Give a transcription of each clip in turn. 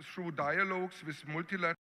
through dialogues with multilateral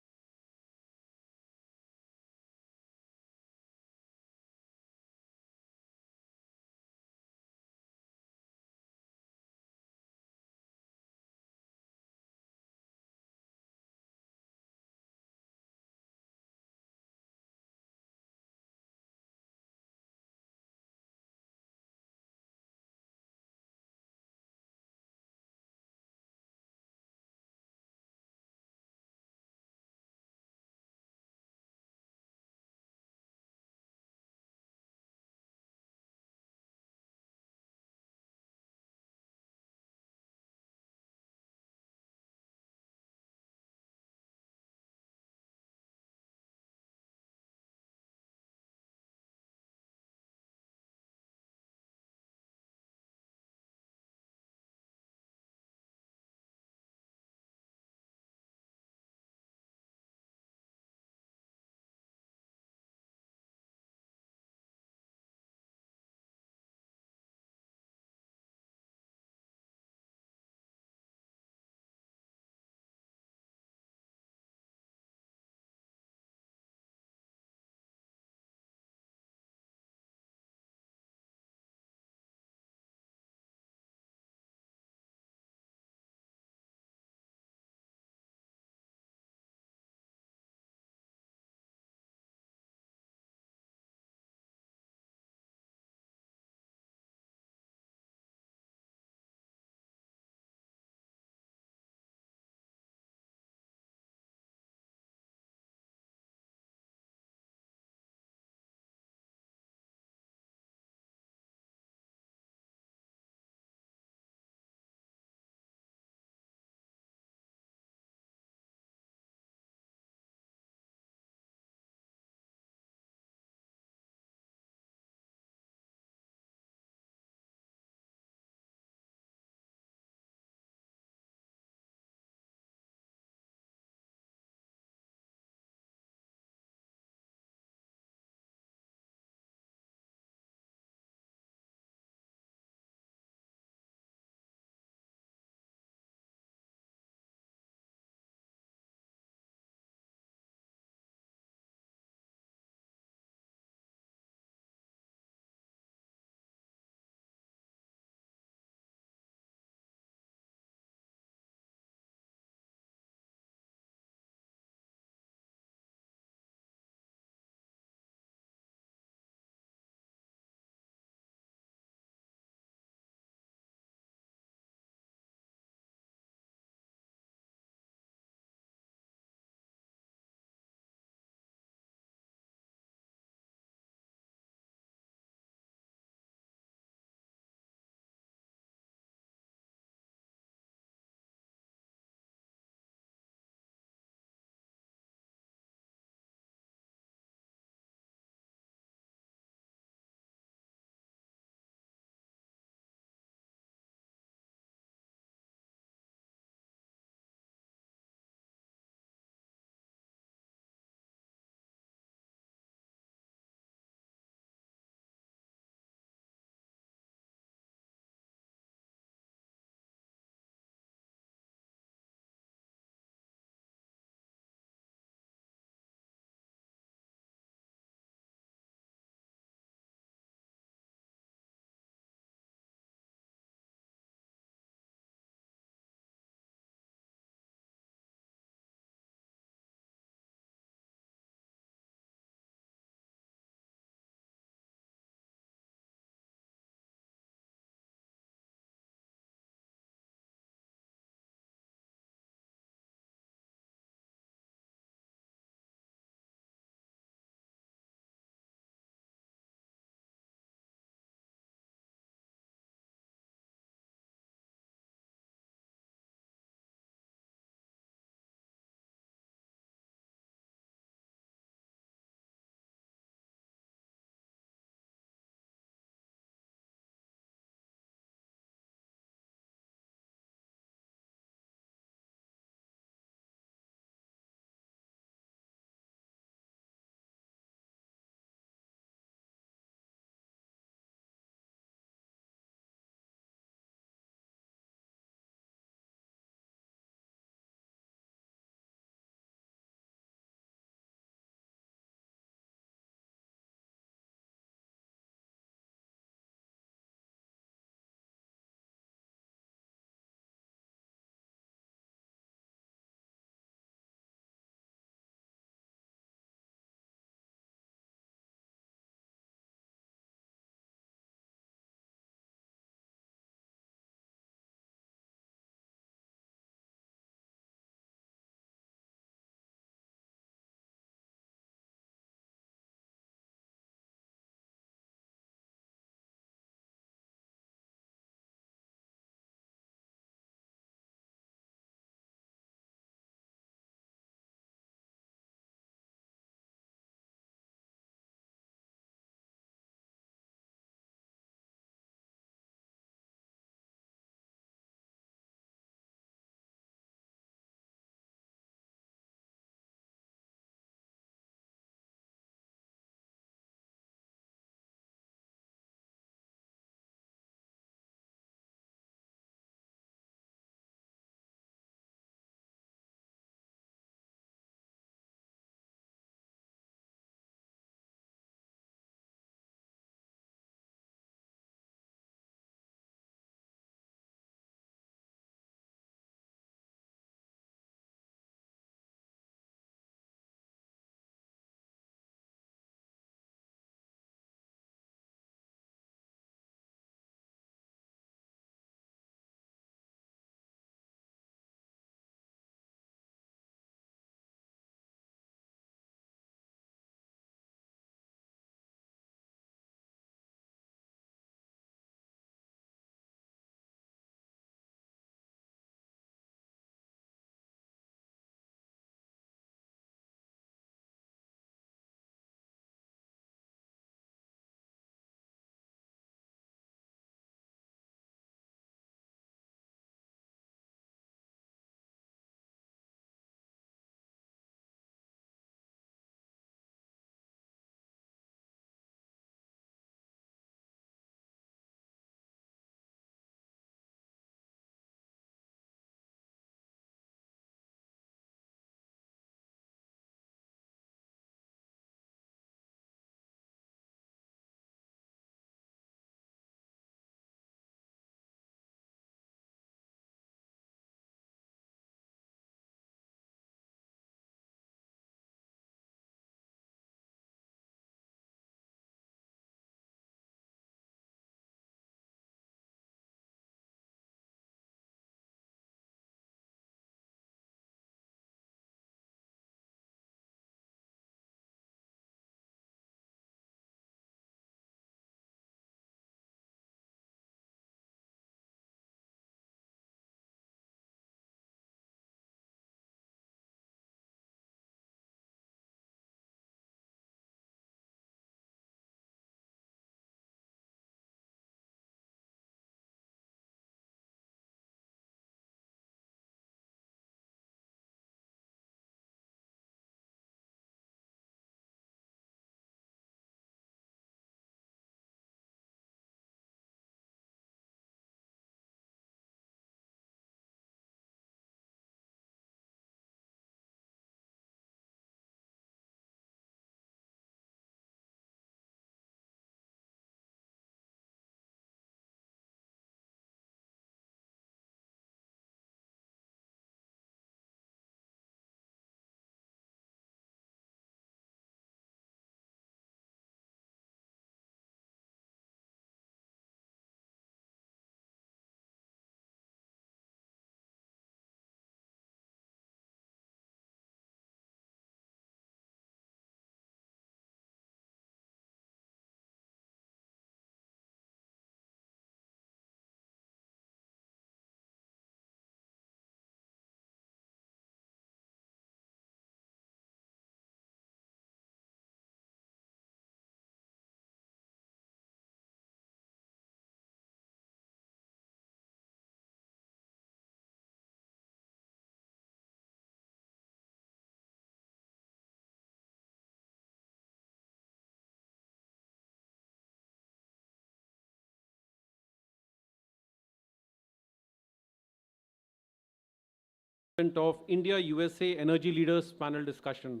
of India-USA Energy Leaders panel discussion.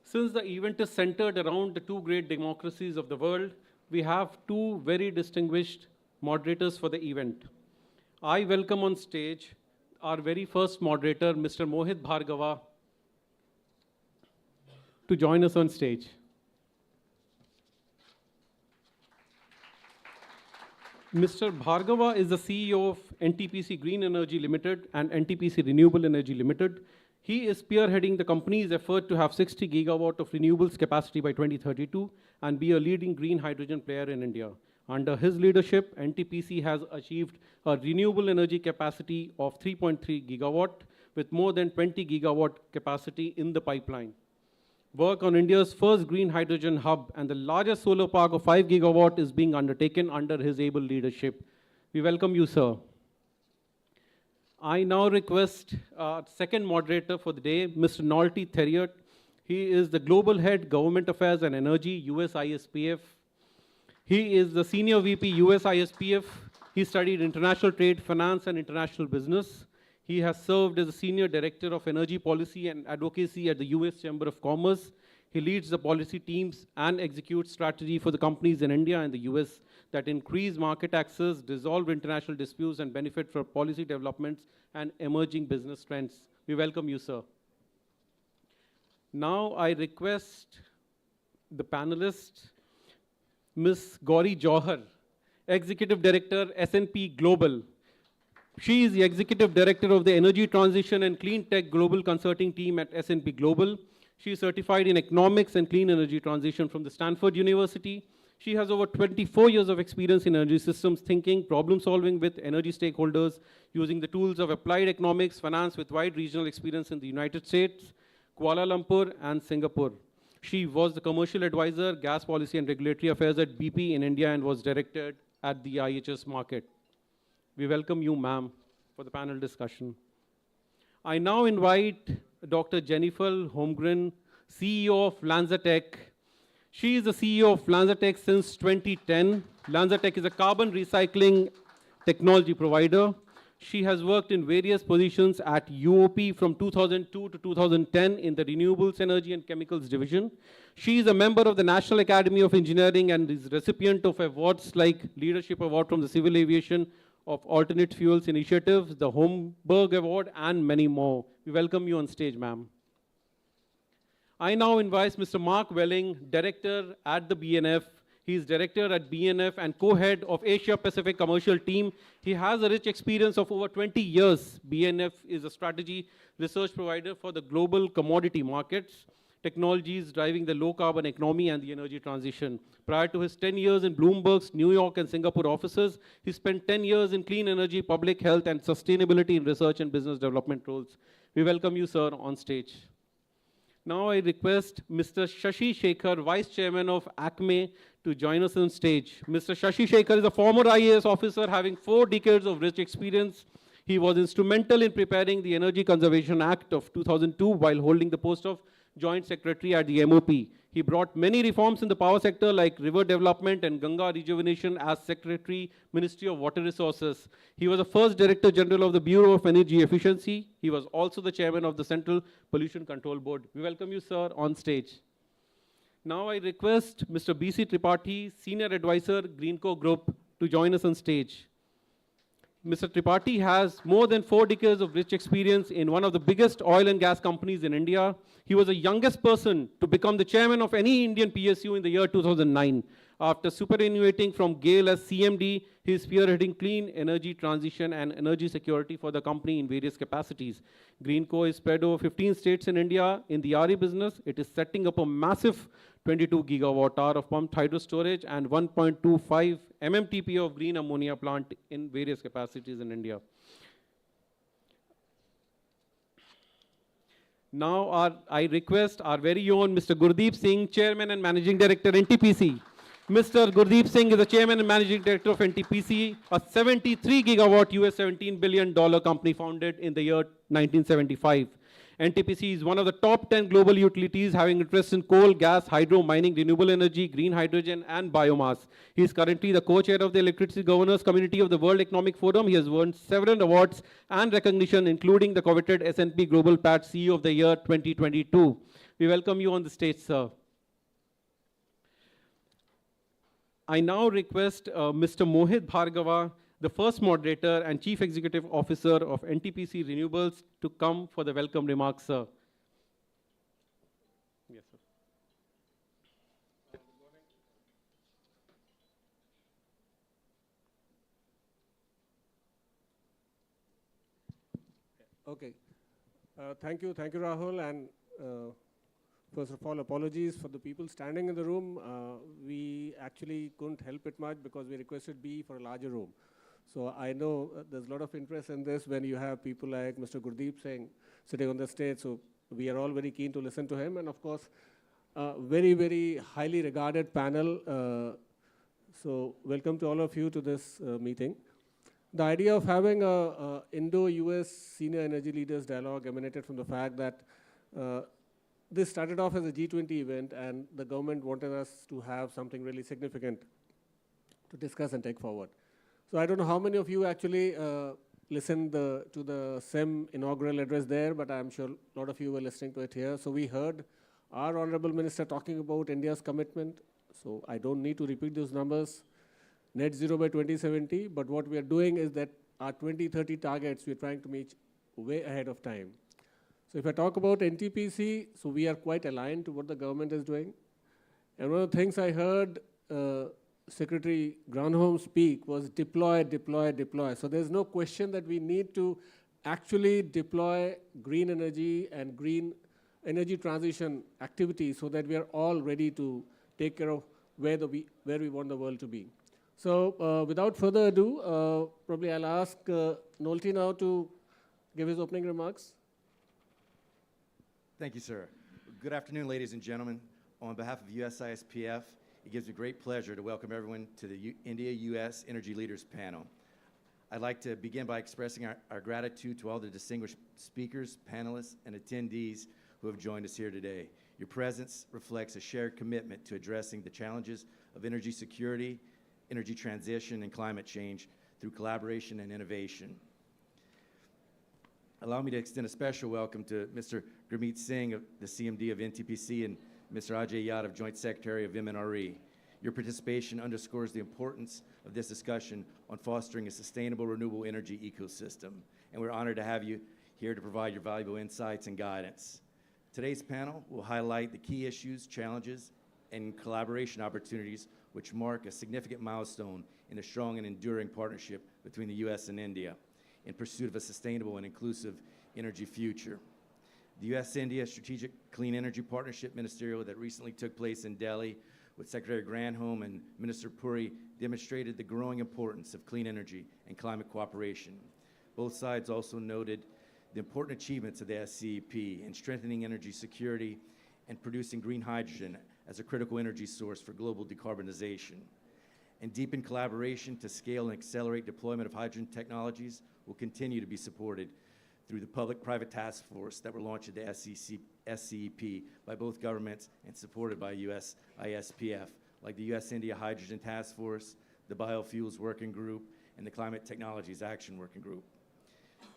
Since the event is centered around the two great democracies of the world, we have two very distinguished moderators for the event. I welcome on stage our very first moderator, Mr. Mohit Bhargava, to join us on stage. Mr. Bhargava is the CEO of NTPC Green Energy Limited and NTPC Renewable Energy Limited. He is spearheading the company's effort to have 60 gigawatt of renewables capacity by 2032 and be a leading green hydrogen player in India. Under his leadership, NTPC has achieved a renewable energy capacity of 3.3 gigawatt with more than 20 gigawatt capacity in the pipeline. Work on India's first green hydrogen hub and the largest solar park of 5 gigawatt is being undertaken under his able leadership. We welcome you, sir. I now request our second moderator for the day, Mr. Nolty Theriot. He is the Global Head, Government Affairs and Energy, US ISPF. He is the Senior VP, US ISPF. He studied International Trade, Finance and International Business. He has served as a Senior Director of Energy Policy and Advocacy at the US Chamber of Commerce. He leads the policy teams and executes strategy for the companies in India and the US that increase market access, dissolve international disputes, and benefit from policy developments and emerging business trends. We welcome you, sir. Now I request the panelists, Ms. Gauri Jauhar, Executive Director, S&P Global. She is the Executive Director of the Energy Transition and Clean Tech Global Consulting Team at S&P Global. She is certified in Economics and Clean Energy Transition from the Stanford University. She has over 24 years of experience in energy systems thinking, problem solving with energy stakeholders, using the tools of applied economics, finance with wide regional experience in the United States, Kuala Lumpur, and Singapore. She was the Commercial Advisor, Gas Policy and Regulatory Affairs at BP in India and was directed at the IHS market. We welcome you, ma'am, for the panel discussion. I now invite Dr. Jennifer Holmgren, CEO of LanzaTech. She is the CEO of LanzaTech since 2010. LanzaTech is a carbon recycling technology provider. She has worked in various positions at UOP from 2002 to 2010 in the Renewables, Energy and Chemicals Division. She is a member of the National Academy of Engineering and is recipient of awards like Leadership Award from the Civil Aviation of Alternate Fuels Initiatives, the Holmberg Award, and many more. We welcome you on stage, ma'am. I now invite Mr. Mark Welling, Director at the BNF. He is Director at BNF and Co-Head of Asia Pacific Commercial Team. He has a rich experience of over 20 years. BNF is a strategy research provider for the global commodity markets, technologies driving the low-carbon economy and the energy transition. Prior to his 10 years in Bloomberg's New York and Singapore offices, he spent 10 years in clean energy, public health, and sustainability in research and business development roles. We welcome you, sir, on stage. Now I request Mr. Shashi Shekhar, Vice Chairman of ACME, to join us on stage. Mr. Shashi Shekhar is a former IAS officer having 4 decades of rich experience. He was instrumental in preparing the Energy Conservation Act of 2002 while holding the post of Joint Secretary at the MOP. He brought many reforms in the power sector like river development and Ganga rejuvenation as Secretary, Ministry of Water Resources. He was the first Director General of the Bureau of Energy Efficiency. He was also the Chairman of the Central Pollution Control Board. We welcome you, sir, on stage. Now I request Mr. B.C. Tripathi, Senior Advisor, Greenco Group, to join us on stage. Mr. Tripathi has more than 4 decades of rich experience in one of the biggest oil and gas companies in India. He was the youngest person to become the chairman of any Indian PSU in the year 2009. After superannuating from GAIL as CMD, he is spearheading clean energy transition and energy security for the company in various capacities. Greenco is spread over 15 states in India. In the RE business, it is setting up a massive 22 gigawatt hour of pumped hydro storage and 1.25 MMTPA of green ammonia plant in various capacities in India. Now I request our very own Mr. Gurdeep Singh, Chairman and Managing Director, NTPC. Mr. Gurdeep Singh is the Chairman and Managing Director of NTPC, a 73 gigawatt US $17 billion company founded in the year 1975. NTPC is one of the top 10 global utilities having interest in coal, gas, hydro, mining, renewable energy, green hydrogen, and biomass. He is currently the co-chair of the Electricity Governors Committee of the World Economic Forum. He has won several awards and recognition, including the coveted S&P Global Patch CEO of the Year 2022. We welcome you on the stage, sir. I now request Mr. Mohit Bhargava, the first moderator and Chief Executive Officer of NTPC Renewables, to come for the welcome remarks, sir. Yes, sir. Okay. Thank you, Rahul. And first of all, apologies for the people standing in the room. We actually couldn't help it much because we requested B for a larger room. So I know there's a lot of interest in this when you have people like Mr. Gurdeep Singh sitting on the stage. So we are all very keen to listen to him. And of course, very, very highly regarded panel. So welcome to all of you to this meeting. The idea of having a Indo-US senior energy leaders dialogue emanated from the fact that this started off as a G20 event, and the government wanted us to have something really significant to discuss and take forward. So I don't know how many of you actually listened to the CEM inaugural address there, but I'm sure a lot of you were listening to it here. So we heard our Honorable Minister talking about India's commitment. So I don't need to repeat those numbers. Net zero by 2070, but what we are doing is that our 2030 targets, we're trying to meet way ahead of time. So if I talk about NTPC, so we are quite aligned to what the government is doing. And one of the things I heard Secretary Granholm speak was deploy, deploy, deploy. So there's no question that we need to actually deploy green energy and green energy transition activities so that we are all ready to take care of where we want the world to be. So without further ado, probably I'll ask Nolte now to give his opening remarks. Thank you, sir. Good afternoon, ladies and gentlemen. On behalf of USISPF, it gives me great pleasure to welcome everyone to the India-US Energy Leaders panel. I'd like to begin by expressing our gratitude to all the distinguished speakers, panelists, and attendees who have joined us here today. Your presence reflects a shared commitment to addressing the challenges of energy security, energy transition, and climate change through collaboration and innovation. Allow me to extend a special welcome to Mr. Gurmeet Singh, the CMD of NTPC, and Mr. Ajay Yadav, Joint Secretary of MNRE. Your participation underscores the importance of this discussion on fostering a sustainable renewable energy ecosystem, and we're honored to have you here to provide your valuable insights and guidance. Today's panel will highlight the key issues, challenges, and collaboration opportunities which mark a significant milestone in a strong and enduring partnership between the U.S. and India in pursuit of a sustainable and inclusive energy future. The U.S.-India Strategic Clean Energy Partnership Ministerial that recently took place in Delhi with Secretary Granholm and Minister Puri demonstrated the growing importance of clean energy and climate cooperation. Both sides also noted the important achievements of the SCEP in strengthening energy security and producing green hydrogen as a critical energy source for global decarbonization. And deepened collaboration to scale and accelerate deployment of hydrogen technologies will continue to be supported through the public-private task force that were launched at the SCEP by both governments and supported by US ISPF, like the US-India Hydrogen Task Force, the Biofuels Working Group, and the Climate Technologies Action Working Group.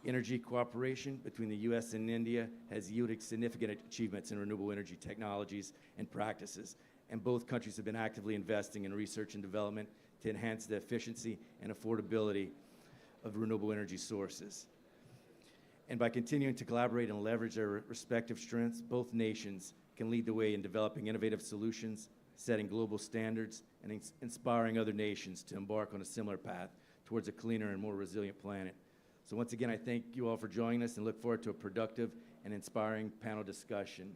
Energy cooperation between the US and India has yielded significant achievements in renewable energy technologies and practices, and both countries have been actively investing in research and development to enhance the efficiency and affordability of renewable energy sources. And by continuing to collaborate and leverage their respective strengths, both nations can lead the way in developing innovative solutions, setting global standards, and inspiring other nations to embark on a similar path towards a cleaner and more resilient planet. So once again, I thank you all for joining us and look forward to a productive and inspiring panel discussion.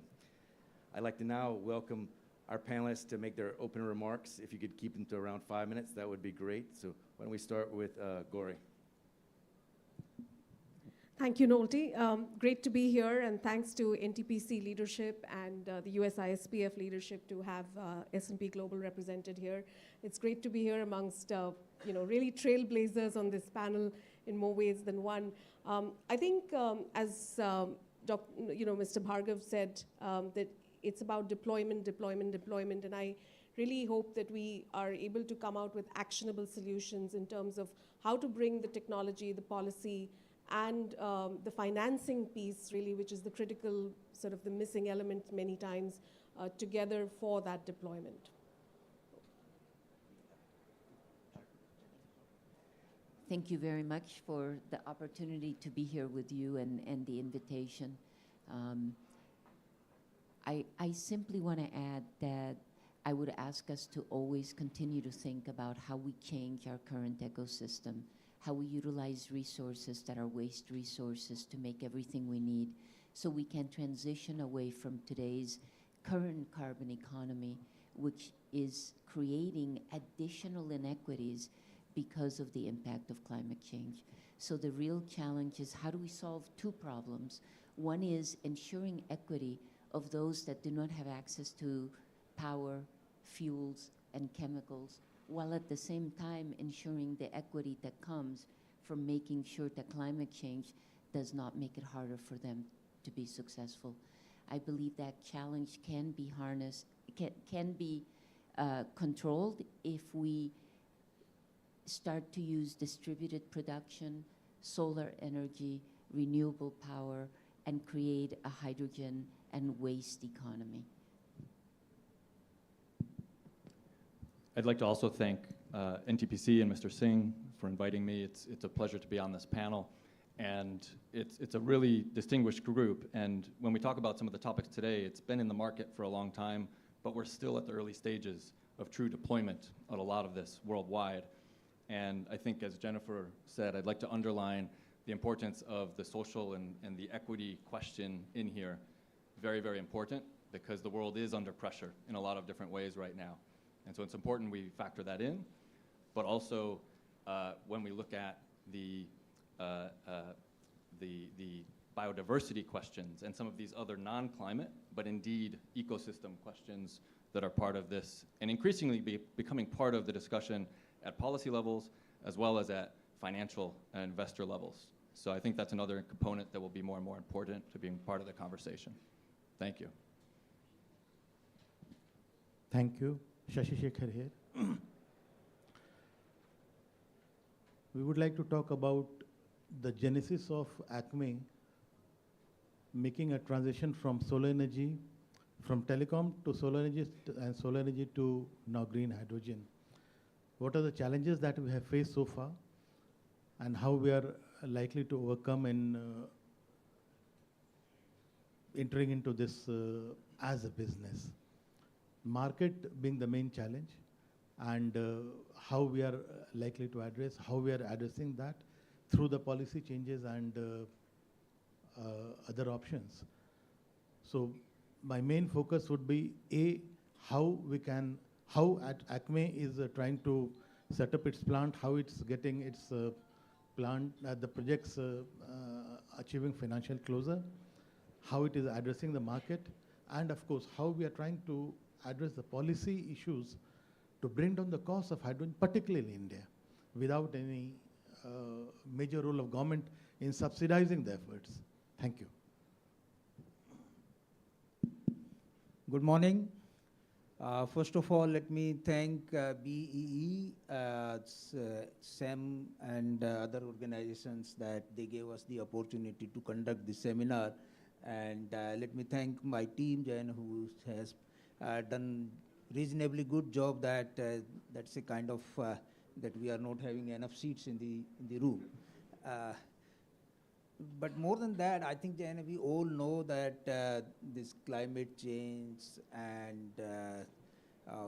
I'd like to now welcome our panelists to make their opening remarks. If you could keep them to around 5 minutes, that would be great. So why don't we start with Gauri. Thank you, Nolte. Great to be here, and thanks to NTPC leadership and the US ISPF leadership to have S&P Global represented here. It's great to be here amongst really trailblazers on this panel in more ways than one. I think as Mr. Bhargav said that it's about deployment, and I really hope that we are able to come out with actionable solutions in terms of how to bring the technology, the policy, and the financing piece, really, which is the critical, sort of the missing element many times, together for that deployment. Thank you very much for the opportunity to be here with you and the invitation. I simply want to add that I would ask us to always continue to think about how we change our current ecosystem, how we utilize resources that are waste resources to make everything we need, so we can transition away from today's current carbon economy, which is creating additional inequities because of the impact of climate change. So the real challenge is, how do we solve two problems? One is ensuring equity of those that do not have access to power, fuels, and chemicals, while at the same time ensuring the equity that comes from making sure that climate change does not make it harder for them to be successful. I believe that challenge can be harnessed, can be controlled if we start to use distributed production, solar energy, renewable power, and create a hydrogen and waste economy. I'd like to also thank NTPC and Mr. Singh for inviting me. It's a pleasure to be on this panel. And it's a really distinguished group. And when we talk about some of the topics today, it's been in the market for a long time, but we're still at the early stages of true deployment of a lot of this worldwide. And I think, as Jennifer said, I'd like to underline the importance of the social and the equity question in here. Very, very important, because the world is under pressure in a lot of different ways right now. And so it's important we factor that in, but also when we look at the biodiversity questions and some of these other non-climate, but indeed ecosystem questions that are part of this, and increasingly becoming part of the discussion at policy levels, as well as at financial and investor levels. So I think that's another component that will be more and more important to being part of the conversation. Thank you. Thank you. Shashi Shekhar here. We would like to talk about the genesis of ACME making a transition from solar energy, from telecom to solar energy, and solar energy to now green hydrogen. What are the challenges that we have faced so far, and how we are likely to overcome in entering into this as a business? Market being the main challenge, and how we are likely to address, how we are addressing that through the policy changes and other options. So my main focus would be how ACME is trying to set up its plant, how it's getting its plant, the projects achieving financial closure, how it is addressing the market, and of course how we are trying to address the policy issues to bring down the cost of hydrogen, particularly in India, without any major role of government in subsidizing the efforts. Thank you. Good morning. First of all, let me thank BEE, CEM, and other organizations that they gave us the opportunity to conduct this seminar. And let me thank my team, Jan, who has done reasonably good job. That's a kind of that we are not having enough seats in the room. But more than that, I think, Jan, we all know that this climate change and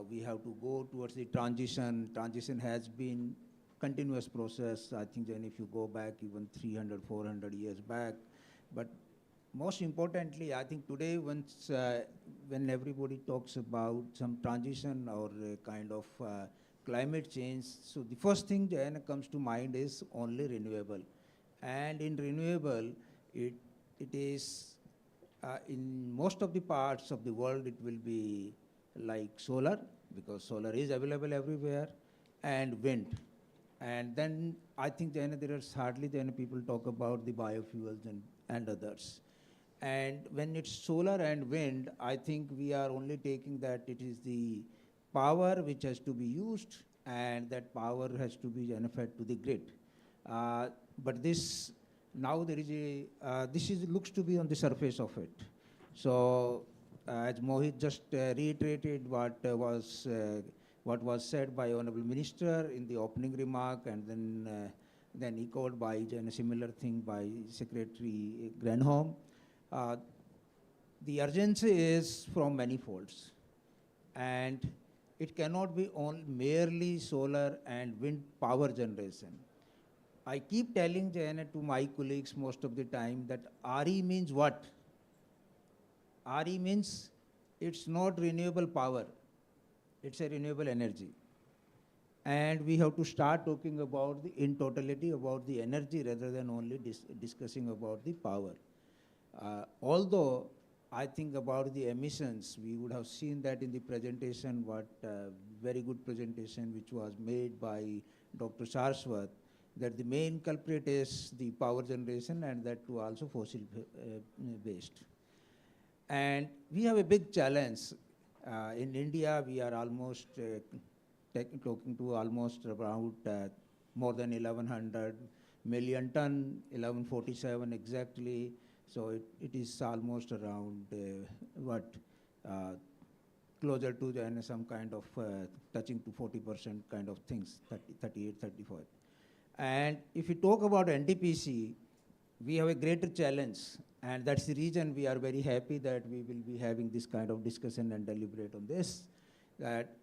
we have to go towards the transition. Transition has been continuous process. I think, Jan, if you go back even 300, 400 years back. But most importantly, I think today, when everybody talks about some transition or kind of climate change, so the first thing that comes to mind is only renewable. And in renewable, it is, in most of the parts of the world, it will be like solar, because solar is available everywhere, and wind. And then I think there is hardly people talk about the biofuels and others. And when it's solar and wind, I think we are only taking that it is the power which has to be used, and that power has to be fed to the grid. But this, now there is a, this is, looks to be on the surface of it. So as Mohit just reiterated what was said by Honorable Minister in the opening remark, and then echoed by and a similar thing by Secretary Granholm. The urgency is from many folds, and it cannot be on merely solar and wind power generation. I keep telling Janet to my colleagues most of the time that RE means what? RE means it's not renewable power, it's a renewable energy. And we have to start talking about in totality about the energy rather than only discussing about the power. Although I think about the emissions, we would have seen that in the presentation, very good presentation which was made by Dr. Saraswat, that the main culprit is the power generation, and that too also fossil based. And we have a big challenge. In India, we are almost talking to almost about more than 1,100 million ton, 1147 exactly. So it is almost around closer to some kind of touching to 40% kind of things, 38, 35. And if you talk about NTPC, we have a greater challenge, and that's the reason we are very happy that we will be having this kind of discussion and deliberate on this, that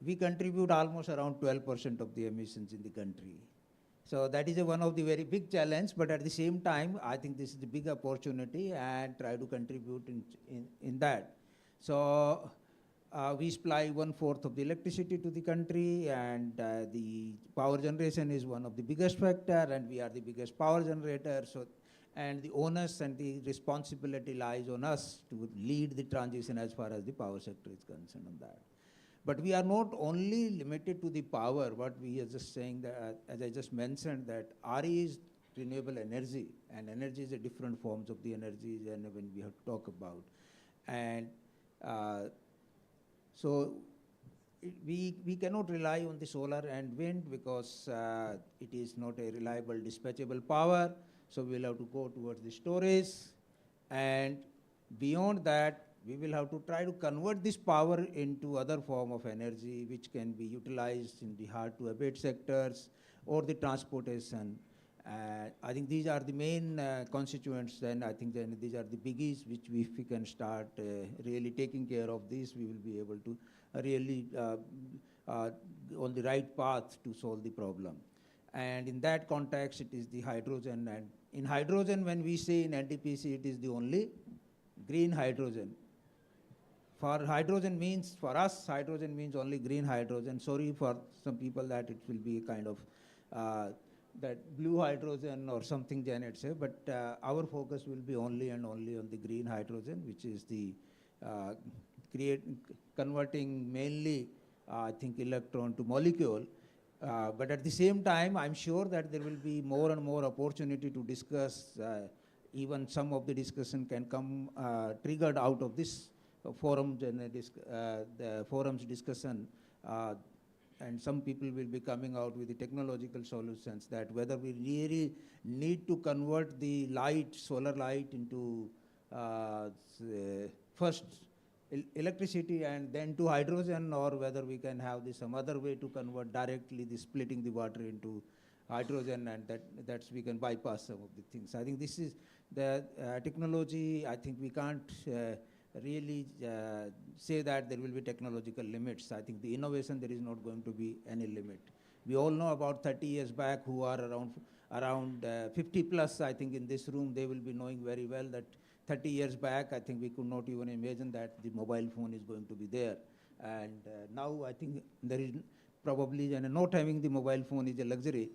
we contribute almost around 12% of the emissions in the country. So that is one of the very big challenge, but at the same time, I think this is the big opportunity and try to contribute in that. So we supply 1/4 of the electricity to the country, and the power generation is one of the biggest factor, and we are the biggest power generator. So, and the onus and the responsibility lies on us to lead the transition as far as the power sector is concerned on that. But we are not only limited to the power, what we are just saying that, as I just mentioned, that RE is renewable energy, and energy is a different forms of the energies, and when we have to talk about. And so we cannot rely on the solar and wind because it is not a reliable dispatchable power, so we'll have to go towards the storage, and beyond that, we will have to try to convert this power into other form of energy which can be utilized in the hard-to-abate sectors or the transportation. I think these are the main constituents, and I think then these are the biggies which if we can start really taking care of this, we will be able to really on the right path to solve the problem. And in that context, it is the hydrogen. And in hydrogen, when we say in NTPC, it is the only green hydrogen. For hydrogen means, for us, hydrogen means only green hydrogen. Sorry for some people that it will be kind of that blue hydrogen or something Janet said, but our focus will be only and only on the green hydrogen, which is the converting mainly, I think, electron to molecule. But at the same time, I'm sure that there will be more and more opportunity to discuss. Even some of the discussion can come triggered out of this forums and the forums discussion, and some people will be coming out with the technological solutions that whether we really need to convert the light, solar light into first electricity and then to hydrogen, or whether we can have some other way to convert directly the splitting the water into hydrogen, and that's we can bypass some of the things. I think this is the technology. I think we can't really say that there will be technological limits. I think the innovation, there is not going to be any limit. We all know about 30 years back who are around 50 plus, I think in this room, they will be knowing very well that 30 years back, I think we could not even imagine that the mobile phone is going to be there. And now I think there is probably, and not having the mobile phone is a luxury.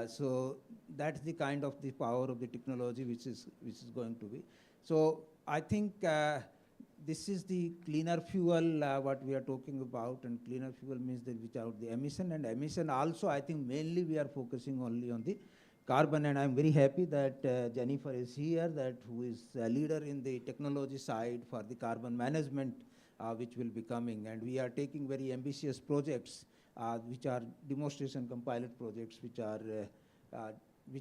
So that's the kind of the power of the technology which is going to be. So I think this is the cleaner fuel what we are talking about, and cleaner fuel means that without the emission, and emission also I think mainly we are focusing only on the carbon, and I'm very happy that Jennifer is here, who is a leader in the technology side for the carbon management, which will be coming. And we are taking very ambitious projects, which are demonstration pilot projects, which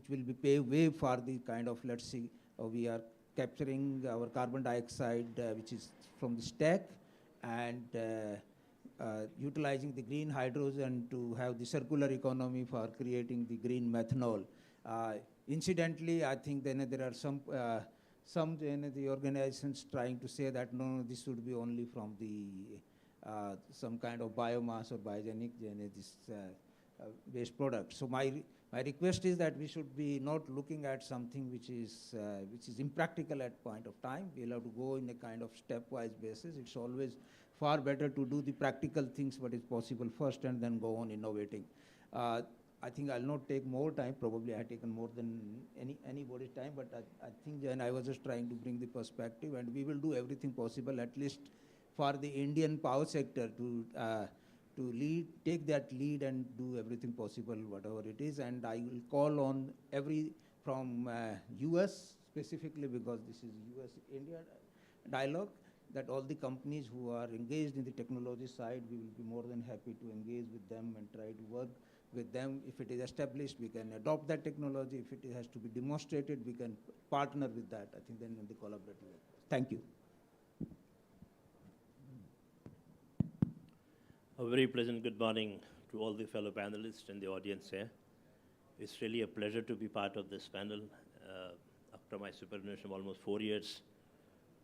will be pave way for the kind of, let's see, we are capturing our carbon dioxide, which is from the stack, and utilizing the green hydrogen to have the circular economy for creating the green methanol. Incidentally, I think then there are some the organizations trying to say that no, this should be only from the some kind of biomass or biogenic waste product. So my request is that we should be not looking at something which is impractical at point of time. We'll have to go in a kind of stepwise basis. It's always far better to do the practical things what is possible first and then go on innovating. I think I'll not take more time. Probably I have taken more than anybody's time, but I think Jan, I was just trying to bring the perspective, and we will do everything possible, at least for the Indian power sector, to take that lead and do everything possible, whatever it is. And I will call on from US specifically, because this is US-India dialogue, that all the companies who are engaged in the technology side, we will be more than happy to engage with them and try to work with them. If it is established, we can adopt that technology. If it has to be demonstrated, we can partner with that. I think then in the collaborative. Thank you. A very pleasant good morning to all the fellow panelists and the audience here. It's really a pleasure to be part of this panel. After my superannuation of almost 4 years,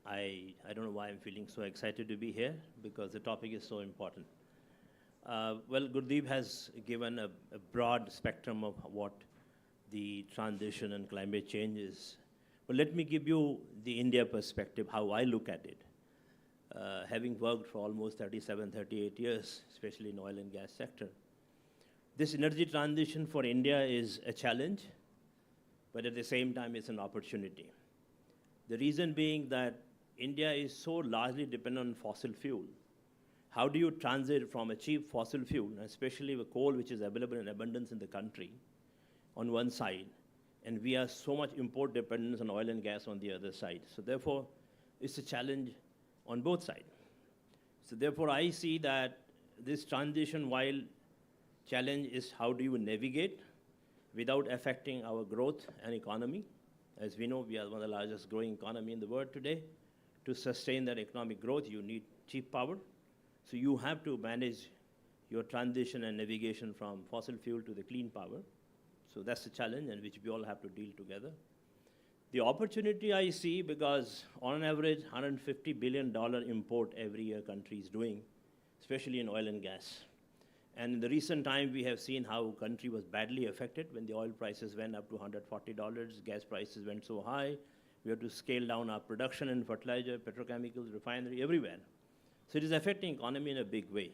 I don't know why I'm feeling so excited to be here, because the topic is so important. Well, Gurdeep has given a broad spectrum of what the transition and climate change is. But let me give you the India perspective, how I look at it. Having worked for almost 37, 38 years, especially in oil and gas sector, this energy transition for India is a challenge, but at the same time it's an opportunity. The reason being that India is so largely dependent on fossil fuel. How do you transit from a cheap fossil fuel, especially with coal, which is available in abundance in the country, on one side, and we have so much import dependence on oil and gas on the other side. So therefore, it's a challenge on both sides. So therefore, I see that this transition, while challenge, is how do you navigate without affecting our growth and economy. As we know, we are one of the largest growing economy in the world today. To sustain that economic growth, you need cheap power. So you have to manage your transition and navigation from fossil fuel to the clean power. So that's the challenge, and which we all have to deal together. The opportunity I see, because on average, $150 billion import every year country is doing, especially in oil and gas. And in the recent time, we have seen how country was badly affected when the oil prices went up to $140, gas prices went so high. We have to scale down our production in fertilizer, petrochemicals, refinery, everywhere. So it is affecting economy in a big way.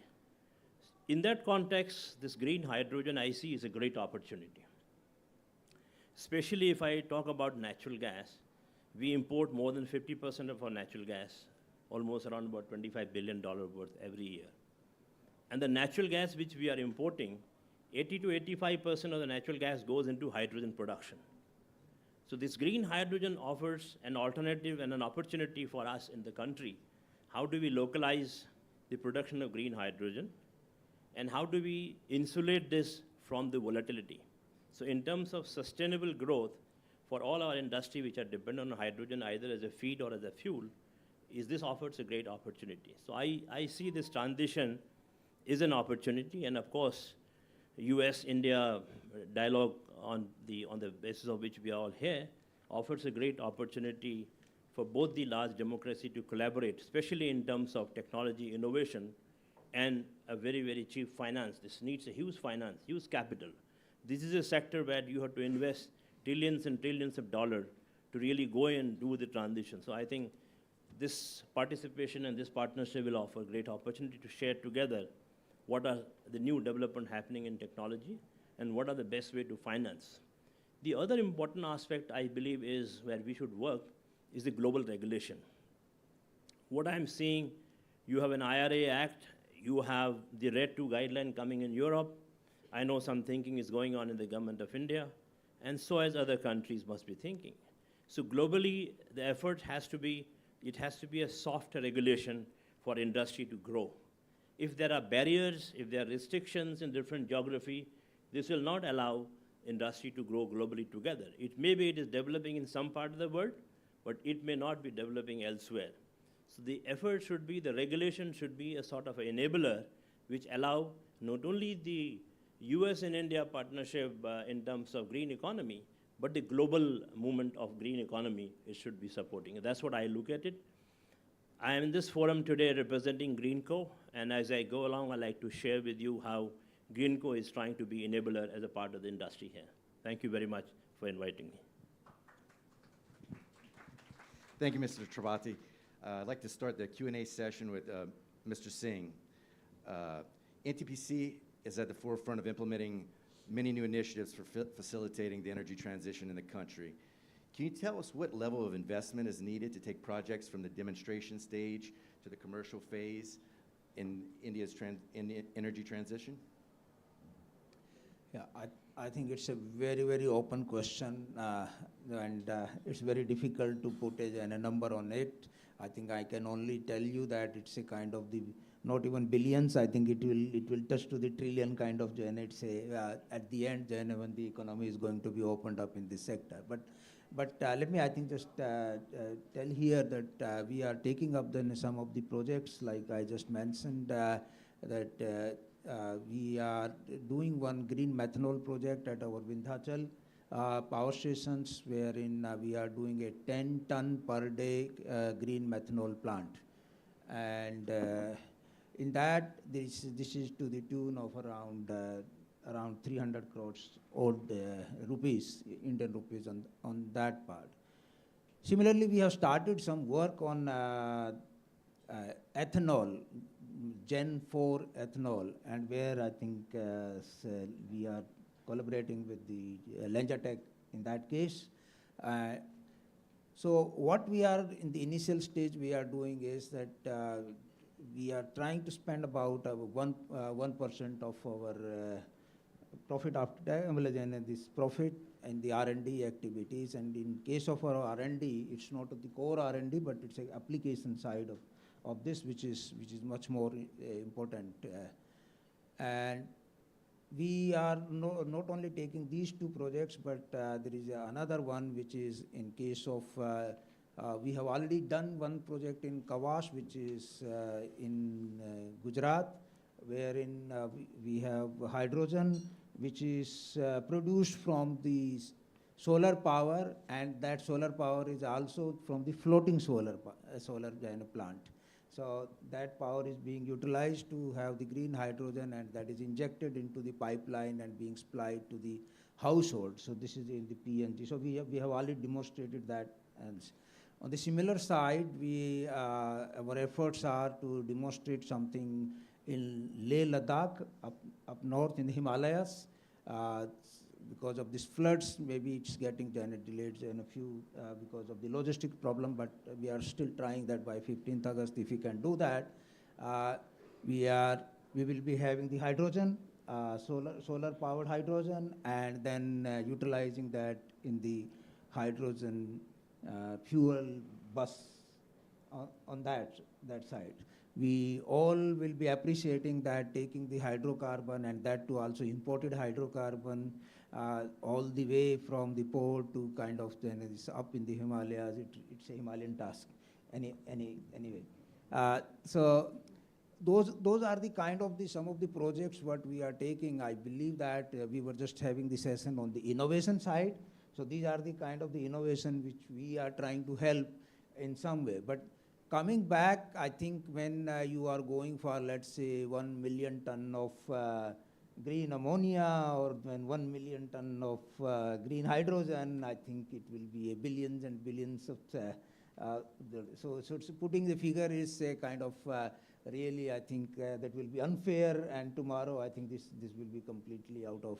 In that context, this green hydrogen I see is a great opportunity. Especially if I talk about natural gas, we import more than 50% of our natural gas, almost around about $25 billion worth every year. And the natural gas which we are importing, 80 to 85% of the natural gas goes into hydrogen production. So this green hydrogen offers an alternative and an opportunity for us in the country. How do we localize the production of green hydrogen? And how do we insulate this from the volatility? So in terms of sustainable growth for all our industry which are dependent on hydrogen either as a feed or as a fuel, this offers a great opportunity. So I see this transition is an opportunity, and of course, US-India dialogue on the basis of which we are all here offers a great opportunity for both the large democracy to collaborate, especially in terms of technology innovation and a very, very cheap finance. This needs a huge finance, huge capital. This is a sector where you have to invest trillions and trillions of dollars to really go and do the transition. So I think this participation and this partnership will offer great opportunity to share together what are the new development happening in technology and what are the best way to finance. The other important aspect I believe is where we should work is the global regulation. What I'm seeing, you have an IRA Act, you have the RED II guideline coming in Europe. I know some thinking is going on in the government of India, and so as other countries must be thinking. So globally, the effort has to be, it has to be a softer regulation for industry to grow. If there are barriers, if there are restrictions in different geography, this will not allow industry to grow globally together. It may be it is developing in some part of the world, but it may not be developing elsewhere. So the effort should be, the regulation should be a sort of an enabler which allow not only the US and India partnership in terms of green economy, but the global movement of green economy it should be supporting. That's what I look at it. I am in this forum today representing Greenco, and as I go along, I'd like to share with you how Greenco is trying to be enabler as a part of the industry here. Thank you very much for inviting me. Thank you, Mr. Tripathi. I'd like to start the Q&A session with Mr. Singh. NTPC is at the forefront of implementing many new initiatives for facilitating the energy transition in the country. Can you tell us what level of investment is needed to take projects from the demonstration stage to the commercial phase in India's energy transition? Yeah, I think it's a very, very open question, and it's very difficult to put a number on it. I think I can only tell you that it's a kind of the, not even billions, I think it will touch to the trillion kind of, it's a, at the end, when the economy is going to be opened up in this sector. But let me, I think, just tell here that we are taking up then some of the projects, like I just mentioned, that we are doing one green methanol project at our Vindhyachal power stations, wherein we are doing a 10-ton per day green methanol plant. And in that, this is to the tune of around 300 crores odd rupees, Indian rupees on that part. Similarly, we have started some work on ethanol, Gen 4 ethanol, and where I think we are collaborating with the Lenjatech in that case. So what we are in the initial stage we are doing is that we are trying to spend about 1% of our profit after tax, this profit in the R&D activities. And in case of our R&D, it's not the core R&D, but it's an application side of this, which is much more important. And we are not only taking these two projects, but there is another one which is in case of, we have already done one project in Kawash, which is in Gujarat, wherein we have hydrogen, which is produced from the solar power, and that solar power is also from the floating solar plant. So that power is being utilized to have the green hydrogen, and that is injected into the pipeline and being supplied to the household. So this is in the PNG. So we have already demonstrated that. And on the similar side, our efforts are to demonstrate something in Leh Ladakh, up north in the Himalayas. Because of these floods, maybe it's getting delayed in a few because of the logistic problem, but we are still trying that by 15th August. If we can do that, we will be having the hydrogen, solar powered hydrogen, and then utilizing that in the hydrogen fuel bus on that side. We all will be appreciating that, taking the hydrocarbon, and that too also imported hydrocarbon, all the way from the port to kind of then it's up in the Himalayas. It's a Himalayan task anyway. So those are the kind of some of the projects what we are taking. I believe that we were just having the session on the innovation side. So these are the kind of the innovation which we are trying to help in some way. But coming back, I think when you are going for, let's say, 1 million ton of green ammonia, or when 1 million ton of green hydrogen, I think it will be billions and billions of. So it's putting the figure is a kind of really, I think that will be unfair. And tomorrow, I think this will be completely out of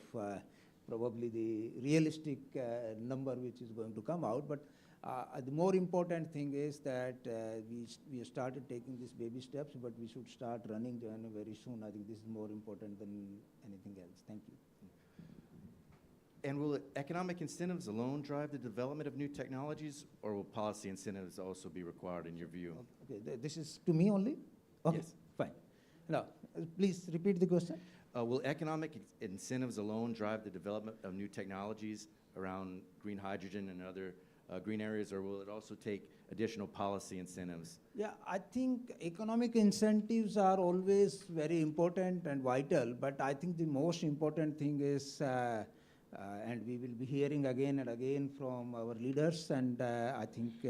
probably the realistic number which is going to come out. But the more important thing is that we started taking these baby steps, but we should start running very soon. I think this is more important than anything else. Thank you. And will economic incentives alone drive the development of new technologies, or will policy incentives also be required in your view? Okay, this is to me only? Okay, Yes. fine. Now, please repeat the question. Will economic incentives alone drive the development of new technologies around green hydrogen and other green areas, or will it also take additional policy incentives? Yeah, I think economic incentives are always very important and vital, but I think the most important thing is, and we will be hearing again and again from our leaders, and I think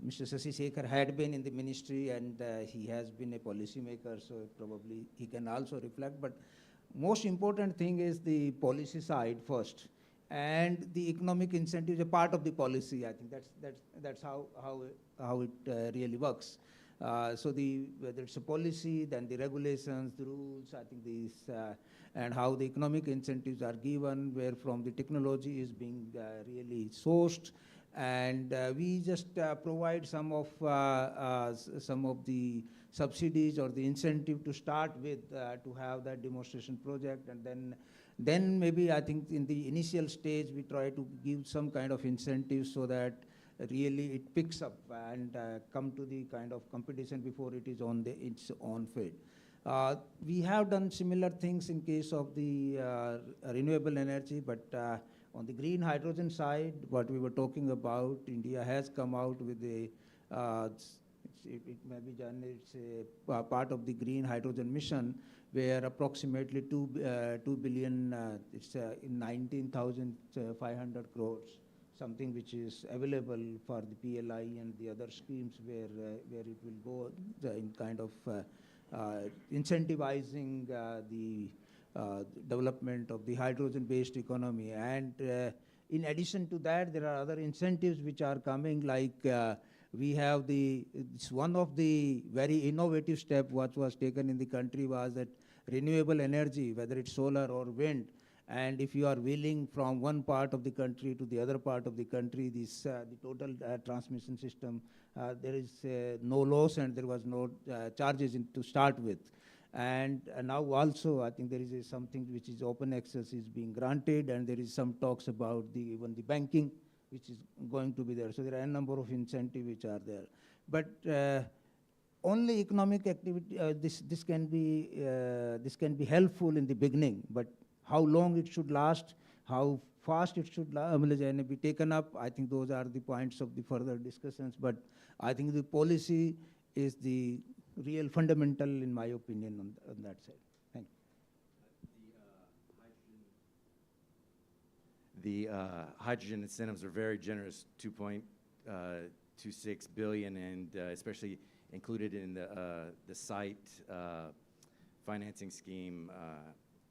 Mr. Sasi Sekhar had been in the ministry and he has been a policymaker, so probably he can also reflect. But most important thing is the policy side first, and the economic incentive is a part of the policy. I think that's how it really works. So whether it's a policy, then the regulations, the rules, I think these, and how the economic incentives are given, where from the technology is being really sourced, and we just provide some of the subsidies or the incentive to start with to have that demonstration project, and then maybe I think in the initial stage we try to give some kind of incentive so that really it picks up and come to the kind of competition before it is on its own feet. We have done similar things in case of the renewable energy, but on the green hydrogen side, what we were talking about, India has come out with a, it may be done, it's a part of the green hydrogen mission, where approximately 2 billion, it's in 19,500 crores, something which is available for the PLI and the other schemes where it will go in kind of incentivizing the development of the hydrogen-based economy. And in addition to that, there are other incentives which are coming, like we have it's one of the very innovative steps what was taken in the country was that renewable energy, whether it's solar or wind, and if you are wheeling from one part of the country to the other part of the country, the total transmission system, there is no loss and there was no charges to start with. And now also, I think there is something which is open access is being granted, and there is some talks about even the banking, which is going to be there. So there are a number of incentives which are there. But only economic activity, this can be helpful in the beginning, but how long it should last, how fast it should be taken up, I think those are the points of the further discussions. But I think the policy is the real fundamental, in my opinion, on that side. Thank you. The hydrogen incentives are very generous, 2.26 billion, and especially included in the site financing scheme.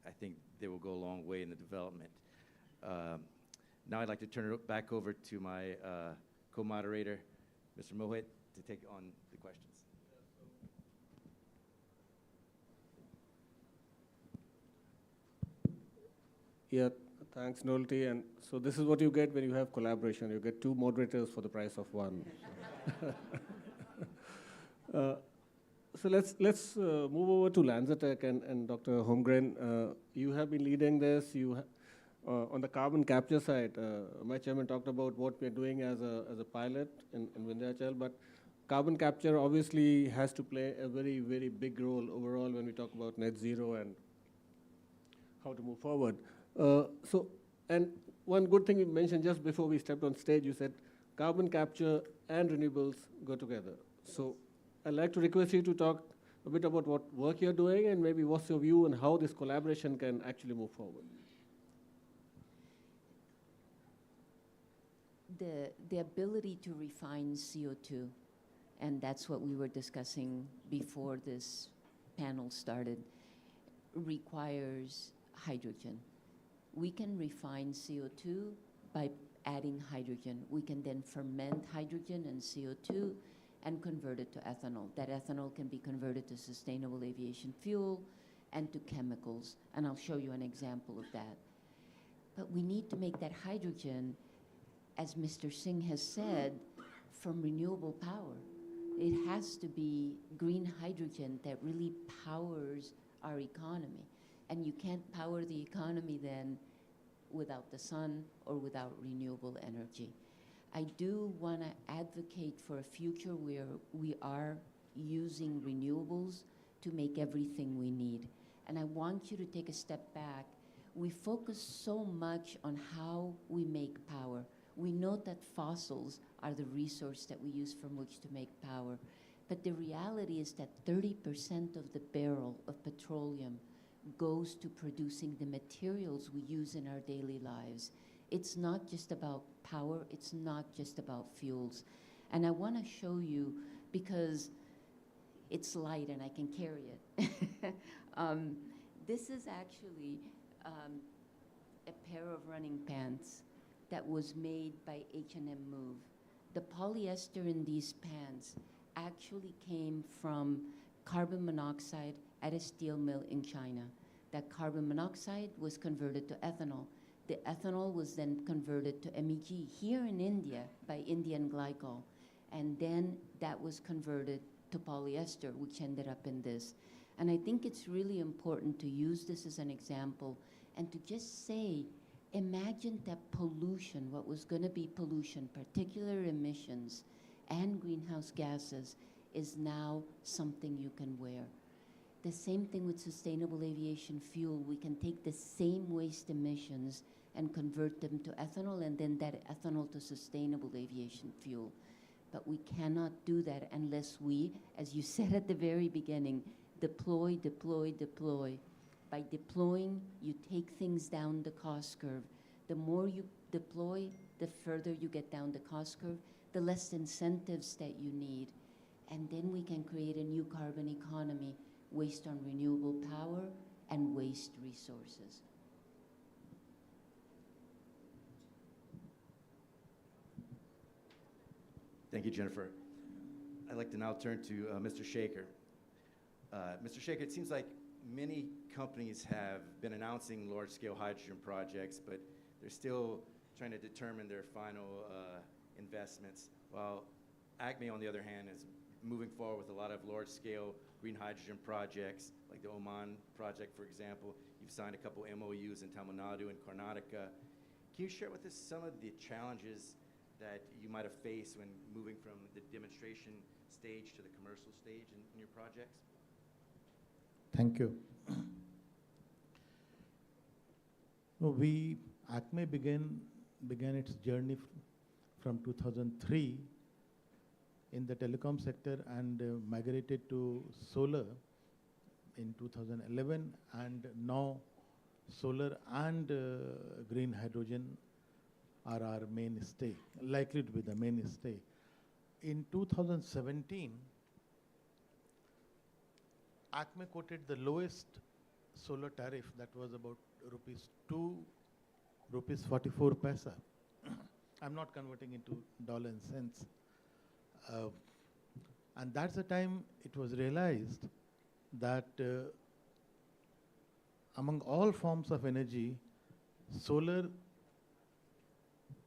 I think they will go a long way in the development. Now I'd like to turn it back over to my co-moderator, Mr. Mohit, to take on the questions. Yeah, thanks, Nolty. And so this is what you get when you have collaboration. You get two moderators for the price of one. So let's move over to LanzaTech and Dr. Holmgren. You have been leading this. On the carbon capture side, my chairman talked about what we're doing as a pilot in Vindhyachal, but carbon capture obviously has to play a very, very big role overall when we talk about net zero and how to move forward. And one good thing you mentioned just before we stepped on stage, you said carbon capture and renewables go together. So I'd like to request you to talk a bit about what work you're doing and maybe what's your view on how this collaboration can actually move forward. The ability to refine CO2, and that's what we were discussing before this panel started, requires hydrogen. We can refine CO2 by adding hydrogen. We can then ferment hydrogen and CO2 and convert it to ethanol. That ethanol can be converted to sustainable aviation fuel and to chemicals, and I'll show you an example of that. But we need to make that hydrogen, as Mr. Singh has said, from renewable power. It has to be green hydrogen that really powers our economy. And you can't power the economy then without the sun or without renewable energy. I do want to advocate for a future where we are using renewables to make everything we need. And I want you to take a step back. We focus so much on how we make power. We know that fossils are the resource that we use from which to make power. But the reality is that 30% of the barrel of petroleum goes to producing the materials we use in our daily lives. It's not just about power, it's not just about fuels. And I want to show you, because it's light and I can carry it. This is actually a pair of running pants that was made by H&M Move. The polyester in these pants actually came from carbon monoxide at a steel mill in China. That carbon monoxide was converted to ethanol. The ethanol was then converted to MEG here in India by Indian glycol. And then that was converted to polyester, which ended up in this. And I think it's really important to use this as an example and to just say, imagine that pollution, what was going to be pollution, particular emissions and greenhouse gases, is now something you can wear. The same thing with sustainable aviation fuel. We can take the same waste emissions and convert them to ethanol, and then that ethanol to sustainable aviation fuel. But we cannot do that unless we, as you said at the very beginning, deploy, deploy, deploy. By deploying, you take things down the cost curve. The more you deploy, the further you get down the cost curve, the less incentives that you need. And then we can create a new carbon economy based on renewable power and waste resources. Thank you, Jennifer. I'd like to now turn to Mr. Shaker. Mr. Shaker, it seems like many companies have been announcing large-scale hydrogen projects, but they're still trying to determine their final investments, while ACME, on the other hand, is moving forward with a lot of large-scale green hydrogen projects, like the Oman project, for example. You've signed a couple MOUs in Tamil Nadu and Karnataka. Can you share with us some of the challenges that you might have faced when moving from the demonstration stage to the commercial stage in your projects? Thank you. ACME began its journey from 2003 in the telecom sector and migrated to solar in 2011, and now solar and green hydrogen are our mainstay, likely to be the mainstay. In 2017, ACME quoted the lowest solar tariff, that was about rupees 44 paisa. I'm not converting into dollar and cents. And that's the time it was realized that among all forms of energy, solar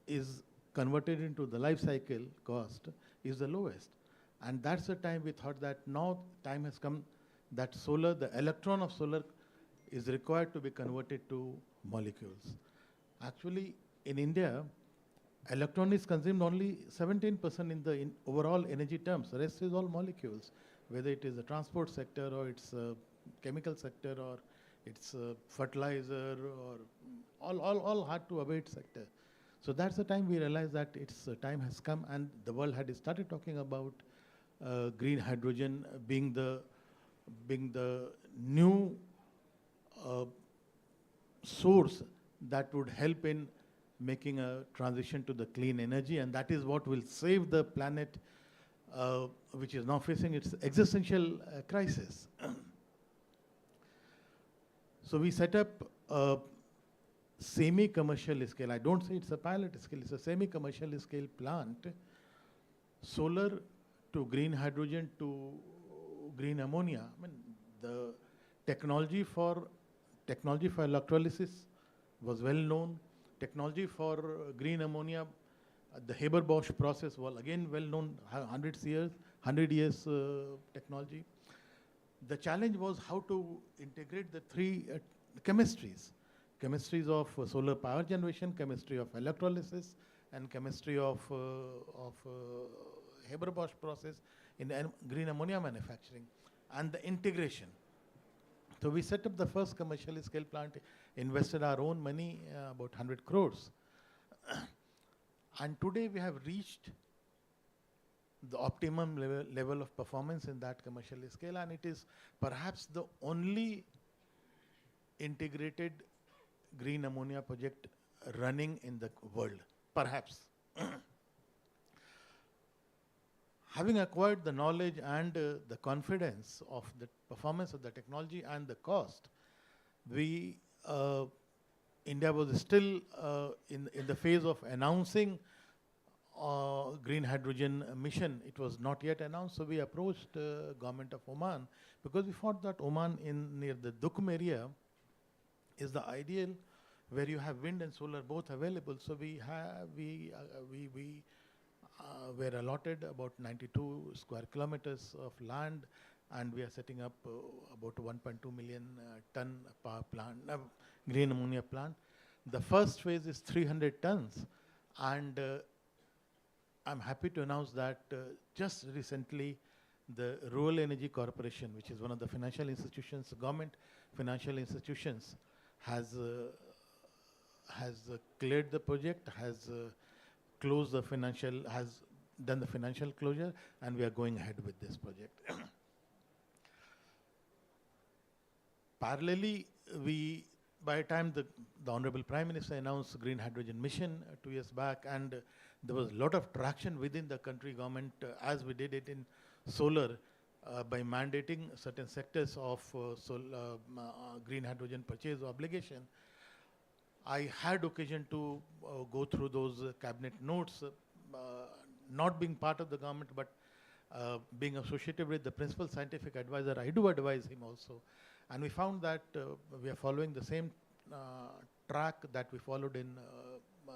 is converted into the life cycle cost is the lowest. And that's the time we thought that now time has come that solar, the electron of solar is required to be converted to molecules. Actually, in India, electron is consumed only 17% in the overall energy terms. The rest is all molecules, whether it is the transport sector or it's chemical sector or it's fertilizer or all hard to abate sector. So that's the time we realized that its time has come, and the world had started talking about green hydrogen being the new source that would help in making a transition to the clean energy, and that is what will save the planet, which is now facing its existential crisis. So we set up a semi-commercial scale. I don't say it's a pilot scale, it's a semi-commercial scale plant, solar to green hydrogen to green ammonia. I mean, the technology for electrolysis was well known. Technology for green ammonia, the Haber-Bosch process was again well known, 100 years technology. The challenge was how to integrate the three chemistries. chemistries of solar power generation, chemistry of electrolysis, and chemistry of Haber-Bosch process in green ammonia manufacturing, and the integration. So we set up the first commercial scale plant, invested our own money, about 100 crores. And today we have reached the optimum level of performance in that commercial scale, and it is perhaps the only integrated green ammonia project running in the world, perhaps. Having acquired the knowledge and the confidence of the performance of the technology and the cost, we, India was still in the phase of announcing green hydrogen mission. It was not yet announced, so we approached government of Oman, because we thought that Oman near the Duqm area is the ideal, where you have wind and solar both available. So we were allotted about 92 square kilometers of land, and we are setting up about 1.2 million ton power plant, green ammonia plant. The first phase is 300 tons, and I'm happy to announce that just recently the Rural Energy Corporation, which is one of the financial institutions, government financial institutions, has cleared the project, has closed the financial, has done the financial closure, and we are going ahead with this project. Parallelly, by the time the Honorable Prime Minister announced Green Hydrogen Mission 2 years back, and there was a lot of traction within the country government, as we did it in solar, by mandating certain sectors of green hydrogen purchase obligation. I had occasion to go through those cabinet notes, not being part of the government, but being associated with the principal scientific advisor. I do advise him also. And we found that we are following the same track that we followed in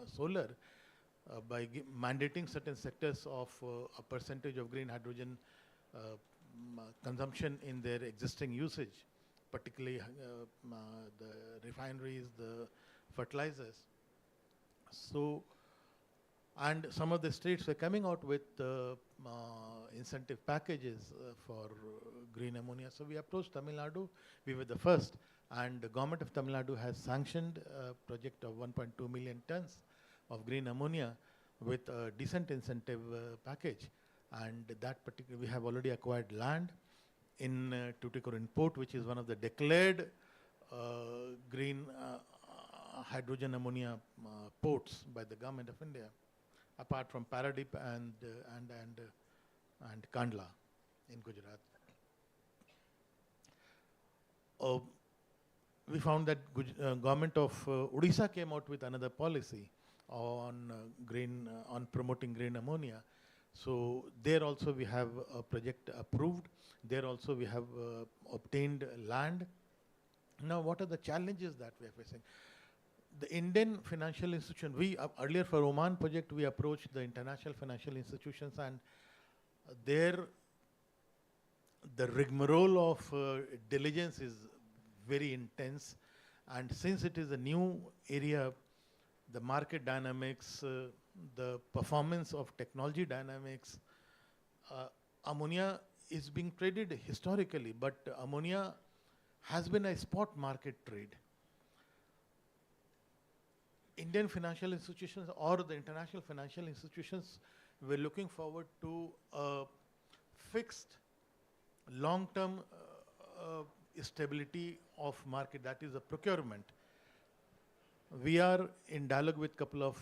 solar, by mandating certain sectors of a percentage of green hydrogen consumption in their existing usage, particularly the refineries, the fertilizers. So, and some of the states were coming out with incentive packages for green ammonia. So we approached Tamil Nadu. We were the first, and the government of Tamil Nadu has sanctioned a project of 1.2 million tons of green ammonia with a decent incentive package. And that particular, we have already acquired land in Tuticorin Port, which is one of the declared green hydrogen ammonia ports by the government of India, apart from Paradip and Kandla in Gujarat. We found that government of Odisha came out with another policy on on promoting green ammonia. So there also we have a project approved. There also we have obtained land. Now, what are the challenges that we are facing? The Indian financial institution, earlier for Oman project, we approached the international financial institutions, and there the rigmarole of diligence is very intense. And since it is a new area, the market dynamics, the performance of technology dynamics, ammonia is being traded historically, but ammonia has been a spot market trade. Indian financial institutions or the international financial institutions were looking forward to a fixed long-term stability of market, that is a procurement. We are in dialogue with a couple of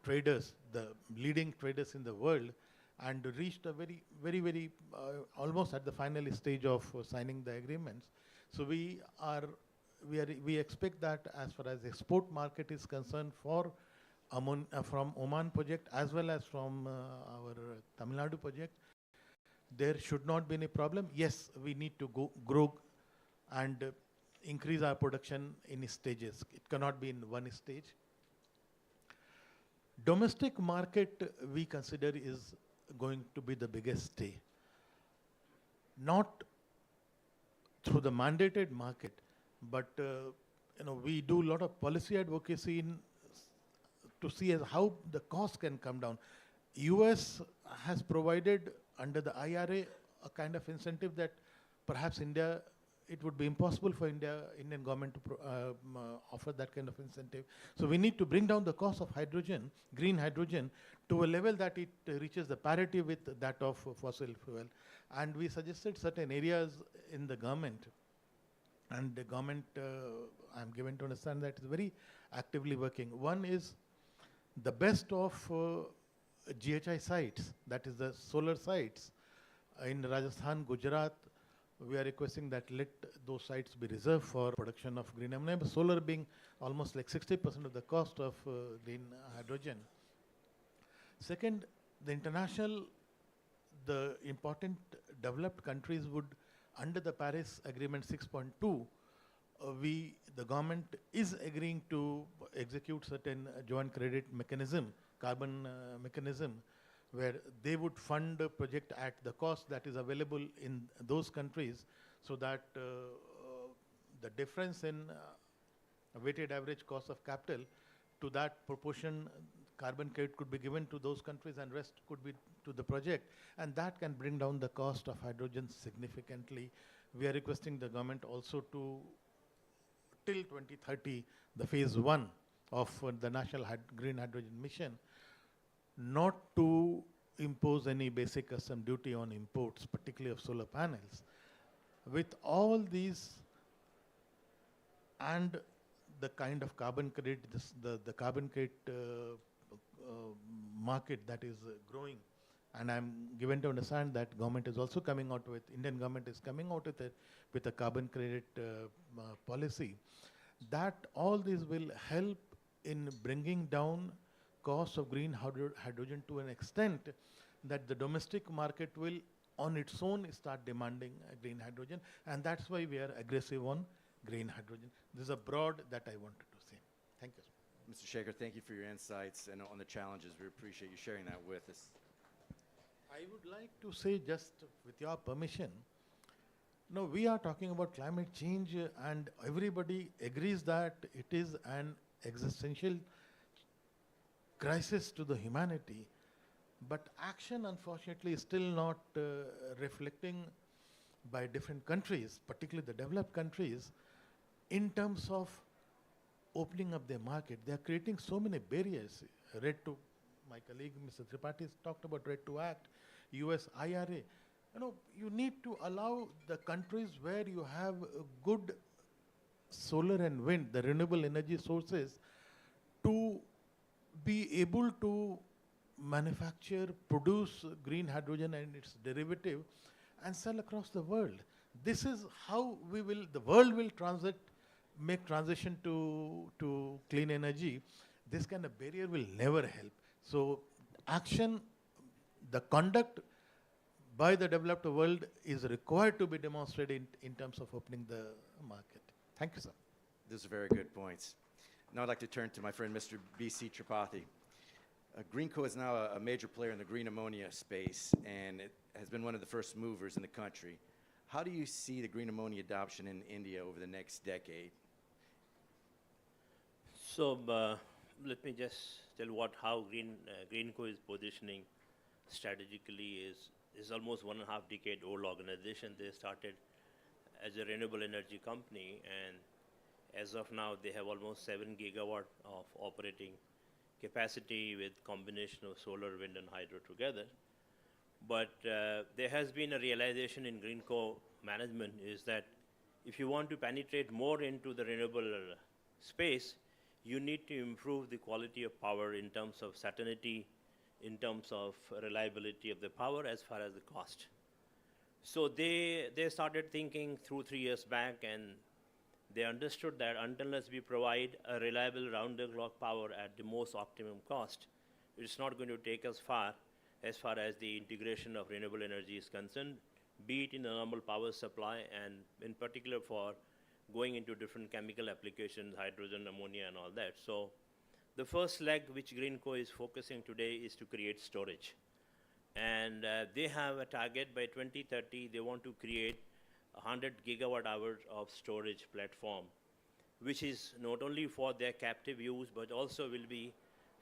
traders, the leading traders in the world, and reached a very almost at the final stage of signing the agreements. So we expect that as far as export market is concerned for from Oman project as well as from our Tamil Nadu project, there should not be any problem. Yes, we need to grow and increase our production in stages. It cannot be in one stage. Domestic market, we consider, is going to be the biggest stay. Not through the mandated market, but we do a lot of policy advocacy to see as how the cost can come down. US has provided under the IRA a kind of incentive that perhaps India, it would be impossible for Indian government to offer that kind of incentive. So we need to bring down the cost of hydrogen, green hydrogen, to a level that it reaches the parity with that of fossil fuel. And we suggested certain areas in the government, and the government, I'm given to understand that is very actively working. One is the best of GHI sites, that is the solar sites in Rajasthan, Gujarat. We are requesting that let those sites be reserved for production of green ammonia, but solar being almost like 60% of the cost of green hydrogen. Second, the important developed countries would, under the Paris Agreement 6.2, the government is agreeing to execute certain joint credit mechanism, carbon mechanism, where they would fund a project at the cost that is available in those countries, so that the difference in weighted average cost of capital, to that proportion, carbon credit could be given to those countries and rest could be to the project. And that can bring down the cost of hydrogen significantly. We are requesting the government also to, till 2030, the phase 1 of the National Green Hydrogen Mission, not to impose any basic custom duty on imports, particularly of solar panels. With all these and the kind of carbon credit, the carbon credit market that is growing, and I'm given to understand that government is also coming out with, Indian government is coming out with a carbon credit policy, that all this will help in bringing down cost of green hydrogen to an extent that the domestic market will on its own start demanding green hydrogen, and that's why we are aggressive on green hydrogen. This is a broad that I wanted to say. Thank you. Mr. Shekhar, thank you for your insights and on the challenges. We appreciate you sharing that with us. I would like to say, just with your permission, no, we are talking about climate change and everybody agrees that it is an existential crisis to the humanity, but action unfortunately is still not reflecting by different countries, particularly the developed countries, in terms of opening up their market. They are creating so many barriers. My colleague Mr. Tripathi talked about RED to Act, US IRA. You need to allow the countries where you have good solar and wind, the renewable energy sources, to be able to manufacture, produce green hydrogen and its derivative and sell across the world. This is how the world will make transition to clean energy. This kind of barrier will never help. So action, the conduct by the developed world is required to be demonstrated in terms of opening the market. Thank you, sir. Those are very good points. Now I'd like to turn to my friend Mr. B.C. Tripathi. Greenco is now a major player in the green ammonia space, and it has been one of the first movers in the country. How do you see the green ammonia adoption in India over the next decade? So let me just tell how Greenco is positioning strategically is almost 1.5 decade old organization. They started as a renewable energy company, and as of now they have almost 7 gigawatt of operating capacity with combination of solar, wind and hydro together. But there has been a realization in Greenco management is that if you want to penetrate more into the renewable space, you need to improve the quality of power in terms of certainty, in terms of reliability of the power as far as the cost. So they started thinking through 3 years back, and they understood that unless we provide a reliable round-the-clock power at the most optimum cost, it's not going to take us far as the integration of renewable energy is concerned, be it in the normal power supply and in particular for going into different chemical applications, hydrogen, ammonia and all that. So the first leg which Greenco is focusing today is to create storage. And they have a target by 2030, they want to create 100 gigawatt hours of storage platform. which is not only for their captive use, but also will be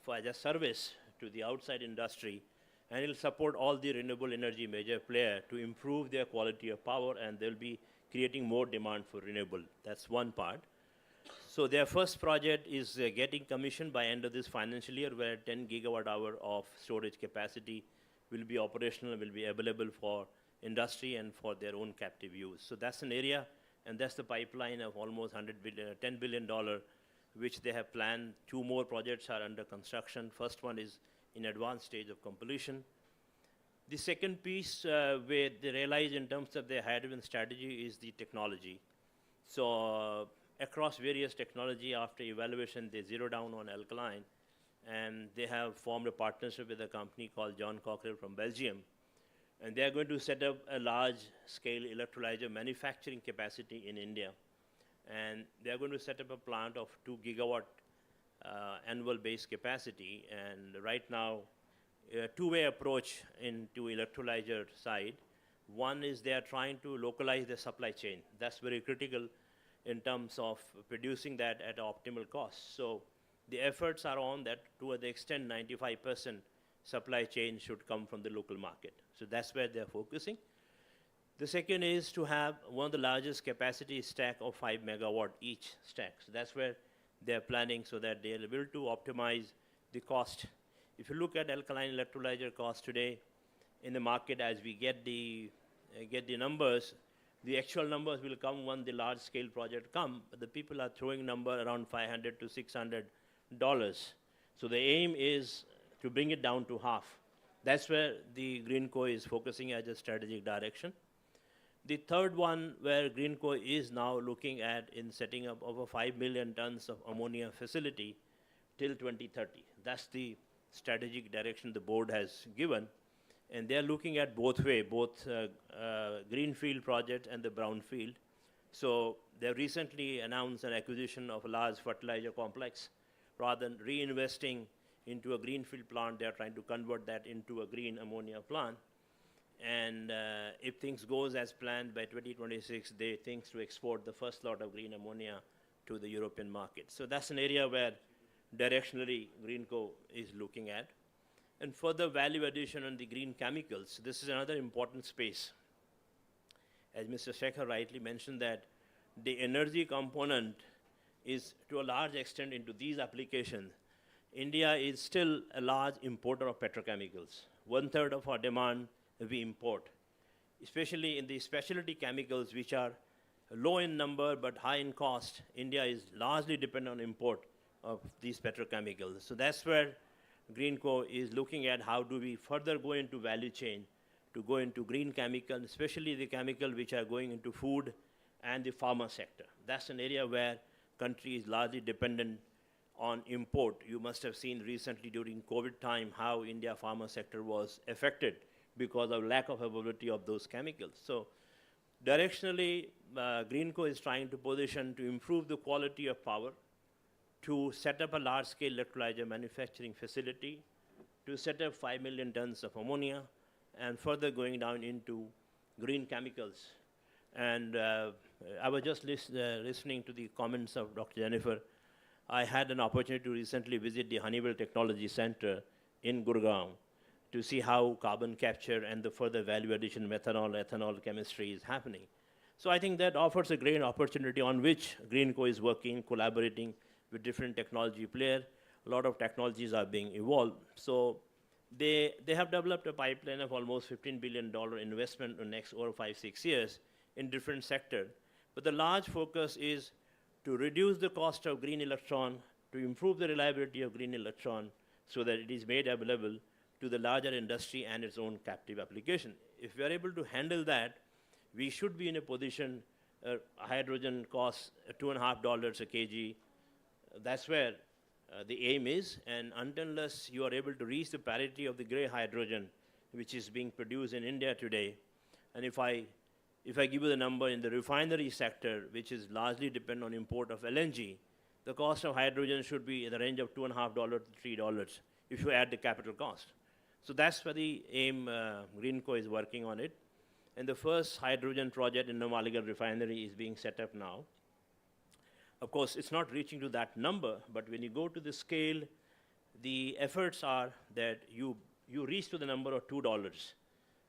for as a service to the outside industry, and it will support all the renewable energy major player to improve their quality of power, and they'll be creating more demand for renewable. That's one part. So their first project is getting commissioned by end of this financial year, where 10 gigawatt hour of storage capacity will be operational, will be available for industry and for their own captive use. So that's an area, and that's the pipeline of almost $10 billion, which they have planned. 2 more projects are under construction. First one is in advanced stage of completion. The second piece where they realize in terms of their hydrogen strategy is the technology. So across various technology, after evaluation, they zero down on alkaline, and they have formed a partnership with a company called John Cochrane from Belgium. And they are going to set up a large-scale electrolyzer manufacturing capacity in India. And they are going to set up a plant of 2 gigawatt annual base capacity. And right now, a two-way approach into electrolyzer side. One is they are trying to localize the supply chain. That's very critical in terms of producing that at optimal cost. So the efforts are on that to the extent 95% supply chain should come from the local market. So that's where they're focusing. The second is to have one of the largest capacity stack of 5 megawatt each stack. So that's where they're planning, so that they're able to optimize the cost. If you look at alkaline electrolyzer cost today in the market, as we get the numbers, the actual numbers will come when the large scale project come, but the people are throwing number around $500 to $600. So the aim is to bring it down to half. That's where the Greenco is focusing as a strategic direction. The third one where Greenco is now looking at in setting up over 5 million tons of ammonia facility till 2030. That's the strategic direction the board has given. And they're looking at both greenfield project and the brownfield. So they recently announced an acquisition of a large fertilizer complex. Rather than reinvesting into a greenfield plant, they're trying to convert that into a green ammonia plant. And if things goes as planned, by 2026, they think to export the first lot of green ammonia to the European market. So that's an area where directionally Greenco is looking at. And further value addition on the green chemicals, this is another important space. As Mr. Shekhar rightly mentioned, that the energy component is to a large extent into these applications. India is still a large importer of petrochemicals. 1/3 of our demand we import, especially in the specialty chemicals, which are low in number but high in cost. India is largely dependent on import of these petrochemicals. So that's where Greenco is looking at how do we further go into value chain to go into green chemicals, especially the chemical which are going into food and the pharma sector. That's an area where country is largely dependent on import. You must have seen recently during COVID time how India pharma sector was affected because of lack of availability of those chemicals. So directionally, Greenco is trying to position to improve the quality of power, to set up a large-scale electrolyzer manufacturing facility, to set up 5 million tons of ammonia, and further going down into green chemicals. And I was just listening to the comments of Dr. Jennifer. I had an opportunity to recently visit the Honeywell Technology Center in Gurgaon to see how carbon capture and the further value addition ethanol chemistry is happening. So I think that offers a great opportunity on which Greenco is working, collaborating with different technology players. A lot of technologies are being evolved. So they have developed a pipeline of almost $15 billion investment in the next 5-6 years in different sectors. But the large focus is to reduce the cost of green electron, to improve the reliability of green electron so that it is made available to the larger industry and its own captive application. If we are able to handle that, we should be in a position, hydrogen costs $2.50 a kg. That's where the aim is, and unless you are able to reach the parity of the gray hydrogen, which is being produced in India today, and if I give you the number in the refinery sector, which is largely dependent on import of LNG, the cost of hydrogen should be in the range of $2.50 to $3 if you add the capital cost. So that's where the aim, Greenco is working on it. And the first hydrogen project in Numaligarh refinery is being set up now. Of course, it's not reaching to that number, but when you go to the scale, the efforts are that you reach to the number of $2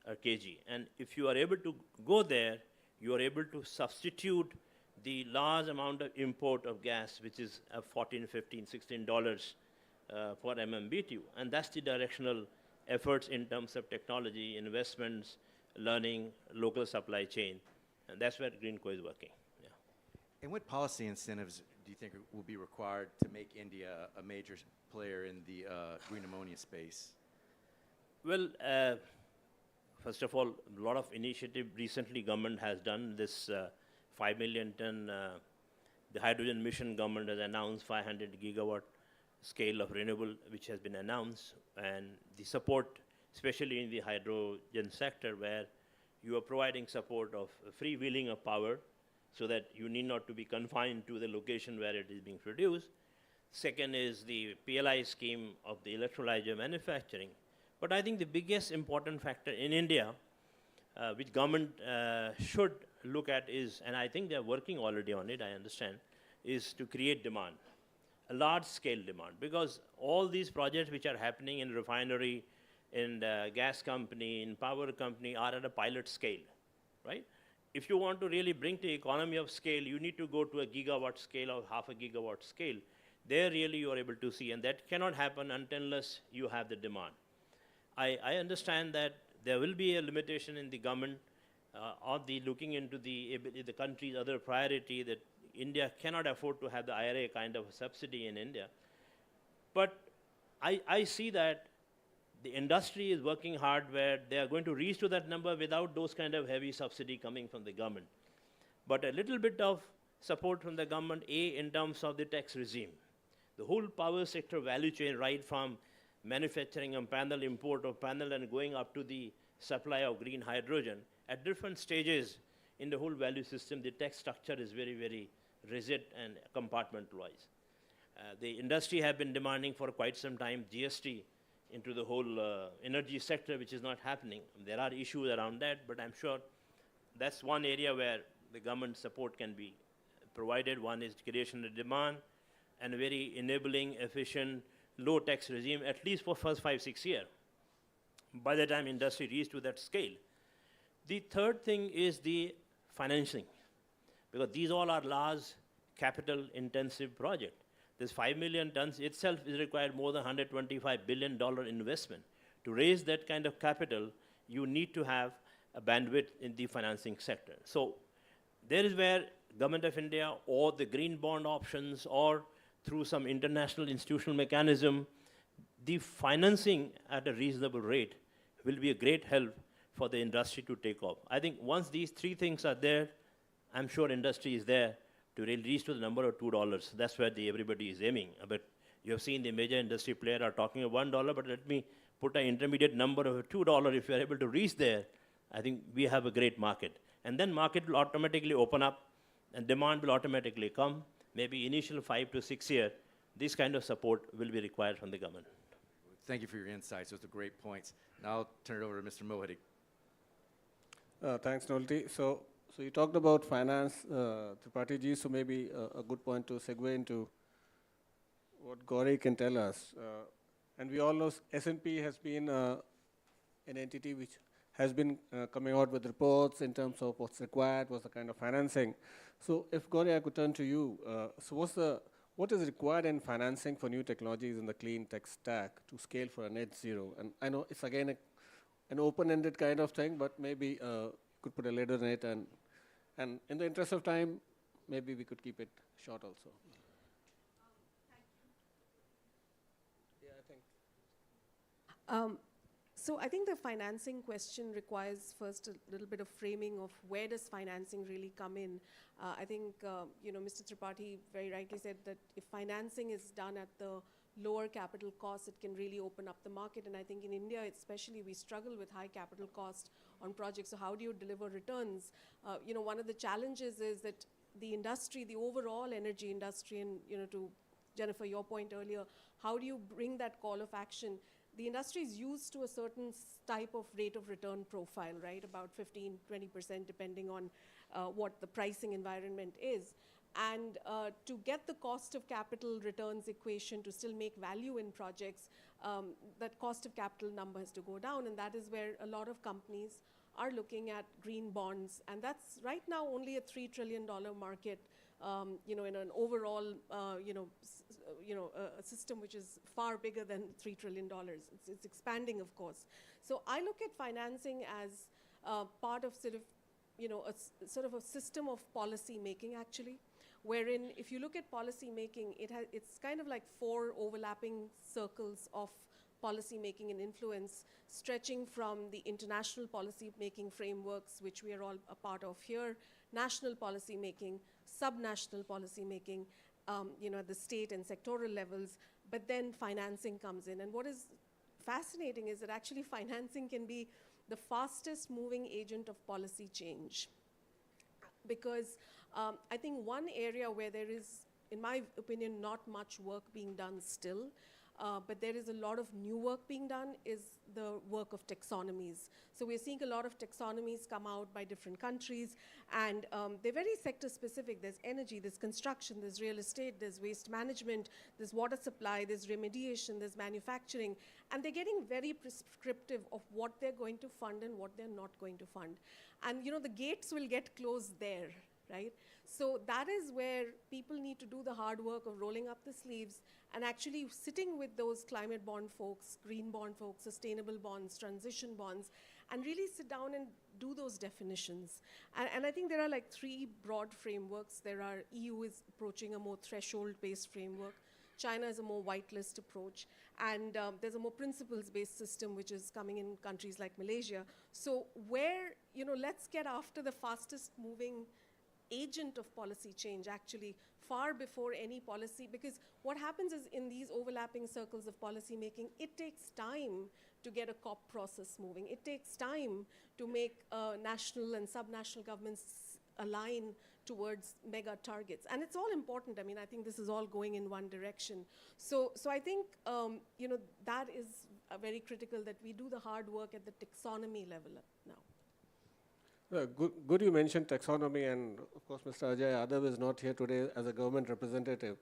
a kg. And if you are able to go there, you are able to substitute the large amount of import of gas, which is $14, $15, $16 for MMBTU. And that's the directional efforts in terms of technology, investments, learning, local supply chain. And that's where Greenco is working. Yeah. And what policy incentives do you think will be required to make India a major player in the green ammonia space? Well, first of all, a lot of initiative recently government has done this 5 million ton, the hydrogen mission government has announced 500 gigawatt scale of renewable, which has been announced, and the support, especially in the hydrogen sector, where you are providing support of freewheeling of power so that you need not to be confined to the location where it is being produced. Second is the PLI scheme of the electrolyzer manufacturing. But I think the biggest important factor in India, which government should look at is, and I think they're working already on it, I understand, is to create demand, a large scale demand. Because all these projects which are happening in refinery, in the gas company, in power company are at a pilot scale, right? If you want to really bring the economy of scale, you need to go to a gigawatt scale or half a gigawatt scale. There really you are able to see, and that cannot happen unless you have the demand. I understand that there will be a limitation in the government of the looking into the country's other priority, that India cannot afford to have the IRA kind of subsidy in India. But I see that the industry is working hard where they are going to reach to that number without those kind of heavy subsidy coming from the government. But a little bit of support from the government, in terms of the tax regime. The whole power sector value chain, right from manufacturing and panel, import of panel, and going up to the supply of green hydrogen, at different stages in the whole value system, the tax structure is very, very rigid and compartment-wise. The industry have been demanding for quite some time GST into the whole energy sector, which is not happening. There are issues around that, but I'm sure that's one area where the government support can be provided. One is creation of demand and a very enabling, efficient, low tax regime, at least for first 5-6 years, by the time industry reaches to that scale. The third thing is the financing, because these all are large capital-intensive projects. This 5 million tons itself is required more than $125 billion investment. To raise that kind of capital, you need to have a bandwidth in the financing sector. So there is where Government of India or the green bond options or through some international institutional mechanism, the financing at a reasonable rate will be a great help for the industry to take off. I think once these three things are there, I'm sure industry is there to really reach to the number of $2. That's where everybody is aiming. But you have seen the major industry players are talking of $1, but let me put an intermediate number of $2. If you're able to reach there, I think we have a great market. And then market will automatically open up and demand will automatically come. Maybe initial 5 to 6 years, this kind of support will be required from the government. Thank you for your insights. Those are great points. Now I'll turn it over to Mr. Mohedi. Thanks, Nolty. So you talked about finance, Tripathi ji, so maybe a good point to segue into what Gauri can tell us. And we all know S&P has been an entity which has been coming out with reports in terms of what's required, what's the kind of financing. So if Gauri, I could turn to you. So what is required in financing for new technologies in the clean tech stack to scale for a net zero? And I know it's again an open-ended kind of thing, but maybe you could put a lid on it. And in the interest of time, maybe we could keep it short also. Yeah, I think. So I think the financing question requires first a little bit of framing of where does financing really come in. I think Mr. Tripathi very rightly said that if financing is done at the lower capital costs, it can really open up the market. And I think in India especially, we struggle with high capital cost on projects. So how do you deliver returns? One of the challenges is that the industry, the overall energy industry, and to Jennifer, your point earlier, how do you bring that call of action? The industry is used to a certain type of rate of return profile, right? About 15, 20%, depending on what the pricing environment is. And to get the cost of capital returns equation to still make value in projects, that cost of capital number has to go down, and that is where a lot of companies are looking at green bonds. And that's right now only a $3 trillion market, in an overall, a system which is far bigger than $3 trillion. It's expanding, of course. So I look at financing as part of sort of a system of policy making, actually, wherein if you look at policy making, it's kind of like 4 overlapping circles of policy making and influence, stretching from the international policy making frameworks, which we are all a part of here, national policy making, subnational policy making, at the state and sectoral levels, but then financing comes in. And what is fascinating is that actually financing can be the fastest moving agent of policy change. Because I think one area where there is, in my opinion, not much work being done still, but there is a lot of new work being done, is the work of taxonomies. So we're seeing a lot of taxonomies come out by different countries, and they're very sector specific. There's energy, there's construction, there's real estate, there's waste management, there's water supply, there's remediation, there's manufacturing, and they're getting very prescriptive of what they're going to fund and what they're not going to fund. And the gates will get closed there, right? So that is where people need to do the hard work of rolling up the sleeves and actually sitting with those climate bond folks, green bond folks, sustainable bonds, transition bonds, and really sit down and do those definitions. And I think there are like 3 broad frameworks. EU is approaching a more threshold-based framework. China is a more whitelist approach. And there's a more principles-based system which is coming in countries like Malaysia. So let's get after the fastest moving agent of policy change, actually, far before any policy, because what happens is in these overlapping circles of policy making, it takes time to get a COP process moving. It takes time to make national and subnational governments align towards mega targets. And it's all important. I mean, I think this is all going in one direction. So I think, that is very critical, that we do the hard work at the taxonomy level now. Good you mentioned taxonomy, and of course Mr. Ajay Yadav is not here today as a government representative,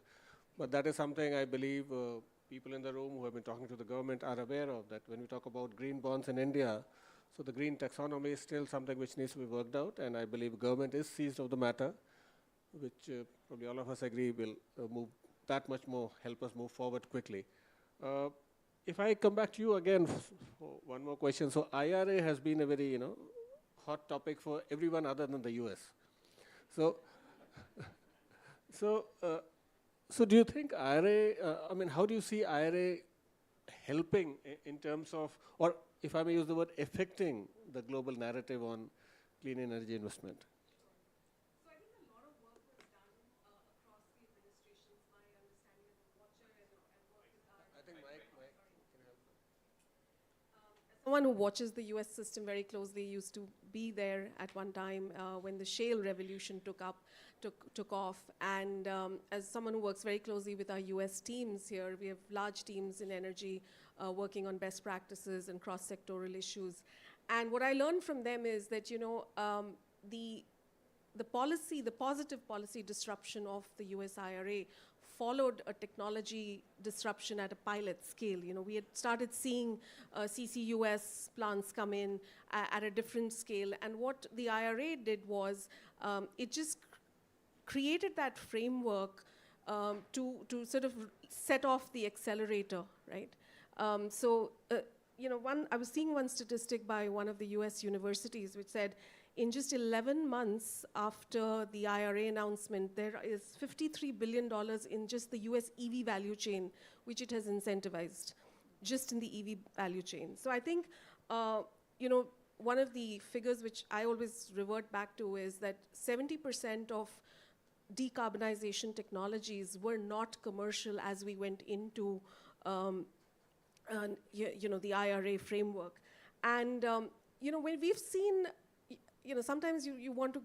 but that is something I believe people in the room who have been talking to the government are aware of, that when we talk about green bonds in India, so the green taxonomy is still something which needs to be worked out, and I believe government is seized of the matter, which probably all of us agree will move that much more, help us move forward quickly. If I come back to you again for one more question. So IRA has been a very, hot topic for everyone other than the US. So do you think IRA, how do you see IRA helping in terms of, or if I may use the word, affecting the global narrative on clean energy investment? So I think a lot of work was done across the administrations. My understanding as a watcher and work with I think Mike can help. Someone who watches the US system very closely, used to be there at one time when the shale revolution took off. And as someone who works very closely with our US teams here, we have large teams in energy working on best practices and cross-sectoral issues. And what I learned from them is that, the positive policy disruption of the US IRA followed a technology disruption at a pilot scale. We had started seeing CCUS plants come in at a different scale. And what the IRA did was it just created that framework to sort of set off the accelerator, right? I was seeing one statistic by one of the US universities which said in just 11 months after the IRA announcement, there is $53 billion in just the US EV value chain, which it has incentivized, just in the EV value chain. So I think, one of the figures which I always revert back to is that 70% of decarbonization technologies were not commercial as we went into the IRA framework. And when we've seen, sometimes you want to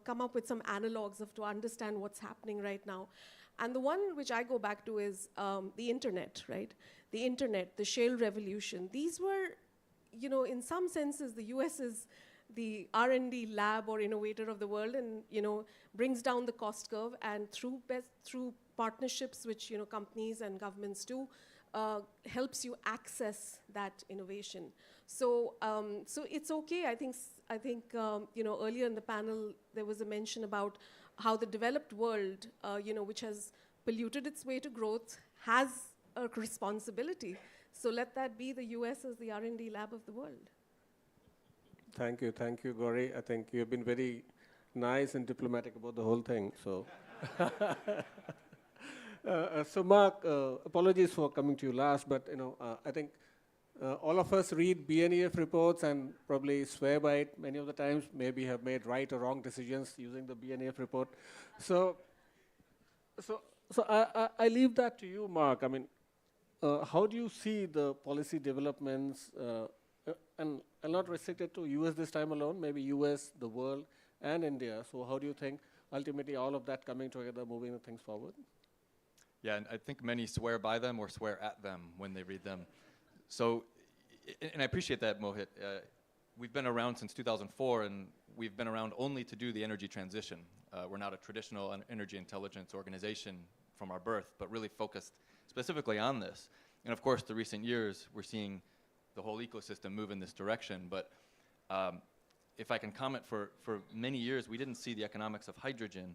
come up with some analogs to understand what's happening right now. And the one which I go back to is the internet, right? The internet, the shale revolution. These were, in some senses, the US is the R&D lab or innovator of the world, and brings down the cost curve, and through partnerships which companies and governments do, helps you access that innovation. So it's okay. I think earlier in the panel there was a mention about how the developed world, which has polluted its way to growth, has a responsibility. So let that be the US as the R&D lab of the world. Thank you, Gauri. I think you've been very nice and diplomatic about the whole thing. So, so Mark, apologies for coming to you last, but I think all of us read BNEF reports and probably swear by it many of the times. Maybe have made right or wrong decisions using the BNEF report. So I leave that to you, Mark. I mean, how do you see the policy developments? And not restricted to US this time alone, maybe US, the world, and India. So how do you think ultimately all of that coming together, moving the things forward? Yeah, and I think many swear by them or swear at them when they read them. So, and I appreciate that, Mohit. We've been around since 2004, and we've been around only to do the energy transition. We're not a traditional energy intelligence organization from our birth, but really focused specifically on this. And of course, the recent years, we're seeing the whole ecosystem move in this direction. But if I can comment, for many years, we didn't see the economics of hydrogen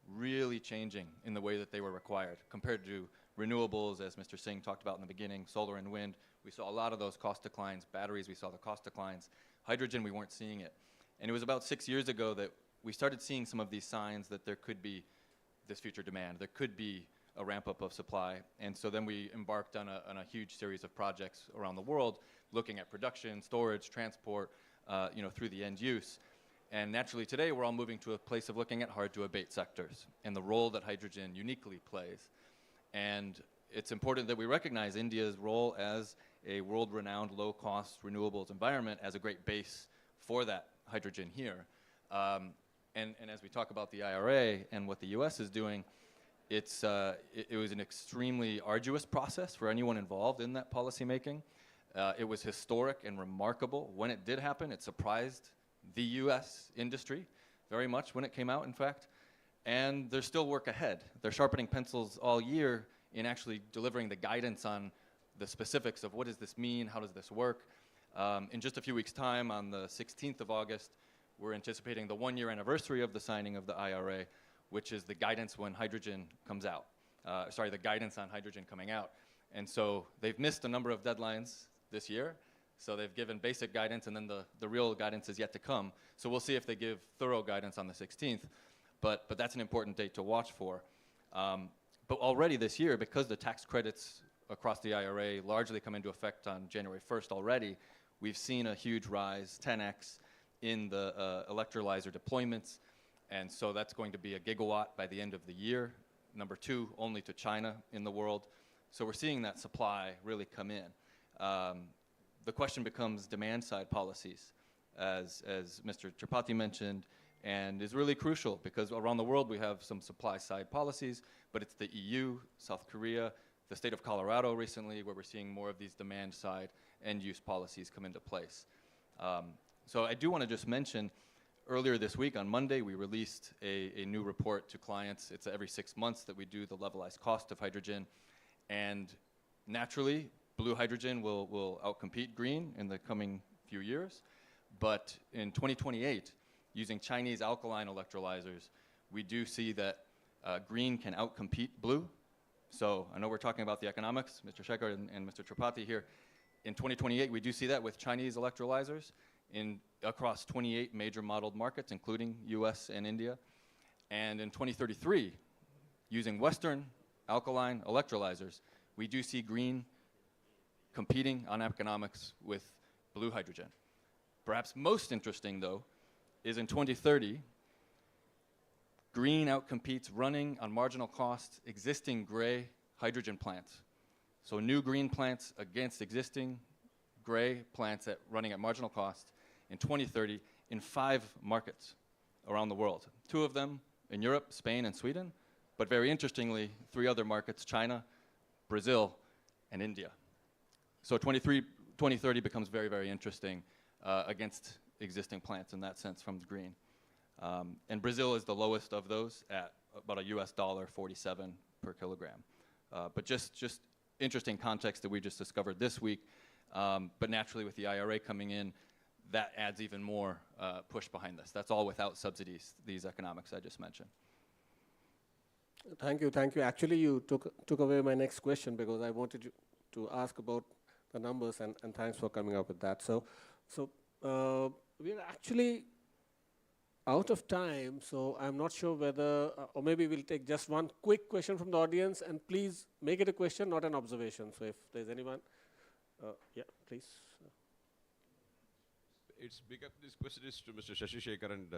really changing in the way that they were required compared to renewables, as Mr. Singh talked about in the beginning, solar and wind. We saw a lot of those cost declines. Batteries, we saw the cost declines. Hydrogen, we weren't seeing it. And it was about 6 years ago that we started seeing some of these signs that there could be this future demand. There could be a ramp up of supply. And so then we embarked on a huge series of projects around the world, looking at production, storage, transport, through the end use. And naturally today we're all moving to a place of looking at hard to abate sectors and the role that hydrogen uniquely plays. And it's important that we recognize India's role as a world-renowned low-cost renewables environment as a great base for that hydrogen here. And as we talk about the IRA and what the US is doing, it was an extremely arduous process for anyone involved in that policymaking. It was historic and remarkable. When it did happen, it surprised the US industry very much when it came out, in fact. And there's still work ahead. They're sharpening pencils all year in actually delivering the guidance on the specifics of what does this mean, how does this work. In just a few weeks' time, on the 16th of August, we're anticipating the 1-year anniversary of the signing of the IRA, which is the guidance when hydrogen comes out. The guidance on hydrogen coming out. And so they've missed a number of deadlines this year. So they've given basic guidance, and then the real guidance is yet to come. So we'll see if they give thorough guidance on the 16th. But that's an important date to watch for. But already this year, because the tax credits across the IRA largely come into effect on January 1st already, we've seen a huge rise, 10x, in the electrolyzer deployments. And so that's going to be a gigawatt by the end of the year. Number 2, only to China in the world. So we're seeing that supply really come in. The question becomes demand-side policies, as Mr. Tripathi mentioned, and is really crucial because around the world we have some supply-side policies, but it's the EU, South Korea, the state of Colorado recently, where we're seeing more of these demand-side end-use policies come into place. So I do want to just mention, earlier this week on Monday, we released a new report to clients. It's every 6 months that we do the levelized cost of hydrogen, and naturally, blue hydrogen will outcompete green in the coming few years. But in 2028, using Chinese alkaline electrolyzers, we do see that green can outcompete blue. So I know we're talking about the economics, Mr. Shekhar and Mr. Tripathi here. In 2028, we do see that with Chinese electrolyzers across 28 major modeled markets, including US and India. And in 2033, using Western alkaline electrolyzers, we do see green competing on economics with blue hydrogen. Perhaps most interesting, though, is in 2030, green outcompetes running on marginal cost existing gray hydrogen plants. So new green plants against existing gray plants running at marginal cost in 2030 in 5 markets around the world. 2 of them in Europe, Spain and Sweden, but very interestingly, 3 other markets, China, Brazil, and India. So 2030 becomes very, very interesting against existing plants in that sense from the green. And Brazil is the lowest of those at about a US $1.47 per kilogram. But just interesting context that we just discovered this week. But naturally with the IRA coming in, that adds even more push behind this. That's all without subsidies, these economics I just mentioned. Thank you, thank you. Actually, you took away my next question because I wanted you to ask about the numbers, and thanks for coming up with that. So we're actually out of time, so I'm not sure whether, or maybe we'll take just one quick question from the audience, and please make it a question, not an observation. So if there's anyone, yeah, please. This question is to Mr. Shashi Shekhar and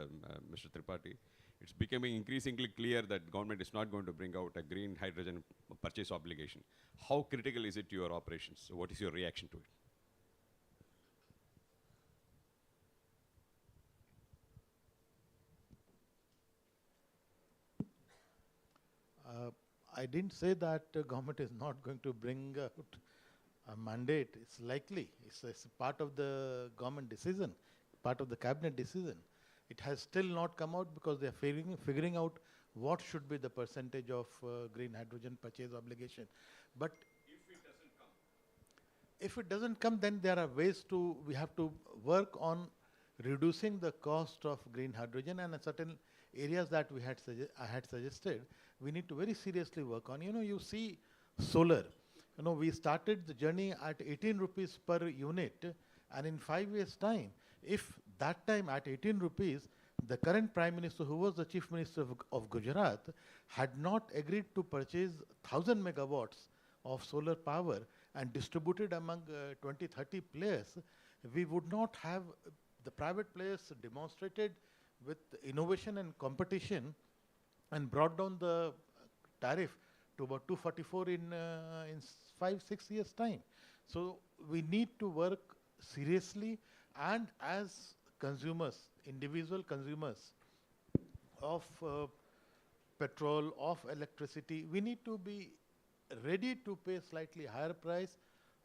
Mr. Tripathi. It's becoming increasingly clear that government is not going to bring out a green hydrogen purchase obligation. How critical is it to your operations? So what is your reaction to it? I didn't say that government is not going to bring out a mandate. It's likely. It's part of the government decision, part of the cabinet decision. It has still not come out because they are figuring out what should be the percentage of green hydrogen purchase obligation. But if it doesn't come, then there are ways to, we have to work on reducing the cost of green hydrogen, and certain areas that I had suggested, we need to very seriously work on. You see solar. We started the journey at 18 rupees per unit, and in 5 years' time, if that time at 18 rupees, the current Prime Minister, who was the Chief Minister of Gujarat, had not agreed to purchase 1,000 megawatts of solar power and distributed among 20, 30 players, we would not have the private players demonstrated with innovation and competition and brought down the tariff to about 244 in 5-6 years' time. So we need to work seriously, and as consumers, individual consumers of petrol, of electricity, we need to be ready to pay slightly higher price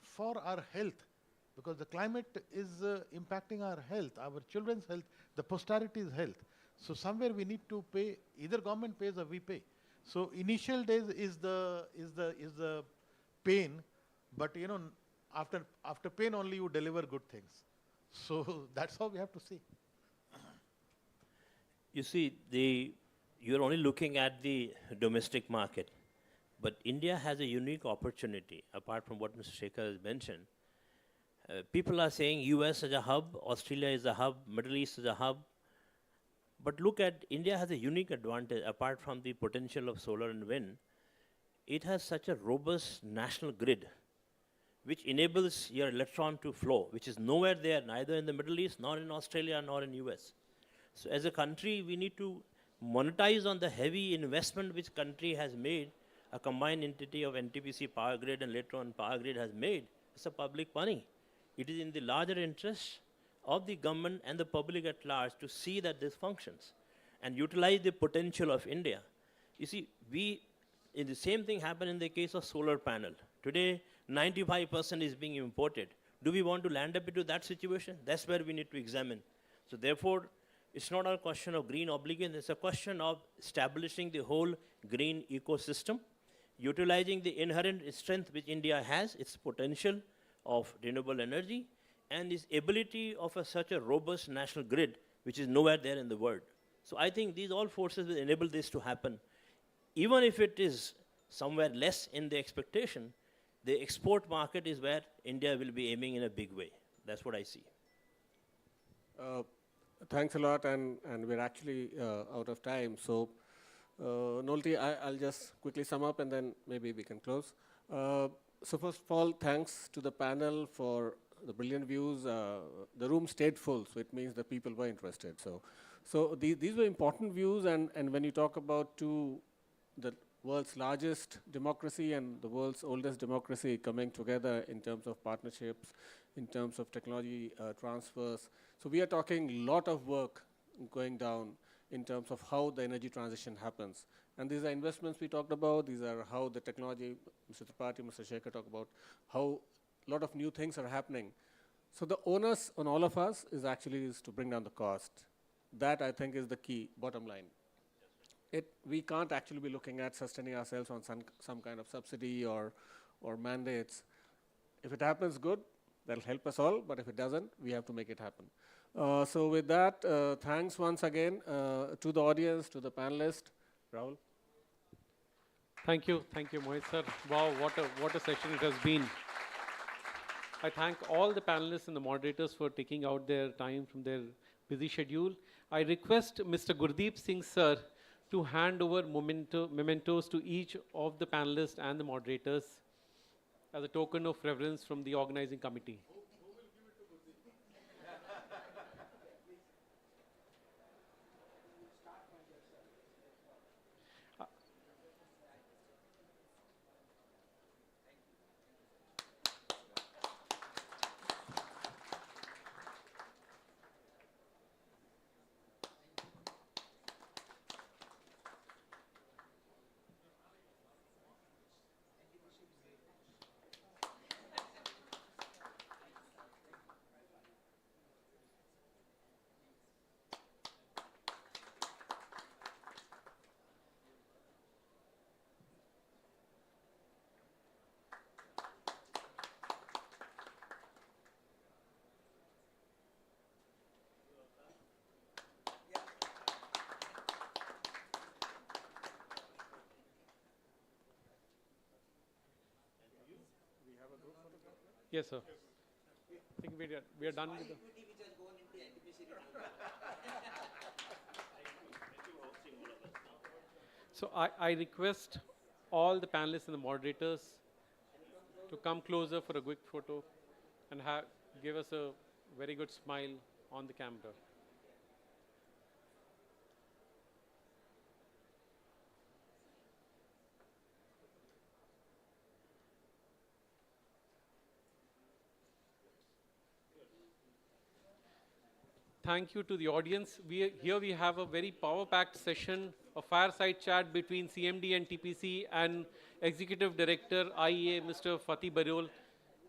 for our health, because the climate is impacting our health, our children's health, the posterity's health. So somewhere we need to pay, either government pays or we pay. So initial days is the pain, but after pain only you deliver good things. So that's how we have to see. You see, you're only looking at the domestic market, but India has a unique opportunity, apart from what Mr. Shekhar has mentioned. People are saying US is a hub, Australia is a hub, Middle East is a hub. But look at, India has a unique advantage, apart from the potential of solar and wind. It has such a robust national grid, which enables your electron to flow, which is nowhere there, neither in the Middle East, nor in Australia, nor in US. So as a country, we need to monetize on the heavy investment which country has made, a combined entity of NTPC Power Grid and later on Power Grid has made. It's a public money. It is in the larger interest of the government and the public at large to see that this functions and utilize the potential of India. You see, the same thing happened in the case of solar panel. Today, 95% is being imported. Do we want to land up into that situation? That's where we need to examine. So therefore, it's not a question of green obligation, it's a question of establishing the whole green ecosystem, utilizing the inherent strength which India has, its potential of renewable energy, and its ability of such a robust national grid, which is nowhere there in the world. So I think these all forces will enable this to happen. Even if it is somewhere less in the expectation, the export market is where India will be aiming in a big way. That's what I see. Thanks a lot, and we're actually out of time. So, Nolti, I'll just quickly sum up and then maybe we can close. So first of all, thanks to the panel for the brilliant views. The room stayed full, so it means that people were interested. So these were important views, and when you talk about the world's largest democracy and the world's oldest democracy coming together in terms of partnerships, in terms of technology transfers. So we are talking a lot of work going down in terms of how the energy transition happens. And these are investments we talked about. These are how the technology, Mr. Tripathi, Mr. Shekhar talked about, how a lot of new things are happening. So the onus on all of us is actually to bring down the cost. That, I think, is the key, bottom line. We can't actually be looking at sustaining ourselves on some kind of subsidy or mandates. If it happens, good, that'll help us all, but if it doesn't, we have to make it happen. So with that, thanks once again to the audience, to the panelists. Rahul? Thank you, Mohit sir. Wow, what a session it has been. I thank all the panelists and the moderators for taking out their time from their busy schedule. I request Mr. Gurdeep Singh sir to hand over mementos to each of the panelists and the moderators as a token of reverence from the organizing committee. Yes, sir. I think we are done with the... So I request all the panelists and the moderators to come closer for a quick photo and give us a very good smile on the camera. Thank you to the audience. Here we have a very power-packed session, a fireside chat between CMD and TPC and Executive Director IEA, Mr. Fatih Barol.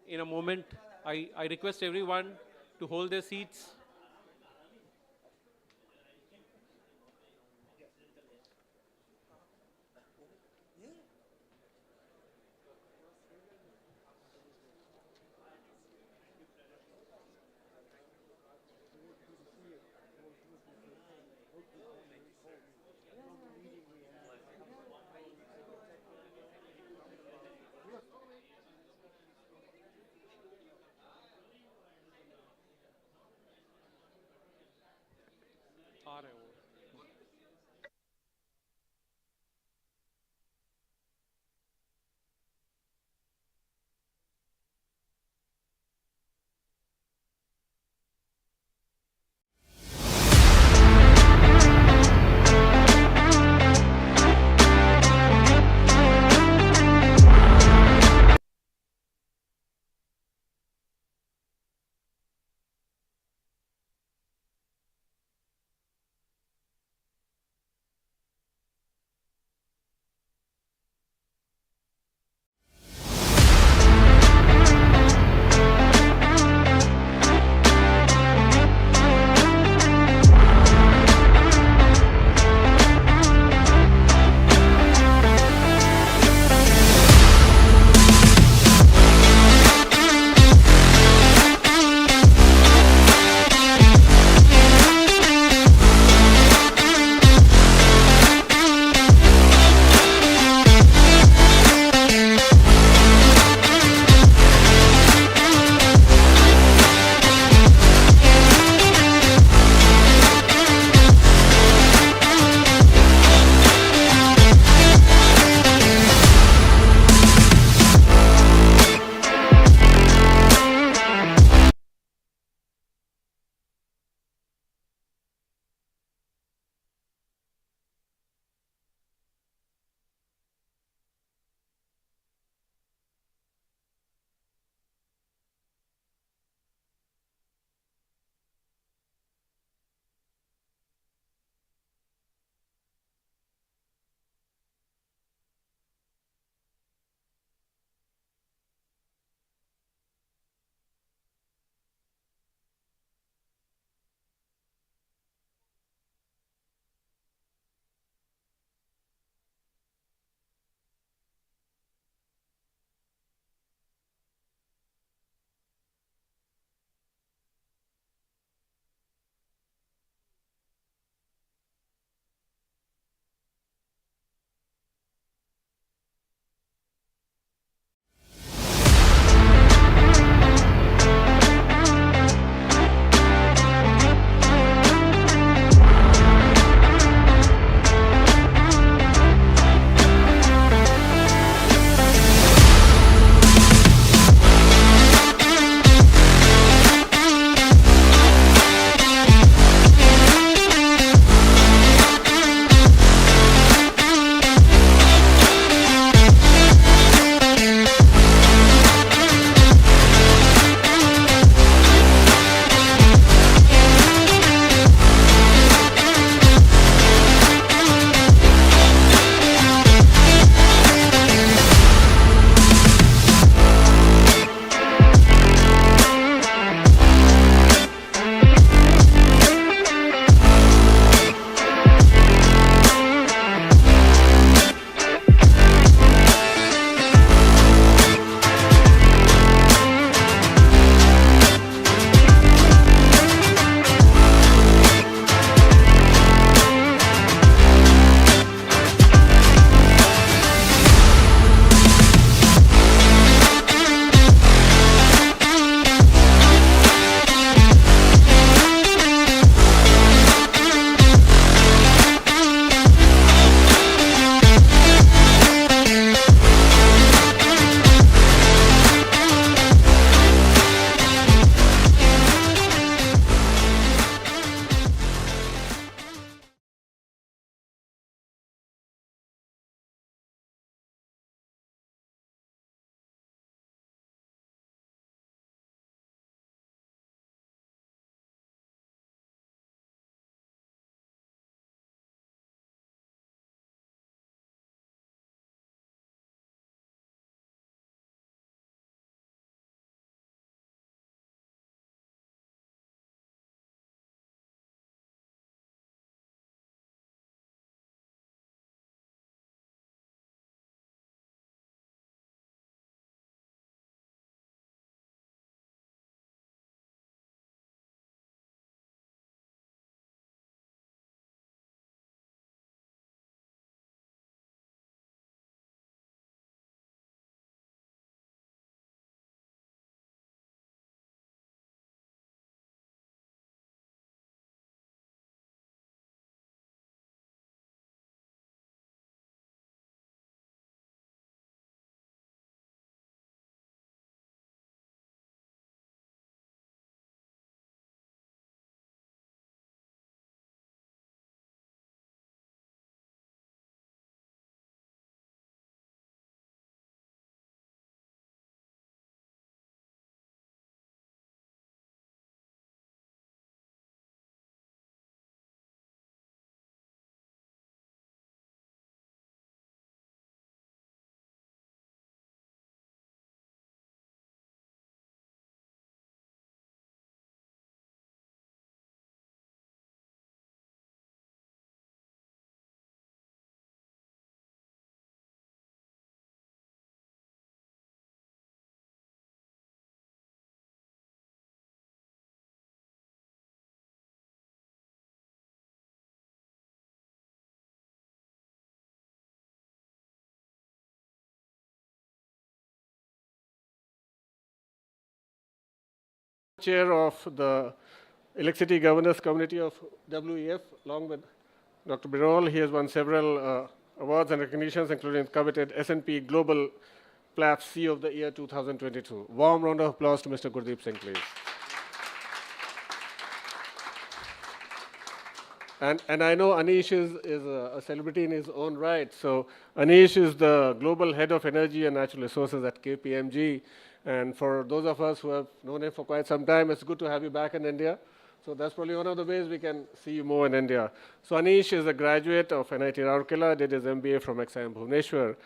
In a moment, I request everyone to hold their seats. Chair of the Electricity Governors Committee of WEF, along with Dr. Birol. He has won several awards and recognitions, including the coveted S&P Global Platts CEO of the Year 2022. Warm round of applause to Mr. Gurdeep Singh, please. And I know Anish is a celebrity in his own right. So Anish is the Global Head of Energy and Natural Resources at KPMG. And for those of us who have known him for quite some time, it's good to have you back in India. So that's probably one of the ways we can see you more in India. So Anish is a graduate of NIT Rourkela, did his MBA from XIM Bhubaneswar.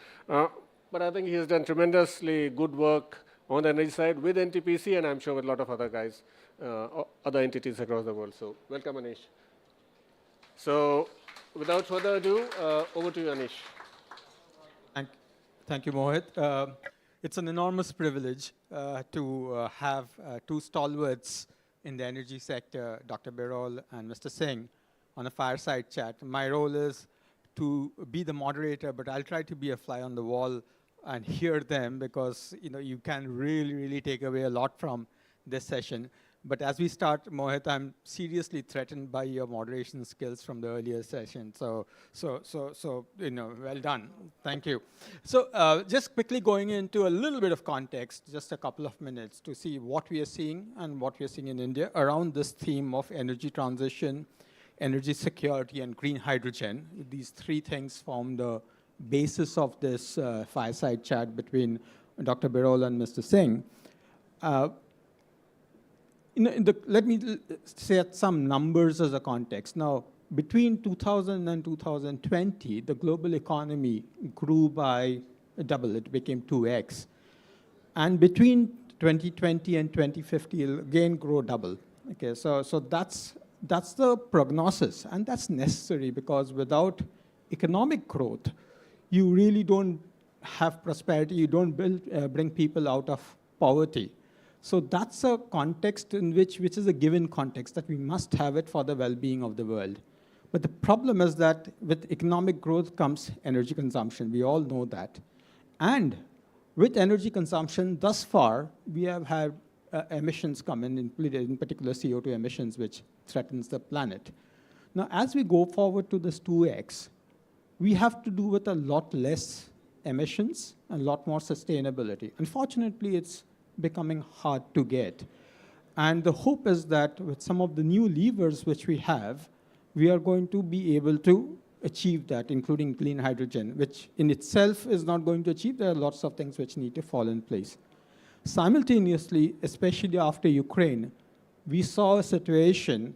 But I think he has done tremendously good work on the energy side with NTPC, and I'm sure with a lot of other guys, other entities across the world. So welcome, Anish. So without further ado, over to you, Anish. Thank you, Mohit. It's an enormous privilege to have two stalwarts in the energy sector, Dr. Birol and Mr. Singh, on a fireside chat. My role is to be the moderator, but I'll try to be a fly on the wall and hear them, because you can really take away a lot from this session. But as we start, Mohit, I'm seriously threatened by your moderation skills from the earlier session. So well done. Thank you. So just quickly going into a little bit of context, just a couple of minutes, to see what we are seeing and what we are seeing in India around this theme of energy transition, energy security, and green hydrogen. These three things form the basis of this fireside chat between Dr. Birol and Mr. Singh. Let me set some numbers as a context. Now, between 2000 and 2020, the global economy grew by double. It became 2x. And between 2020 and 2050, it'll again grow double. Okay, so that's the prognosis, and that's necessary, because without economic growth, you really don't have prosperity. You don't bring people out of poverty. So that's a context in which is a given context, that we must have it for the well-being of the world. But the problem is that with economic growth comes energy consumption. We all know that. And with energy consumption, thus far, we have had emissions come in particular CO2 emissions, which threatens the planet. Now, as we go forward to this 2x, we have to do with a lot less emissions and a lot more sustainability. Unfortunately, it's becoming hard to get. And the hope is that with some of the new levers which we have, we are going to be able to achieve that, including clean hydrogen, which in itself is not going to achieve. There are lots of things which need to fall in place. Simultaneously, especially after Ukraine, we saw a situation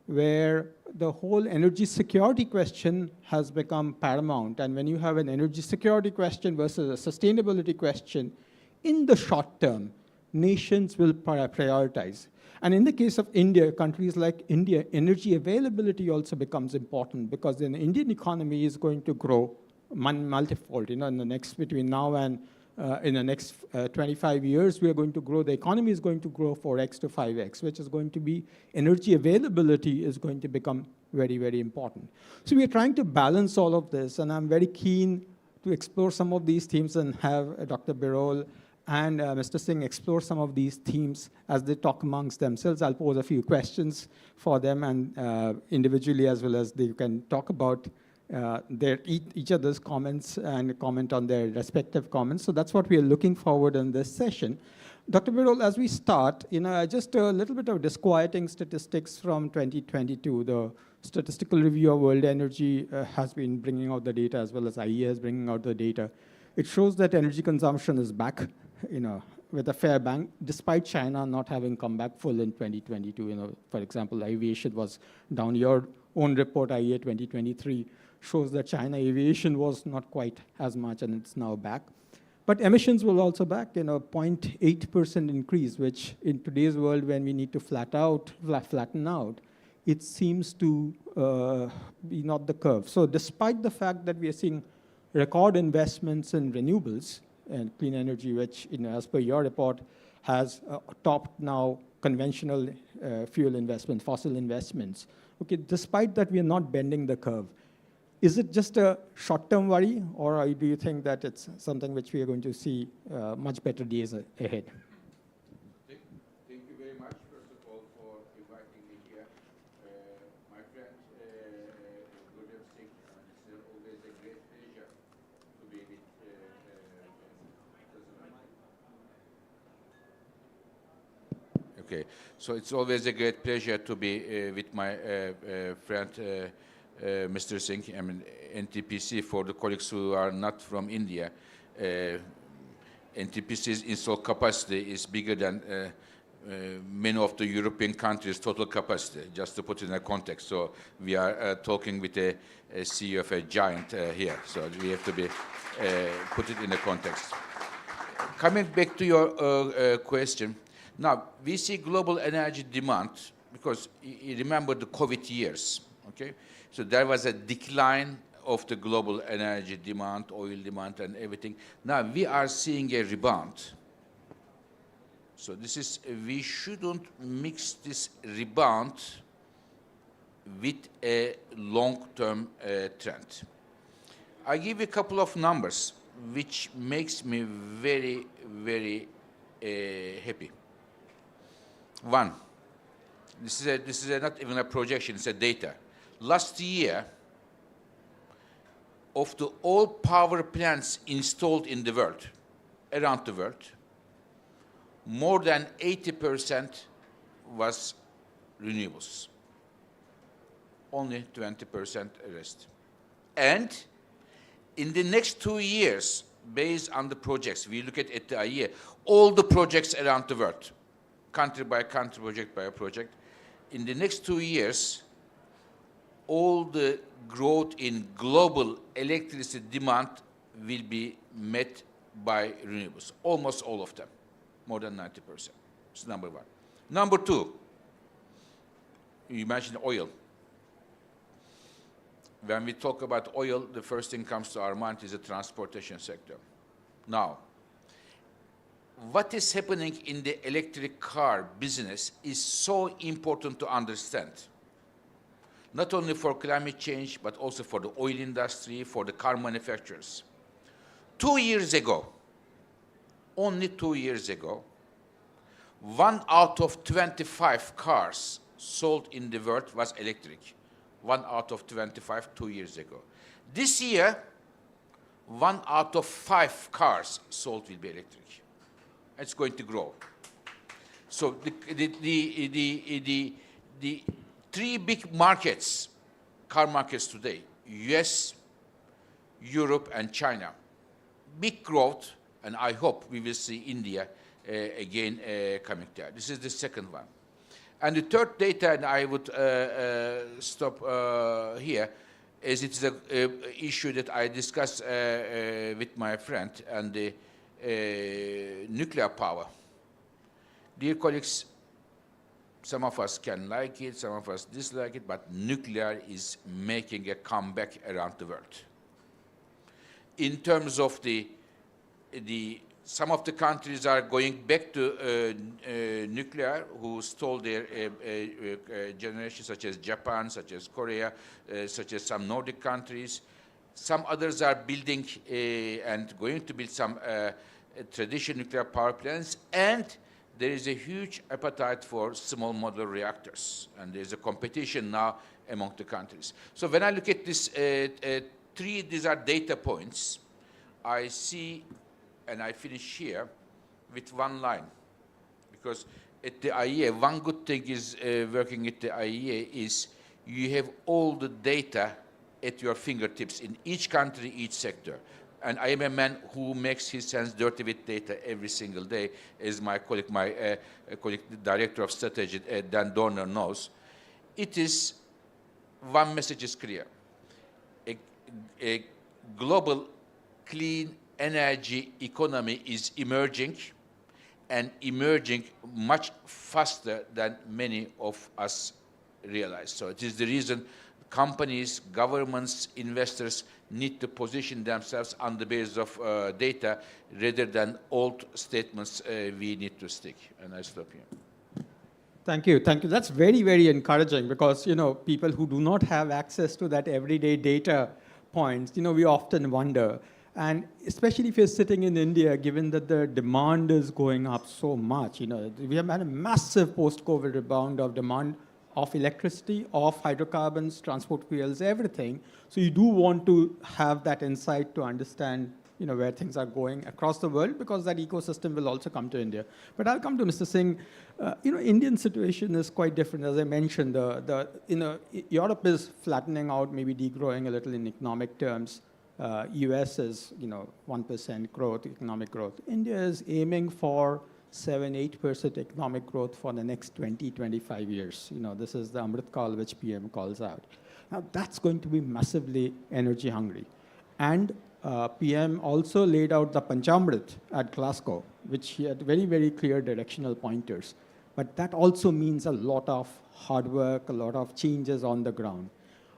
where the whole energy security question has become paramount. And when you have an energy security question versus a sustainability question, in the short term, nations will prioritize. And in the case of India, countries like India, energy availability also becomes important, because the Indian economy is going to grow multifold. In the next, between now and in the next 25 years, we are going to grow, the economy is going to grow 4x to 5x, which is going to be, energy availability is going to become very important. So we are trying to balance all of this, and I'm very keen to explore some of these themes and have Dr. Birol and Mr. Singh explore some of these themes as they talk amongst themselves. I'll pose a few questions for them, and individually, as well as they can talk about each other's comments and comment on their respective comments. So that's what we are looking forward in this session. Dr. Birol, as we start, just a little bit of disquieting statistics from 2022. The Statistical Review of World Energy has been bringing out the data, as well as IEA is bringing out the data. It shows that energy consumption is back, with a fair bang, despite China not having come back full in 2022. For example, aviation was down. Your own report, IEA 2023, shows that China aviation was not quite as much, and it's now back. But emissions were also back, 0.8% increase, which in today's world, when we need to flatten out, it seems to be not the curve. So despite the fact that we are seeing record investments in renewables and clean energy, which, as per your report, has topped now conventional fuel investment, fossil investments. Okay, despite that, we are not bending the curve. Is it just a short-term worry, or do you think that it's something which we are going to see much better days ahead? Thank you very much, first inviting me here. My friend, Gurdev Singh, it's always a great pleasure to be with Okay, so it's always a great pleasure to be with my friend Mr. Singh. I mean, NTPC, for the colleagues who are not from India, NTPC's installed capacity is bigger than many of the European countries' total capacity, just to put it in a context. So we are talking with a CEO of a giant here, so we have to be put it in a context. Coming back to your question, now we see global energy demand, because you remember the COVID years, okay? So there was a decline of the global energy demand, oil demand and everything. Now we are seeing a rebound. So this is, we shouldn't mix this rebound with a long-term trend. I give you a couple of numbers which makes me very, very happy. One, this is not even a projection, it's a data. Last year, of the all power plants installed in the world, around the world, more than 80% was renewables. Only 20% rest. And in the next 2 years, based on the projects, we look at the IEA, all the projects around the world, country by country, project by project, in the next 2 years, all the growth in global electricity demand will be met by renewables, almost all of them, more than 90%. That's number one. Number two, you mentioned oil. When we talk about oil, the first thing comes to our mind is the transportation sector. Now, what is happening in the electric car business is so important to understand. Not only for climate change, but also for the oil industry, for the car manufacturers. 2 years ago, only 2 years ago, 1 out of 25 cars sold in the world was electric. 1 out of 25 2 years ago. This year, 1 out of 5 cars sold will be electric. It's going to grow. So the three big markets, car markets today, US, Europe, and China, big growth, and I hope we will see India again coming there. This is the second one. And the third data, and I would stop here, as it's an issue that I discussed with my friend, and the nuclear power. Dear colleagues, some of us can like it, some of us dislike it, but nuclear is making a comeback around the world. In terms of some of the countries are going back to nuclear, who stole their generation, such as Japan, such as Korea, such as some Nordic countries. Some others are building and going to build some traditional nuclear power plants, and there is a huge appetite for small modular reactors, and there's a competition now among the countries. So when I look at this, these are data points, I see, and I finish here with one line, because at the IEA, one good thing is working at the IEA is you have all the data at your fingertips in each country, each sector. And I am a man who makes his hands dirty with data every single day, as my colleague, the Director of Strategy, Dan Dorner, knows. It is, one message is clear. A global clean energy economy is emerging, and emerging much faster than many of us realize. So it is the reason companies, governments, investors need to position themselves on the basis of data rather than old statements we need to stick. And I stop here. Thank you, thank you. That's very, very encouraging, because, you know, people who do not have access to that everyday data points, you know, we often wonder. And especially if you're sitting in India, given that the demand is going up so much, we have had a massive post-COVID rebound of demand of electricity, of hydrocarbons, transport fuels, everything. So you do want to have that insight to understand, where things are going across the world, because that ecosystem will also come to India. But I'll come to Mr. Singh. Indian situation is quite different. As I mentioned, Europe is flattening out, maybe degrowing a little in economic terms. US is, 1% growth, economic growth. India is aiming for 7-8% economic growth for the next 20-25 years. This is the Amrit Kaal which PM calls out. Now, that's going to be massively energy hungry. And PM also laid out the Panchamrit at Glasgow, which he had very, very clear directional pointers. But that also means a lot of hard work, a lot of changes on the ground.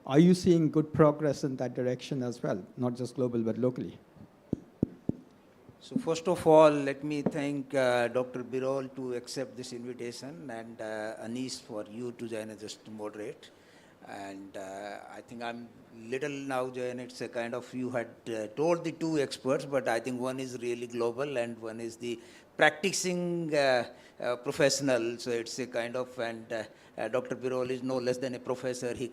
Are you seeing good progress in that direction as well, not just global, but locally? So first of all, let me thank Dr. Birol to accept this invitation, and Anis for you to join us just to moderate. And I think I'm little now, Jayan, it's a kind of, you had told the two experts, but I think one is really global and one is the practicing professional. So it's a kind of, and Dr. Birol is no less than a professor. He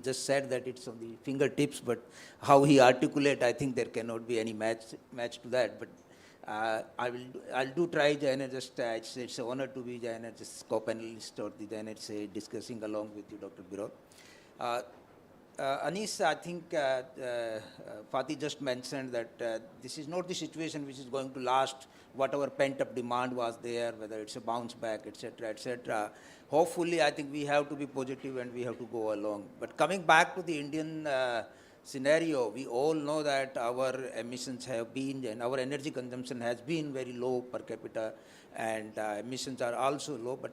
just said that it's on the fingertips, but how he articulate, I think there cannot be any match to that. But I'll do try, Jayan, just it's an honor to be Jayan, just co-panelist or the Jayan, discussing along with you, Dr. Birol. Anis, I think Fatih just mentioned that this is not the situation which is going to last. Whatever pent-up demand was there, whether it's a bounce back, etc., etc. Hopefully, I think we have to be positive and we have to go along. But coming back to the Indian scenario, we all know that our emissions have been, and our energy consumption has been very low per capita, and emissions are also low. But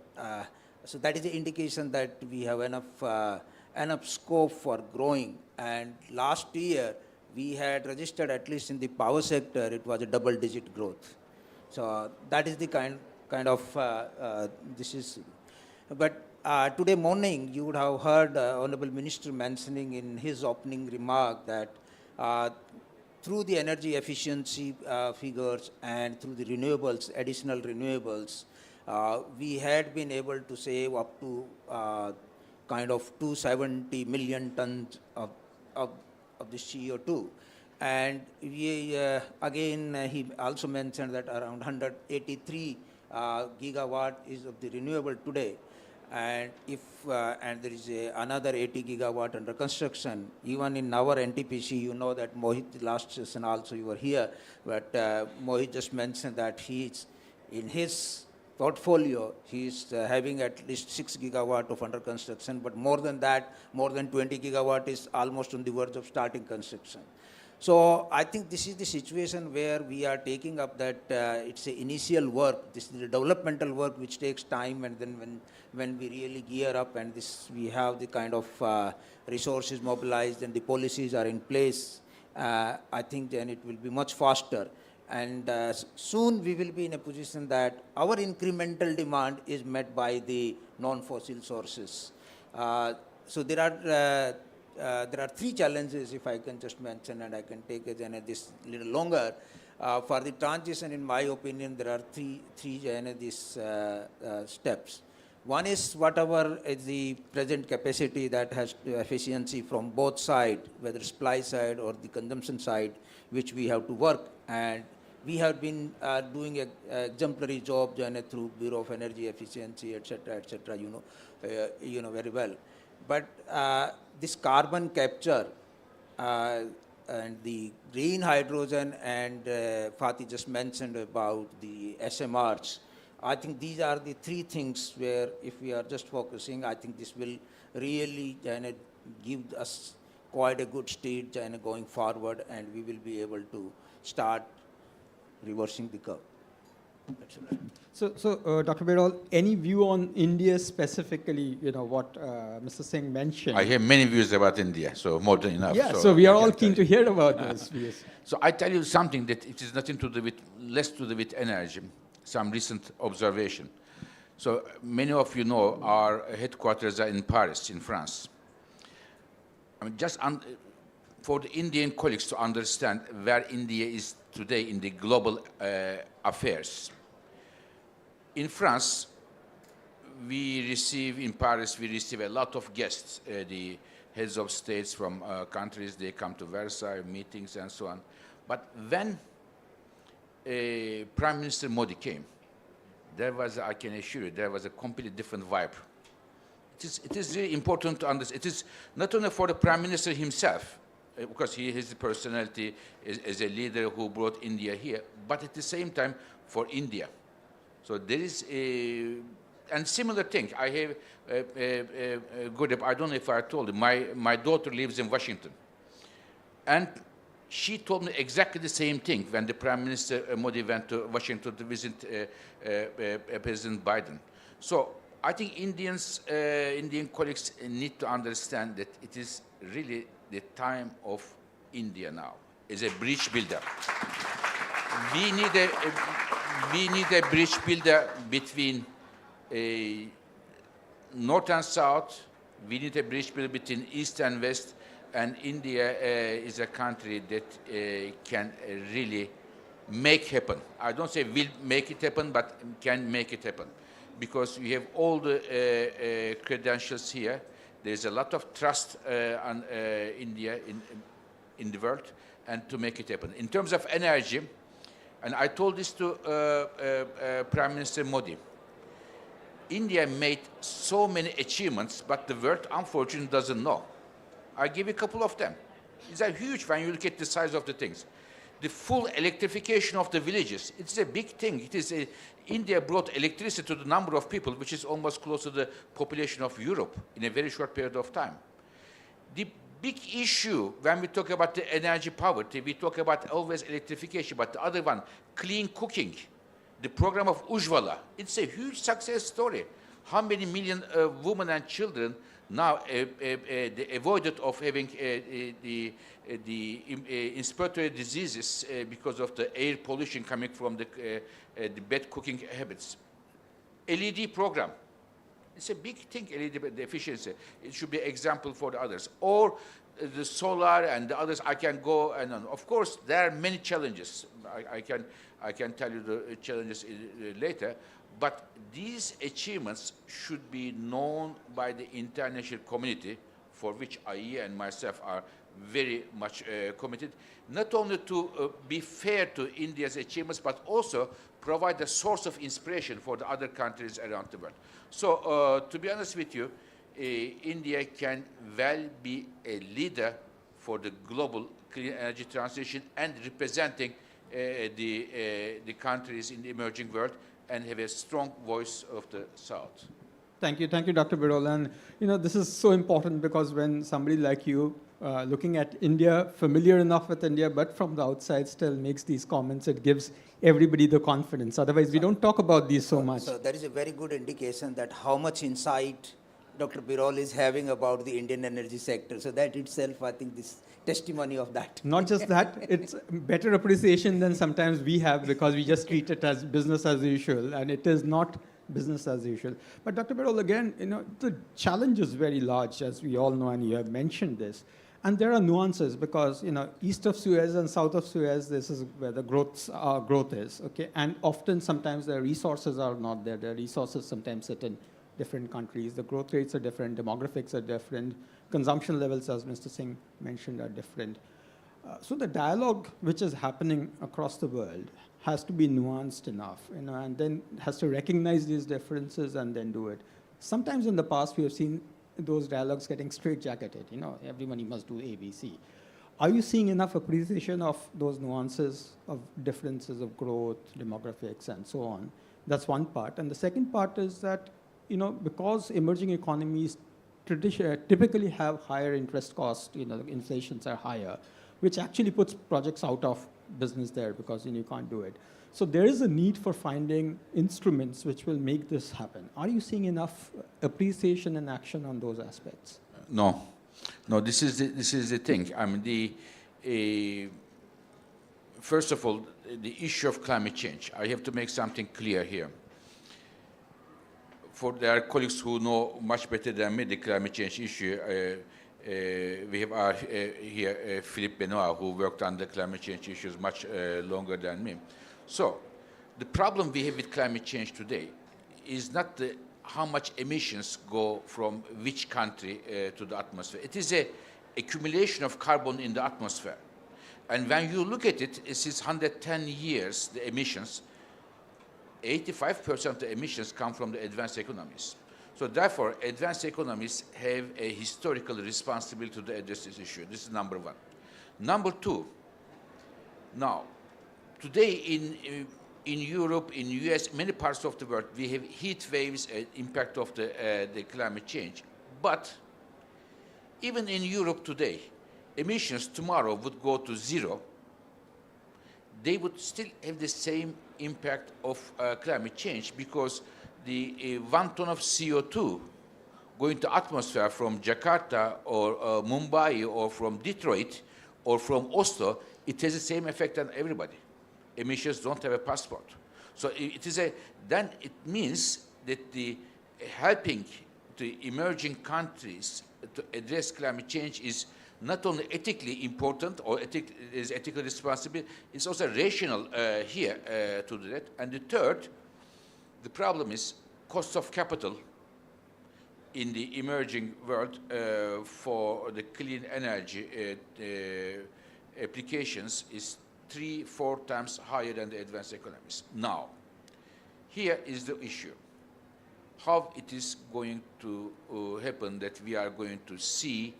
so that is the indication that we have enough scope for growing. And last year, we had registered, at least in the power sector, it was a double-digit growth. So that is the kind of, this is, but today morning, you would have heard Honorable Minister mentioning in his opening remark that through the energy efficiency figures and through the renewables, additional renewables, we had been able to save up to kind of 270 million tons of the CO2. And we, again, he also mentioned that around 183 gigawatt is of the renewable today. And if and there is another 80 gigawatt under construction, even in our NTPC, you know that Mohit last session also you were here, but Mohit just mentioned that he's in his portfolio, he's having at least 6 gigawatt of under construction, but more than that, more than 20 gigawatt is almost on the verge of starting construction. So I think this is the situation where we are taking up that it's an initial work, this is the developmental work which takes time, and then when we really gear up and this we have the kind of resources mobilized and the policies are in place, I think then it will be much faster. And soon we will be in a position that our incremental demand is met by the non-fossil sources. So there are three challenges, if I can just mention, and I can take it this little longer. For the transition, in my opinion, there are three these steps. One is whatever is the present capacity that has efficiency from both sides, whether supply side or the consumption side, which we have to work. And we have been doing an exemplary job through Bureau of Energy Efficiency, etc., you know very well. But this carbon capture and the green hydrogen, and Fatih just mentioned about the SMRs, I think these are the three things where if we are just focusing, I think this will really give us quite a good stage going forward, and we will be able to start reversing the curve. So Dr. Birol, any view on India specifically, what Mr. Singh mentioned? I have many views about India, so more than enough. Yeah, so we are all keen to hear about those views. So I tell you something that it is nothing to do with, less to do with energy, some recent observation. So many of you know our headquarters are in Paris, in France. I mean, just for the Indian colleagues to understand where India is today in the global affairs. In France, in Paris, we receive a lot of guests, the heads of states from countries, they come to Versailles, meetings and so on. But when Prime Minister Modi came, there was, I can assure you, there was a completely different vibe. It is really important to understand. It is not only for the Prime Minister himself, because he has the personality as a leader who brought India here, but at the same time for India. So there is a, and similar thing. I have I don't know if I told you, my daughter lives in Washington. And she told me exactly the same thing when the Prime Minister Modi went to Washington to visit President Biden. So I think Indian colleagues need to understand that it is really the time of India now as a bridge builder. We need a bridge builder between North and South. We need a bridge builder between East and West. And India is a country that can really make happen. I don't say will make it happen, but can make it happen. Because we have all the credentials here. There's a lot of trust on India in the world, and to make it happen. In terms of energy, and I told this to Prime Minister Modi, India made so many achievements, but the world unfortunately doesn't know. I'll give you a couple of them. These are huge when you look at the size of the things. The full electrification of the villages, it's a big thing. It is India brought electricity to the number of people, which is almost close to the population of Europe in a very short period of time. The big issue when we talk about the energy poverty, we talk about always electrification, but the other one, clean cooking, the program of Ujjwala, it's a huge success story. How many million women and children now avoided of having the respiratory diseases because of the air pollution coming from the bad cooking habits. LED program. It's a big thing, LED efficiency. It should be an example for the others. Or the solar and the others, I can go and on. Of course, there are many challenges. I can tell you the challenges later. But these achievements should be known by the international community, for which IEA and myself are very much committed, not only to be fair to India's achievements, but also provide a source of inspiration for the other countries around the world. So to be honest with you, India can well be a leader for the global clean energy transition and representing the countries in the emerging world, and have a strong voice of the South. Thank you, Dr. Birol. And this is so important because when somebody like you, looking at India, familiar enough with India, but from the outside still makes these comments, it gives everybody the confidence. Otherwise, we don't talk about these so much. So that is a very good indication that how much insight Dr. Birol is having about the Indian energy sector. So that itself, I think, this testimony of that. Not just that, it's better appreciation than sometimes we have because we just treat it as business as usual, and it is not business as usual. But Dr. Birol, again, the challenge is very large, as we all know, and you have mentioned this. And there are nuances because, east of Suez and south of Suez, this is where the growth is, okay? And often, sometimes the resources are not there. The resources sometimes sit in different countries. The growth rates are different, demographics are different, consumption levels, as Mr. Singh mentioned, are different. So the dialogue which is happening across the world has to be nuanced enough, and then has to recognize these differences and then do it. Sometimes in the past, we have seen those dialogues getting straitjacketed. Everybody must do ABC. Are you seeing enough appreciation of those nuances of differences of growth, demographics, and so on? That's one part. And the second part is that, because emerging economies typically have higher interest costs, inflations are higher, which actually puts projects out of business there because you can't do it. So there is a need for finding instruments which will make this happen. Are you seeing enough appreciation and action on those aspects? No, this is the thing. I mean, first of all, the issue of climate change. I have to make something clear here. For their colleagues who know much better than me the climate change issue, We have our, here Philippe Benoit, who worked on the climate change issues much longer than me. So the problem we have with climate change today is not how much emissions go from which country to the atmosphere. It is an accumulation of carbon in the atmosphere. And when you look at it, since 110 years, the emissions, 85% of the emissions come from the advanced economies. So therefore, advanced economies have a historical responsibility to address this issue. This is number one. Number two, now, today in Europe, in US, many parts of the world, we have heat waves and impact of the climate change. But even in Europe today, emissions tomorrow would go to zero. They would still have the same impact of climate change, because the 1 ton of CO2 going to atmosphere from Jakarta or Mumbai or from Detroit or from Oslo, it has the same effect on everybody. Emissions don't have a passport. So then it means that the helping the emerging countries to address climate change is not only ethically important or is ethical responsibility, it's also rational here to do that. And the third, the problem is cost of capital in the emerging world for the clean energy applications is 3-4 times higher than the advanced economies. Now, here is the issue. How it is going to happen that we are going to see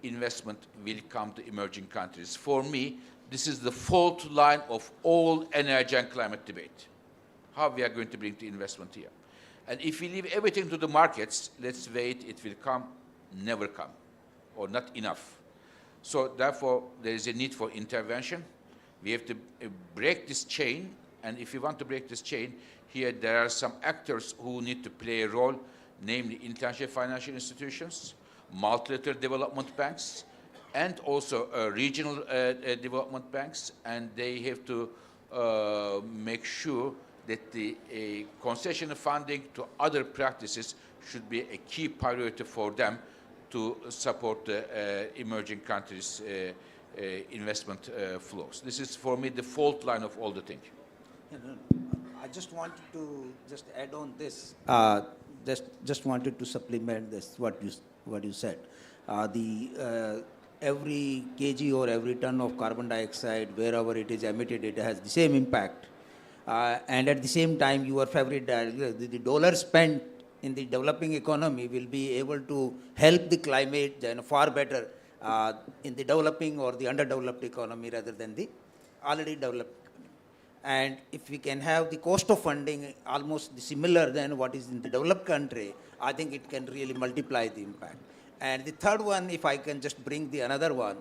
investment will come to emerging countries. For me, this is the fault line of all energy and climate debate. How we are going to bring the investment here. And if we leave everything to the markets, let's wait, it will come, never come, or not enough. So therefore, there is a need for intervention. We have to break this chain, and if we want to break this chain, here there are some actors who need to play a role, namely international financial institutions, multilateral development banks, and also regional development banks, and they have to make sure that the concession funding to other practices should be a key priority for them to support the emerging countries' investment flows. This is, for me, the fault line of all the things. I just wanted to just add on this. Just wanted to supplement this, what you said. Every kg or every ton of carbon dioxide, wherever it is emitted, it has the same impact. And at the same time, your favorite, the dollar spent in the developing economy will be able to help the climate far better in the developing or the underdeveloped economy rather than the already developed. And if we can have the cost of funding almost similar than what is in the developed country, I think it can really multiply the impact. And the third one, if I can just bring the another one,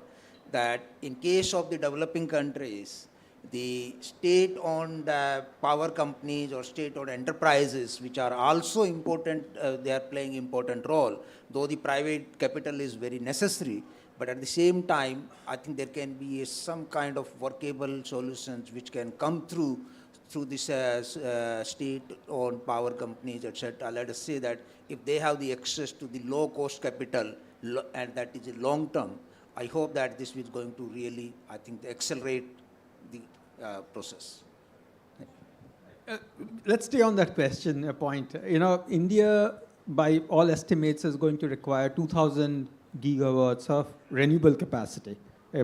that in case of the developing countries, the state-owned power companies or state-owned enterprises, which are also important, they are playing important role, though the private capital is very necessary. But at the same time, I think there can be some kind of workable solutions which can come through this state-owned power companies, etc. Let us say that if they have the access to the low-cost capital, and that is long-term, I hope that this is going to really, I think, accelerate the process. Let's stay on that question, point. You know, India, by all estimates, is going to require 2,000 gigawatts of renewable capacity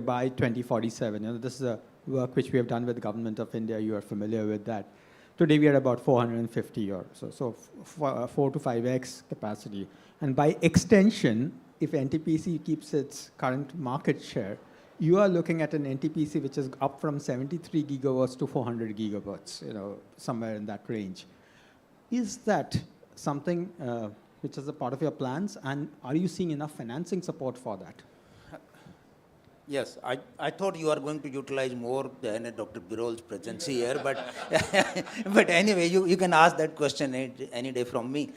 by 2047. You know, this is a work which we have done with the government of India. You are familiar with that. Today we are about 450 or so 4 to 5x capacity. And by extension, if NTPC keeps its current market share, you are looking at an NTPC which is up from 73 gigawatts to 400 gigawatts, you know, somewhere in that range. Is that something which is a part of your plans, and are you seeing enough financing support for that? Yes, I thought you are going to utilize more than Dr. Birol's presence here, but but anyway, you can ask that question any day from me.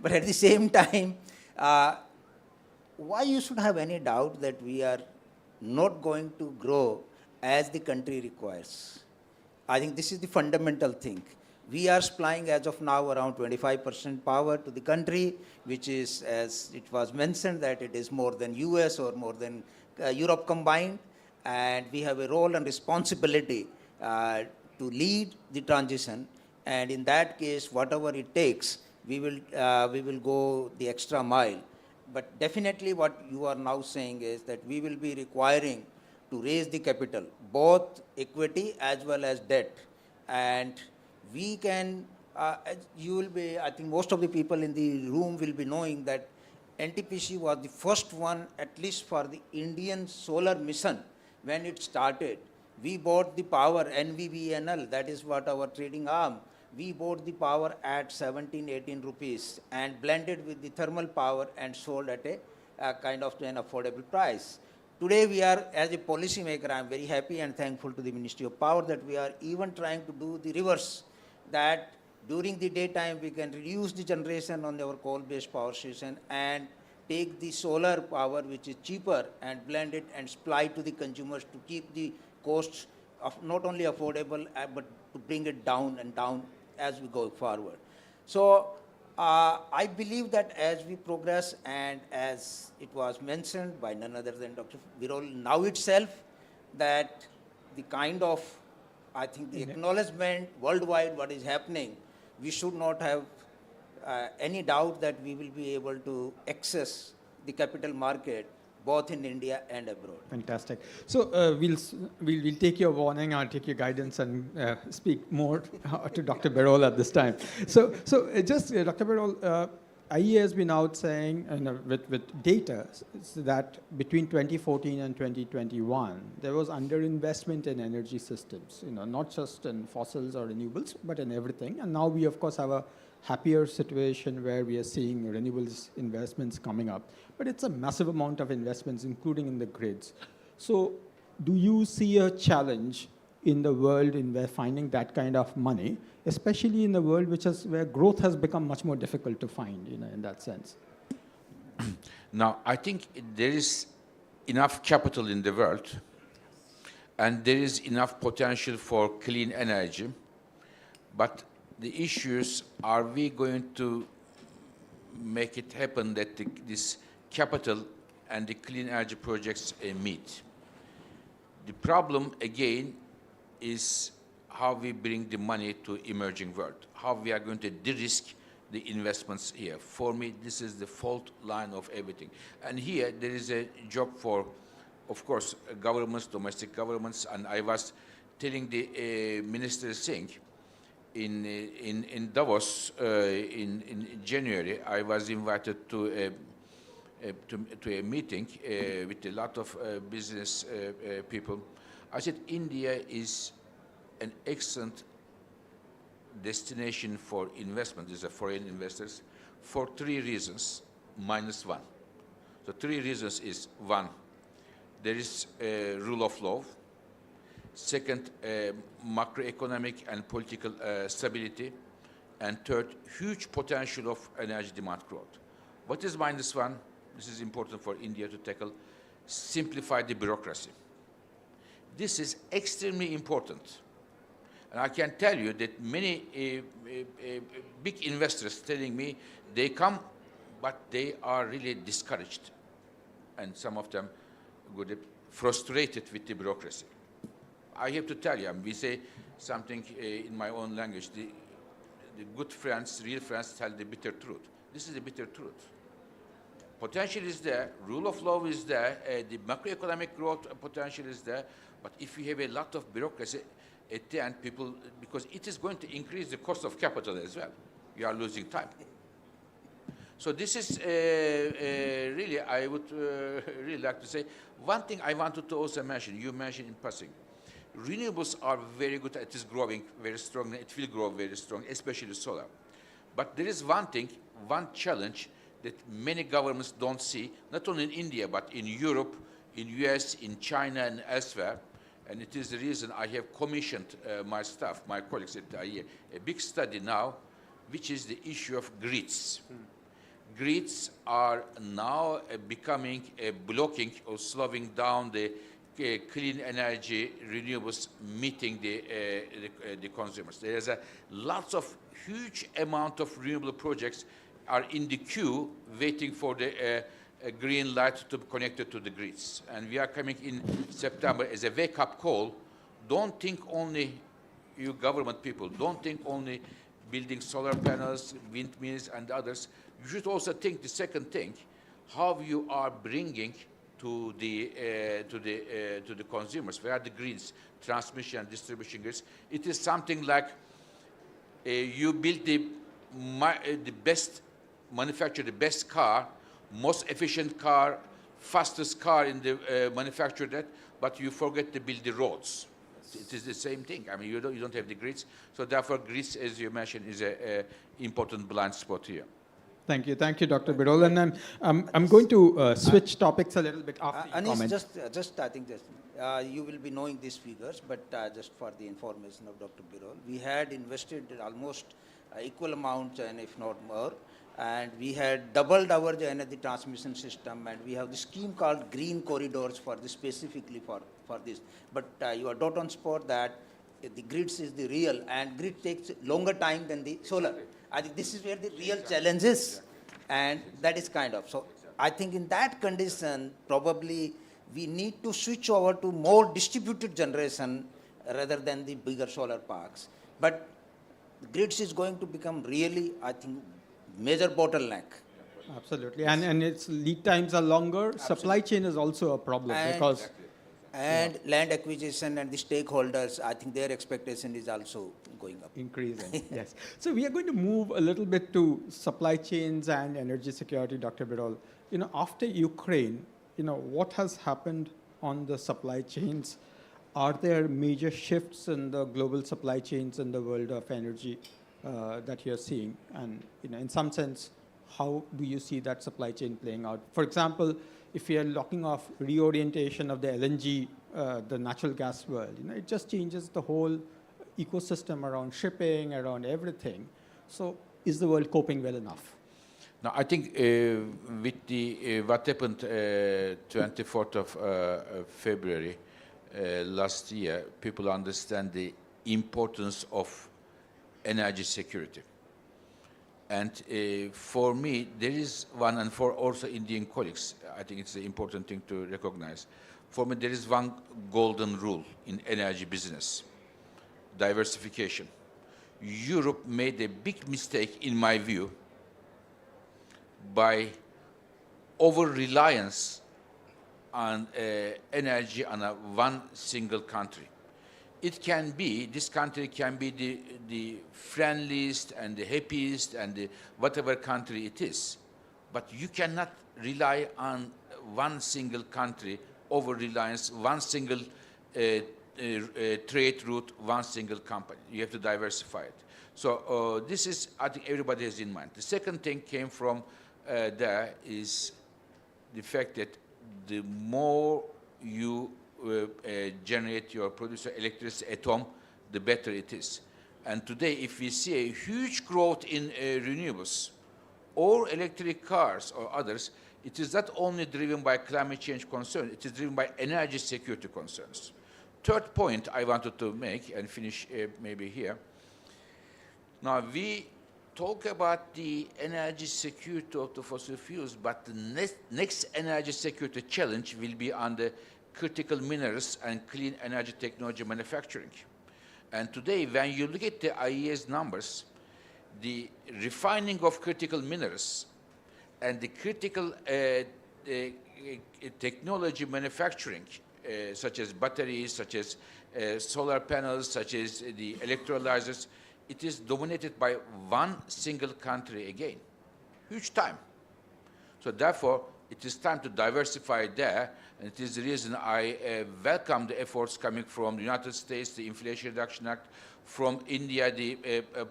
But at the same time, why you should have any doubt that we are not going to grow as the country requires? I think this is the fundamental thing. We are supplying as of now around 25% power to the country, which is, as it was mentioned, that it is more than US or more than Europe combined. And we have a role and responsibility to lead the transition. And in that case, whatever it takes, we will go the extra mile. But definitely what you are now saying is that we will be requiring to raise the capital, both equity as well as debt. And we can, you will be, I think most of the people in the room will be knowing that NTPC was the first one, at least for the Indian solar mission, when it started. We bought the power, NVVNL, that is what our trading arm, we bought the power at 17, 18 rupees and blended with the thermal power and sold at a kind of an affordable price. Today we are, as a policy maker, I am very happy and thankful to the Ministry of Power that we are even trying to do the reverse, that during the daytime we can reduce the generation on our coal-based power station and take the solar power, which is cheaper, and blend it and supply to the consumers to keep the costs of not only affordable, but to bring it down and down as we go forward. So I believe that as we progress, and as it was mentioned by none other than Dr. Birol now itself, that the kind of, I think, the acknowledgement worldwide what is happening, we should not have any doubt that we will be able to access the capital market both in India and abroad. Fantastic. So we'll take your warning, I'll take your guidance and speak more to Dr. Birol at this time. So just Dr. Birol, IEA has been out saying, with data, that between 2014 and 2021, there was underinvestment in energy systems, not just in fossils or renewables, but in everything. And now we, of course, have a happier situation where we are seeing renewables investments coming up. But it's a massive amount of investments, including in the grids. So do you see a challenge in the world in where finding that kind of money, especially in the world where growth has become much more difficult to find, in that sense? Now, I think there is enough capital in the world, and there is enough potential for clean energy, but the issues, are we going to make it happen that this capital and the clean energy projects meet? The problem, again, is how we bring the money to emerging world, how we are going to de-risk the investments here. For me, this is the fault line of everything. And here, there is a job for, of course, governments, domestic governments, and I was telling the Minister Singh, in Davos in January, I was invited to a meeting with a lot of business people. I said, India is an excellent destination for investment, these are foreign investors, for 3 reasons, minus 1. So 3 reasons is, 1, there is a rule of law. Second, macroeconomic and political stability. And third, huge potential of energy demand growth. What is minus 1? This is important for India to tackle. Simplify the bureaucracy. This is extremely important. And I can tell you that many big investors telling me they come, but they are really discouraged. And some of them got frustrated with the bureaucracy. I have to tell you, we say something in my own language, the good friends, real friends tell the bitter truth. This is the bitter truth. Potential is there, rule of law is there, the macroeconomic growth potential is there, but if you have a lot of bureaucracy, at the end people, because it is going to increase the cost of capital as well. You are losing time. So this is really, I would really like to say, one thing I wanted to also mention, you mentioned in passing, renewables are very good, it is growing very strongly, it will grow very strong, especially solar. But there is one thing, one challenge that many governments don't see, not only in India, but in Europe, in US, in China, and elsewhere. And it is the reason I have commissioned my staff, my colleagues at IEA, a big study now, which is the issue of grids. Grids are now becoming blocking or slowing down the clean energy renewables meeting the consumers. There is a lots of huge amount of renewable projects are in the queue waiting for the green light to be connected to the grids. And we are coming in September as a wake-up call. Don't think only, you government people, don't think only building solar panels, windmills, and others. You should also think the second thing, how you are bringing to the consumers. Where are the grids, transmission and distribution grids? It is something like you build the best, manufacture the best car, most efficient car, fastest car in the manufacture that, but you forget to build the roads. It is the same thing. I mean, you don't have the grids, so therefore grids, as you mentioned, is a important blind spot here. Thank you, Dr. Birol. And I'm going to switch topics a little bit after you comment. Just I think you will be knowing these figures, but just for the information of Dr. Birol, we had invested almost equal amount, and if not more, and we had doubled our energy transmission system, and we have the scheme called Green Corridors for this, specifically for this. But you are dot on spot that the grids is the real, and grid takes longer time than the solar. I think this is where the real challenge is, and that is kind of. So I think in that condition, probably we need to switch over to more distributed generation rather than the bigger solar parks. But grids is going to become really, I think, major bottleneck. Absolutely, and its lead times are longer. Absolutely. Supply chain is also a problem because... And land acquisition and the stakeholders, I think their expectation is also going up. Increasing, yes. So we are going to move a little bit to supply chains and energy security, Dr. Birol. After Ukraine, what has happened on the supply chains? Are there major shifts in the global supply chains in the world of energy that you're seeing? And in some sense, how do you see that supply chain playing out? For example, if we are looking off reorientation of the LNG, the natural gas world, it just changes the whole ecosystem around shipping, around everything. So is the world coping well enough? Now, I think with the what happened 24th of February last year, people understand the importance of energy security. And for me, there is one, and for also Indian colleagues, I think it's an important thing to recognize. For me, there is one golden rule in energy business: diversification. Europe made a big mistake, in my view, by over-reliance on energy on one single country. It can be, this country can be the friendliest and the happiest and whatever country it is. But you cannot rely on one single country, over-reliance, one single trade route, one single company. You have to diversify it. So this is, I think everybody has in mind. The second thing came from there is the fact that the more you generate your produce electricity at home, the better it is. And today, if we see a huge growth in renewables or electric cars or others, it is not only driven by climate change concern, it is driven by energy security concerns. Third point I wanted to make and finish maybe here. Now, we talk about the energy security of the fossil fuels, but the next energy security challenge will be on the critical minerals and clean energy technology manufacturing. And today, when you look at the IEA's numbers, the refining of critical minerals and the critical technology manufacturing, such as batteries, such as solar panels, such as the electrolyzers, it is dominated by one single country again. Huge time. So therefore, it is time to diversify there, and it is the reason I welcome the efforts coming from the United States, the Inflation Reduction Act, from India, the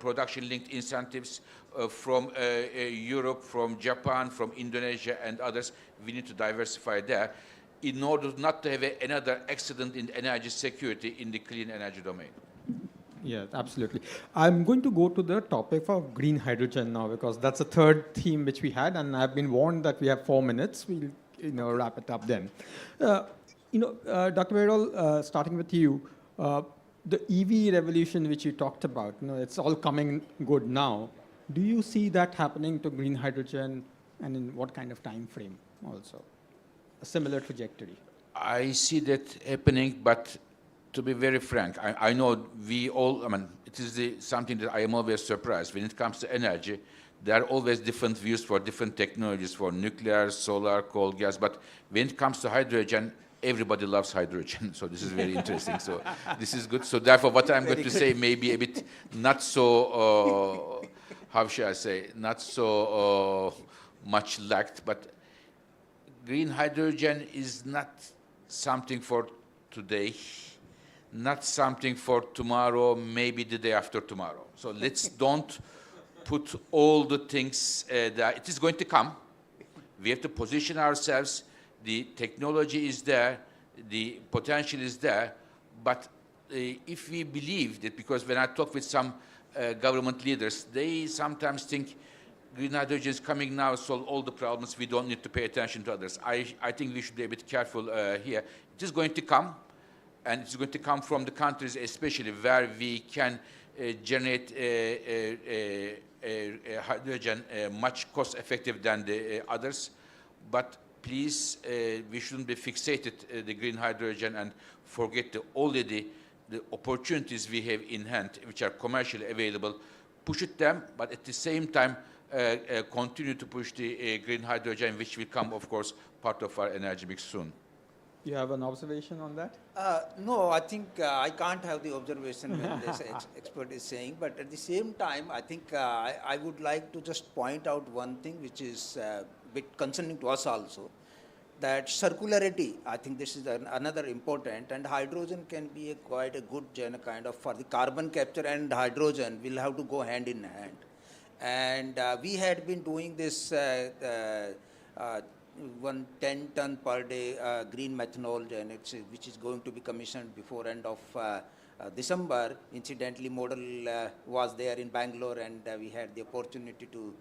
production-linked incentives, from Europe, from Japan, from Indonesia, and others. We need to diversify there in order not to have another accident in energy security in the clean energy domain. Yeah, absolutely. I'm going to go to the topic of green hydrogen now, because that's the third theme which we had, and I've been warned that we have 4 minutes. We'll wrap it up then. Dr. Beryl, starting with you, the EV revolution which you talked about, it's all coming good now. Do you see that happening to green hydrogen, and in what kind of time frame also? A similar trajectory. I see that happening, but to be very frank, I know we all, it is something that I am always surprised. When it comes to energy, there are always different views for different technologies, for nuclear, solar, coal, gas, but when it comes to hydrogen, everybody loves hydrogen. So this is very interesting. So this is good. So therefore, what I'm going to say may be a bit not so, how should I say, not so much lacked, but green hydrogen is not something for today, not something for tomorrow, maybe the day after tomorrow. So let's don't put all the things that it is going to come. We have to position ourselves. The technology is there, the potential is there, but if we believe that, because when I talk with some government leaders, they sometimes think green hydrogen is coming now, solve all the problems, we don't need to pay attention to others. I think we should be a bit careful here. It is going to come, and it's going to come from the countries especially where we can generate hydrogen much cost effective than the others. But please, we shouldn't be fixated the green hydrogen and forget already the opportunities we have in hand, which are commercially available. Push them, but at the same time, continue to push the green hydrogen, which will come, of course, part of our energy mix soon. You have an observation on that? No, I think I can't have the observation when this expert is saying, but at the same time, I think I would like to just point out one thing which is a bit concerning to us also, that circularity, I think this is another important, and hydrogen can be quite a good kind of, for the carbon capture and hydrogen will have to go hand in hand. And we had been doing this 1 10-ton per day green methanol, which is going to be commissioned before end of December. Incidentally, model was there in Bangalore, and we had the opportunity to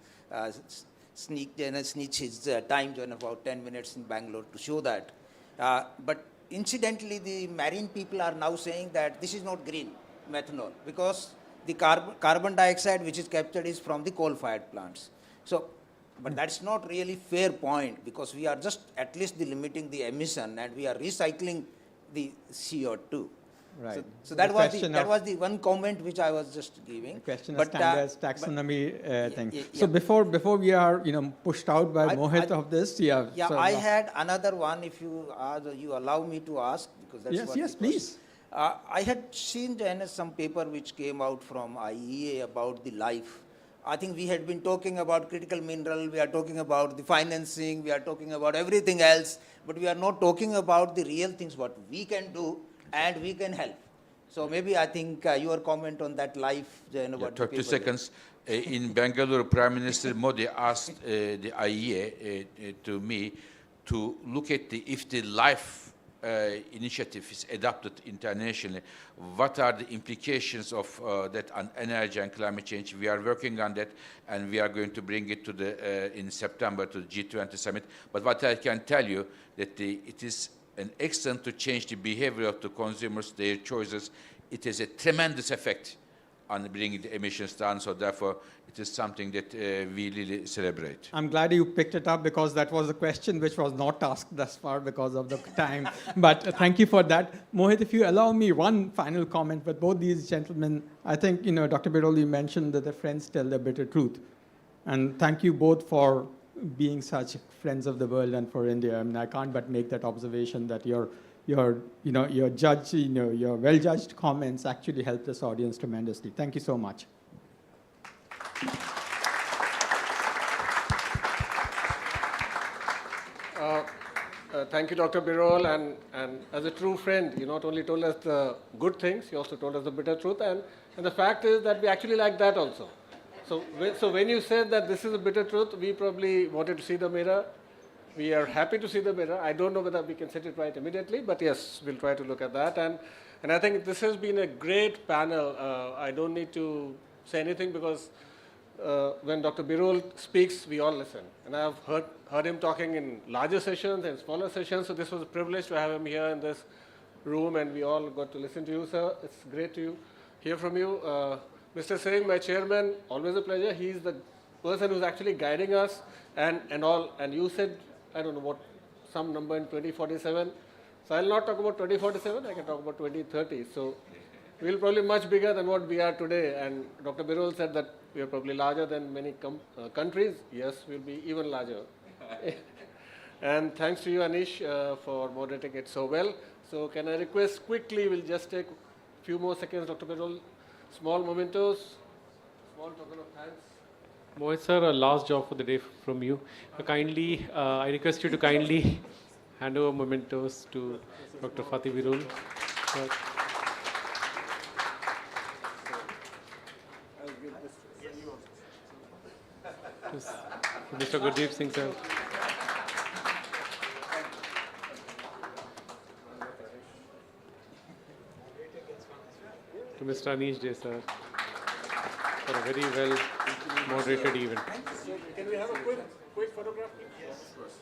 sneak his time in about 10 minutes in Bangalore to show that. But incidentally, the marine people are now saying that this is not green methanol, because the carbon dioxide which is captured is from the coal-fired plants. So, but that's not really fair point, because we are just at least limiting the emission, and we are recycling the CO2. Right. So that was the one comment which I was just giving. The question of standards, taxonomy thing. So before we are pushed out by Mohit of this, so I had another one. If you allow me to ask, because that's yes, please. I had seen some paper which came out from IEA about the life. I think we had been talking about critical mineral, we are talking about the financing, we are talking about everything else, but we are not talking about the real things, what we can do and we can help. So maybe I think your comment on that life. 30 seconds. In Bangalore, Prime Minister Modi asked the IEA to me to look at if the life initiative is adopted internationally, what are the implications of that on energy and climate change. We are working on that, and we are going to bring it to in September to the G20 summit. But what I can tell you, that it is an excellent to change the behavior of the consumers, their choices. It has a tremendous effect on bringing the emissions down, so therefore it is something that we really celebrate. I'm glad you picked it up, because that was a question which was not asked thus far because of the time. But thank you for that. Mohit, if you allow me one final comment with both these gentlemen, I think, Dr. Biroli mentioned that the friends tell the bitter truth. And thank you both for being such friends of the world and for India. I mean, I can't but make that observation that your well-judged comments actually help this audience tremendously. Thank you so much. Thank you, Dr. Birol, and as a true friend, you not only told us the good things, you also told us the bitter truth, and the fact is that we actually like that also. So when you said that this is a bitter truth, we probably wanted to see the mirror. We are happy to see the mirror. I don't know whether we can set it right immediately, but yes, we'll try to look at that. And I think this has been a great panel. I don't need to say anything, because when Dr. Birol speaks, we all listen. And I have heard him talking in larger sessions and smaller sessions, so this was a privilege to have him here in this room, and we all got to listen to you, sir. It's great to hear from you. Mr. Singh, my chairman, always a pleasure. He's the person who's actually guiding us and all. And you said, I don't know what, some number in 2047. So I'll not talk about 2047, I can talk about 2030. So we'll probably much bigger than what we are today. And Dr. Birol said that we are probably larger than many countries. Yes, we'll be even larger. And thanks to you, Anish, for moderating it so well. So can I request quickly, we'll just take a few more seconds, Dr. Birol, small mementos, small token of thanks. Mohit sir, a last job for the day from you. Kindly, I request you to kindly hand over mementos to Dr. Fatih Birol. Mr. Gurdeep Singh sir. To Mr. Anish Dey sir for a very well moderated event. Can we have a quick photograph, please? Yes, of course.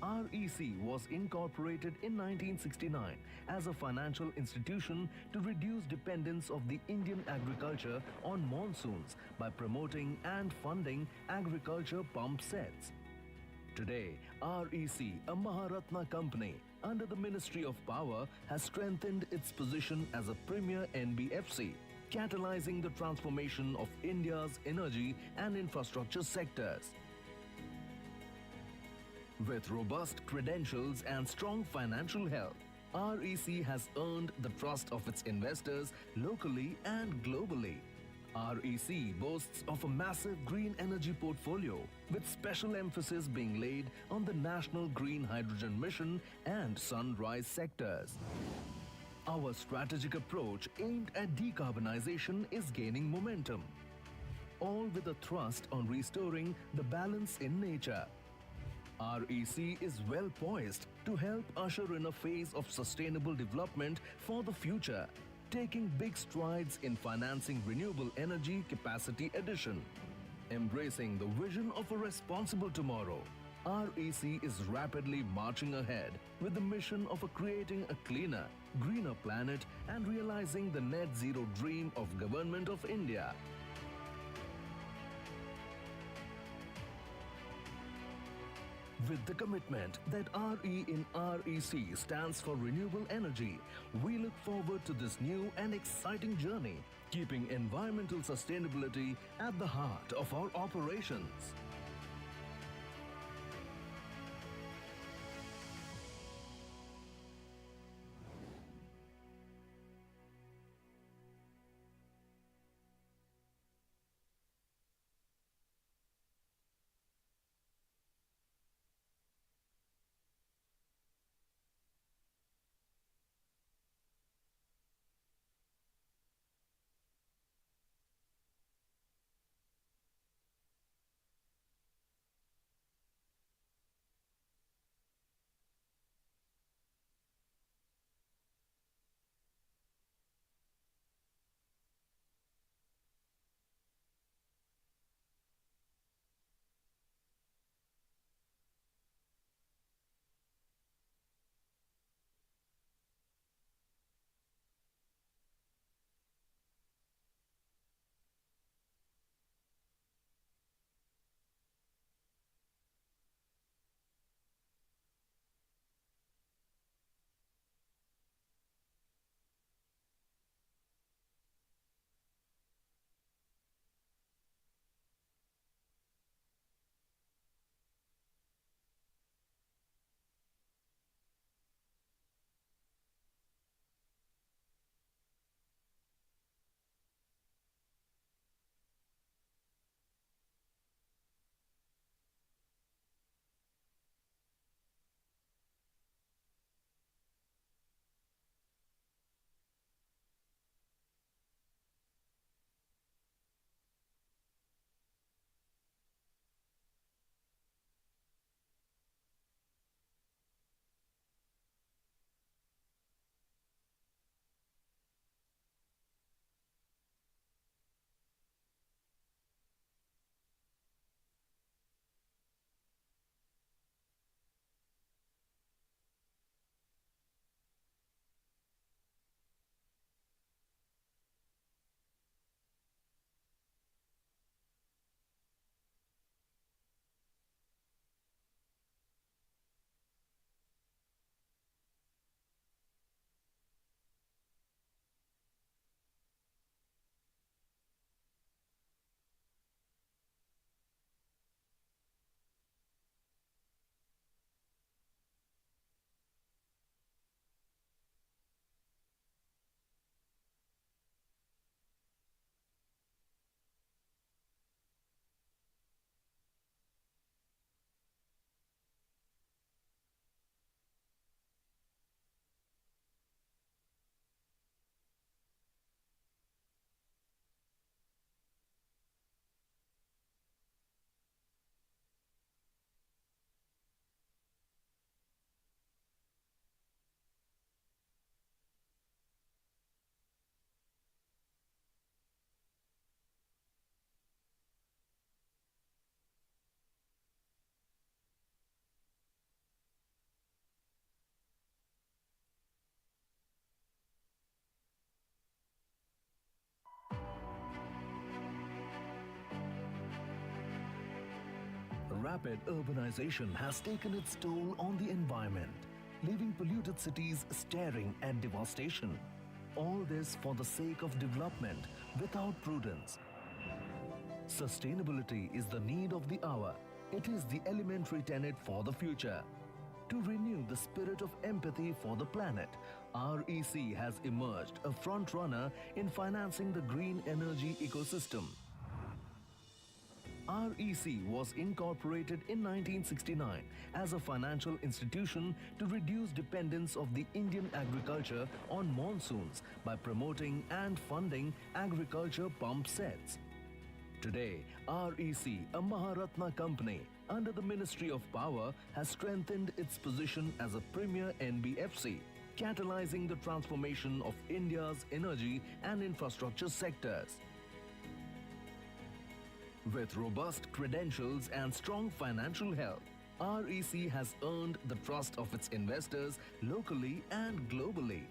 REC was incorporated in 1969 as a financial institution to reduce dependence of the Indian agriculture on monsoons by promoting and funding agriculture pump sets. Today, REC, a Maharatna company under the Ministry of Power, has strengthened its position as a premier NBFC, catalyzing the transformation of India's energy and infrastructure sectors. With robust credentials and strong financial health, REC has earned the trust of its investors locally and globally. REC boasts of a massive green energy portfolio, with special emphasis being laid on the National Green Hydrogen Mission and sunrise sectors. Our strategic approach aimed at decarbonization is gaining momentum, all with a thrust on restoring the balance in nature. REC is well poised to help usher in a phase of sustainable development for the future, taking big strides in financing renewable energy capacity addition. Embracing the vision of a responsible tomorrow, REC is rapidly marching ahead with the mission of creating a cleaner, greener planet and realizing the net zero dream of Government of India. With the commitment that RE in REC stands for renewable energy, we look forward to this new and exciting journey, keeping environmental sustainability at the heart of our operations. Rapid urbanization has taken its toll on the environment, leaving polluted cities staring at devastation. All this for the sake of development without prudence. Sustainability is the need of the hour. It is the elementary tenet for the future. To renew the spirit of empathy for the planet, REC has emerged a front runner in financing the green energy ecosystem. REC was incorporated in 1969 as a financial institution to reduce dependence of the Indian agriculture on monsoons by promoting and funding agriculture pump sets. Today, REC, a Maharatna company under the Ministry of Power, has strengthened its position as a premier NBFC, catalyzing the transformation of India's energy and infrastructure sectors. With robust credentials and strong financial health, REC has earned the trust of its investors locally and globally.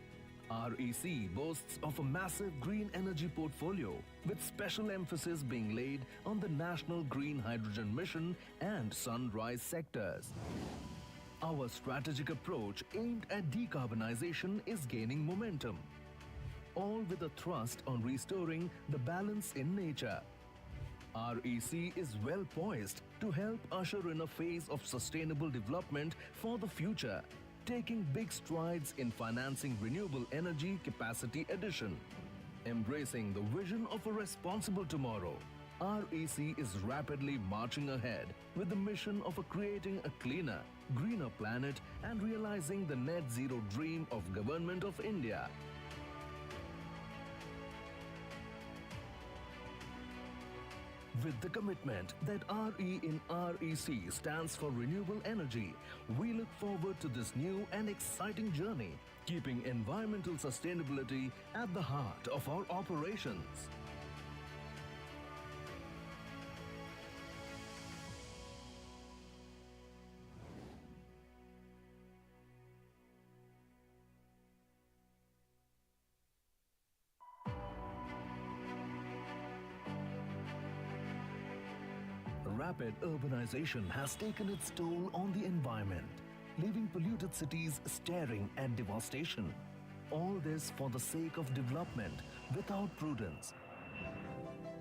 REC boasts of a massive green energy portfolio, with special emphasis being laid on the National Green Hydrogen Mission and Sunrise sectors. Our strategic approach aimed at decarbonization is gaining momentum, all with a thrust on restoring the balance in nature. REC is well poised to help usher in a phase of sustainable development for the future, taking big strides in financing renewable energy capacity addition. Embracing the vision of a responsible tomorrow, REC is rapidly marching ahead with the mission of creating a cleaner, greener planet and realizing the net zero dream of Government of India. With the commitment that RE in REC stands for renewable energy, we look forward to this new and exciting journey, keeping environmental sustainability at the heart of our operations. Rapid urbanization has taken its toll on the environment, leaving polluted cities staring at devastation. All this for the sake of development without prudence.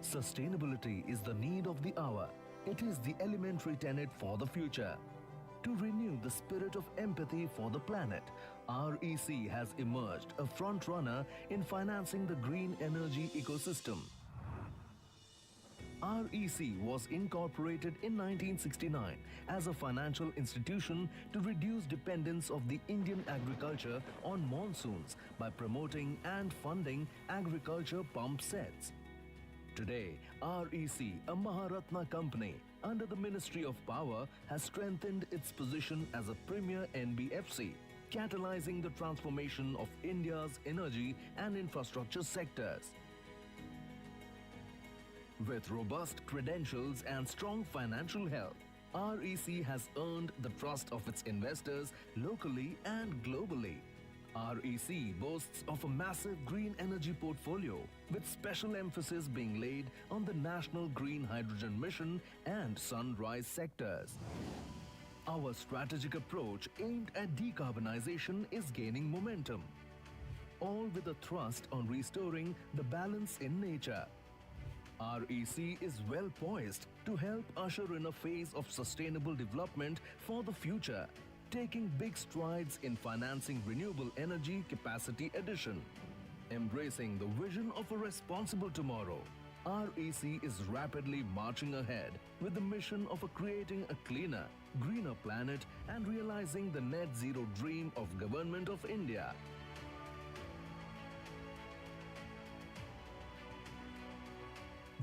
Sustainability is the need of the hour. It is the elementary tenet for the future. To renew the spirit of empathy for the planet, REC has emerged a front runner in financing the green energy ecosystem. REC was incorporated in 1969 as a financial institution to reduce dependence of the Indian agriculture on monsoons by promoting and funding agriculture pump sets. Today, REC, a Maharatna company under the Ministry of Power, has strengthened its position as a premier NBFC, catalyzing the transformation of India's energy and infrastructure sectors. With robust credentials and strong financial health, REC has earned the trust of its investors locally and globally. REC boasts of a massive green energy portfolio, with special emphasis being laid on the National Green Hydrogen Mission and Sunrise sectors. Our strategic approach aimed at decarbonization is gaining momentum, all with a thrust on restoring the balance in nature. REC is well poised to help usher in a phase of sustainable development for the future, taking big strides in financing renewable energy capacity addition. Embracing the vision of a responsible tomorrow, REC is rapidly marching ahead with the mission of creating a cleaner, greener planet and realizing the net zero dream of Government of India.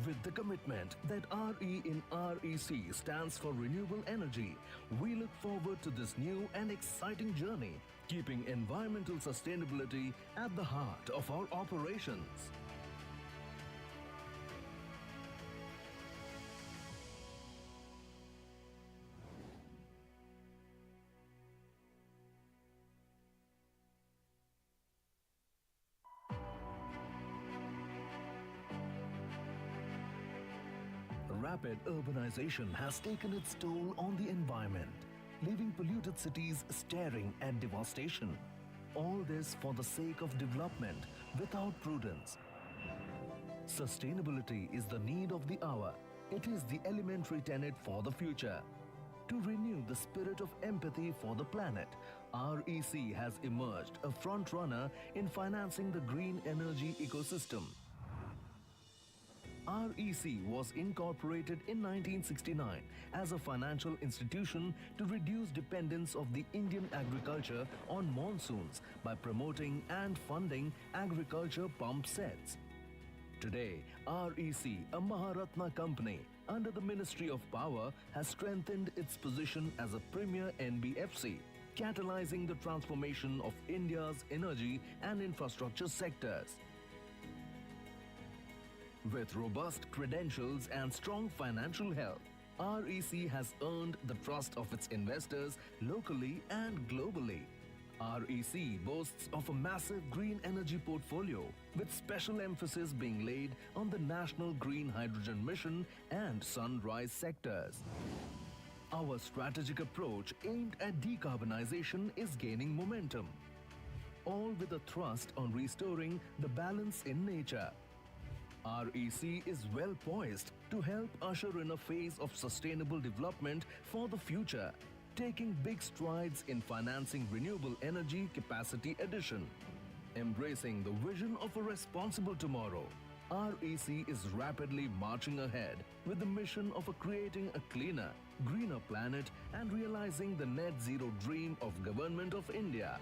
With the commitment that RE in REC stands for renewable energy, we look forward to this new and exciting journey, keeping environmental sustainability at the heart of our operations. Rapid urbanization has taken its toll on the environment, leaving polluted cities staring at devastation. All this for the sake of development without prudence. Sustainability is the need of the hour. It is the elementary tenet for the future. To renew the spirit of empathy for the planet, REC has emerged a front-runner in financing the green energy ecosystem. REC was incorporated in 1969 as a financial institution to reduce dependence of the Indian agriculture on monsoons by promoting and funding agriculture pump sets. Today, REC, a Maharatna company under the Ministry of Power, has strengthened its position as a premier NBFC, catalyzing the transformation of India's energy and infrastructure sectors. With robust credentials and strong financial health, REC has earned the trust of its investors locally and globally. REC boasts of a massive green energy portfolio with special emphasis being laid on the National Green Hydrogen Mission and Sunrise sectors. Our strategic approach aimed at decarbonization is gaining momentum, all with a thrust on restoring the balance in nature. REC is well poised to help usher in a phase of sustainable development for the future, taking big strides in financing renewable energy capacity addition. Embracing the vision of a responsible tomorrow, REC is rapidly marching ahead with the mission of creating a cleaner, greener planet and realizing the net zero dream of Government of India.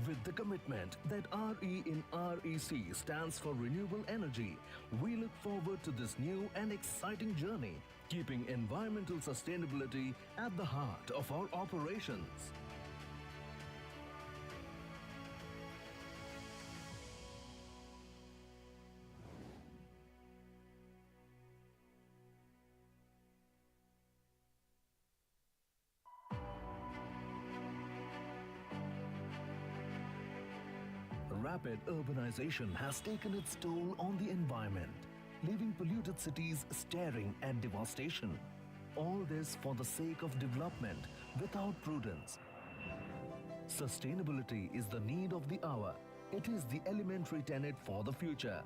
With the commitment that RE in REC stands for renewable energy, we look forward to this new and exciting journey, keeping environmental sustainability at the heart of our operations. Rapid urbanization has taken its toll on the environment, leaving polluted cities staring at devastation. All this for the sake of development without prudence. Sustainability is the need of the hour. It is the elementary tenet for the future.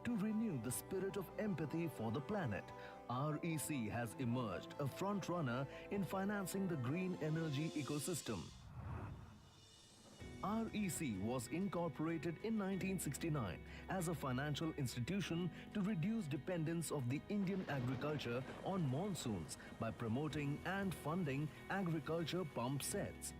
To renew the spirit of empathy for the planet, REC has emerged a front-runner in financing the green energy ecosystem. REC was incorporated in 1969 as a financial institution to reduce dependence of the Indian agriculture on monsoons by promoting and funding agriculture pump sets.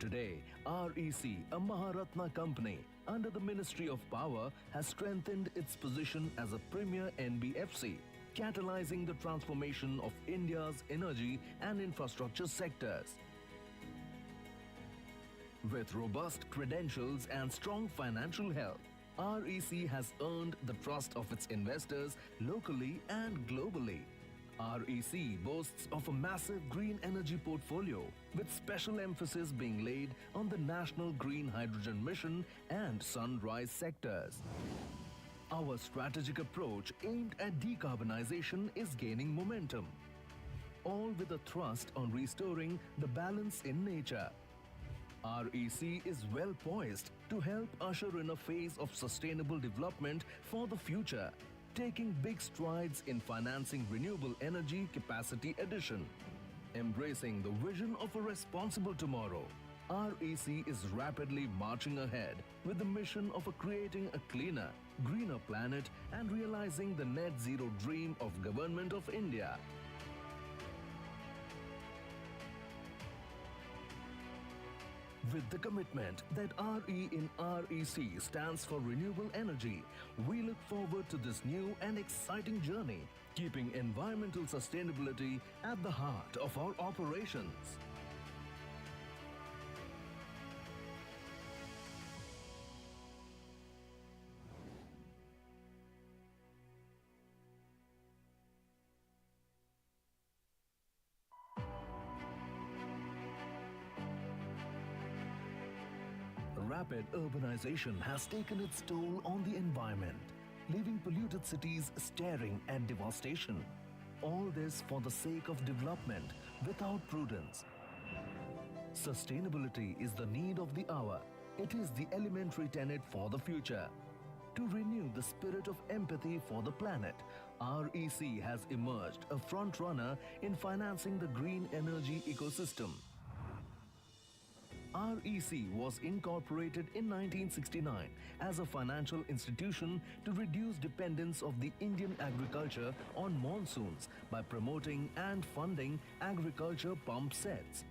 Today, REC, a Maharatna company under the Ministry of Power, has strengthened its position as a premier NBFC, catalyzing the transformation of India's energy and infrastructure sectors. With robust credentials and strong financial health, REC has earned the trust of its investors locally and globally. REC boasts of a massive green energy portfolio with special emphasis being laid on the National Green Hydrogen Mission and Sunrise sectors. Our strategic approach aimed at decarbonization is gaining momentum, all with a thrust on restoring the balance in nature. REC is well poised to help usher in a phase of sustainable development for the future, taking big strides in financing renewable energy capacity addition. Embracing the vision of a responsible tomorrow, REC is rapidly marching ahead with the mission of creating a cleaner, greener planet and realizing the net zero dream of Government of India. With the commitment that RE in REC stands for renewable energy, we look forward to this new and exciting journey, keeping environmental sustainability at the heart of our operations. rapid urbanization has taken its toll on the environment, leaving polluted cities staring at devastation. All this for the sake of development without prudence. Sustainability is the need of the hour. It is the elementary tenet for the future. To renew the spirit of empathy for the planet, REC has emerged a front runner in financing the green energy ecosystem. REC was incorporated in 1969 as a financial institution to reduce dependence of the Indian agriculture on monsoons by promoting and funding agriculture pump sets.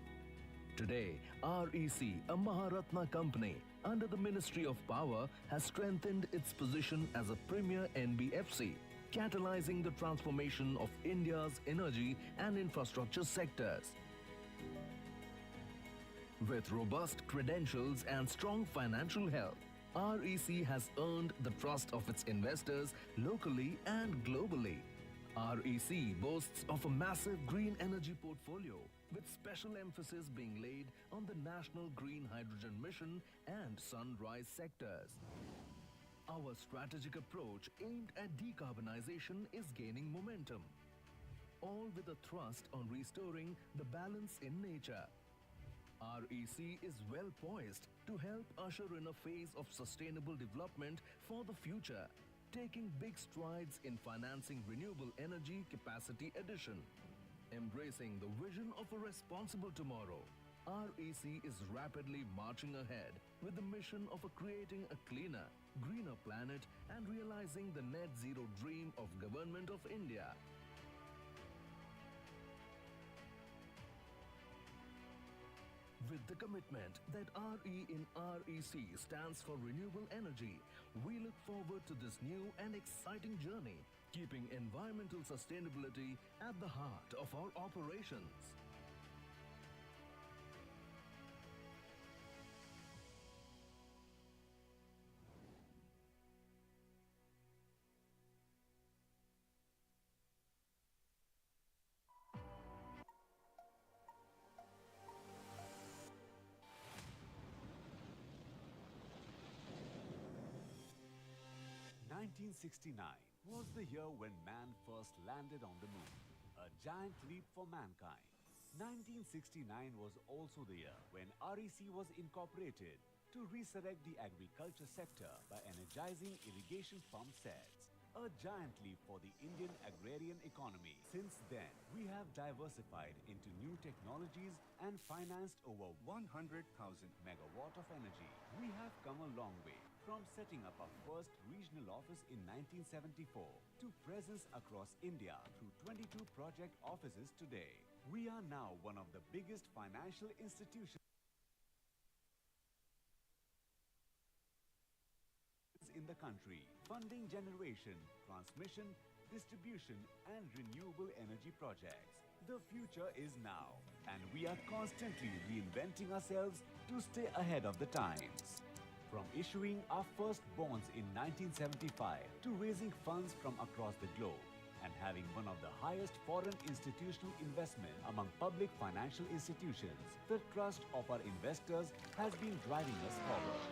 Today, REC, a Maharatna company under the Ministry of Power, has strengthened its position as a premier NBFC, catalyzing the transformation of India's energy and infrastructure sectors. With robust credentials and strong financial health, REC has earned the trust of its investors locally and globally. REC boasts of a massive green energy portfolio, with special emphasis being laid on the National Green Hydrogen Mission and Sunrise sectors. Our strategic approach aimed at decarbonization is gaining momentum, all with a thrust on restoring the balance in nature. REC is well poised to help usher in a phase of sustainable development for the future, taking big strides in financing renewable energy capacity addition. Embracing the vision of a responsible tomorrow, REC is rapidly marching ahead with the mission of creating a cleaner, greener planet and realizing the net zero dream of Government of India. With the commitment that RE in REC stands for renewable energy, we look forward to this new and exciting journey, keeping environmental sustainability at the heart of our operations. (1969) was the year when man first landed on the moon, a giant leap for mankind. 1969 was also the year when REC was incorporated to resurrect the agriculture sector by energizing irrigation pump sets, a giant leap for the Indian agrarian economy. Since then, we have diversified into new technologies and financed over 100,000 megawatt of energy. We have come a long way, from setting up our first regional office in 1974 to presence across India through 22 project offices today. We are now one of the biggest financial institutions in the country, funding generation, transmission, distribution and renewable energy projects. The future is now, and we are constantly reinventing ourselves to stay ahead of the times. From issuing our first bonds in 1975 to raising funds from across the globe and having one of the highest foreign institutional investment among public financial institutions, the trust of our investors has been driving us forward.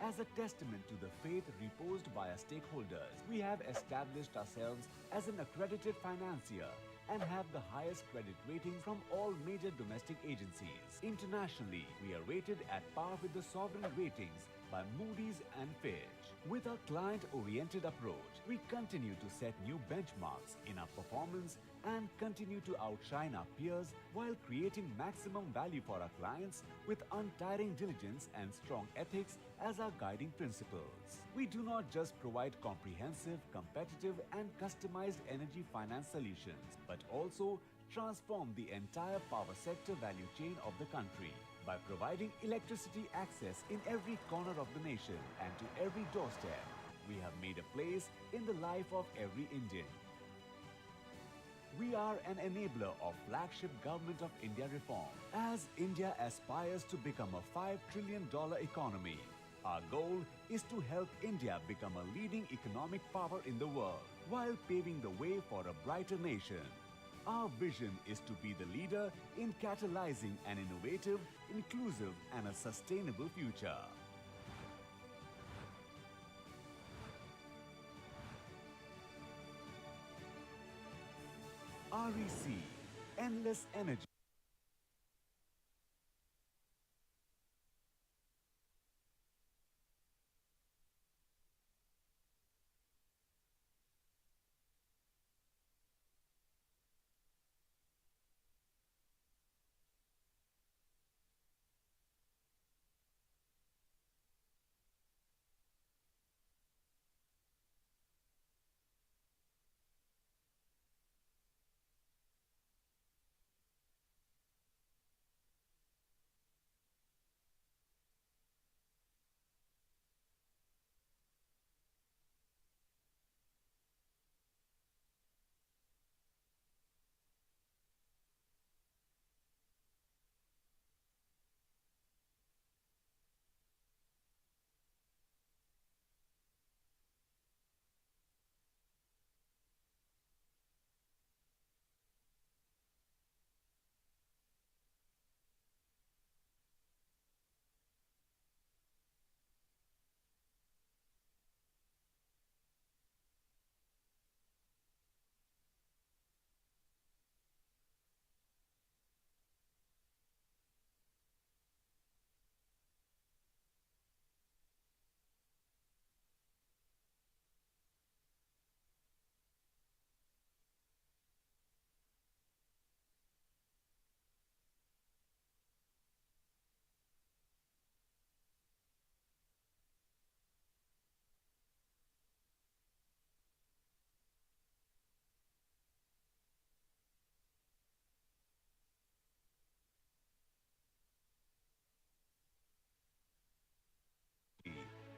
As a testament to the faith reposed by our stakeholders, we have established ourselves as an accredited financier and have the highest credit rating from all major domestic agencies. Internationally, we are rated at par with the sovereign ratings by Moody's and Fitch. With our client-oriented approach, we continue to set new benchmarks in our performance and continue to outshine our peers while creating maximum value for our clients with untiring diligence and strong ethics as our guiding principles. We do not just provide comprehensive, competitive and customized energy finance solutions, but also transform the entire power sector value chain of the country by providing electricity access in every corner of the nation and to every doorstep. We have made a place in the life of every Indian. We are an enabler of flagship Government of India reform. As India aspires to become a $5 trillion economy, our goal is to help India become a leading economic power in the world while paving the way for a brighter nation. Our vision is to be the leader in catalyzing an innovative, inclusive and a sustainable future. REC, endless energy.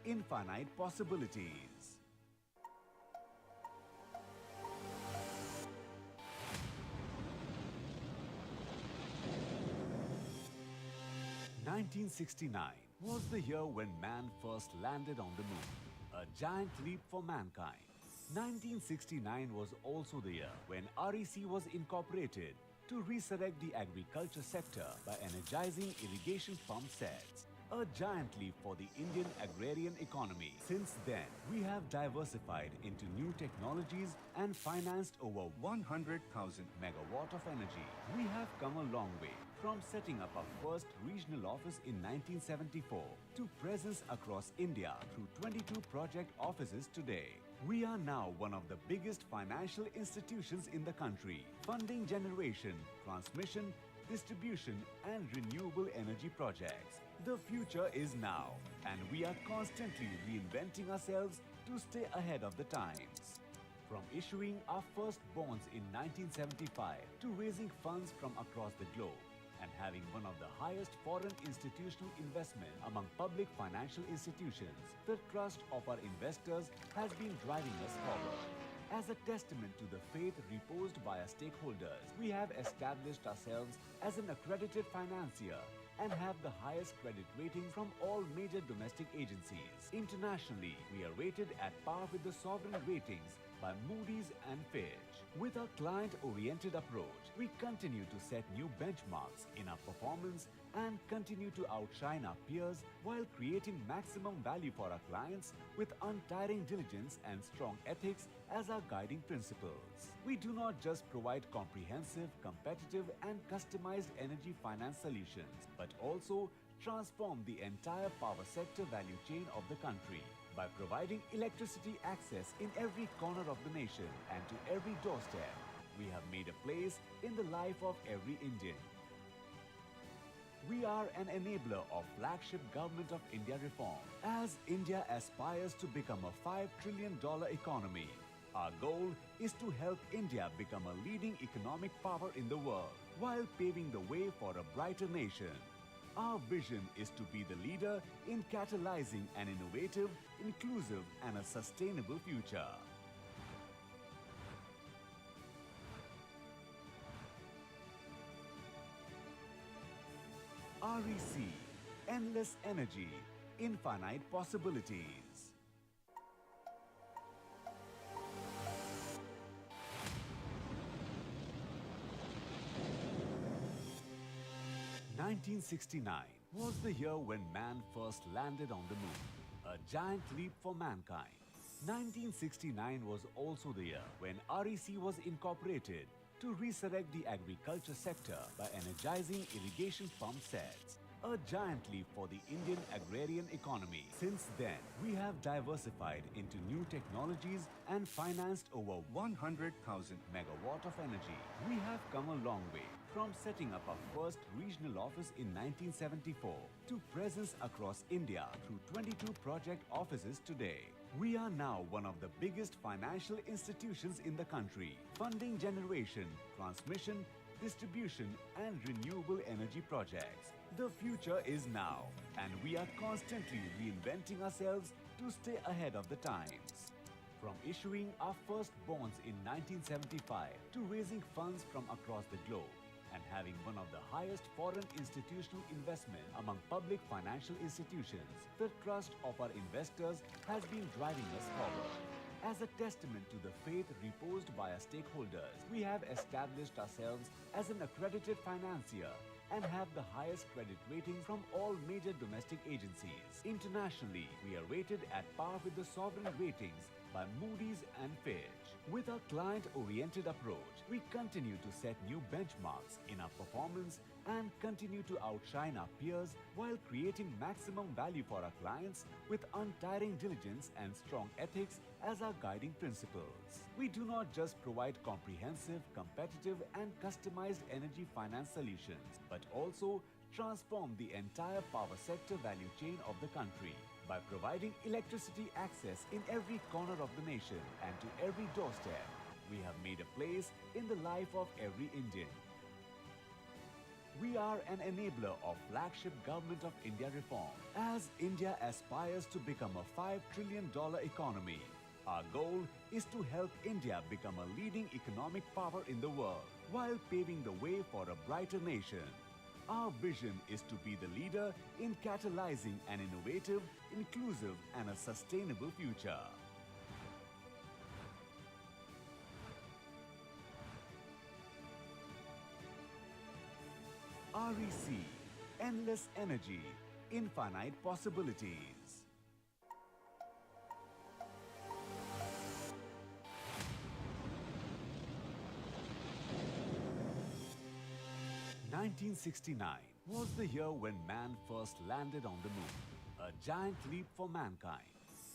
Infinite possibilities. "1969 was the year when man first landed on the moon, a giant leap for mankind. 1969 was also the year when REC was incorporated to resurrect the agriculture sector by energizing irrigation pump sets. A giant leap for the Indian agrarian economy. Since then, we have diversified into new technologies and financed over 100,000 megawatt of energy. We have come a long way from setting up our first regional office in 1974 to presence across India through 22 project offices today. We are now one of the biggest financial institutions in the country, funding generation, transmission, distribution and renewable energy projects. The future is now, and we are constantly reinventing ourselves to stay ahead of the times. From issuing our first bonds in 1975 to raising funds from across the globe and having one of the highest foreign institutional investment among public financial institutions, the trust of our investors has been driving us forward. As a testament to the faith reposed by our stakeholders, we have established ourselves as an accredited financier and have the highest credit rating from all major domestic agencies. Internationally, we are rated at par with the sovereign ratings by Moody's and Fitch. With our client-oriented approach, we continue to set new benchmarks in our performance and continue to outshine our peers while creating maximum value for our clients with untiring diligence and strong ethics as our guiding principles. We do not just provide comprehensive, competitive and customized energy finance solutions, but also transform the entire power sector value chain of the country by providing electricity access in every corner of the nation and to every doorstep. We have made a place in the life of every Indian. We are an enabler of flagship Government of India reform. As India aspires to become a $5 trillion economy, our goal is to help India become a leading economic power in the world while paving the way for a brighter nation. Our vision is to be the leader in catalyzing an innovative, inclusive and a sustainable future. REC, endless energy, infinite possibilities. "1969 was the year when man first landed on the moon, a giant leap for mankind. 1969 was also the year when REC was incorporated to resurrect the agriculture sector by energizing irrigation pump sets. A giant leap for the Indian agrarian economy. Since then, we have diversified into new technologies and financed over 100,000 megawatt of energy. We have come a long way from setting up our first regional office in 1974 to presence across India through 22 project offices today. We are now one of the biggest financial institutions in the country, funding generation, transmission, distribution, and renewable energy projects. The future is now, and we are constantly reinventing ourselves to stay ahead of the times. From issuing our first bonds in 1975 to raising funds from across the globe and having one of the highest foreign institutional investment among public financial institutions, the trust of our investors has been driving us forward. As a testament to the faith reposed by our stakeholders, we have established ourselves as an accredited financier and have the highest credit rating from all major domestic agencies. Internationally, we are rated at par with the sovereign ratings by Moody's and Fitch. With our client-oriented approach, we continue to set new benchmarks in our performance and continue to outshine our peers while creating maximum value for our clients with untiring diligence and strong ethics as our guiding principles. We do not just provide comprehensive, competitive, and customized energy finance solutions, but also transform the entire power sector value chain of the country by providing electricity access in every corner of the nation and to every doorstep. We have made a place in the life of every Indian. We are an enabler of flagship Government of India reform. As India aspires to become a $5 trillion economy, our goal is to help India become a leading economic power in the world while paving the way for a brighter nation. Our vision is to be the leader in catalyzing an innovative, inclusive, and a sustainable future. REC, endless energy, infinite possibilities. "1969 was the year when man first landed on the moon, a giant leap for mankind.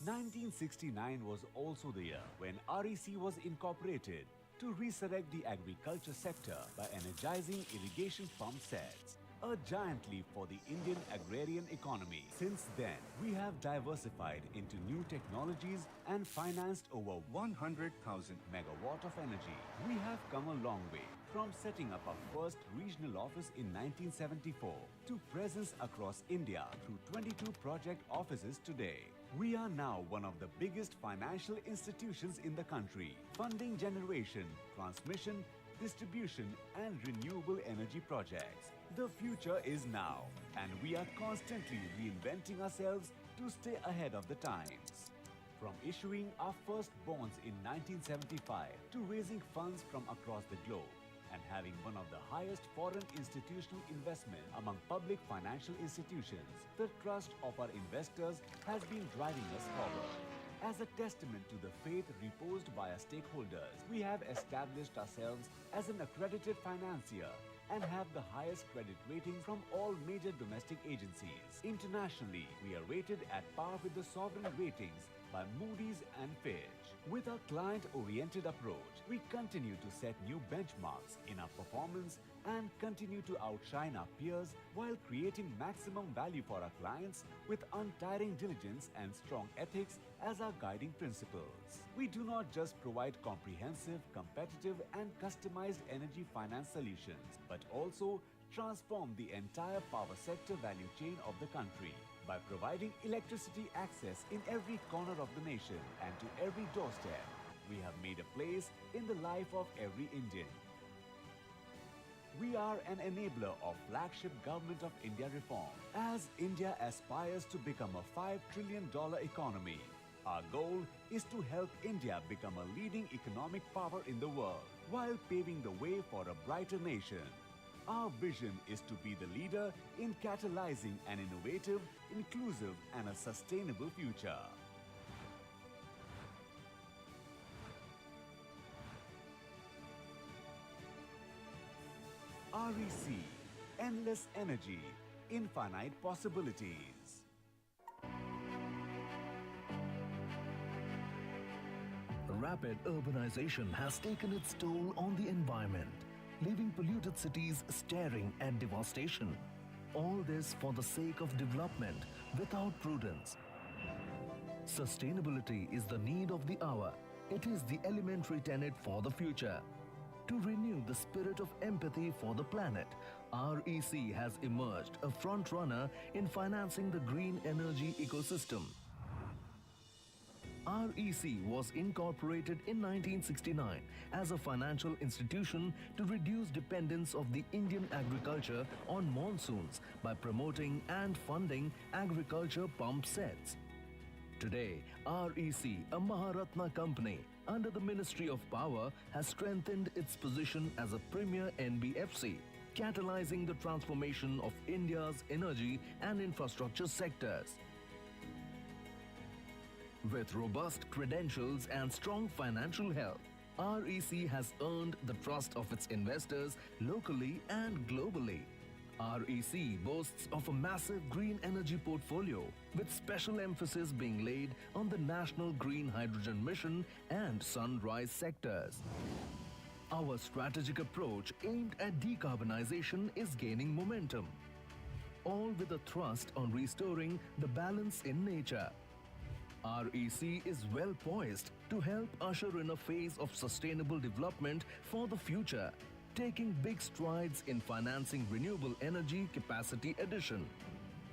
1969 was also the year when REC was incorporated to resurrect the agriculture sector by energizing irrigation pump sets. A giant leap for the Indian agrarian economy. Since then, we have diversified into new technologies and financed over 100,000 megawatt of energy. We have come a long way from setting up our first regional office in 1974 to presence across India through 22 project offices today. We are now one of the biggest financial institutions in the country, funding generation, transmission, distribution, and renewable energy projects. The future is now, and we are constantly reinventing ourselves to stay ahead of the times. From issuing our first bonds in 1975 to raising funds from across the globe and having one of the highest foreign institutional investment among public financial institutions, the trust of our investors has been driving us forward. As a testament to the faith reposed by our stakeholders, we have established ourselves as an accredited financier and have the highest credit rating from all major domestic agencies. Internationally, we are rated at par with the sovereign ratings by Moody's and Fitch. With our client-oriented approach, we continue to set new benchmarks in our performance and continue to outshine our peers while creating maximum value for our clients with untiring diligence and strong ethics as our guiding principles. We do not just provide comprehensive, competitive, and customized energy finance solutions, but also transform the entire power sector value chain of the country by providing electricity access in every corner of the nation and to every doorstep. We have made a place in the life of every Indian. We are an enabler of flagship Government of India reform. As India aspires to become a $5 trillion economy, our goal is to help India become a leading economic power in the world while paving the way for a brighter nation. Our vision is to be the leader in catalyzing an innovative, inclusive, and a sustainable future. REC, endless energy, infinite possibilities. Rapid urbanization has taken its toll on the environment, leaving polluted cities staring at devastation. All this for the sake of development without prudence. Sustainability is the need of the hour. It is the elementary tenet for the future. To renew the spirit of empathy for the planet, REC has emerged a front runner in financing the green energy ecosystem. REC was incorporated in 1969 as a financial institution to reduce dependence of the Indian agriculture on monsoons by promoting and funding agriculture pump sets. Today, REC, a Maharatna company under the Ministry of Power, has strengthened its position as a premier NBFC, catalyzing the transformation of India's energy and infrastructure sectors. With robust credentials and strong financial health, REC has earned the trust of its investors locally and globally. REC boasts of a massive green energy portfolio, with special emphasis being laid on the National Green Hydrogen Mission and Sunrise sectors. Our strategic approach aimed at decarbonization is gaining momentum, all with a thrust on restoring the balance in nature. REC is well poised to help usher in a phase of sustainable development for the future, taking big strides in financing renewable energy capacity addition.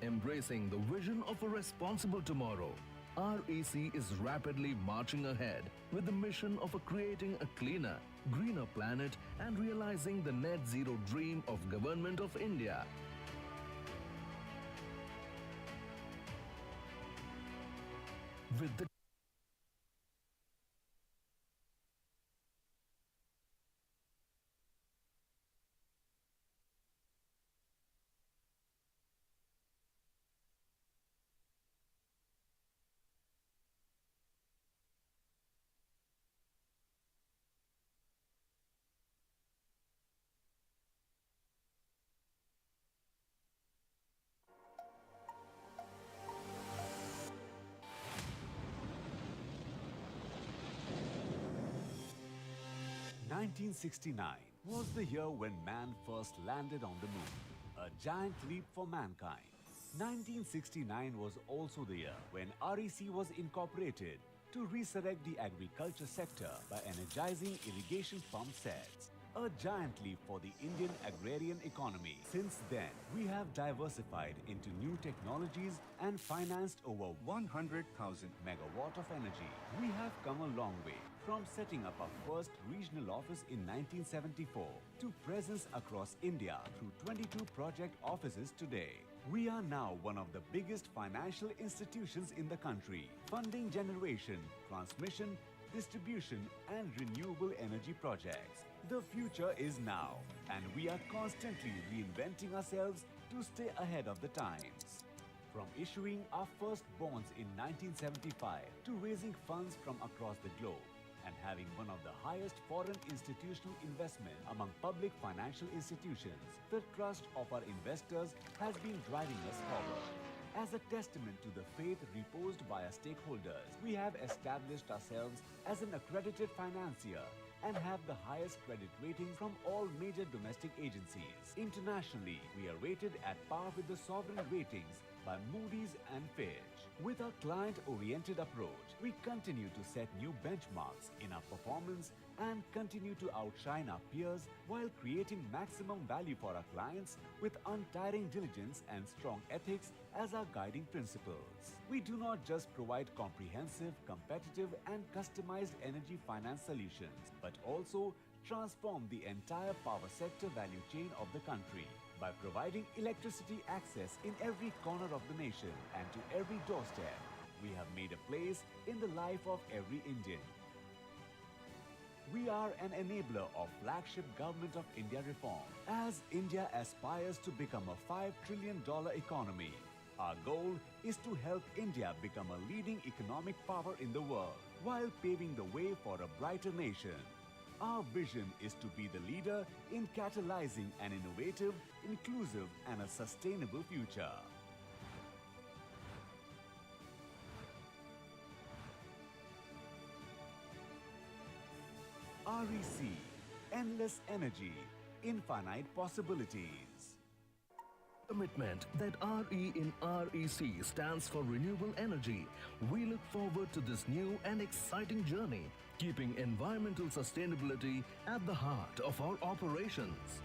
Embracing the vision of a responsible tomorrow, REC is rapidly marching ahead with the mission of creating a cleaner, greener planet and realizing the net zero dream of Government of India. With the 1969 was the year when man first landed on the moon, a giant leap for mankind. 1969 was also the year when REC was incorporated to resurrect the agriculture sector by energizing irrigation pump sets. A giant leap for the Indian agrarian economy. Since then, we have diversified into new technologies and financed over 100,000 megawatt of energy. We have come a long way, from setting up our first regional office in 1974 to presence across India through 22 project offices today. We are now one of the biggest financial institutions in the country, funding generation, transmission, distribution and renewable energy projects. The future is now, and we are constantly reinventing ourselves to stay ahead of the times. From issuing our first bonds in 1975 to raising funds from across the globe and having one of the highest foreign institutional investment among public financial institutions, the trust of our investors has been driving us forward. As a testament to the faith reposed by our stakeholders, we have established ourselves as an accredited financier and have the highest credit rating from all major domestic agencies. Internationally, we are rated at par with the sovereign ratings by Moody's and Fitch. With our client-oriented approach, we continue to set new benchmarks in our performance and continue to outshine our peers while creating maximum value for our clients with untiring diligence and strong ethics as our guiding principles. We do not just provide comprehensive, competitive and customized energy finance solutions, but also transform the entire power sector value chain of the country by providing electricity access in every corner of the nation and to every doorstep. We have made a place in the life of every Indian. We are an enabler of flagship Government of India reform. As India aspires to become a $5 trillion economy, our goal is to help India become a leading economic power in the world while paving the way for a brighter nation. Our vision is to be the leader in catalyzing an innovative, inclusive, and a sustainable future. REC, endless energy, infinite possibilities. Commitment that RE in REC stands for renewable energy. We look forward to this new and exciting journey, keeping environmental sustainability at the heart of our operations.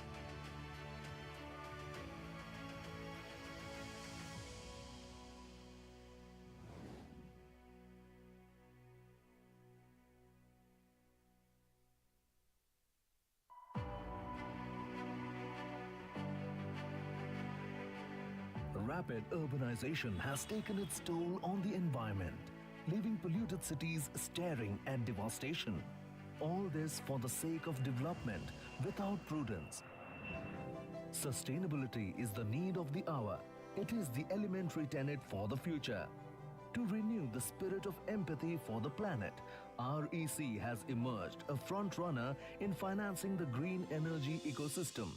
Rapid urbanization has taken its toll on the environment, leaving polluted cities staring at devastation. All this for the sake of development without prudence. Sustainability is the need of the hour. It is the elementary tenet for the future. To renew the spirit of empathy for the planet, REC has emerged a front runner in financing the green energy ecosystem.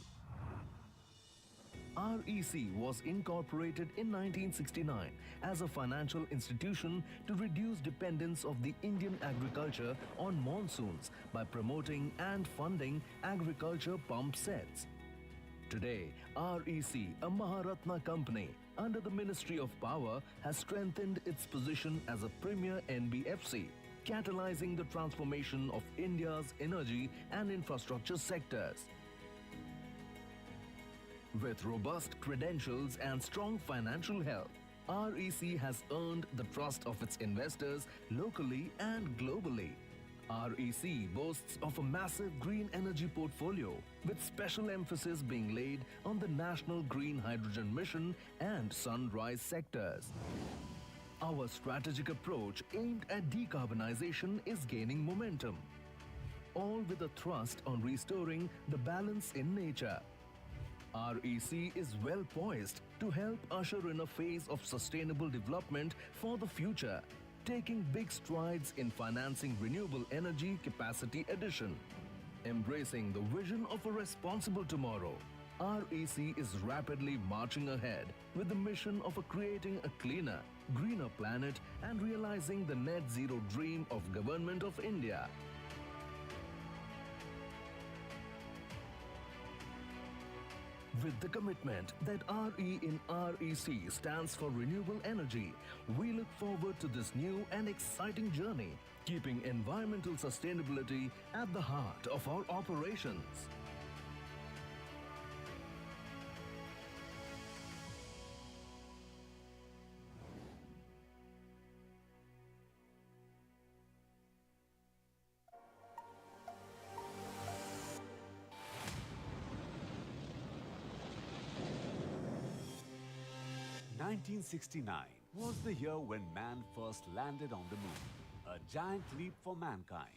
REC was incorporated in 1969 as a financial institution to reduce dependence of the Indian agriculture on monsoons by promoting and funding agriculture pump sets. Today, REC, a Maharatna company under the Ministry of Power, has strengthened its position as a premier NBFC, catalyzing the transformation of India's energy and infrastructure sectors. With robust credentials and strong financial health, REC has earned the trust of its investors locally and globally. REC boasts of a massive green energy portfolio, with special emphasis being laid on the National Green Hydrogen Mission and Sunrise sectors. Our strategic approach aimed at decarbonization is gaining momentum, all with a thrust on restoring the balance in nature. REC is well poised to help usher in a phase of sustainable development for the future, taking big strides in financing renewable energy capacity addition. Embracing the vision of a responsible tomorrow, REC is rapidly marching ahead with the mission of creating a cleaner, greener planet and realizing the net zero dream of Government of India. With the commitment that RE in REC stands for renewable energy, we look forward to this new and exciting journey, keeping environmental sustainability at the heart of our operations. "1969 was the year when man first landed on the moon, a giant leap for mankind.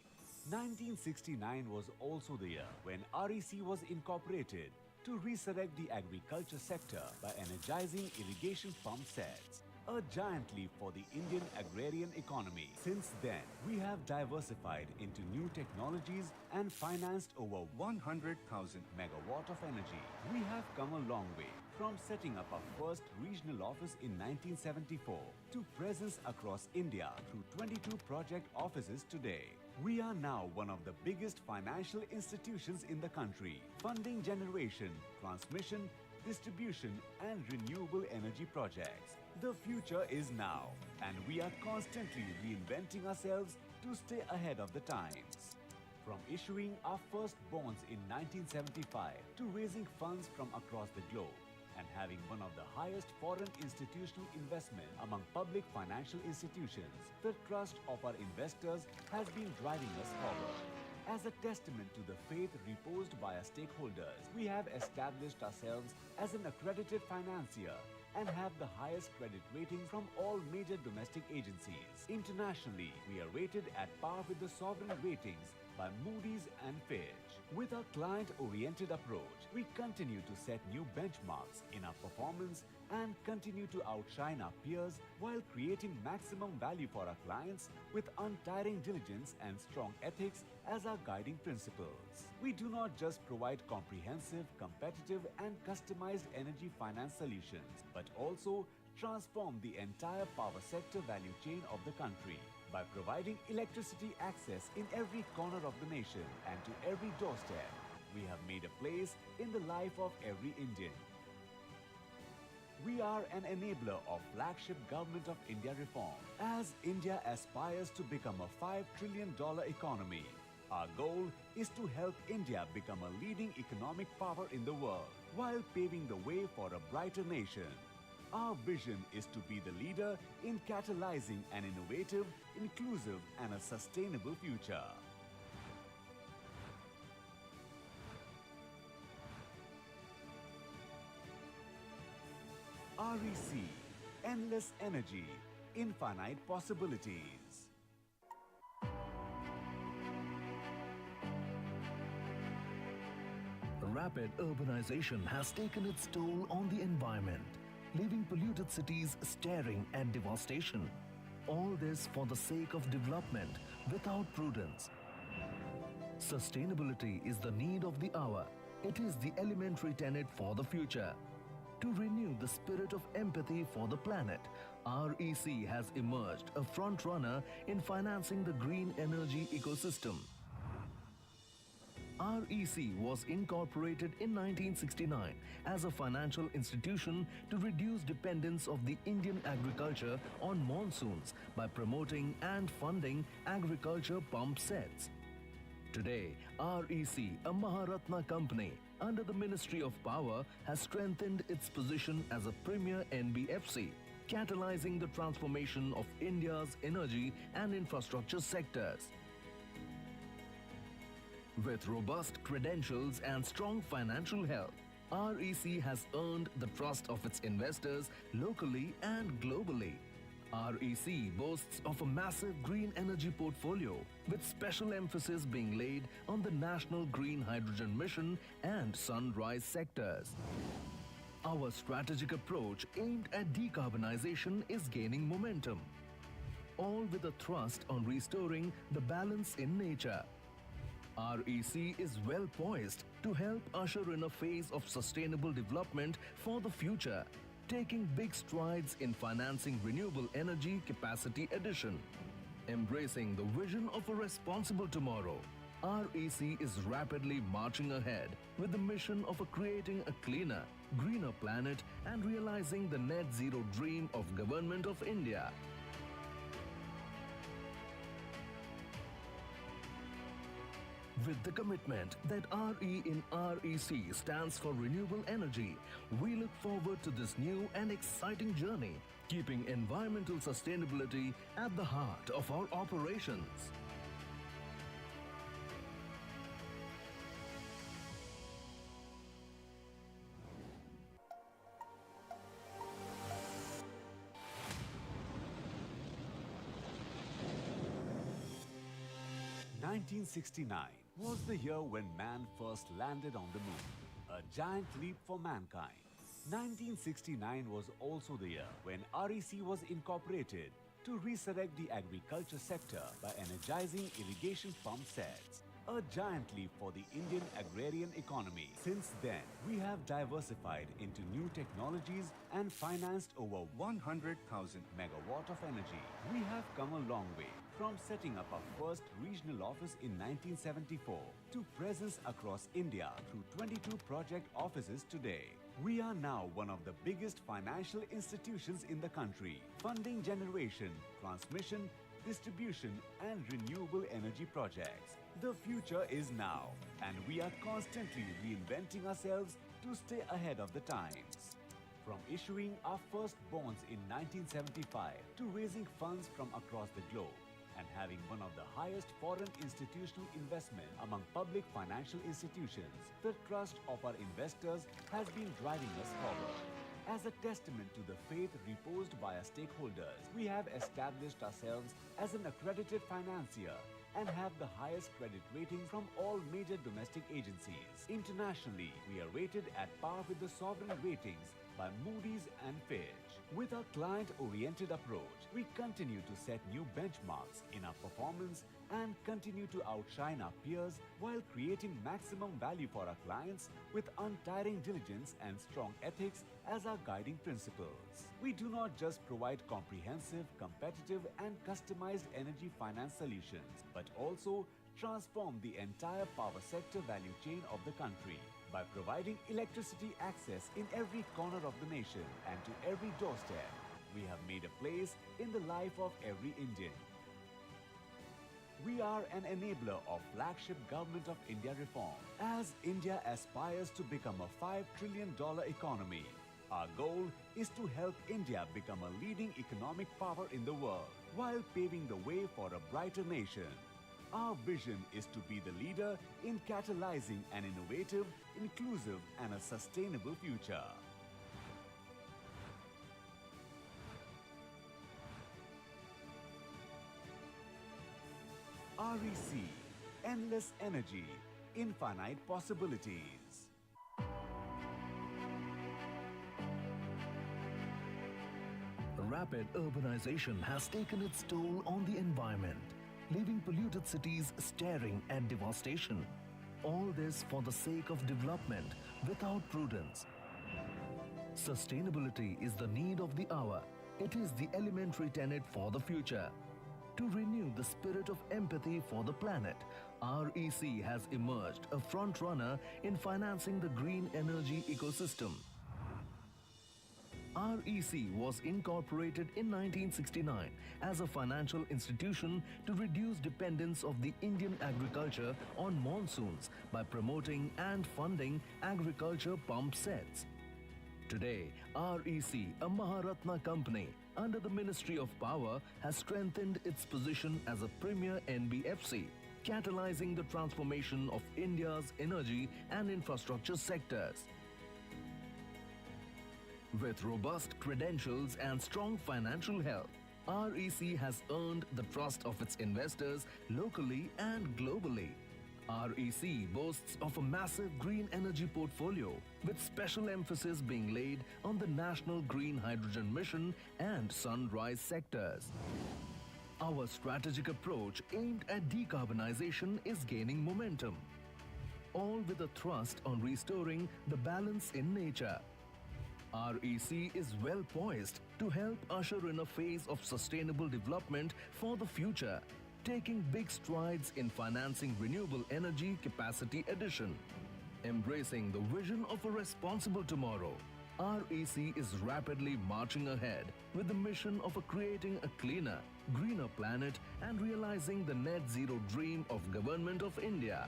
1969 was also the year when REC was incorporated to resurrect the agriculture sector by energizing irrigation pump sets, a giant leap for the Indian agrarian economy. Since then, we have diversified into new technologies and financed over 100,000 megawatt of energy. We have come a long way, from setting up our first regional office in 1974 to presence across India through 22 project offices today. We are now one of the biggest financial institutions in the country, funding generation, transmission, distribution, and renewable energy projects. The future is now, and we are constantly reinventing ourselves to stay ahead of the times. From issuing our first bonds in 1975 to raising funds from across the globe and having one of the highest foreign institutional investment among public financial institutions, the trust of our investors has been driving us forward. As a testament to the faith reposed by our stakeholders, we have established ourselves as an accredited financier and have the highest credit rating from all major domestic agencies. Internationally, we are rated at par with the sovereign ratings by Moody's and Fitch. With our client-oriented approach, we continue to set new benchmarks in our performance and continue to outshine our peers while creating maximum value for our clients with untiring diligence and strong ethics as our guiding principles. We do not just provide comprehensive, competitive, and customized energy finance solutions, but also transform the entire power sector value chain of the country by providing electricity access in every corner of the nation and to every doorstep. We have made a place in the life of every Indian. We are an enabler of flagship Government of India reform. As India aspires to become a $5 trillion economy, our goal is to help India become a leading economic power in the world while paving the way for a brighter nation. Our vision is to be the leader in catalyzing an innovative, inclusive, and a sustainable future. REC, endless energy, infinite possibilities. Rapid urbanization has taken its toll on the environment, leaving polluted cities staring at devastation. All this for the sake of development without prudence. Sustainability is the need of the hour. It is the elementary tenet for the future. To renew the spirit of empathy for the planet, REC has emerged a front-runner in financing the green energy ecosystem. REC was incorporated in 1969 as a financial institution to reduce dependence of the Indian agriculture on monsoons by promoting and funding agriculture pump sets. Today, REC, a Maharatna company under the Ministry of Power, has strengthened its position as a premier NBFC, catalyzing the transformation of India's energy and infrastructure sectors. With robust credentials and strong financial health, REC has earned the trust of its investors locally and globally. REC boasts of a massive green energy portfolio with special emphasis being laid on the National Green Hydrogen Mission and Sunrise sectors. Our strategic approach aimed at decarbonization is gaining momentum, all with a thrust on restoring the balance in nature. REC is well poised to help usher in a phase of sustainable development for the future, taking big strides in financing renewable energy capacity addition. Embracing the vision of a responsible tomorrow, REC is rapidly marching ahead with the mission of creating a cleaner, greener planet and realizing the net zero dream of Government of India. With the commitment that RE in REC stands for renewable energy, we look forward to this new and exciting journey, keeping environmental sustainability at the heart of our operations. "1969 was the year when man first landed on the moon, a giant leap for mankind. 1969 was also the year when REC was incorporated to resurrect the agriculture sector by energizing irrigation pump sets, a giant leap for the Indian agrarian economy. Since then, we have diversified into new technologies and financed over 100,000 megawatt of energy. We have come a long way, from setting up our first regional office in 1974 to presence across India through 22 project offices today. We are now one of the biggest financial institutions in the country, funding generation, transmission, distribution, and renewable energy projects. The future is now, and we are constantly reinventing ourselves to stay ahead of the times. From issuing our first bonds in 1975 to raising funds from across the globe, and having one of the highest foreign institutional investment among public financial institutions, the trust of our investors has been driving us forward. As a testament to the faith reposed by our stakeholders, we have established ourselves as an accredited financier and have the highest credit rating from all major domestic agencies. Internationally, we are rated at par with the sovereign ratings by Moody's and Fitch. With our client-oriented approach, we continue to set new benchmarks in our performance and continue to outshine our peers while creating maximum value for our clients with untiring diligence and strong ethics as our guiding principles. We do not just provide comprehensive, competitive, and customized energy finance solutions, but also transform the entire power sector value chain of the country by providing electricity access in every corner of the nation and to every doorstep. We have made a place in the life of every Indian. We are an enabler of flagship Government of India reform. As India aspires to become a $5 trillion economy, our goal is to help India become a leading economic power in the world while paving the way for a brighter nation. Our vision is to be the leader in catalyzing an innovative, inclusive, and a sustainable future. REC, endless energy, infinite possibilities. Rapid urbanization has taken its toll on the environment, leaving polluted cities staring at devastation. All this for the sake of development without prudence. Sustainability is the need of the hour. It is the elementary tenet for the future. To renew the spirit of empathy for the planet, REC has emerged a front runner in financing the green energy ecosystem. REC was incorporated in 1969 as a financial institution to reduce dependence of the Indian agriculture on monsoons by promoting and funding agriculture pump sets. Today, REC, a Maharatna company under the Ministry of Power, has strengthened its position as a premier NBFC, catalyzing the transformation of India's energy and infrastructure sectors. With robust credentials and strong financial health, REC has earned the trust of its investors locally and globally. REC boasts of a massive green energy portfolio, with special emphasis being laid on the National Green Hydrogen Mission and Sunrise sectors. Our strategic approach aimed at decarbonization is gaining momentum, all with a thrust on restoring the balance in nature. REC is well poised to help usher in a phase of sustainable development for the future, taking big strides in financing renewable energy capacity addition. Embracing the vision of a responsible tomorrow, REC is rapidly marching ahead with the mission of creating a cleaner, greener planet and realizing the net zero dream of Government of India.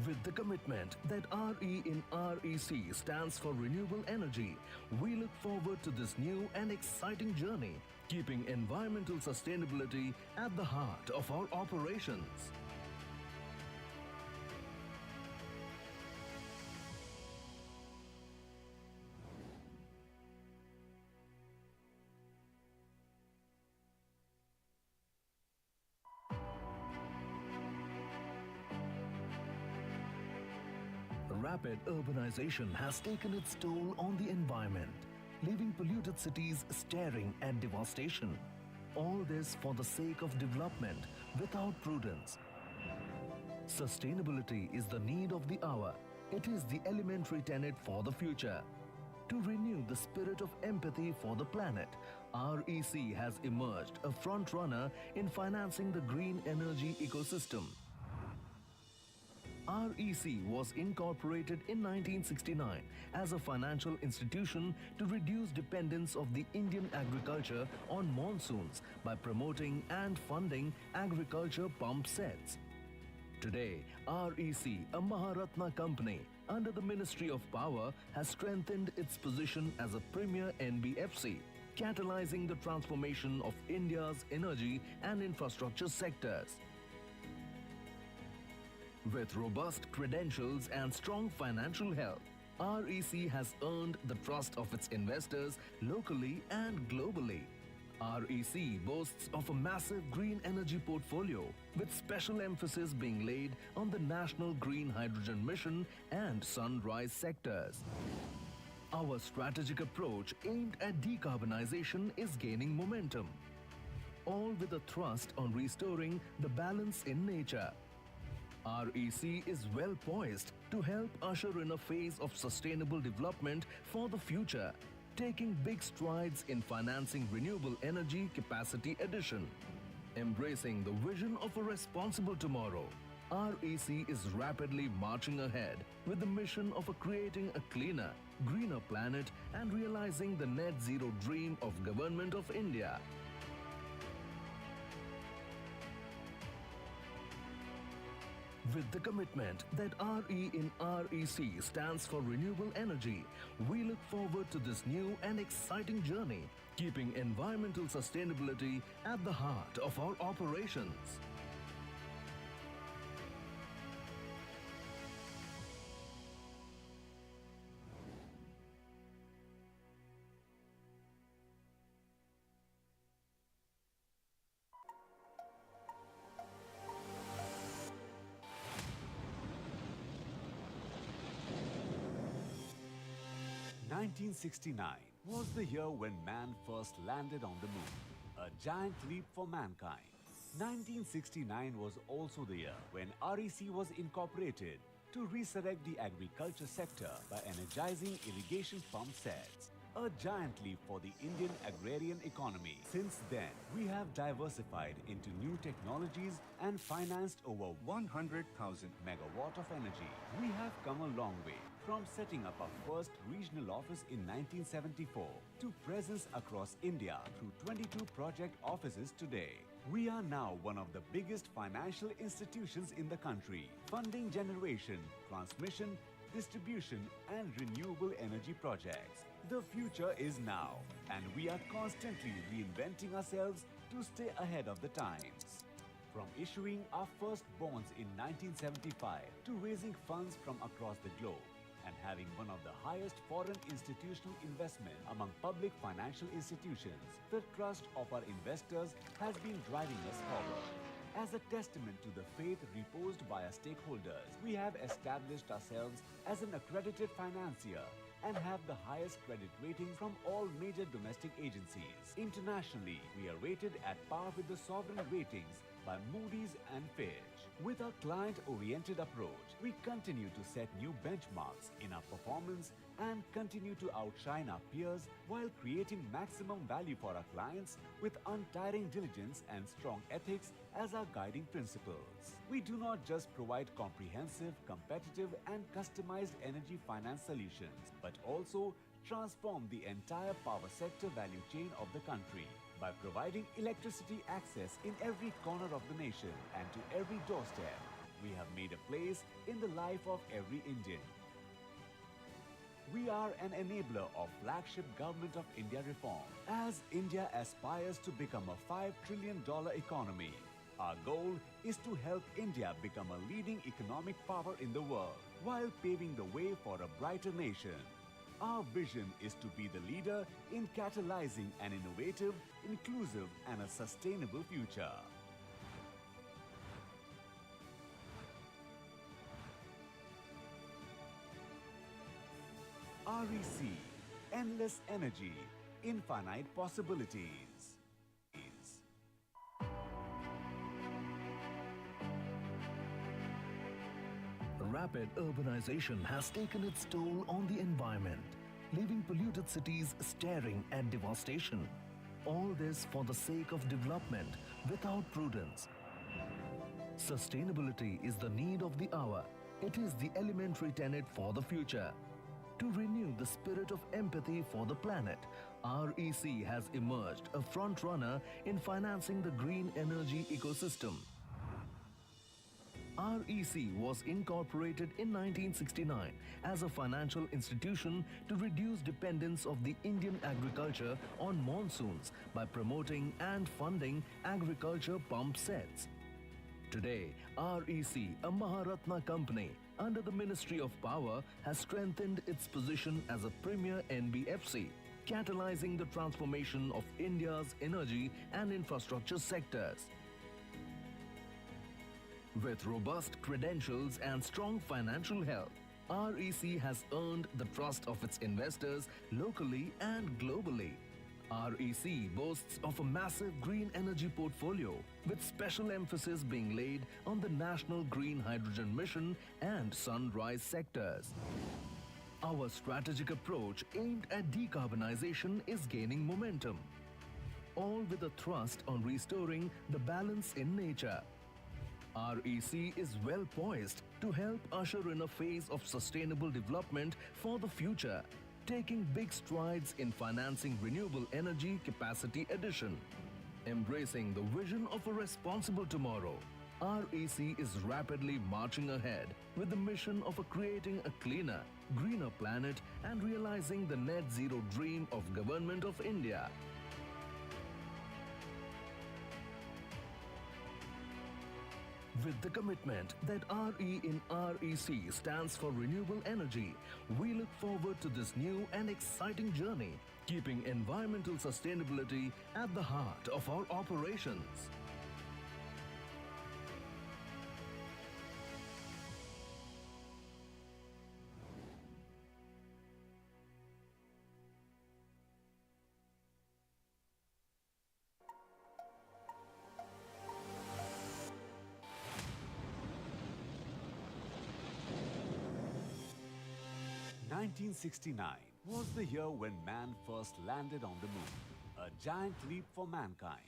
With the commitment that RE in REC stands for renewable energy, we look forward to this new and exciting journey, keeping environmental sustainability at the heart of our operations. Rapid urbanization has taken its toll on the environment, leaving polluted cities staring at devastation. All this for the sake of development without prudence. Sustainability is the need of the hour. It is the elementary tenet for the future. To renew the spirit of empathy for the planet, REC has emerged a front runner in financing the green energy ecosystem. REC was incorporated in 1969 as a financial institution to reduce dependence of the Indian agriculture on monsoons by promoting and funding agriculture pump sets. Today, REC, a Maharatna company under the Ministry of Power, has strengthened its position as a premier NBFC, catalyzing the transformation of India's energy and infrastructure sectors. With robust credentials and strong financial health, REC has earned the trust of its investors locally and globally. REC boasts of a massive green energy portfolio, with special emphasis being laid on the National Green Hydrogen Mission and Sunrise sectors. Our strategic approach aimed at decarbonization is gaining momentum, all with a thrust on restoring the balance in nature. REC is well poised to help usher in a phase of sustainable development for the future, taking big strides in financing renewable energy capacity addition. Embracing the vision of a responsible tomorrow, REC is rapidly marching ahead with the mission of creating a cleaner, greener planet and realizing the net zero dream of Government of India. With the commitment that RE in REC stands for renewable energy, we look forward to this new and exciting journey, keeping environmental sustainability at the heart of our operations. "1969 was the year when man first landed on the moon, a giant leap for mankind. 1969 was also the year when REC was incorporated to resurrect the agriculture sector by energizing irrigation pump sets, a giant leap for the Indian agrarian economy. Since then, we have diversified into new technologies and financed over 100,000 megawatt of energy. We have come a long way, from setting up our first regional office in 1974 to presence across India through 22 project offices today. We are now one of the biggest financial institutions in the country, funding generation, transmission, distribution and renewable energy projects. The future is now, and we are constantly reinventing ourselves to stay ahead of the times. From issuing our first bonds in 1975 to raising funds from across the globe and having one of the highest foreign institutional investment among public financial institutions, the trust of our investors has been driving us forward. As a testament to the faith reposed by our stakeholders, we have established ourselves as an accredited financier and have the highest credit ratings from all major domestic agencies. Internationally, we are rated at par with the sovereign ratings by Moody's and Fitch. With our client-oriented approach, we continue to set new benchmarks in our performance and continue to outshine our peers while creating maximum value for our clients with untiring diligence and strong ethics as our guiding principles. We do not just provide comprehensive, competitive and customized energy finance solutions, but also transform the entire power sector value chain of the country by providing electricity access in every corner of the nation and to every doorstep. We have made a place in the life of every Indian. We are an enabler of flagship Government of India reform. As India aspires to become a $5 trillion economy, our goal is to help India become a leading economic power in the world while paving the way for a brighter nation. Our vision is to be the leader in catalyzing an innovative, inclusive and a sustainable future. REC, endless energy, infinite possibilities. Rapid urbanization has taken its toll on the environment, leaving polluted cities staring at devastation. All this for the sake of development without prudence. Sustainability is the need of the hour. It is the elementary tenet for the future. To renew the spirit of empathy for the planet, REC has emerged a front runner in financing the green energy ecosystem. REC was incorporated in 1969 as a financial institution to reduce dependence of the Indian agriculture on monsoons by promoting and funding agriculture pump sets. Today, REC, a Maharatna company under the Ministry of Power, has strengthened its position as a premier NBFC, catalyzing the transformation of India's energy and infrastructure sectors. With robust credentials and strong financial health, REC has earned the trust of its investors locally and globally. REC boasts of a massive green energy portfolio, with special emphasis being laid on the National Green Hydrogen Mission and Sunrise sectors. Our strategic approach aimed at decarbonization is gaining momentum, all with a thrust on restoring the balance in nature. REC is well poised to help usher in a phase of sustainable development for the future, taking big strides in financing renewable energy capacity addition. Embracing the vision of a responsible tomorrow, REC is rapidly marching ahead with the mission of creating a cleaner, greener planet and realizing the net zero dream of Government of India. With the commitment that RE in REC stands for renewable energy, we look forward to this new and exciting journey, keeping environmental sustainability at the heart of our operations. "1969 was the year when man first landed on the moon, a giant leap for mankind.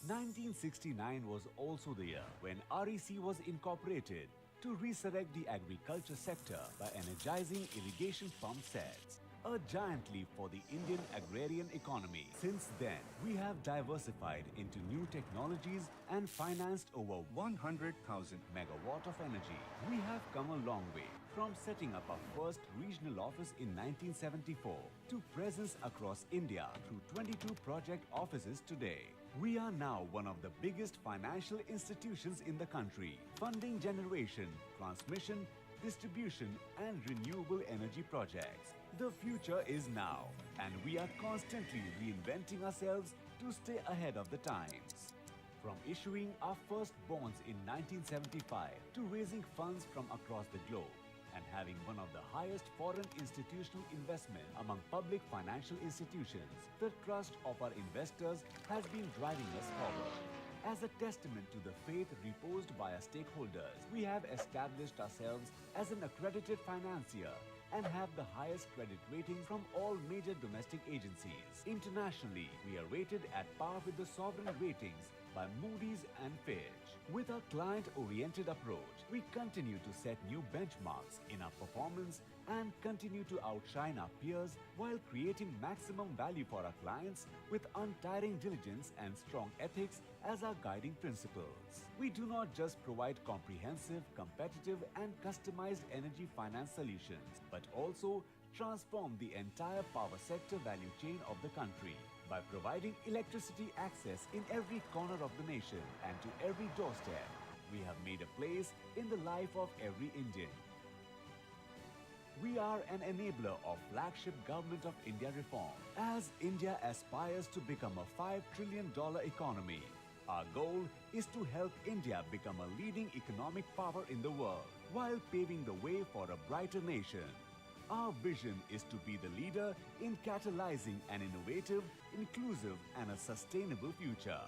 1969 was also the year when REC was incorporated to resurrect the agriculture sector by energizing irrigation pump sets, a giant leap for the Indian agrarian economy. Since then, we have diversified into new technologies and financed over 100,000 megawatt of energy. We have come a long way, from setting up our first regional office in 1974 to presence across India through 22 project offices today. We are now one of the biggest financial institutions in the country, funding generation, transmission, distribution and renewable energy projects. The future is now, and we are constantly reinventing ourselves to stay ahead of the times. From issuing our first bonds in 1975 to raising funds from across the globe and having one of the highest foreign institutional investment among public financial institutions, the trust of our investors has been driving us forward. As a testament to the faith reposed by our stakeholders, we have established ourselves as an accredited financier and have the highest credit ratings from all major domestic agencies. Internationally, we are rated at par with the sovereign ratings by Moody's and Fitch. With our client-oriented approach, we continue to set new benchmarks in our performance and continue to outshine our peers while creating maximum value for our clients with untiring diligence and strong ethics as our guiding principles. We do not just provide comprehensive, competitive and customized energy finance solutions, but also transform the entire power sector value chain of the country by providing electricity access in every corner of the nation and to every doorstep. We have made a place in the life of every Indian. We are an enabler of flagship Government of India reform. As India aspires to become a $5 trillion economy, our goal is to help India become a leading economic power in the world while paving the way for a brighter nation. Our vision is to be the leader in catalyzing an innovative, inclusive and a sustainable future.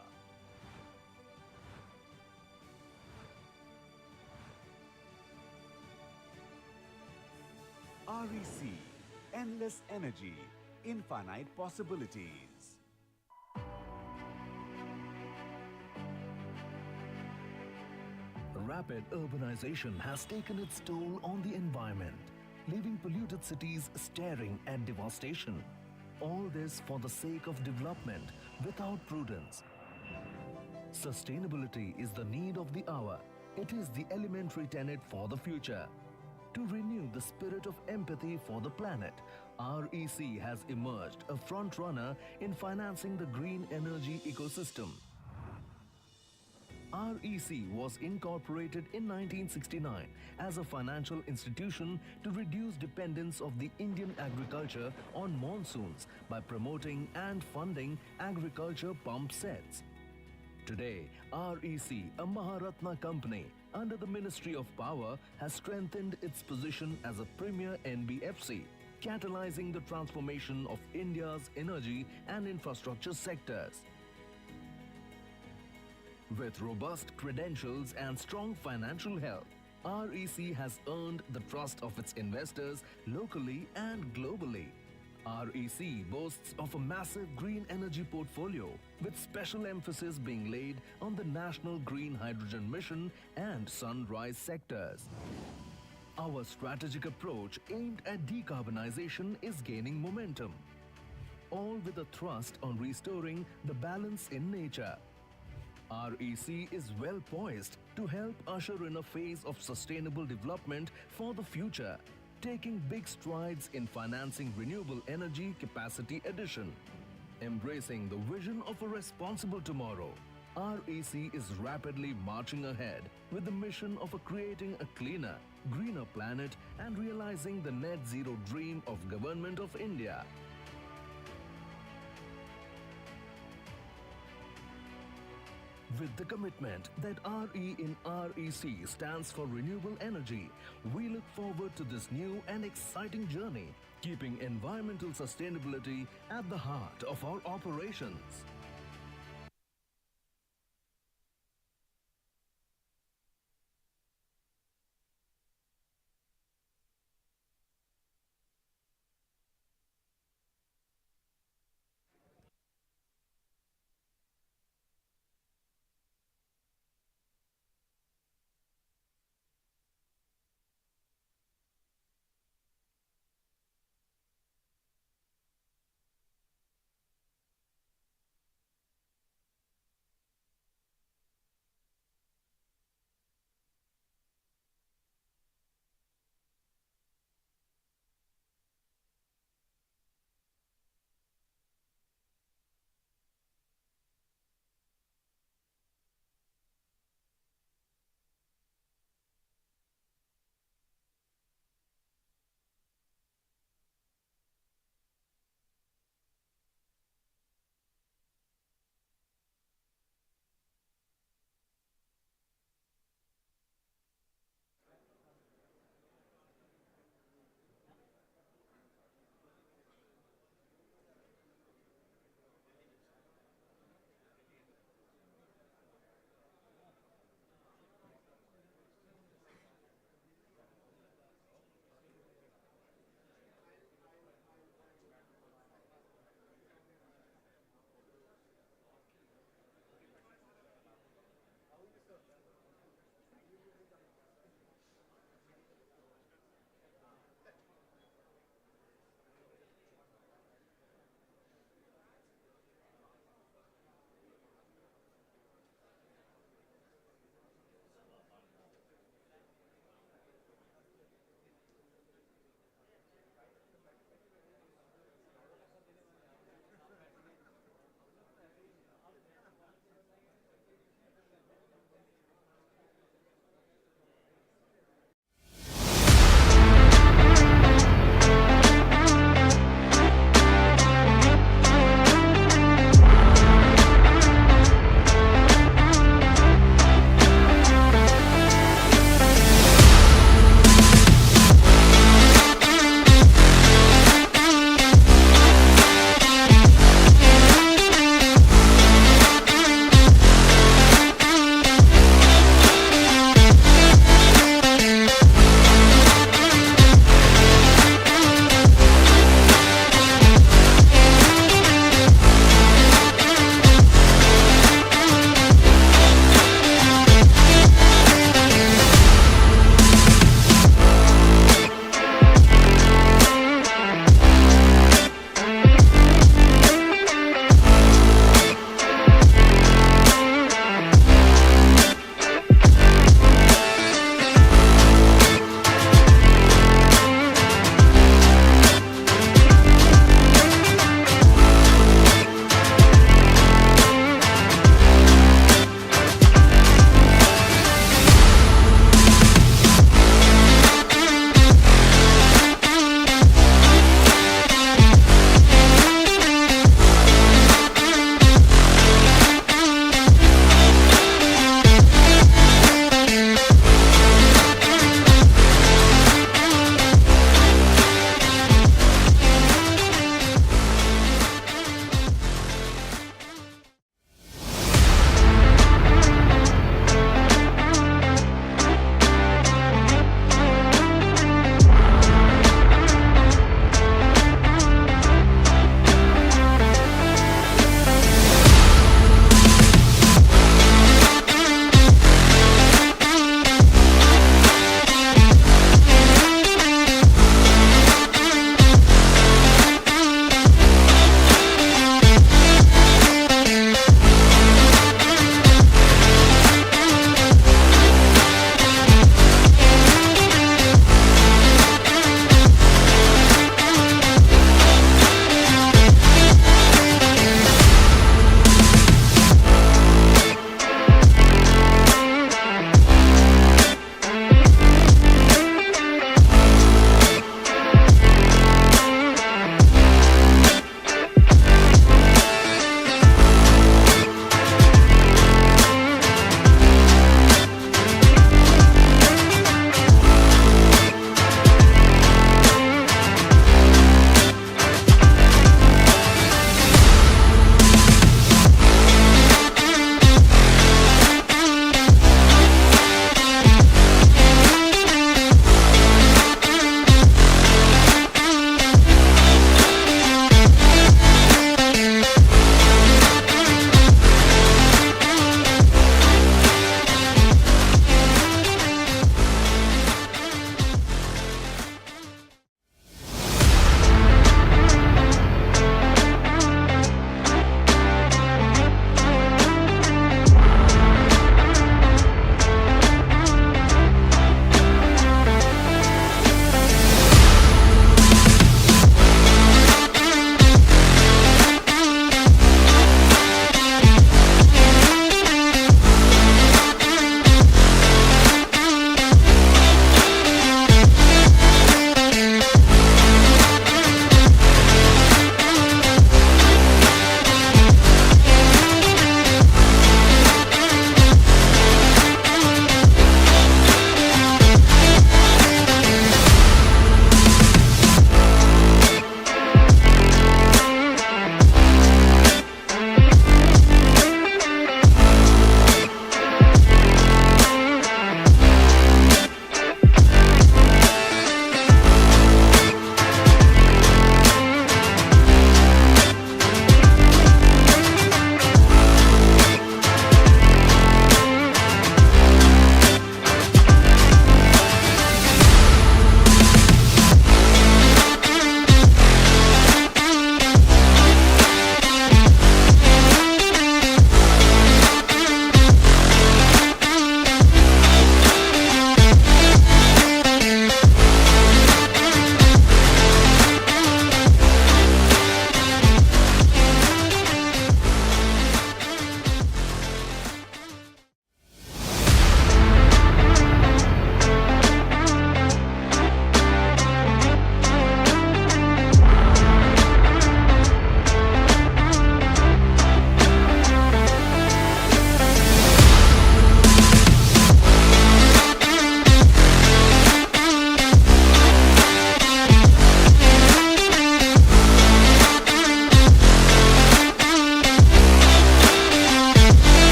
REC, endless energy, infinite possibilities. Rapid urbanization has taken its toll on the environment, leaving polluted cities staring at devastation. All this for the sake of development without prudence. Sustainability is the need of the hour. It is the elementary tenet for the future. To renew the spirit of empathy for the planet, REC has emerged a front runner in financing the green energy ecosystem. REC was incorporated in 1969 as a financial institution to reduce dependence of the Indian agriculture on monsoons by promoting and funding agriculture pump sets. Today, REC, a Maharatna company under the Ministry of Power, has strengthened its position as a premier NBFC, catalyzing the transformation of India's energy and infrastructure sectors. With robust credentials and strong financial health, REC has earned the trust of its investors locally and globally. REC boasts of a massive green energy portfolio, with special emphasis being laid on the National Green Hydrogen Mission and Sunrise sectors. Our strategic approach aimed at decarbonization is gaining momentum, all with a thrust on restoring the balance in nature. REC is well poised to help usher in a phase of sustainable development for the future, taking big strides in financing renewable energy capacity addition. Embracing the vision of a responsible tomorrow, REC is rapidly marching ahead with the mission of creating a cleaner, greener planet and realizing the net zero dream of Government of India. With the commitment that RE in REC stands for renewable energy, we look forward to this new and exciting journey, keeping environmental sustainability at the heart of our operations.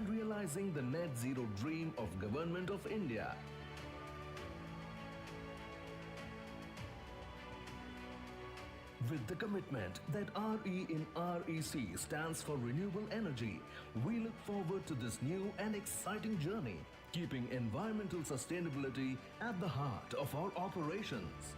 realizing the net zero dream of Government of India. With the commitment that RE in REC stands for renewable energy, we look forward to this new and exciting journey, keeping environmental sustainability at the heart of our operations.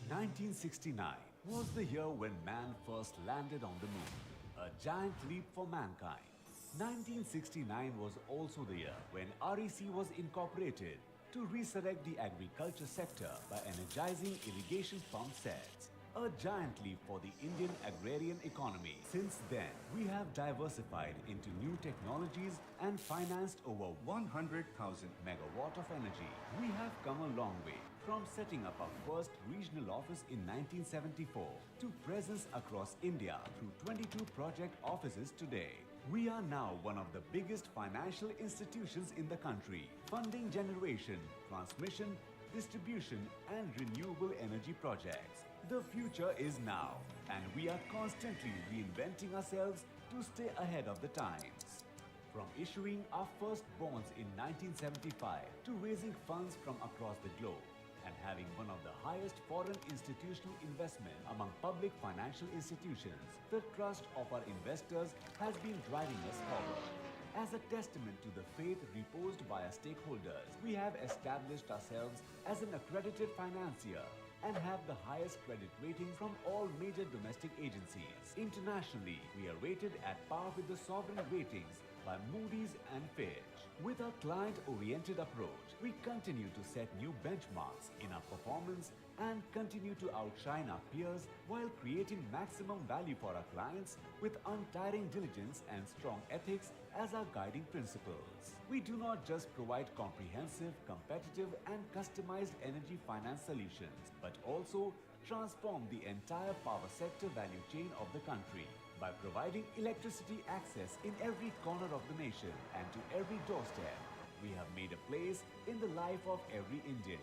(1969) was the year when man first landed on the moon, a giant leap for mankind. 1969 was also the year when REC was incorporated to resurrect the agriculture sector by energizing irrigation pump sets, a giant leap for the Indian agrarian economy. Since then, we have diversified into new technologies and financed over 100,000 megawatt of energy. We have come a long way, from setting up our first regional office in 1974 to presence across India through 22 project offices today. We are now one of the biggest financial institutions in the country, funding generation, transmission, distribution and renewable energy projects. The future is now, and we are constantly reinventing ourselves to stay ahead of the times. From issuing our first bonds in 1975 to raising funds from across the globe, and having one of the highest foreign institutional investment among public financial institutions, the trust of our investors has been driving us forward. As a testament to the faith reposed by our stakeholders, we have established ourselves as an accredited financier and have the highest credit rating from all major domestic agencies. Internationally, we are rated at par with the sovereign ratings by Moody's and Fitch. With our client-oriented approach, we continue to set new benchmarks in our performance and continue to outshine our peers while creating maximum value for our clients with untiring diligence and strong ethics as our guiding principles. We do not just provide comprehensive, competitive and customized energy finance solutions, but also transform the entire power sector value chain of the country by providing electricity access in every corner of the nation and to every doorstep. We have made a place in the life of every Indian.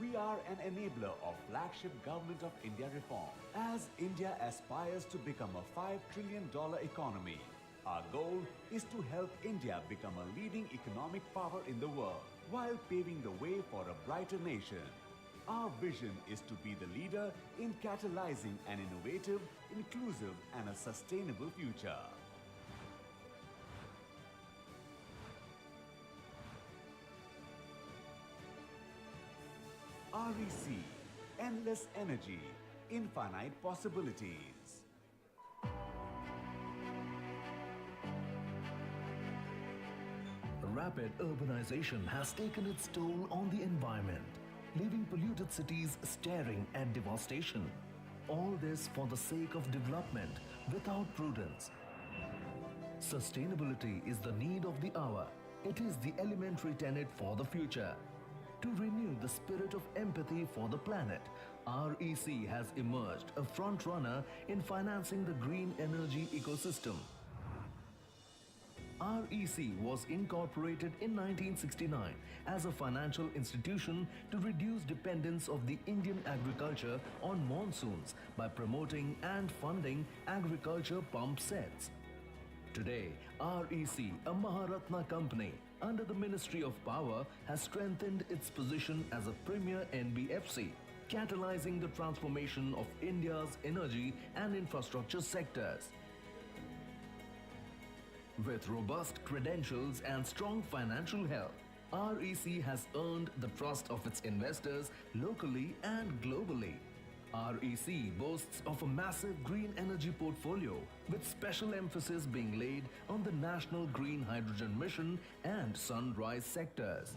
We are an enabler of flagship Government of India reform. As India aspires to become a $5 trillion economy, our goal is to help India become a leading economic power in the world while paving the way for a brighter nation. Our vision is to be the leader in catalyzing an innovative, inclusive and a sustainable future. REC, endless energy, infinite possibilities. Rapid urbanization has taken its toll on the environment, leaving polluted cities staring at devastation. All this for the sake of development without prudence. Sustainability is the need of the hour. It is the elementary tenet for the future. To renew the spirit of empathy for the planet, REC has emerged a front-runner in financing the green energy ecosystem. REC was incorporated in 1969 as a financial institution to reduce dependence of the Indian agriculture on monsoons by promoting and funding agriculture pump sets. Today, REC, a Maharatna company under the Ministry of Power, has strengthened its position as a premier NBFC, catalyzing the transformation of India's energy and infrastructure sectors. With robust credentials and strong financial health, REC has earned the trust of its investors locally and globally. REC boasts of a massive green energy portfolio with special emphasis being laid on the National Green Hydrogen Mission and Sunrise sectors.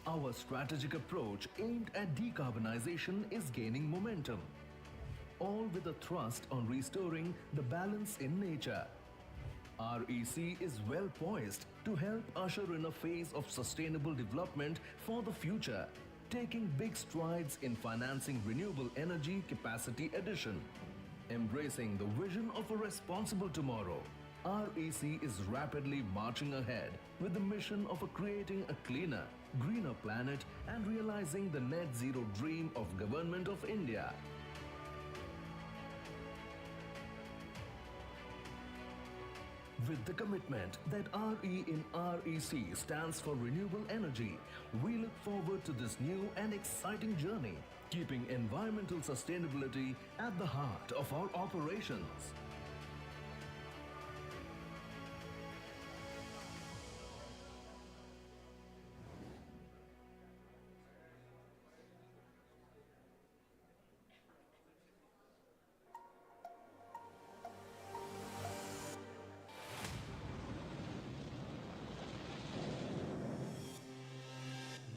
Our strategic approach aimed at decarbonization is gaining momentum, all with a thrust on restoring the balance in nature. REC is well poised to help usher in a phase of sustainable development for the future, taking big strides in financing renewable energy capacity addition. Embracing the vision of a responsible tomorrow, REC is rapidly marching ahead with the mission of creating a cleaner, greener planet and realizing the net zero dream of Government of India. With the commitment that RE in REC stands for renewable energy, we look forward to this new and exciting journey, keeping environmental sustainability at the heart of our operations.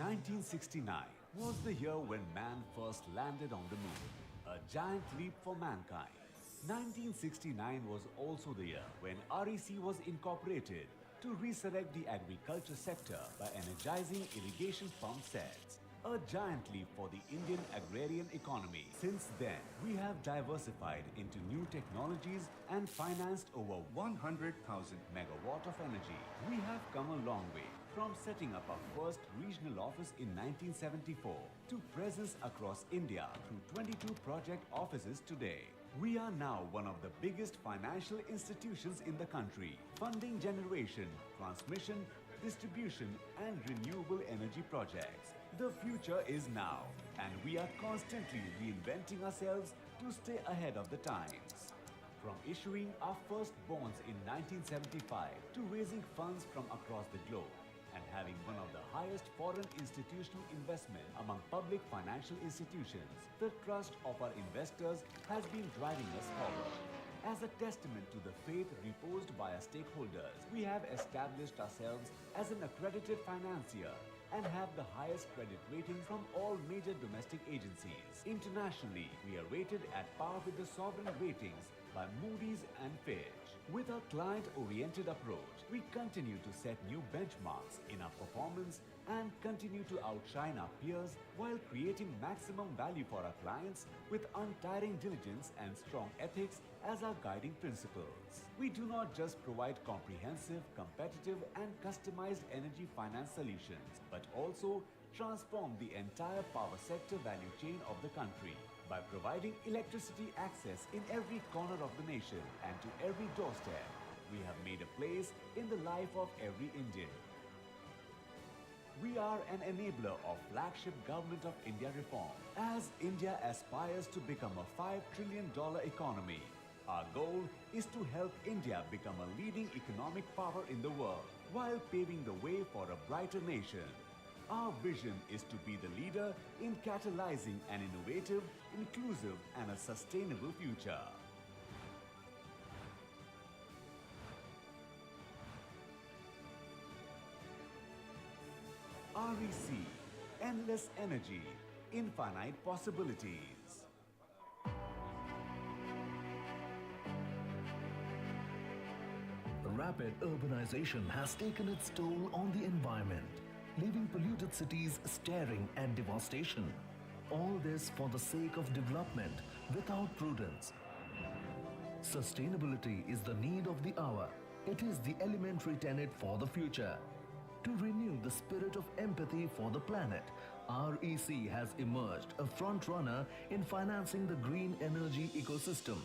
(1969) was the year when man first landed on the moon, a giant leap for mankind. 1969 was also the year when REC was incorporated to resurrect the agriculture sector by energizing irrigation pump sets, a giant leap for the Indian agrarian economy. Since then, we have diversified into new technologies and financed over 100,000 megawatt of energy. We have come a long way, from setting up our first regional office in 1974 to presence across India through 22 project offices today. We are now one of the biggest financial institutions in the country, funding generation, transmission, distribution and renewable energy projects. The future is now, and we are constantly reinventing ourselves to stay ahead of the times. From issuing our first bonds in 1975 to raising funds from across the globe, and having one of the highest foreign institutional investment among public financial institutions, the trust of our investors has been driving us forward. As a testament to the faith reposed by our stakeholders, we have established ourselves as an accredited financier and have the highest credit rating from all major domestic agencies. Internationally, we are rated at par with the sovereign ratings by Moody's and Fitch. With our client-oriented approach, we continue to set new benchmarks in our performance and continue to outshine our peers while creating maximum value for our clients with untiring diligence and strong ethics as our guiding principles. We do not just provide comprehensive, competitive and customized energy finance solutions, but also transform the entire power sector value chain of the country by providing electricity access in every corner of the nation and to every doorstep. We have made a place in the life of every Indian. We are an enabler of flagship Government of India reform. As India aspires to become a $5 trillion economy, our goal is to help India become a leading economic power in the world while paving the way for a brighter nation. Our vision is to be the leader in catalyzing an innovative, inclusive and a sustainable future. REC, endless energy, infinite possibilities. Rapid urbanization has taken its toll on the environment, leaving polluted cities staring at devastation. All this for the sake of development without prudence. Sustainability is the need of the hour. It is the elementary tenet for the future. To renew the spirit of empathy for the planet, REC has emerged a front-runner in financing the green energy ecosystem.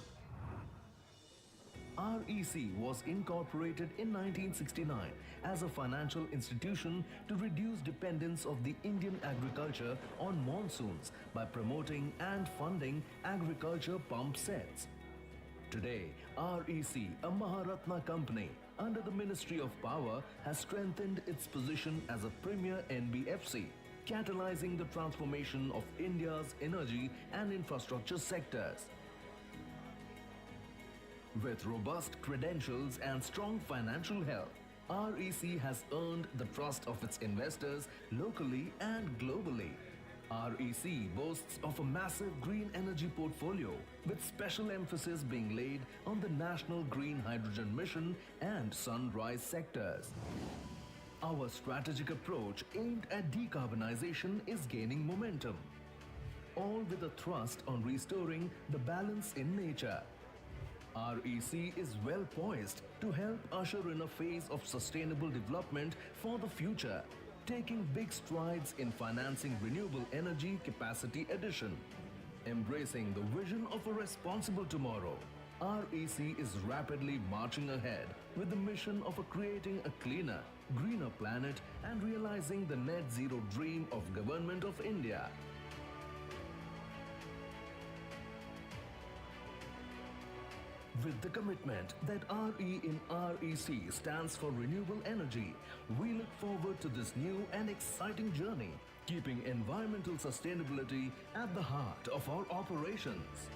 REC was incorporated in 1969 as a financial institution to reduce dependence of the Indian agriculture on monsoons by promoting and funding agriculture pump sets. Today, REC, a Maharatna company under the Ministry of Power, has strengthened its position as a premier NBFC, catalyzing the transformation of India's energy and infrastructure sectors. With robust credentials and strong financial health, REC has earned the trust of its investors locally and globally. REC boasts of a massive green energy portfolio with special emphasis being laid on the National Green Hydrogen Mission and Sunrise sectors. Our strategic approach aimed at decarbonization is gaining momentum, all with a thrust on restoring the balance in nature. REC is well poised to help usher in a phase of sustainable development for the future, taking big strides in financing renewable energy capacity addition. Embracing the vision of a responsible tomorrow, REC is rapidly marching ahead with the mission of creating a cleaner, greener planet and realizing the net zero dream of Government of India. With the commitment that RE in REC stands for renewable energy, we look forward to this new and exciting journey, keeping environmental sustainability at the heart of our operations.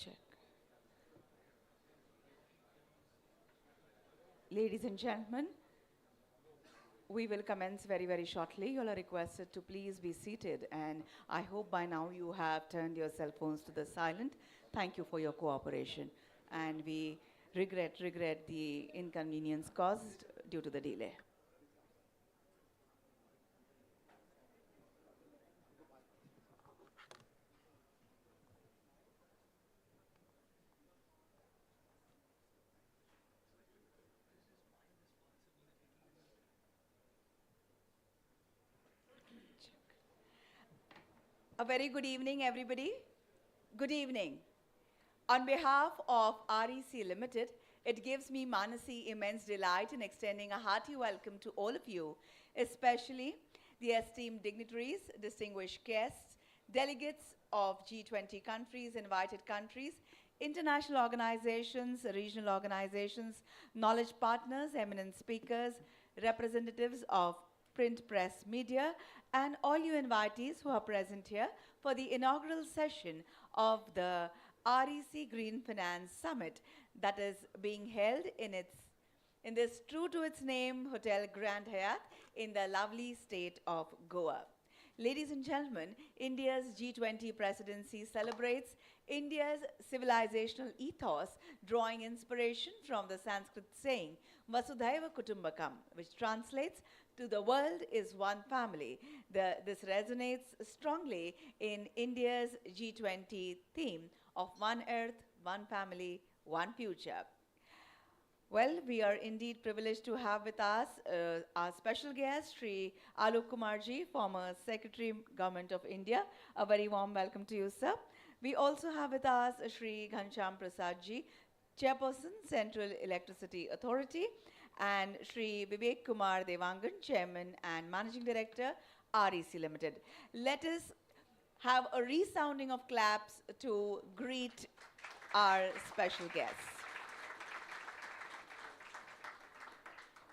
Check. Ladies and gentlemen, we will commence very, very shortly. You all are requested to please be seated, and I hope by now you have turned your cell phones to the silent. Thank you for your cooperation, and we regret the inconvenience caused due to the delay. A very good evening, everybody. Good evening. On behalf of REC Limited, it gives me, Manasi, immense delight in extending a hearty welcome to all of you, especially the esteemed dignitaries, distinguished guests, delegates of G20 countries, invited countries, international organizations, regional organizations, knowledge partners, eminent speakers, representatives of print, press, media, and all you invitees who are present here for the inaugural session of the REC Green Finance Summit that is being held in this true to its name Hotel Grand Hyatt in the lovely state of Goa. Ladies and gentlemen, India's G20 presidency celebrates India's civilizational ethos, drawing inspiration from the Sanskrit saying Vasudhaiva Kutumbakam, which translates to the world is one family. This resonates strongly in India's G20 theme of one earth, one family, one future. Well, we are indeed privileged to have with us our special guest, Sri Alok Kumarji, former Secretary, Government of India. A very warm welcome to you, sir. We also have with us Sri Ghansham Prasadji, Chairperson, Central Electricity Authority, and Sri Vivek Kumar Devangan, Chairman and Managing Director, REC Limited. Let us have a resounding of claps to greet our special guests.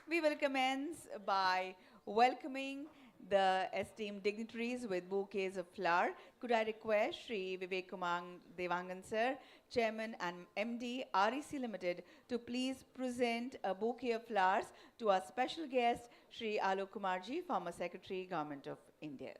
We will commence by welcoming the esteemed dignitaries with bouquets of flower. Could I request Shri Vivek Kumar Devangan sir, Chairman and MD REC Limited, to please present a bouquet of flowers to our special guest Shri Alok Kumarji, former Secretary, Government of India.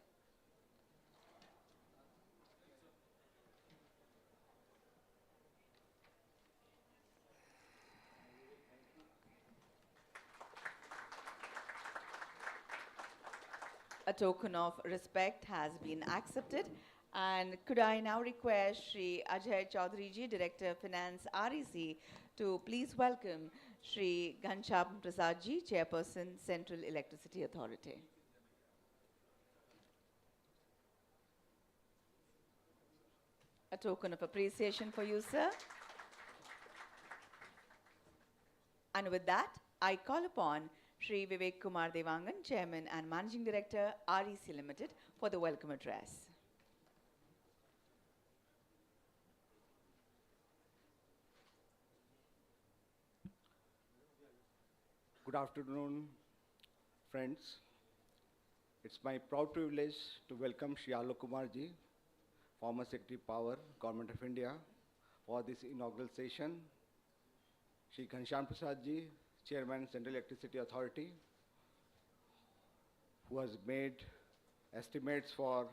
A token of respect has been accepted. And could I now request Shri Ajay Chaudhary ji, Director of Finance REC, to please welcome Shri Ghanshyam Prasad ji, Chairperson, Central Electricity Authority. A token of appreciation for you, sir. And with that, I call upon Shri Vivek Kumar Devangan, Chairman and Managing Director, REC Limited, for the welcome address. Good afternoon, friends. It's my proud privilege to welcome Shri Alok Kumarji, former Secretary Power, Government of India, for this inaugural session. Shri Ghanshyam Prasad ji, Chairman, Central Electricity Authority, who has made estimates for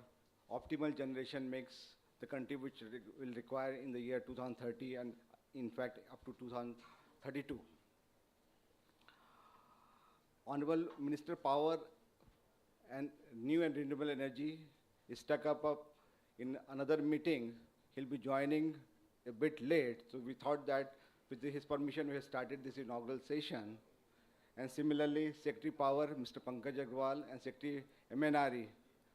optimal generation mix, the country which will require in the year 2030 and in fact up to 2032. Honorable Minister Power and New and Renewable Energy is stuck up in another meeting. He'll be joining a bit late, so we thought that with his permission we have started this inaugural session. And similarly, Secretary Power, Mr. Pankaj Agrawal, and Secretary MNRE,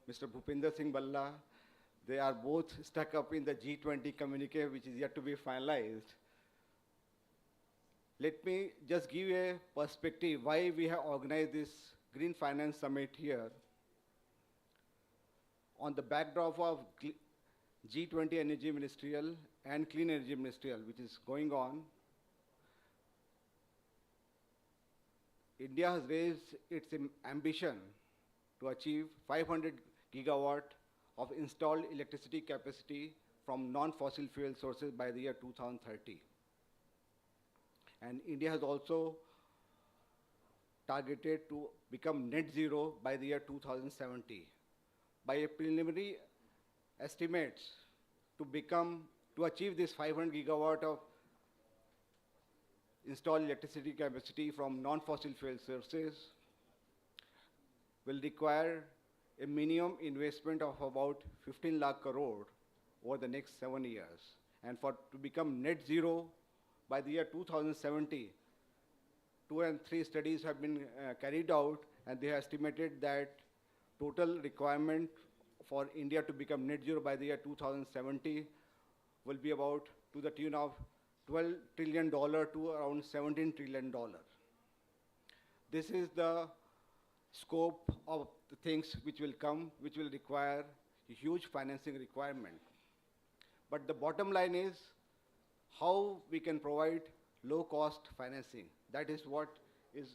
Mr. Bhupinder Singh Balla, they are both stuck up in the G20 communique, which is yet to be finalized. Let me just give a perspective why we have organized this Green Finance Summit here. On the backdrop of G20 Energy Ministerial and Clean Energy Ministerial, which is going on, India has raised its ambition to achieve 500 gigawatt of installed electricity capacity from non-fossil fuel sources by the year 2030. And India has also targeted to become net zero by the year 2070. By a preliminary estimates, to achieve this 500 gigawatt of installed electricity capacity from non-fossil fuel sources will require a minimum investment of about 15 lakh crore over the next 7 years. And to become net zero by the year 2070, 2 and 3 studies have been carried out, and they have estimated that total requirement for India to become net zero by the year 2070 will be about to the tune of $12 trillion to around $17 trillion. This is the scope of the things which will come, which will require a huge financing requirement. But the bottom line is how we can provide low-cost financing. That is what is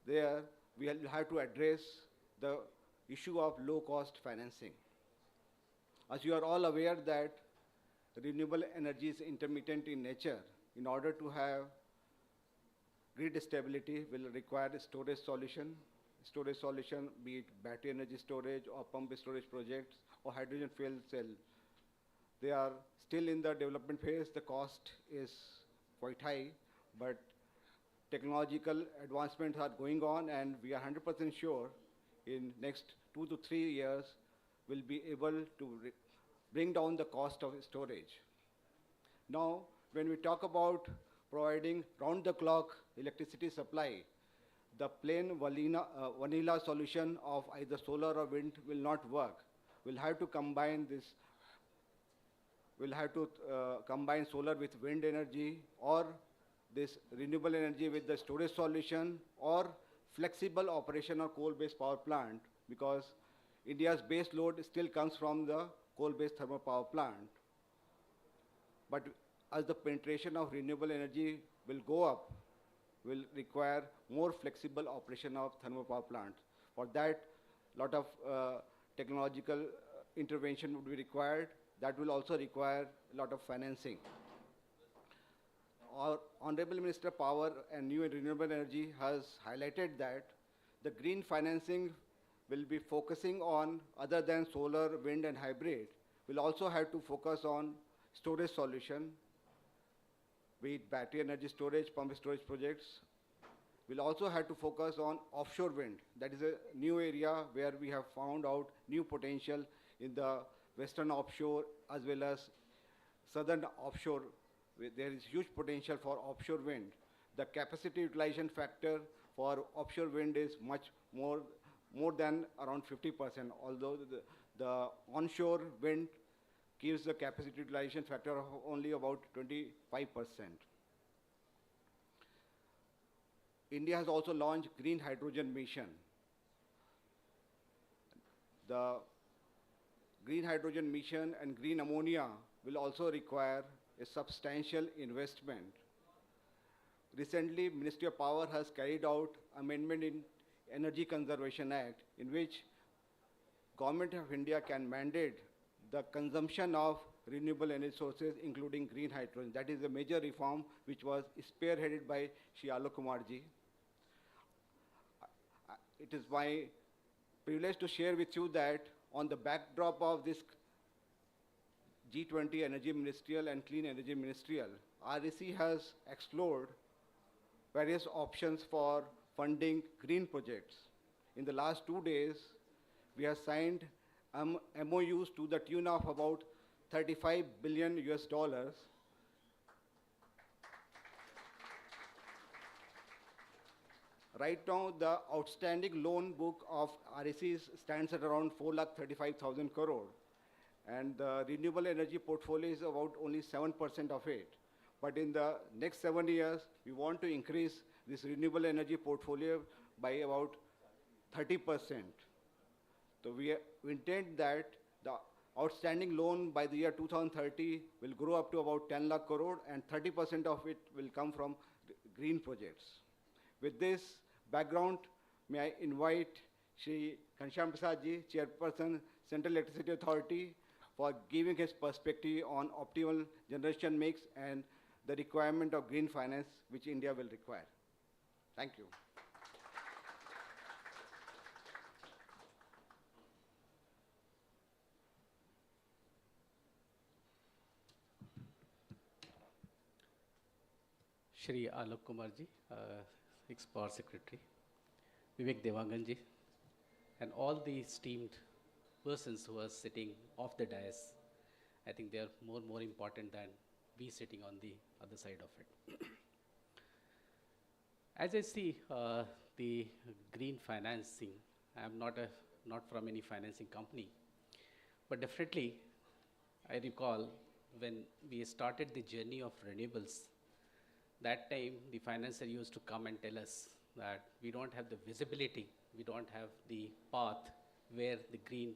there. We will have to address the issue of low-cost financing. As you are all aware that renewable energy is intermittent in nature. In order to have grid stability, will require a storage solution. Storage solution, be it battery energy storage or pump storage projects or hydrogen fuel cell. They are still in the development phase. The cost is quite high, but technological advancements are going on, and we are 100% sure in next 2 to 3 years we'll be able to bring down the cost of storage. Now, when we talk about providing round-the-clock electricity supply, the plain vanilla solution of either solar or wind will not work. We'll have to combine this. We'll have to combine solar with wind energy, or this renewable energy with the storage solution, or flexible operation of coal-based power plant, because India's base load still comes from the coal-based thermal power plant. But as the penetration of renewable energy will go up, will require more flexible operation of thermal power plants. For that, lot of technological intervention would be required. That will also require a lot of financing. Our Honorable Minister of Power and New and Renewable Energy has highlighted that the green financing will be focusing on, other than solar, wind, and hybrid, will also have to focus on storage solution, be it battery energy storage, pump storage projects. We'll also have to focus on offshore wind. That is a new area where we have found out new potential in the western offshore as well as southern offshore. There is huge potential for offshore wind. The capacity utilization factor for offshore wind is much more than around 50%, although the onshore wind gives a capacity utilization factor of only about 25%. India has also launched green hydrogen mission. The green hydrogen mission and green ammonia will also require a substantial investment. Recently, Ministry of Power has carried out amendment in Energy Conservation Act, in which Government of India can mandate the consumption of renewable energy sources, including green hydrogen. That is a major reform which was spearheaded by Shri Alok Kumar ji. It is my privilege to share with you that on the backdrop of this G20 Energy Ministerial and Clean Energy Ministerial, REC has explored various options for funding green projects. In the last 2 days, we have signed MOUs to the tune of about $35 billion US. Right now, the outstanding loan book of REC stands at around 4,35,000 crore. And the renewable energy portfolio is about only 7% of it. But in the next 7 years, we want to increase this renewable energy portfolio by about 30%. So we intend that the outstanding loan by the year 2030 will grow up to about 10 lakh crore, and 30% of it will come from green projects. With this background, may I invite Shri Ghanshyam Prasad ji, Chairperson, Central Electricity Authority, for giving his perspective on optimal generation mix and the requirement of green finance which India will require. Thank you. Shri Alok Kumar ji, ex-Power Secretary, Vivek Devangan ji, and all the esteemed persons who are sitting off the dais. I think they are more important than we sitting on the other side of it. As I see the green financing, I am not from any financing company, but definitely I recall when we started the journey of renewables, that time the financer used to come and tell us that we don't have the visibility, we don't have the path where the green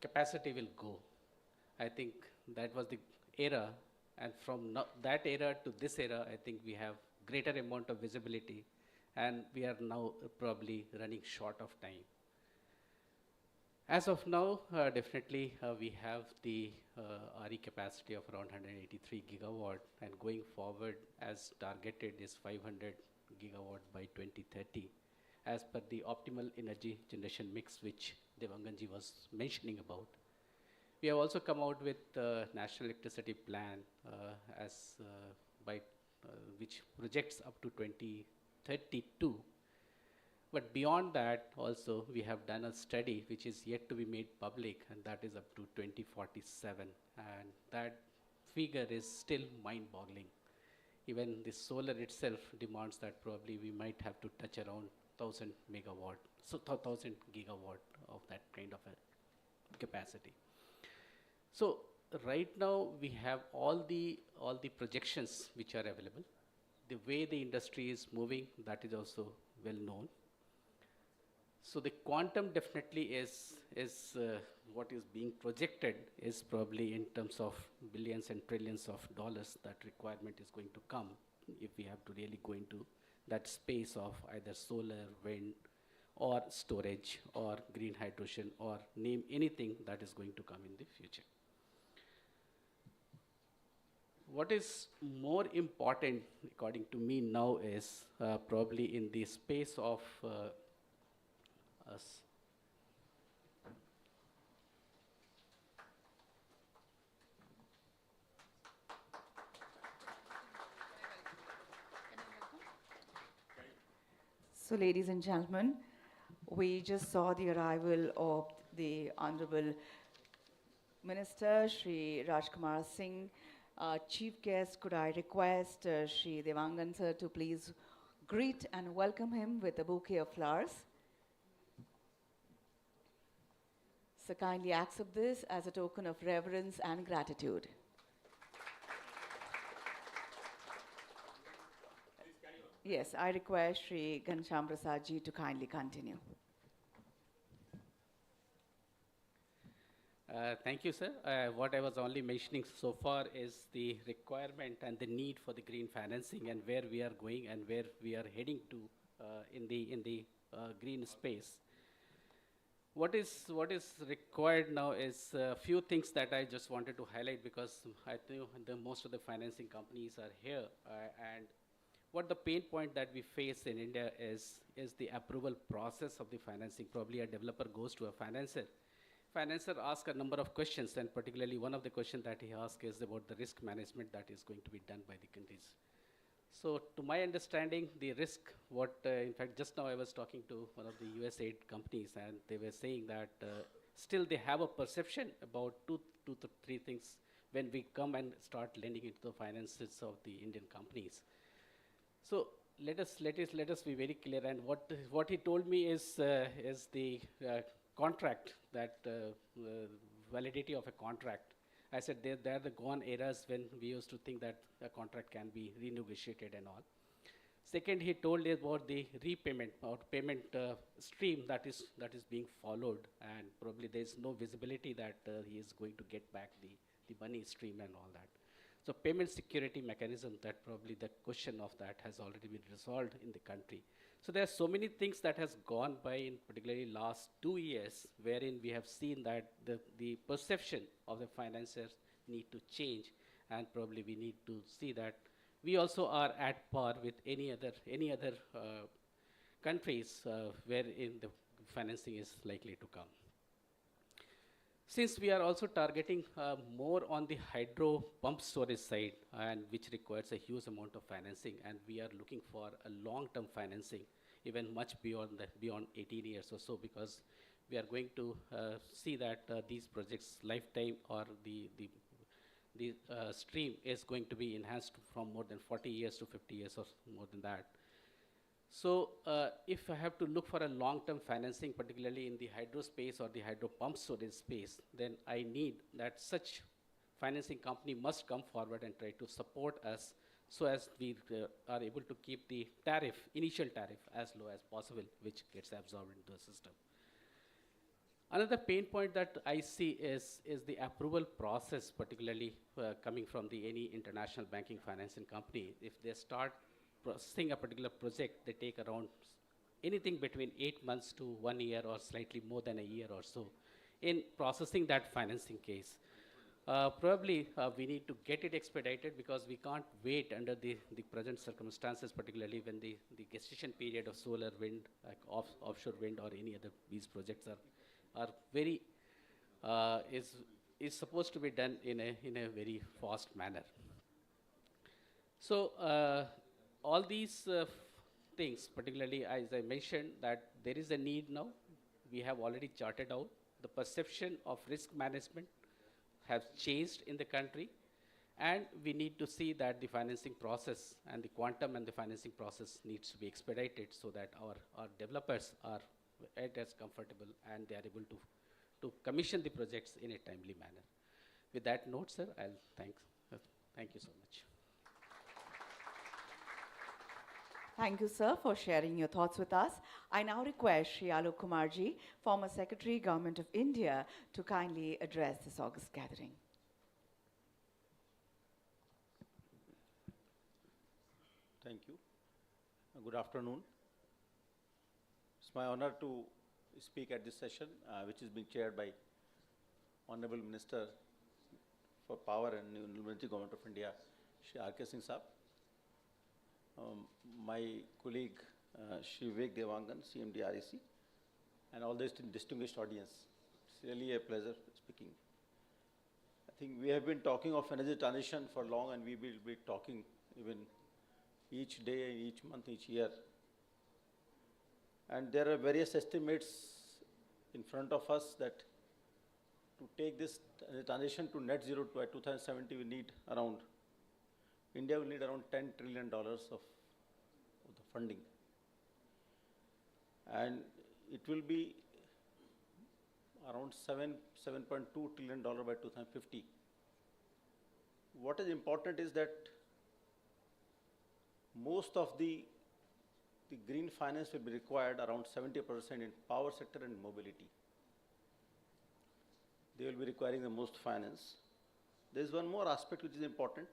capacity will go. I think that was the era, and from that era to this era, I think we have greater amount of visibility, and we are now probably running short of time. As of now, definitely we have the RE capacity of around 183 gigawatt, and going forward as targeted is 500 gigawatt by 2030, as per the optimal energy generation mix which Devanganji was mentioning about. We have also come out with National Electricity Plan which projects up to 2032. But beyond that, also, we have done a study which is yet to be made public, and that is up to 2047. And that figure is still mind-boggling. Even the solar itself demands that probably we might have to touch around 1,000 megawatt, so 1,000 gigawatt of that kind of a capacity. So right now we have all the projections which are available. The way the industry is moving, that is also well known. So the quantum definitely is what is being projected is probably in terms of billions and trillions of dollars that requirement is going to come if we have to really go into that space of either solar, wind, or storage or green hydrogen or name anything that is going to come in the future. What is more important, according to me now, is probably in the space of us. So, ladies and gentlemen, we just saw the arrival of the Honorable Minister, Shri Rajkumar Singh. Chief guest, could I request Shri Devangan sir to please greet and welcome him with a bouquet of flowers. So kindly accept this as a token of reverence and gratitude. Yes, I request Shri Ghanshyam Prasad ji to kindly continue. Thank you, sir. What I was only mentioning so far is the requirement and the need for the green financing and where we are going and where we are heading to in the green space. What is required now is a few things that I just wanted to highlight because I think most of the financing companies are here and what the pain point that we face in India is the approval process of the financing. Probably a developer goes to a financer. Financer asks a number of questions, and particularly one of the questions that he asks is about the risk management that is going to be done by the countries. So to my understanding, the risk, in fact, just now I was talking to one of the USAID companies, and they were saying that still they have a perception about two to three things when we come and start lending into the finances of the Indian companies. So let us be very clear. And what he told me is the contract, that validity of a contract. I said they're the gone eras when we used to think that a contract can be renegotiated and all. Second, he told about the repayment or payment stream that is being followed, and probably there is no visibility that he is going to get back the money stream and all that. So payment security mechanism, that probably the question of that has already been resolved in the country. So there are so many things that has gone by in particularly last 2 years, wherein we have seen that the perception of the financiers need to change, and probably we need to see that we also are at par with any other countries wherein the financing is likely to come. Since we are also targeting more on the hydro pump storage side, and which requires a huge amount of financing, and we are looking for a long-term financing, even much beyond 18 years or so, because we are going to see that these projects' lifetime or the stream is going to be enhanced from more than 40 years to 50 years or more than that. So if I have to look for a long-term financing, particularly in the hydro space or the hydro pump storage space, then I need that such financing company must come forward and try to support us so as we are able to keep the initial tariff as low as possible, which gets absorbed into the system. Another pain point that I see is the approval process, particularly coming from any international banking financing company. If they start processing a particular project, they take around anything between 8 months to 1 year or slightly more than a year or so in processing that financing case. Probably we need to get it expedited because we can't wait under the present circumstances, particularly when the gestation period of solar, wind, like offshore wind or any other these projects are very, is supposed to be done in a very fast manner. So all these things, particularly as I mentioned, that there is a need now. We have already charted out. The perception of risk management has changed in the country, and we need to see that the financing process and the quantum and the financing process needs to be expedited so that our developers are as comfortable and they are able to commission the projects in a timely manner. With that note, sir, I'll thank you so much. Thank you, sir, for sharing your thoughts with us. I now request Shri Alok Kumarji, former Secretary, Government of India, to kindly address this august gathering. Thank you. Good afternoon. It's my honor to speak at this session, which is being chaired by Honorable Minister for Power and Renewable Energy, Government of India, Shri R.K. Singh Saab. My colleague, Shri Vivek Devangan, CMD REC, and all this distinguished audience. It's really a pleasure speaking. I think we have been talking of energy transition for long, and we will be talking even each day, each month, each year. And there are various estimates in front of us that to take this transition to net zero by 2070, we need around, India will need around $10 trillion of the funding. And it will be around $7.2 trillion by 2050. What is important is that most of the green finance will be required, around 70% in power sector and mobility. They will be requiring the most finance. There is one more aspect which is important.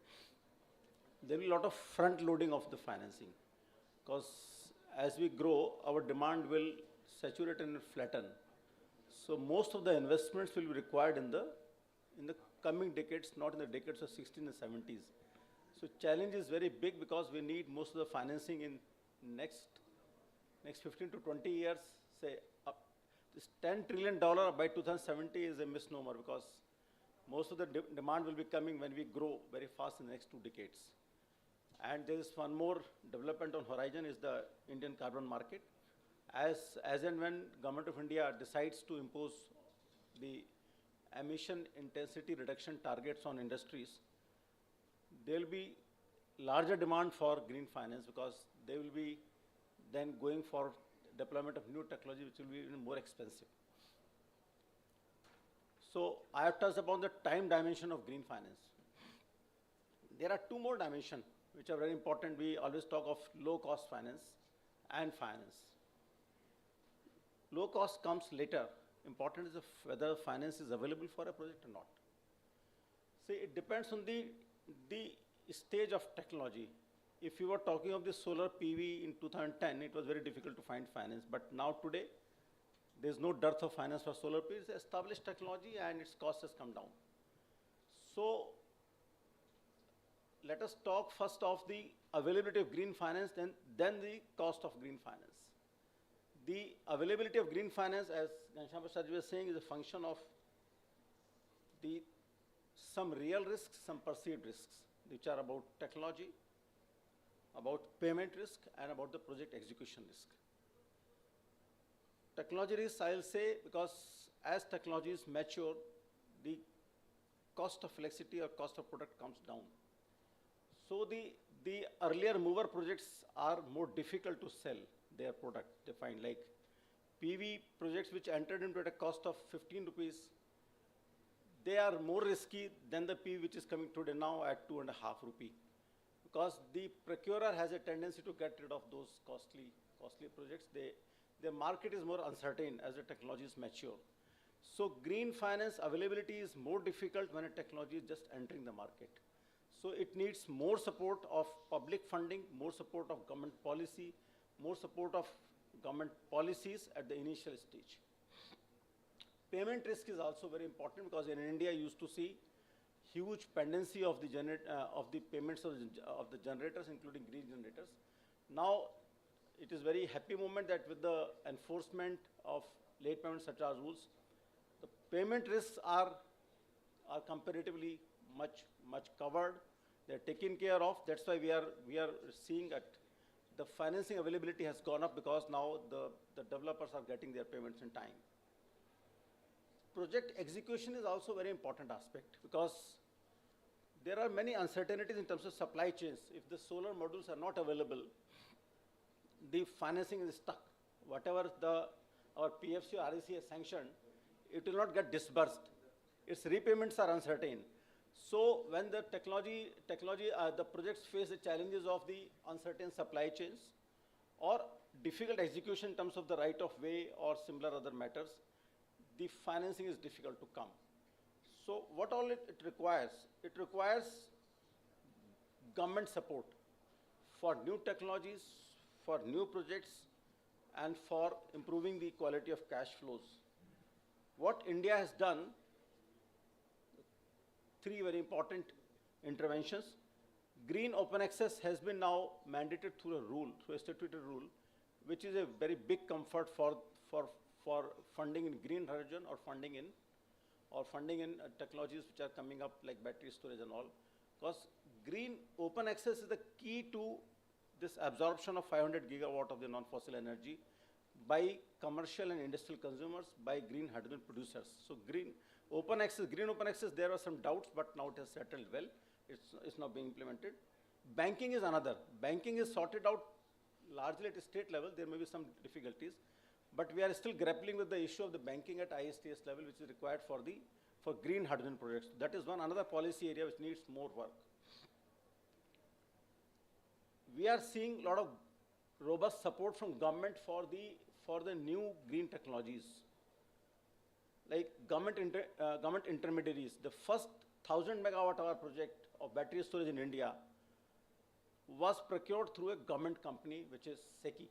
There will be a lot of front loading of the financing, because as we grow, our demand will saturate and flatten. So most of the investments will be required in the coming decades, not in the decades of 60s and 70s. So challenge is very big, because we need most of the financing in next 15 to 20 years. Say this $10 trillion by 2070 is a misnomer, because most of the demand will be coming when we grow very fast in the next 2 decades. And there is one more development on horizon, is the Indian carbon market. As and when Government of India decides to impose the emission intensity reduction targets on industries, there will be larger demand for green finance, because they will be then going for deployment of new technology, which will be even more expensive. So I have touched upon the time dimension of green finance. There are 2 more dimensions which are very important. We always talk of low cost finance and finance. Low cost comes later. Important is whether finance is available for a project or not. See, it depends on the stage of technology. If you were talking of the solar PV in 2010, it was very difficult to find finance. But now today, there's no dearth of finance for solar PV. It's established technology, and its cost has come down. So let us talk first of the availability of green finance, then the cost of green finance. The availability of green finance, as Ghanshyam Prasad was saying, is a function of some real risks, some perceived risks, which are about technology, about payment risk, and about the project execution risk. Technology risk, I'll say, because as technologies mature, the cost of electricity or cost of product comes down. So the earlier mover projects are more difficult to sell their product. They find, like PV projects which entered into at a cost of 15 rupees, they are more risky than the PV which is coming today now at 2.5 rupee. Because the procurer has a tendency to get rid of those costly projects. The market is more uncertain as the technology is mature. So green finance availability is more difficult when a technology is just entering the market. So it needs more support of public funding, more support of government policy, more support of government policies at the initial stage. Payment risk is also very important, because in India you used to see huge pendency of the payments of the generators, including green generators. Now it is very happy moment that with the enforcement of late payment surcharge rules, the payment risks are comparatively much covered. They're taken care of. That's why we are seeing that the financing availability has gone up, because now the developers are getting their payments in time. Project execution is also a very important aspect, because there are many uncertainties in terms of supply chains. If the solar modules are not available, the financing is stuck. Whatever our PFC or REC has sanctioned, it will not get disbursed. Its repayments are uncertain. So when the the projects face the challenges of the uncertain supply chains or difficult execution in terms of the right of way or similar other matters, the financing is difficult to come. So what all it requires? It requires government support for new technologies, for new projects, and for improving the quality of cash flows. What India has done, three very important interventions. Green open access has been now mandated through a rule, through a statutory rule, which is a very big comfort for funding in green hydrogen or funding in technologies which are coming up like battery storage and all. Because green open access is the key to this absorption of 500 gigawatt of the non-fossil energy by commercial and industrial consumers, by green hydrogen producers. So green open access, there were some doubts, but now it has settled well. It's now being implemented. Banking is another. Banking is sorted out largely at a state level. There may be some difficulties, but we are still grappling with the issue of the banking at ISTS level, which is required for green hydrogen projects. That is another policy area which needs more work. We are seeing a lot of robust support from government for the new green technologies, like government intermediaries. The first 1,000 megawatt hour project of battery storage in India was procured through a government company, which is SECI.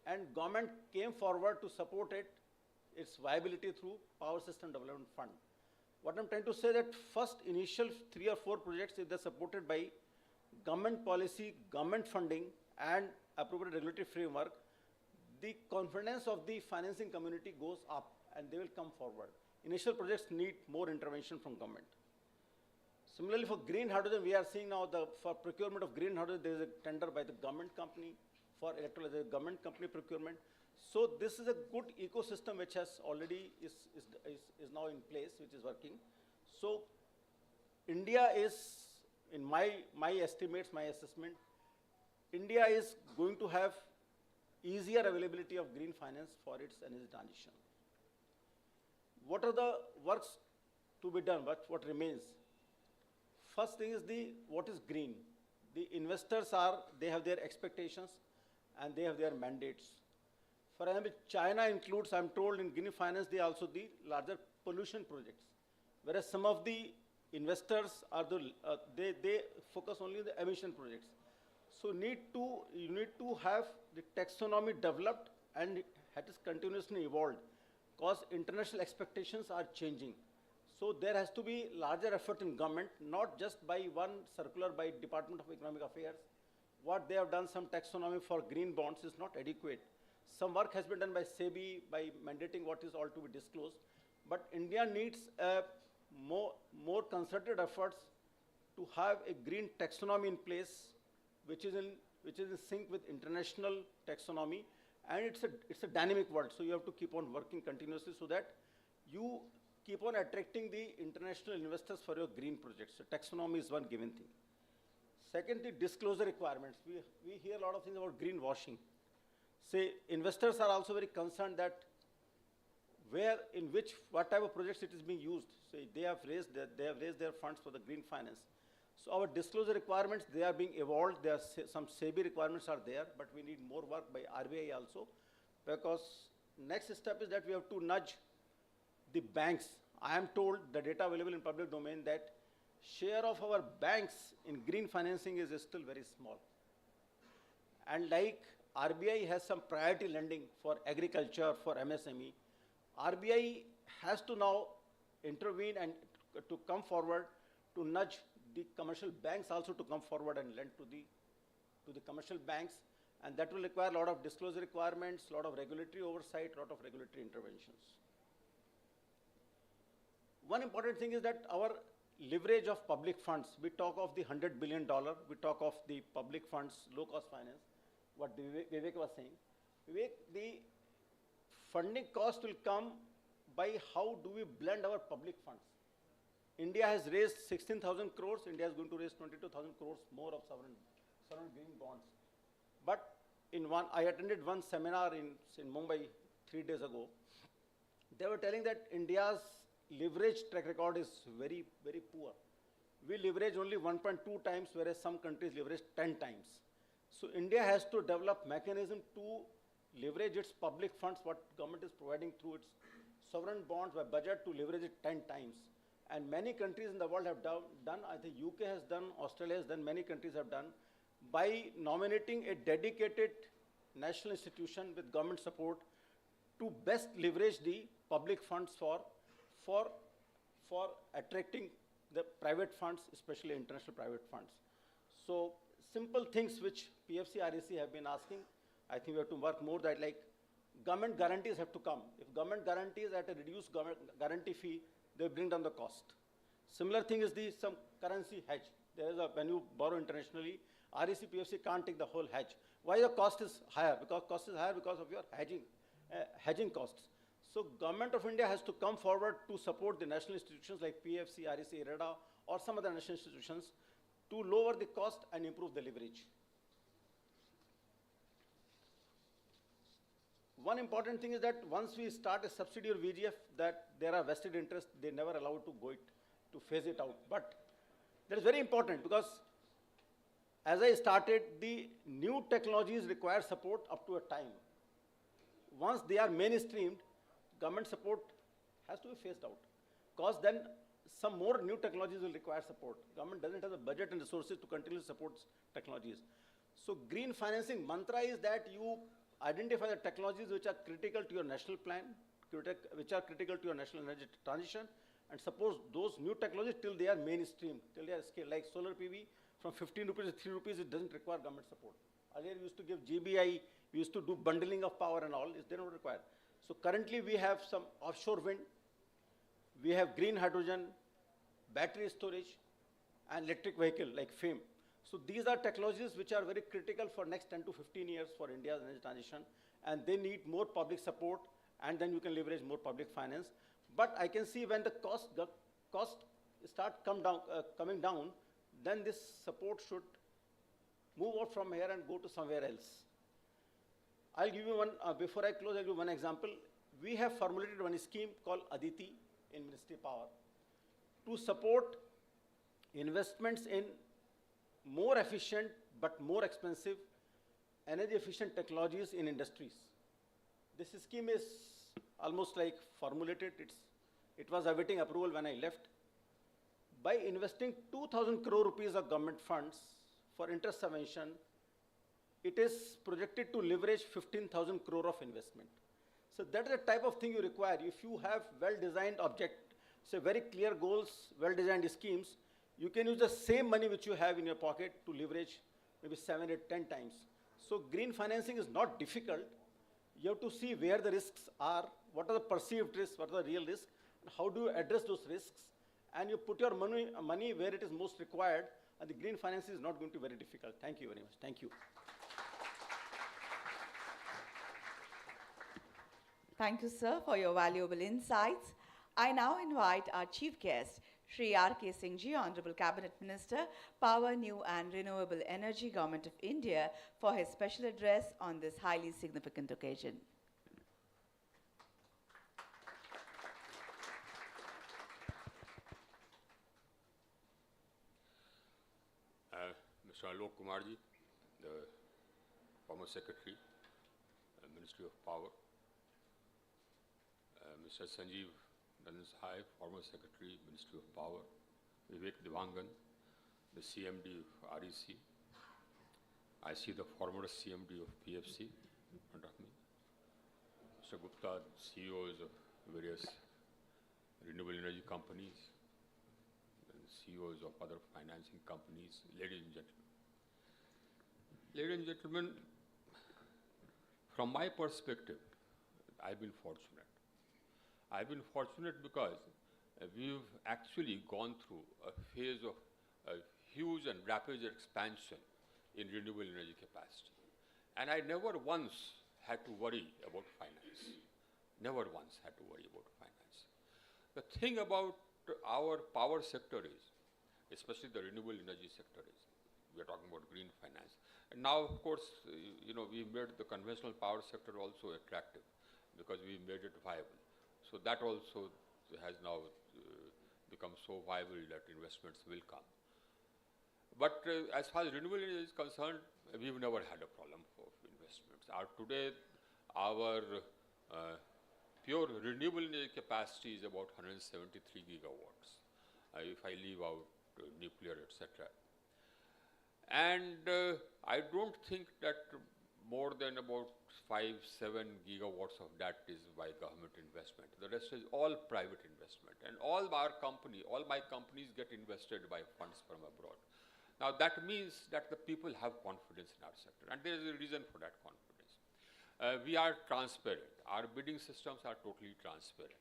And government came forward to support its viability through Power System Development Fund. What I'm trying to say that first initial 3 or 4 projects, if they're supported by government policy, government funding, and appropriate regulatory framework, the confidence of the financing community goes up and they will come forward. Initial projects need more intervention from government. Similarly, for green hydrogen, we are seeing now for procurement of green hydrogen, there is a tender by the government company for electrolyzer, government company procurement. So this is a good ecosystem which has already is now in place, which is working. So India is, in my estimates, my assessment, India is going to have easier availability of green finance for its energy transition. What are the works to be done? What remains? First thing is what is green? The investors they have their expectations and they have their mandates. For example, China includes, I'm told, in green finance, they also the larger pollution projects, whereas some of the investors they focus only on the emission projects. So you need to have the taxonomy developed and it is continuously evolved because international expectations are changing. So there has to be larger effort in government, not just by one circular by Department of Economic Affairs. What they have done, some taxonomy for green bonds is not adequate. Some work has been done by SEBI by mandating what is all to be disclosed. But India needs more concerted efforts to have a green taxonomy in place, which is in sync with international taxonomy. And it's a dynamic world, so you have to keep on working continuously so that you keep on attracting the international investors for your green projects. So taxonomy is one given thing. Second, the disclosure requirements. We hear a lot of things about greenwashing. Say, investors are also very concerned that what type of projects it is being used. Say, they have raised their funds for the green finance. So our disclosure requirements, they are being evolved. There are some SEBI requirements are there, but we need more work by RBI also, because next step is that we have to nudge the banks. I am told the data available in public domain that share of our banks in green financing is still very small. And like RBI has some priority lending for agriculture, for MSME, RBI has to now intervene and to come forward to nudge the commercial banks also to come forward and lend to the commercial banks, and that will require a lot of disclosure requirements, a lot of regulatory oversight, a lot of regulatory interventions. One important thing is that our leverage of public funds, we talk of the $100 billion, we talk of the public funds, low-cost finance, what Vivek was saying. Vivek, the funding cost will come by how do we blend our public funds. India has raised 16,000 crores. India is going to raise 22,000 crores more of sovereign green bonds. But I attended one seminar in Mumbai 3 days ago. They were telling that India's leverage track record is very, very poor. We leverage only 1.2 times, whereas some countries leverage 10 times. So India has to develop mechanism to leverage its public funds, what government is providing through its sovereign bonds by budget, to leverage it 10 times. And many countries in the world have done, I think UK has done, Australia has done, many countries have done, by nominating a dedicated national institution with government support to best leverage the public funds for attracting the private funds, especially international private funds. So simple things which PFC, REC have been asking, I think we have to work more that like government guarantees have to come. If government guarantees at a reduced government guarantee fee, they bring down the cost. Similar thing is some currency hedge. There is when you borrow internationally, REC, PFC can't take the whole hedge. Why the cost is higher? Because cost is higher because of your hedging costs. So government of India has to come forward to support the national institutions like PFC, REC, REDA, or some other national institutions to lower the cost and improve the leverage. One important thing is that once we start a subsidy or VGF, that there are vested interests, they never allow to to phase it out. But that is very important because as I started, the new technologies require support up to a time. Once they are mainstreamed, government support has to be phased out. Because then some more new technologies will require support. Government doesn't have the budget and resources to continue to support technologies. So green financing mantra is that you identify the technologies which are critical to your national plan, which are critical to your national energy transition, and suppose those new technologies till they are mainstream, till they are scaled, like solar PV, from 15 rupees to 3 rupees, it doesn't require government support. Earlier we used to give GBI, we used to do bundling of power and all, they don't require. So currently we have some offshore wind, we have green hydrogen, battery storage, and electric vehicle like FAME. So these are technologies which are very critical for next 10 to 15 years for India's energy transition, and they need more public support, and then you can leverage more public finance. But I can see when the cost start coming down, then this support should move out from here and go to somewhere else. I'll give you one, before I close, I'll give you one example. We have formulated one scheme called Aditi in Ministry of Power to support investments in more efficient but more expensive energy efficient technologies in industries. This scheme is almost like formulated. It was awaiting approval when I left. By investing 2,000 crore rupees of government funds for interest subvention, it is projected to leverage 15,000 crore of investment. So that is the type of thing you require. If you have well-designed say very clear goals, well-designed schemes, you can use the same money which you have in your pocket to leverage maybe 7, 8, 10 times. So green financing is not difficult. You have to see where the risks are, what are the perceived risks, what are the real risks, and how do you address those risks, and you put your money where it is most required, and the green financing is not going to be very difficult. Thank you very much. Thank you. Thank you, sir, for your valuable insights. I now invite our chief guest, Shri R.K. Singh Ji, Honorable Cabinet Minister, Power, New and Renewable Energy, Government of India, for his special address on this highly significant occasion. Mr. Alok Kumar Ji, the former Secretary, Ministry of Power, Mr. Sanjeev Sahai, former Secretary, Ministry of Power, Vivek Divangan, the CMD of REC. I see the former CMD of PFC in front of me. Mr. Gupta, CEOs of various renewable energy companies, and CEOs of other financing companies, ladies and gentlemen. Ladies and gentlemen, from my perspective, I've been fortunate. I've been fortunate because we've actually gone through a phase of a huge and rapid expansion in renewable energy capacity. And I never once had to worry about finance. Never once had to worry about finance. The thing about our power sector is, especially the renewable energy sector is, we are talking about green finance. And now, of course, we've made the conventional power sector also attractive because we made it viable. So that also has now become so viable that investments will come. But as far as renewable energy is concerned, we've never had a problem of investments. Today, our pure renewable energy capacity is about 173 gigawatts, if I leave out nuclear, etc. And I don't think that more than about 5-7 gigawatts of that is by government investment. The rest is all private investment. And all my companies get invested by funds from abroad. Now that means that the people have confidence in our sector, and there is a reason for that confidence. We are transparent. Our bidding systems are totally transparent.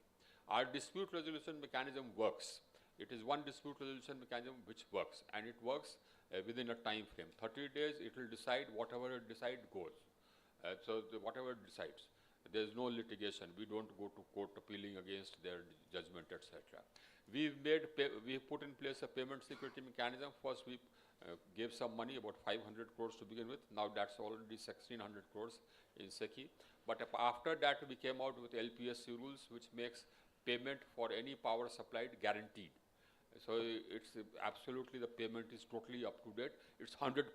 Our dispute resolution mechanism works. It is one dispute resolution mechanism which works, and it works within a time frame. 30 days, it will decide whatever it decides goes. Whatever it decides. There is no litigation. We don't go to court appealing against their judgment, etc. We put in place a payment security mechanism. First, we gave some money, about 500 crores to begin with. Now that's already 1,600 crores in SECI. But after that, we came out with LPSC rules, which makes payment for any power supplied guaranteed. So it's absolutely, the payment is totally up to date. It's 100%.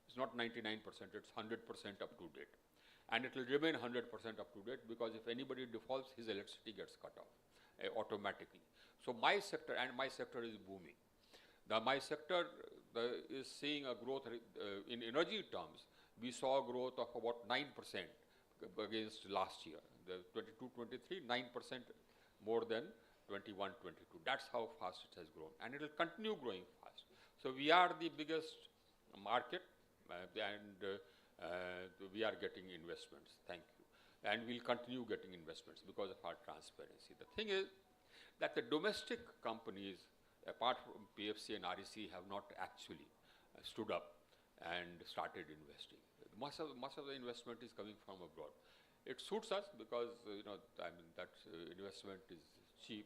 It's not 99%, it's 100% up to date. And it will remain 100% up to date, because if anybody defaults, his electricity gets cut off automatically. So my sector is booming. My sector is seeing a growth in energy terms. We saw a growth of about 9% against last year. The 22-23, 9% more than 21-22. That's how fast it has grown, and it will continue growing fast. So we are the biggest market, and we are getting investments. Thank you. And we'll continue getting investments because of our transparency. The thing is that the domestic companies, apart from PFC and REC, have not actually stood up and started investing. Most of the investment is coming from abroad. It suits us because that investment is cheap.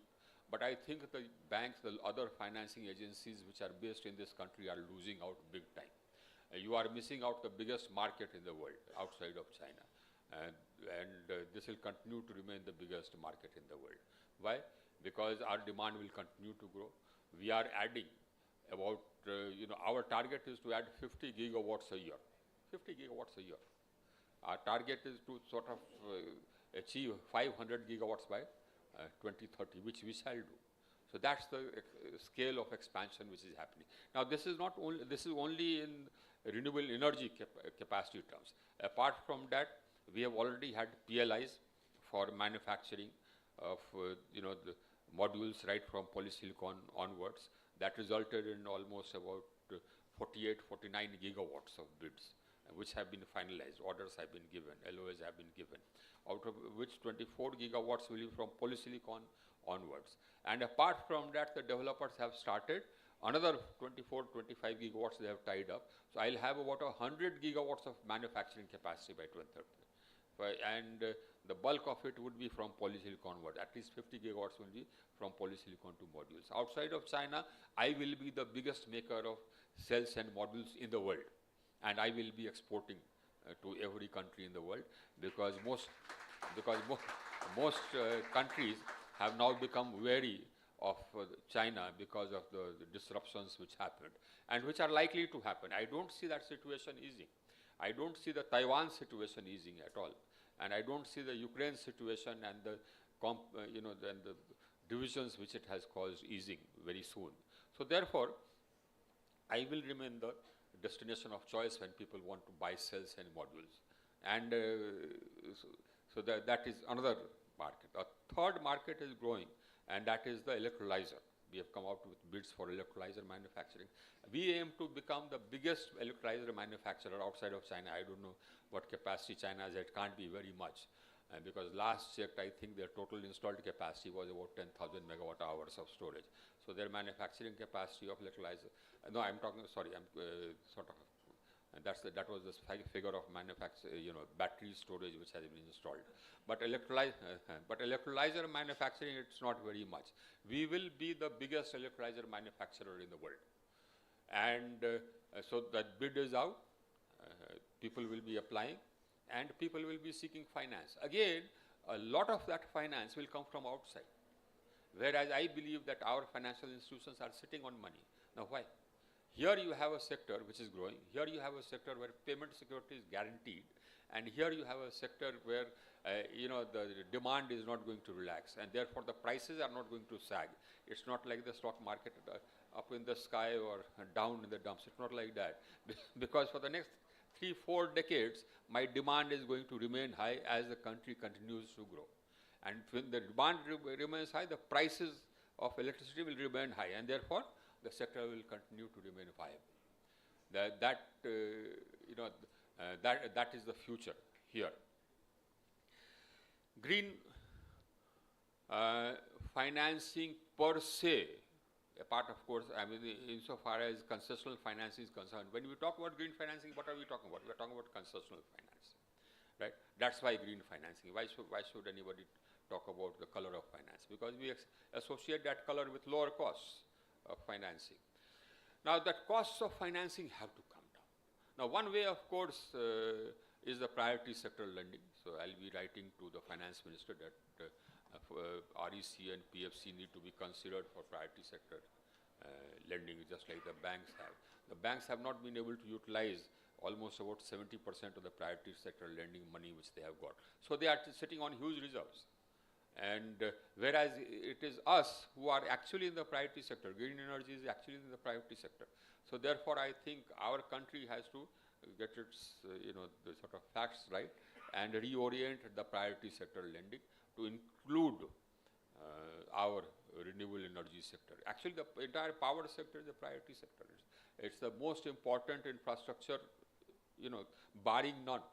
But I think the banks, the other financing agencies which are based in this country, are losing out big time. You are missing out the biggest market in the world outside of China. And this will continue to remain the biggest market in the world. Why? Because our demand will continue to grow. We are adding about, our target is to add 50 gigawatts a year. 50 gigawatts a year. Our target is to sort of achieve 500 gigawatts by 2030, which we shall do. So that's the scale of expansion which is happening. Now this is only in renewable energy capacity terms. Apart from that, we have already had PLIs for manufacturing of the modules right from polysilicon onwards. That resulted in almost about 49 gigawatts of bids, which have been finalized. Orders have been given, LOAs have been given, out of which 24 gigawatts will be from polysilicon onwards. And apart from that, the developers have started another 24, 25 gigawatts they have tied up. So I'll have about 100 gigawatts of manufacturing capacity by 2030. And the bulk of it would be from polysilicon onward. At least 50 gigawatts will be from polysilicon to modules. Outside of China, I will be the biggest maker of cells and modules in the world. And I will be exporting to every country in the world, because most countries have now become wary of China because of the disruptions which happened and which are likely to happen. I don't see that situation easing. I don't see the Taiwan situation easing at all, and I don't see the Ukraine situation and the divisions which it has caused easing very soon. So therefore, I will remain the destination of choice when people want to buy cells and modules, and so that is another market. A third market is growing, and that is the electrolyzer. We have come out with bids for electrolyzer manufacturing. We aim to become the biggest electrolyzer manufacturer outside of China. I don't know what capacity China has. It can't be very much, because last checked, I think their total installed capacity was about 10,000 megawatt hours of storage. So their manufacturing capacity of electrolyzer, no, I'm talking, sorry, I'm sort of, and that was the figure of battery storage which has been installed. But electrolyzer manufacturing, it's not very much. We will be the biggest electrolyzer manufacturer in the world. And so that bid is out, people will be applying, and people will be seeking finance. Again, a lot of that finance will come from outside. Whereas I believe that our financial institutions are sitting on money. Now why? Here you have a sector which is growing. Here you have a sector where payment security is guaranteed. And here you have a sector where the demand is not going to relax, and therefore the prices are not going to sag. It's not like the stock market up in the sky or down in the dumps. It's not like that. Because for the next 3-4 decades, my demand is going to remain high as the country continues to grow. And when the demand remains high, the prices of electricity will remain high, and therefore the sector will continue to remain viable. That is the future here. Green financing per se, apart of course, I mean, insofar as concessional financing is concerned, when we talk about green financing, what are we talking about? We are talking about concessional financing, right? That's why green financing. Why should anybody talk about the color of finance? Because we associate that color with lower costs of financing. Now, that costs of financing have to come down. Now, one way, of course, is the priority sector lending. So I'll be writing to the finance minister that REC and PFC need to be considered for priority sector lending, just like the banks have. The banks have not been able to utilize almost about 70% of the priority sector lending money which they have got. So they are sitting on huge reserves. And whereas it is us who are actually in the priority sector, green energy is actually in the priority sector. So therefore, I think our country has to get its, the sort of facts right and reorient the priority sector lending to include our renewable energy sector. Actually, the entire power sector is a priority sector. It's the most important infrastructure, barring none.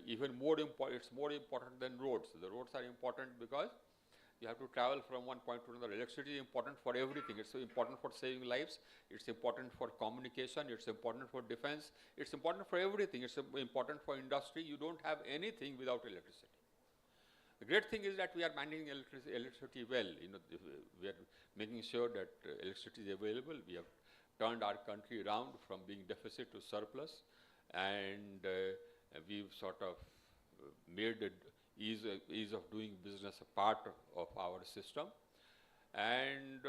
Even more important, it's more important than roads. The roads are important because you have to travel from one point to another. Electricity is important for everything. It's important for saving lives. It's important for communication. It's important for defense. It's important for everything. It's important for industry. You don't have anything without electricity. The great thing is that we are managing electricity well. We are making sure that electricity is available. We have turned our country around from being deficit to surplus, and we've sort of made it ease of doing business a part of our system, and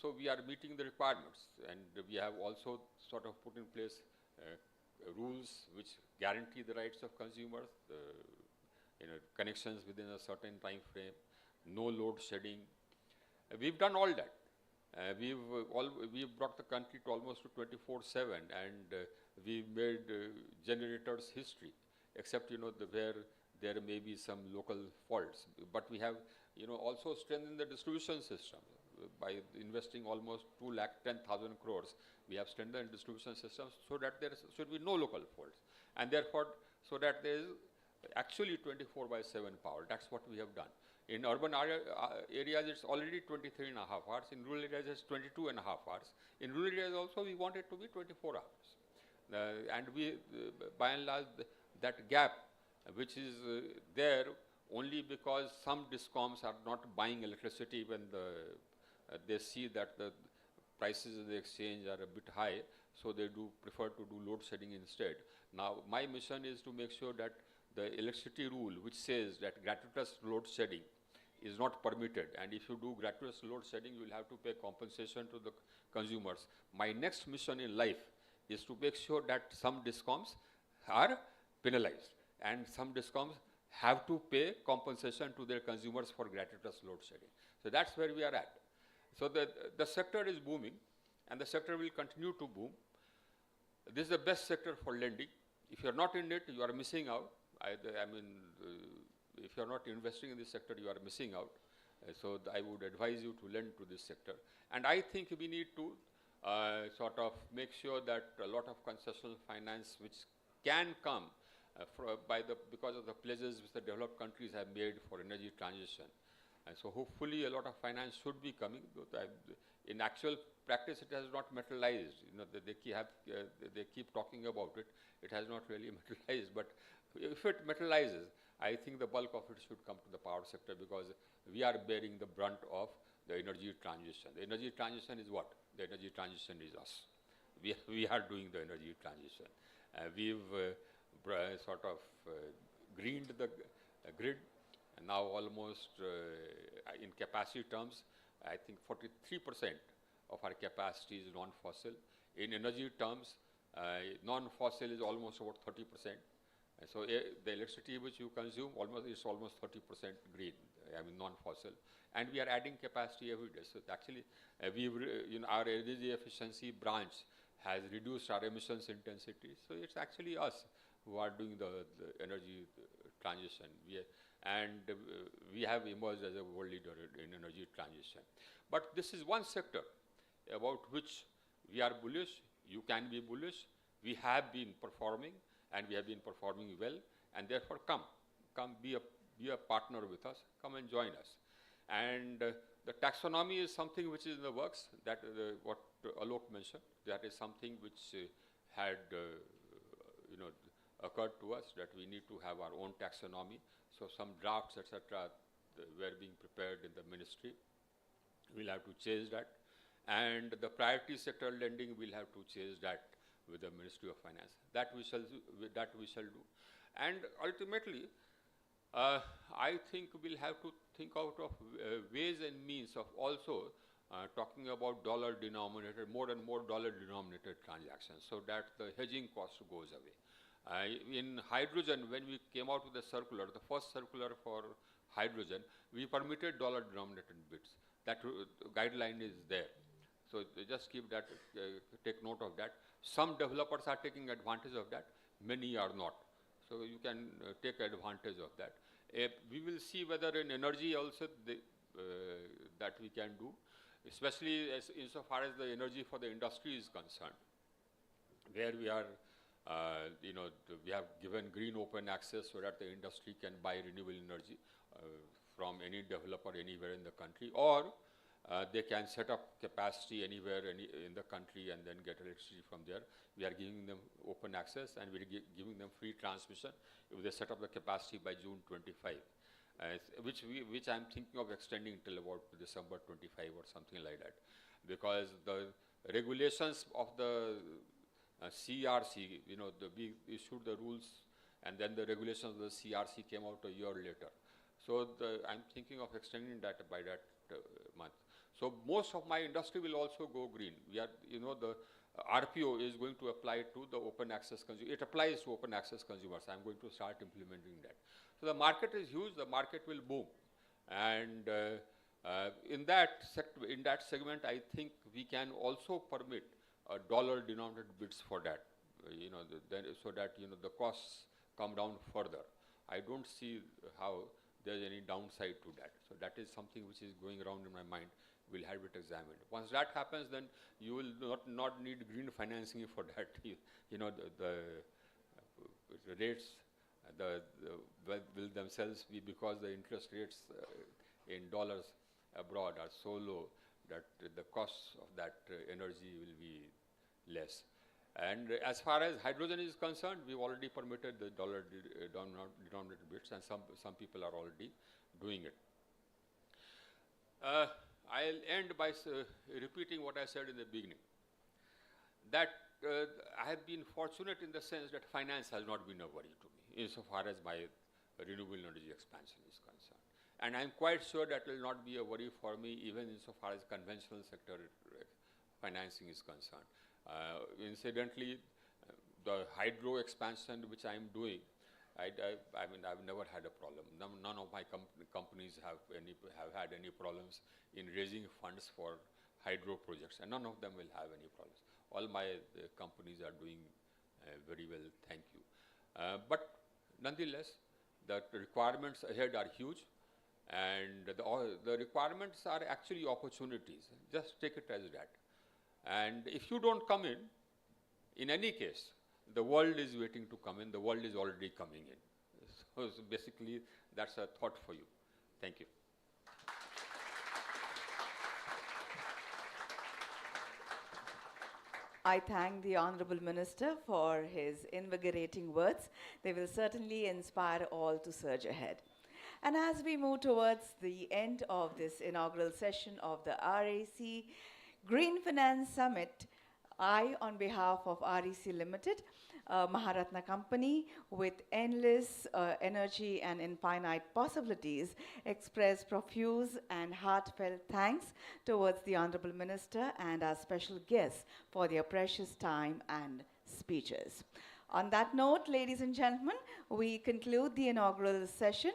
so we are meeting the requirements, and we have also sort of put in place rules which guarantee the rights of consumers, connections within a certain time frame, no load shedding. We've done all that. We've brought the country to almost to 24/7, and we made generators history, except where there may be some local faults. But we have also strengthened the distribution system by investing almost 210,000 crores. We have strengthened distribution systems so that there should be no local faults, and therefore so that there is actually 24/7 power. That's what we have done. In urban areas, it's already 23.5 hours. In rural areas, it's 22.5 hours. In rural areas also, we want it to be 24 hours. And we, by and large, that gap, which is there only because some discoms are not buying electricity when they see that the prices of the exchange are a bit high, so they do prefer to do load shedding instead. Now, my mission is to make sure that the electricity rule, which says that gratuitous load shedding is not permitted, and if you do gratuitous load shedding, you will have to pay compensation to the consumers. My next mission in life is to make sure that some discoms are penalized, and some discoms have to pay compensation to their consumers for gratuitous load shedding. So that's where we are at. So the sector is booming, and the sector will continue to boom. This is the best sector for lending. If you're not in it, you are missing out. If you're not investing in this sector, you are missing out. So I would advise you to lend to this sector. And I think we need to sort of make sure that a lot of concessional finance which can come because of the pledges which the developed countries have made for energy transition. And so hopefully a lot of finance should be coming. In actual practice, it has not materialized. They keep talking about it. It has not really materialized. But if it materializes, I think the bulk of it should come to the power sector, because we are bearing the brunt of the energy transition. The energy transition is what? The energy transition is us. We are doing the energy transition. We've sort of greened the grid, and now almost in capacity terms, I think 43% of our capacity is non-fossil. In energy terms, non-fossil is almost about 30%. So the electricity which you consume is almost 30% green, non-fossil, and we are adding capacity every day. So actually, our energy efficiency branch has reduced our emissions intensity. So it's actually us who are doing the energy transition. We have emerged as a world leader in energy transition. But this is one sector about which we are bullish. You can be bullish. We have been performing, and we have been performing well. And therefore, come be a partner with us. Come and join us. And the taxonomy is something which is in the works. That what Alok mentioned. That is something which had occurred to us, that we need to have our own taxonomy. So some drafts, etc., were being prepared in the ministry. We'll have to change that. And the priority sector lending, we'll have to change that with the Ministry of Finance. That we shall do. And ultimately, I think we'll have to think out of ways and means of also talking about dollar-denominated, more and more dollar-denominated transactions, so that the hedging cost goes away. In hydrogen, when we came out with the circular, the first circular for hydrogen, we permitted dollar-denominated bids. That guideline is there. So just keep that, take note of that. Some developers are taking advantage of that. Many are not. So you can take advantage of that. We will see whether in energy also that we can do, especially insofar as the energy for the industry is concerned, where we are, we have given green open access so that the industry can buy renewable energy from any developer anywhere in the country, or they can set up capacity anywhere in the country and then get electricity from there. We are giving them open access, and we are giving them free transmission if they set up the capacity by June 25, which I'm thinking of extending till about December 25 or something like that, because the regulations of the CRC, we issued the rules, and then the regulations of the CRC came out a year later. So I'm thinking of extending that by that month. So most of my industry will also go green. We are, the RPO is going to apply to the open access consumer. It applies to open access consumers. I'm going to start implementing that. So the market is huge. The market will boom, and in that segment, I think we can also permit dollar-denominated bids for that. So that the costs come down further. I don't see how there's any downside to that. So that is something which is going around in my mind. We'll have it examined. Once that happens, then you will not need green financing for that. The rates will themselves be, because the interest rates in dollars abroad are so low that the costs of that energy will be less. And as far as hydrogen is concerned, we've already permitted the dollar-denominated bids, and some people are already doing it. I'll end by repeating what I said in the beginning, that I have been fortunate in the sense that finance has not been a worry to me insofar as my renewable energy expansion is concerned. And I'm quite sure that will not be a worry for me even insofar as conventional sector financing is concerned. Incidentally, the hydro expansion which I'm doing, I mean, I've never had a problem. None of my companies have had any problems in raising funds for hydro projects, and none of them will have any problems. All my companies are doing very well, thank you. But nonetheless, the requirements ahead are huge, and the requirements are actually opportunities. Just take it as that. And if you don't come in any case, the world is waiting to come in. The world is already coming in. So basically, that's a thought for you. Thank you. I thank the Honorable Minister for his invigorating words. They will certainly inspire all to surge ahead. And as we move towards the end of this inaugural session of the RAC Green Finance Summit, I, on behalf of REC Limited, Maharatna company with endless energy and infinite possibilities, express profuse and heartfelt thanks towards the Honorable Minister and our special guests for their precious time and speeches. On that note, ladies and gentlemen, we conclude the inaugural session.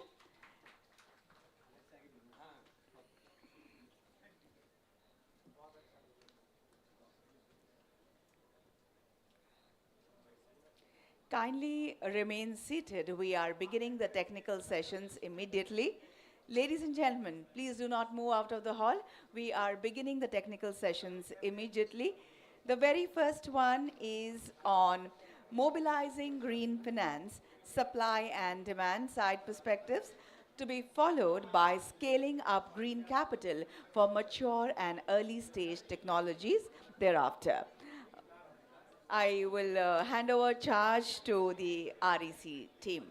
Kindly remain seated. We are beginning the technical sessions immediately. Ladies and gentlemen, please do not move out of the hall. We are beginning the technical sessions immediately. The very first one is on mobilizing green finance, supply and demand side perspectives, to be followed by scaling up green capital for mature and early stage technologies thereafter. I will hand over charge to the REC team.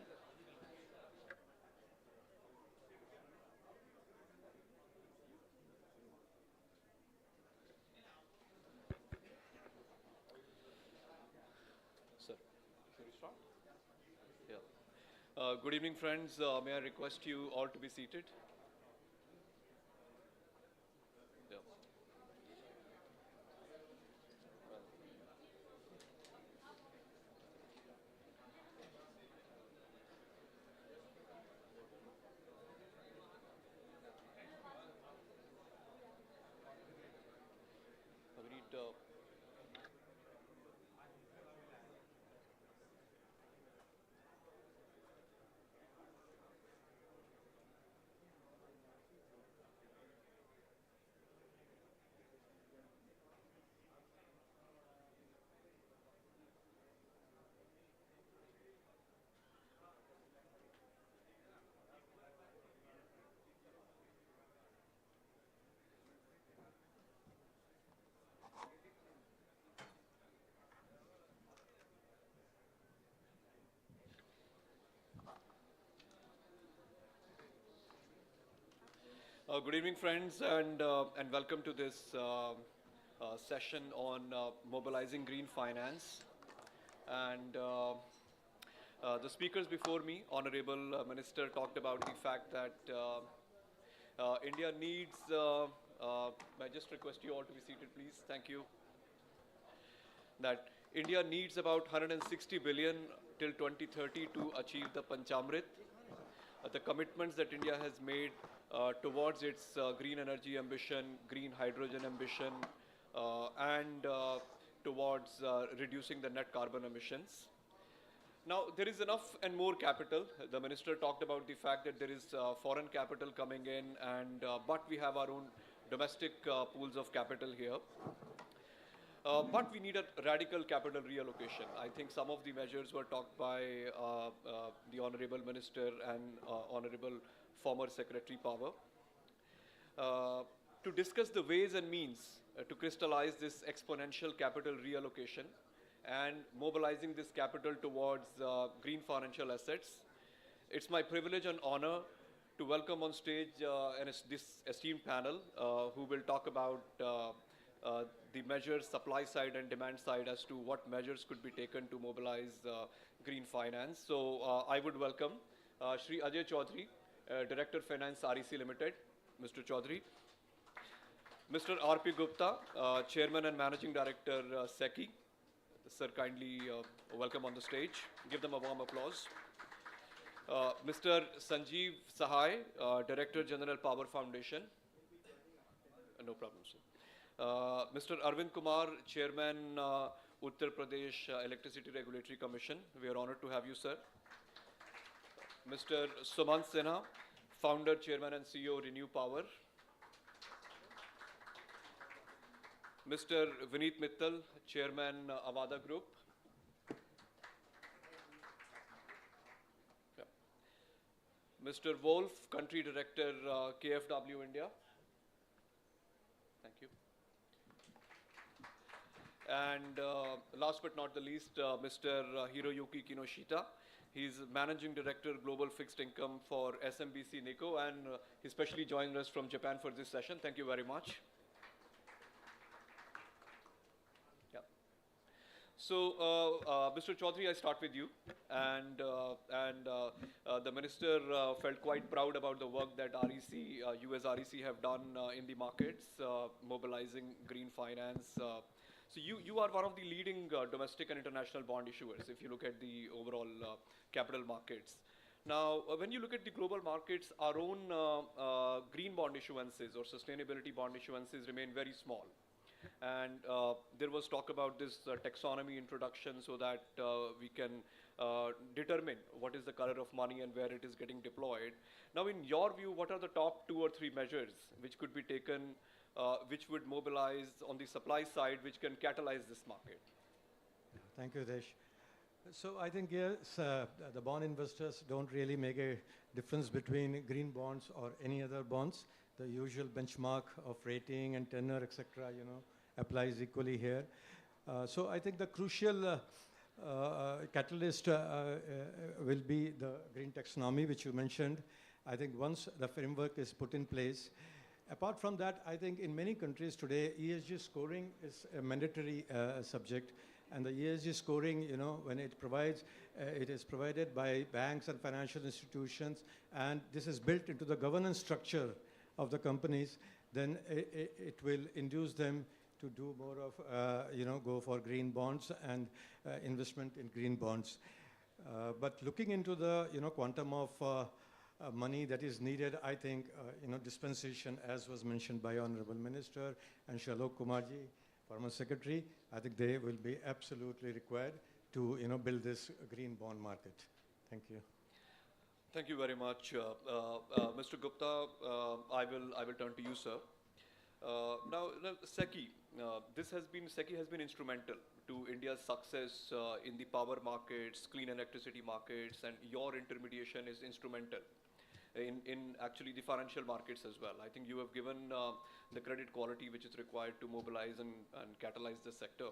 Sir, should we start? Yeah. Good evening, friends. May I request you all to be seated? Yeah. We need good evening, friends, and welcome to this session on mobilizing green finance. And the speakers before me, Honorable Minister, talked about the fact that India needs, I just request you all to be seated, please. Thank you. That India needs about 160 billion till 2030 to achieve the Panchamrit. The commitments that India has made towards its green energy ambition, green hydrogen ambition, and towards reducing the net carbon emissions. Now, there is enough and more capital. The minister talked about the fact that there is foreign capital coming in, and but we have our own domestic pools of capital here. But we need a radical capital reallocation. I think some of the measures were talked by the Honorable Minister and Honorable former Secretary Power. To discuss the ways and means to crystallize this exponential capital reallocation and mobilizing this capital towards green financial assets, it's my privilege and honor to welcome on stage this esteemed panel who will talk about the measures, supply side and demand side, as to what measures could be taken to mobilize green finance. So I would welcome Shri Ajay Chaudhary, Director Finance REC Limited. Mr. Chaudhary. Mr. R.P. Gupta, Chairman and Managing Director SECI. Sir, kindly welcome on the stage. Give them a warm applause. Mr. Sanjeev Sahai, Director General Power Foundation. No problem, sir. Mr. Arvind Kumar, Chairman, Uttar Pradesh Electricity Regulatory Commission. We are honored to have you, sir. Mr. Sumant Sinha, Founder, Chairman and CEO, Renew Power. Mr. Vineet Mittal, Chairman, Avada Group. Yeah. Mr. Wolf, Country Director, KFW India. Thank you. And last but not the least, Mr. Hiroyuki Kinoshita. He's Managing Director, Global Fixed Income for SMBC Nikko, and he specially joined us from Japan for this session. Thank you very much. Yeah. So, Mr. Chaudhary, I start with you. And the Minister felt quite proud about the work that REC, US REC have done in the markets, mobilizing green finance. So you are one of the leading domestic and international bond issuers if you look at the overall capital markets. Now, when you look at the global markets, our own green bond issuances or sustainability bond issuances remain very small. And there was talk about this taxonomy introduction so that we can determine what is the color of money and where it is getting deployed. Now, in your view, what are the top 2 or 3 measures which could be taken, which would mobilize on the supply side, which can catalyze this market? Thank you, Desh. So I think, yes, the bond investors don't really make a difference between green bonds or any other bonds. The usual benchmark of rating and tenor, etc., applies equally here. So I think the crucial catalyst will be the green taxonomy, which you mentioned. I think once the framework is put in place, apart from that, I think in many countries today, ESG scoring is a mandatory subject. And the ESG scoring, when it provides, it is provided by banks and financial institutions, and this is built into the governance structure of the companies, then it will induce them to do more of, go for green bonds and investment in green bonds. But looking into the, quantum of money that is needed, I think, dispensation, as was mentioned by Honorable Minister and Salao Kumarji, Former Secretary, I think they will be absolutely required to, build this green bond market. Thank you. Thank you very much. Mr. Gupta, I will turn to you, sir. Now, SECI, SECI has been instrumental to India's success in the power markets, clean electricity markets, and your intermediation is instrumental in actually the financial markets as well. I think you have given the credit quality which is required to mobilize and catalyze the sector.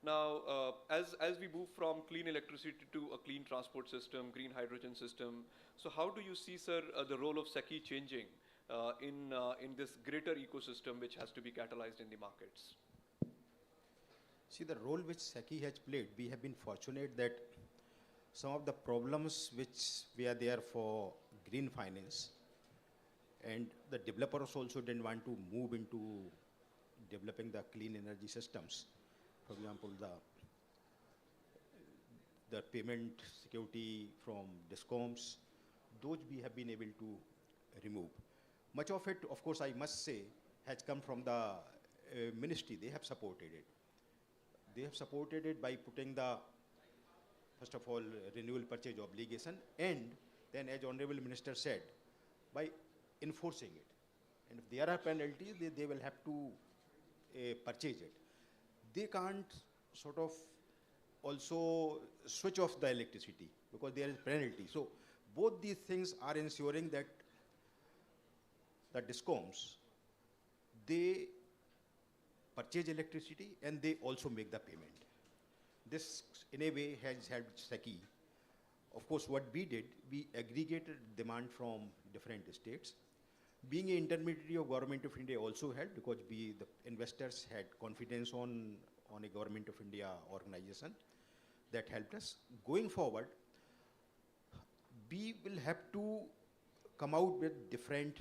Now, as we move from clean electricity to a clean transport system, green hydrogen system, so how do you see, sir, the role of SECI changing in this greater ecosystem which has to be catalyzed in the markets? See, the role which SECI has played, we have been fortunate that some of the problems which were there for green finance, and the developers also didn't want to move into developing the clean energy systems. For example, the payment security from DISCOMs, those we have been able to remove. Much of it, of course, I must say, has come from the ministry. They have supported it. They have supported it by putting the, first of all, renewal purchase obligation, and then, as Honorable Minister said, by enforcing it. And if there are penalties, they will have to purchase it. They can't sort of also switch off the electricity because there is penalty. So both these things are ensuring that the DISCOMs, they purchase electricity and they also make the payment. This, in a way, has helped SECI. Of course, what we did, we aggregated demand from different states. Being an intermediary of Government of India also helped because the investors had confidence on a Government of India organization. That helped us. Going forward, we will have to come out with different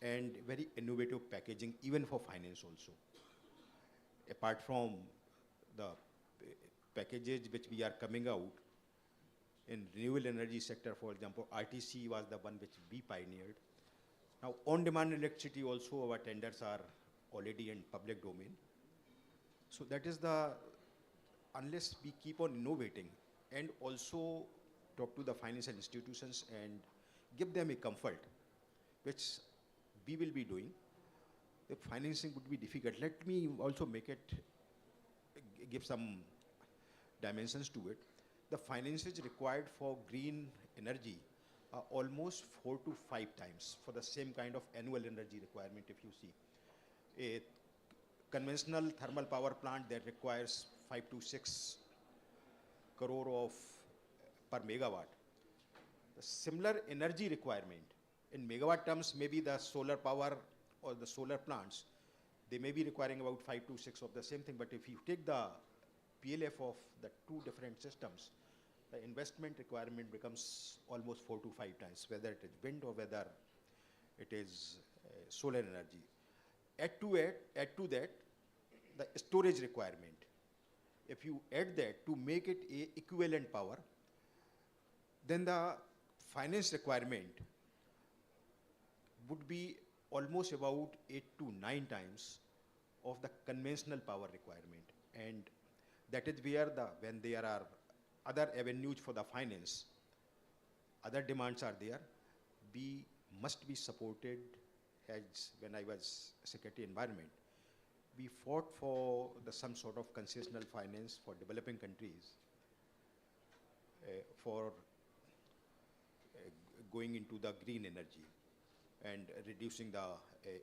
and very innovative packaging, even for finance also. Apart from the packages which we are coming out in renewable energy sector, for example, RTC was the one which we pioneered. Now, on-demand electricity also, our tenders are already in public domain. So that is unless we keep on innovating and also talk to the financial institutions and give them a comfort, which we will be doing, the financing would be difficult. Let me also give some dimensions to it. The finances required for green energy are almost 4 to 5 times for the same kind of annual energy requirement. If you see a conventional thermal power plant that requires 5 to 6 crore per megawatt, the similar energy requirement in megawatt terms, maybe the solar power or the solar plants, they may be requiring about 5 to 6 of the same thing. But if you take the PLF of the two different systems, the investment requirement becomes almost 4 to 5 times, whether it is wind or whether it is solar energy. Add to that the storage requirement. If you add that to make it a equivalent power, then the finance requirement would be almost about 8 to 9 times of the conventional power requirement. And that is where when there are other avenues for the finance. Other demands are there. We must be supported. As when I was Secretary Environment, we fought for some sort of concessional finance for developing countries for going into the green energy and reducing the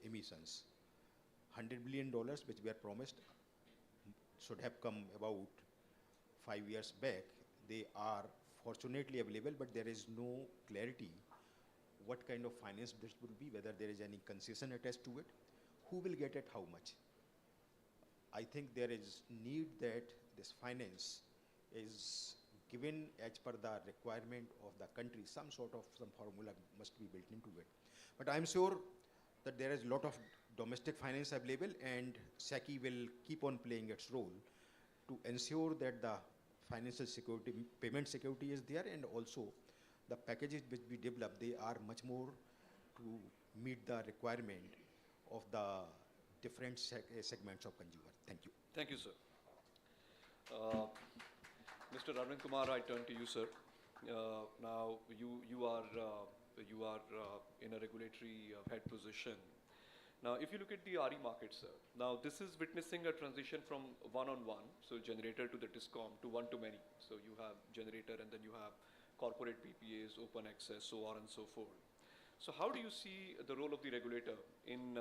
emissions. $100 billion which we are promised should have come about 5 years back. They are fortunately available, but there is no clarity what kind of finance this will be, whether there is any concession attached to it, who will get it, how much. I think there is need that this finance is given as per the requirement of the country. Some formula must be built into it. But I'm sure that there is a lot of domestic finance available, and SECI will keep on playing its role to ensure that the financial security, payment security is there, and also the packages which we develop, they are much more to meet the requirement of the different segments of consumer. Thank you. Thank you, sir. Mr. Arvind Kumar, I turn to you, sir. Now, you are in a regulatory head position. Now, if you look at the RE market, sir, now this is witnessing a transition from one-on-one, so generator to the discom, to one-to-many. So you have generator, and then you have corporate PPAs, open access, so on and so forth. So how do you see the role of the regulator in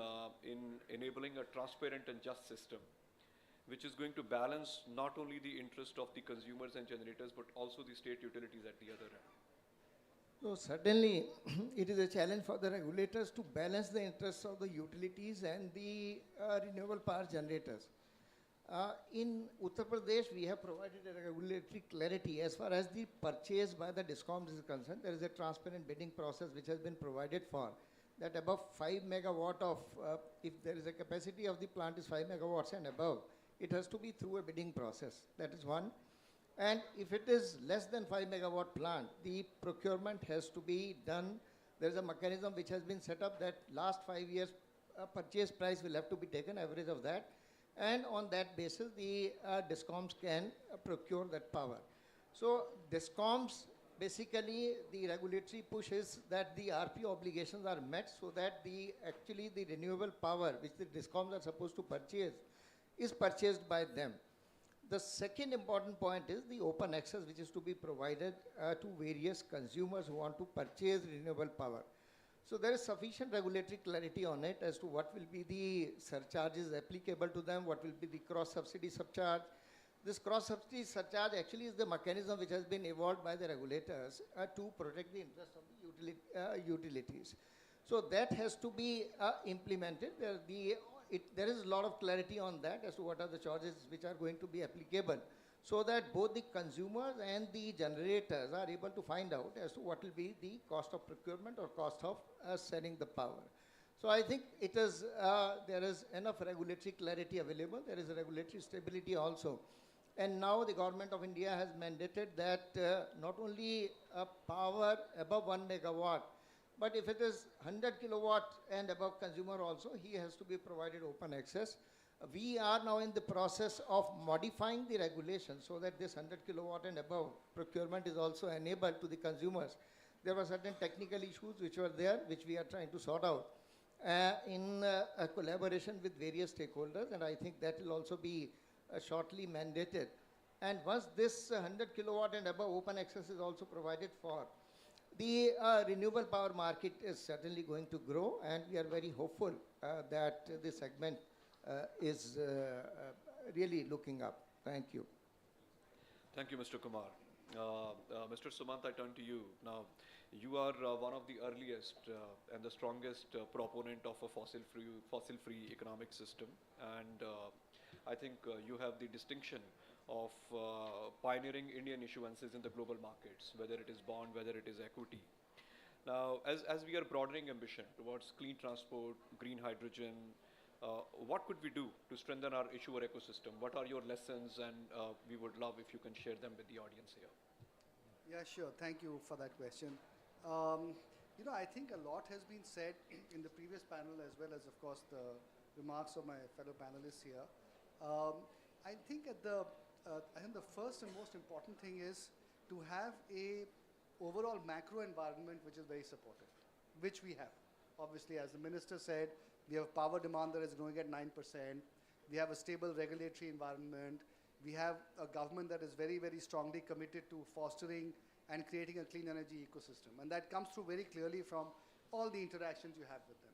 enabling a transparent and just system, which is going to balance not only the interest of the consumers and generators, but also the state utilities at the other end? No, certainly it is a challenge for the regulators to balance the interests of the utilities and the renewable power generators. In Uttar Pradesh, we have provided a regulatory clarity as far as the purchase by the DISCOMs is concerned. There is a transparent bidding process which has been provided for, that above 5 megawatt of, if there is a capacity of the plant is 5 megawatts and above, it has to be through a bidding process. That is one. And if it is less than 5 megawatt plant, the procurement has to be done. There is a mechanism which has been set up that last 5 years purchase price will have to be taken, average of that. And on that basis, the DISCOMs can procure that power. So DISCOMs, basically the regulatory push is that the RP obligations are met so that actually the renewable power which the DISCOMs are supposed to purchase is purchased by them. The second important point is the open access which is to be provided to various consumers who want to purchase renewable power. So there is sufficient regulatory clarity on it as to what will be the surcharges applicable to them, what will be the cross-subsidy surcharge. This cross-subsidy surcharge actually is the mechanism which has been evolved by the regulators to protect the interest of the utilities. So that has to be implemented. There is a lot of clarity on that as to what are the charges which are going to be applicable, so that both the consumers and the generators are able to find out as to what will be the cost of procurement or cost of selling the power. So I think it is, there is enough regulatory clarity available. There is a regulatory stability also. And now the government of India has mandated that not only power above 1 megawatt, but if it is 100 kilowatt and above consumer also, he has to be provided open access. We are now in the process of modifying the regulation so that this 100 kilowatt and above procurement is also enabled to the consumers. There were certain technical issues which were there, which we are trying to sort out in a collaboration with various stakeholders, and I think that will also be shortly mandated. And once this 100 kilowatt and above open access is also provided for, the renewable power market is certainly going to grow, and we are very hopeful that this segment is really looking up. Thank you. Thank you, Mr. Kumar. Mr. Sumant, I turn to you. Now, you are one of the earliest and the strongest proponent of a fossil-free economic system, and I think you have the distinction of pioneering Indian issuances in the global markets, whether it is bond, whether it is equity. Now, as we are broadening ambition towards clean transport, green hydrogen, what could we do to strengthen our issuer ecosystem? What are your lessons? And we would love if you can share them with the audience here. Yeah, sure. Thank you for that question. I think a lot has been said in the previous panel, as well as, of course, the remarks of my fellow panelists here. I think the first and most important thing is to have a overall macro environment which is very supportive, which we have. Obviously, as the minister said, we have power demand that is growing at 9%. We have a stable regulatory environment. We have a government that is very, very strongly committed to fostering and creating a clean energy ecosystem. And that comes through very clearly from all the interactions you have with them.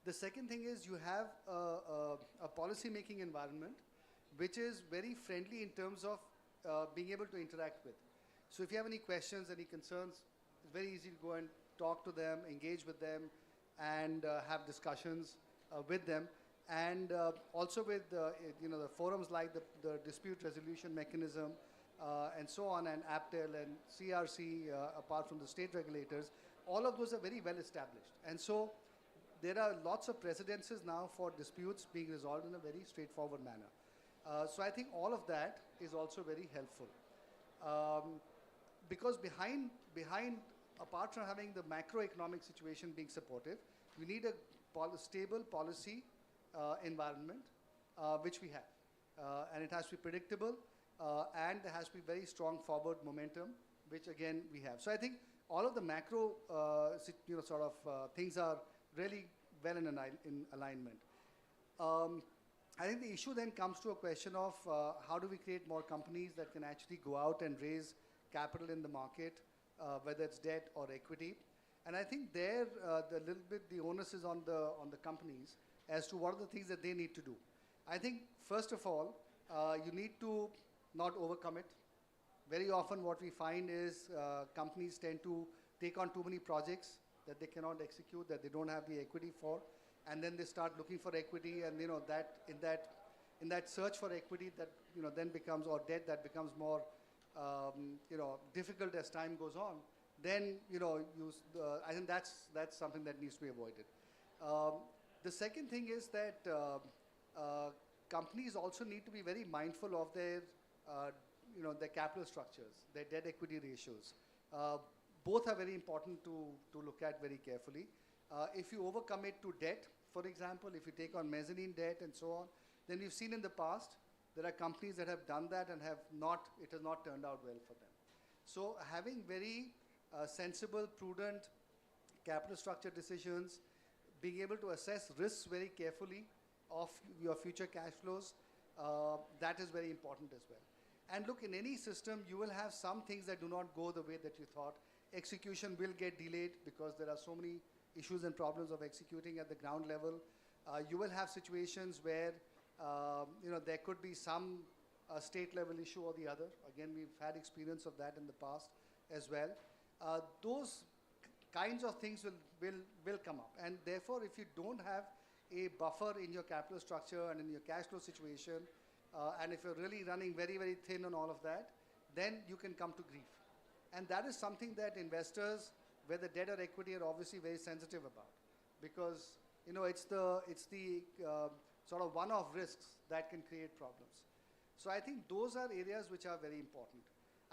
The second thing is you have a policy-making environment which is very friendly in terms of being able to interact with. So if you have any questions, any concerns, it's very easy to go and talk to them, engage with them, and have discussions with them. And also with the forums like the dispute resolution mechanism and so on, and APTEL and CRC, apart from the state regulators, all of those are very well established. And so there are lots of precedences now for disputes being resolved in a very straightforward manner. So I think all of that is also very helpful. Because behind, apart from having the macroeconomic situation being supportive, you need a stable policy environment, which we have. And it has to be predictable, and there has to be very strong forward momentum, which again we have. So I think all of the macro things are really well in alignment. I think the issue then comes to a question of how do we create more companies that can actually go out and raise capital in the market, whether it's debt or equity. And I think there, the onus is on the companies as to what are the things that they need to do. I think, first of all, you need to not overcommit. Very often what we find is companies tend to take on too many projects that they cannot execute, that they don't have the equity for, and then they start looking for equity, and that in that search for equity that then becomes, or debt that becomes more difficult as time goes on, then I think that's something that needs to be avoided. The second thing is that companies also need to be very mindful of their capital structures, their debt equity ratios. Both are very important to look at very carefully. If you overcommit to debt, for example, if you take on mezzanine debt and so on, then we've seen in the past there are companies that have done that and it has not turned out well for them. So having very sensible, prudent capital structure decisions, being able to assess risks very carefully of your future cash flows, that is very important as well. And look, in any system, you will have some things that do not go the way that you thought. Execution will get delayed because there are so many issues and problems of executing at the ground level. You will have situations where there could be some state level issue or the other. Again, we've had experience of that in the past as well. Those kinds of things will come up. And therefore, if you don't have a buffer in your capital structure and in your cash flow situation, and if you're really running very, very thin on all of that, then you can come to grief. And that is something that investors, whether debt or equity, are obviously very sensitive about, because it's the sort of one-off risks that can create problems. So I think those are areas which are very important.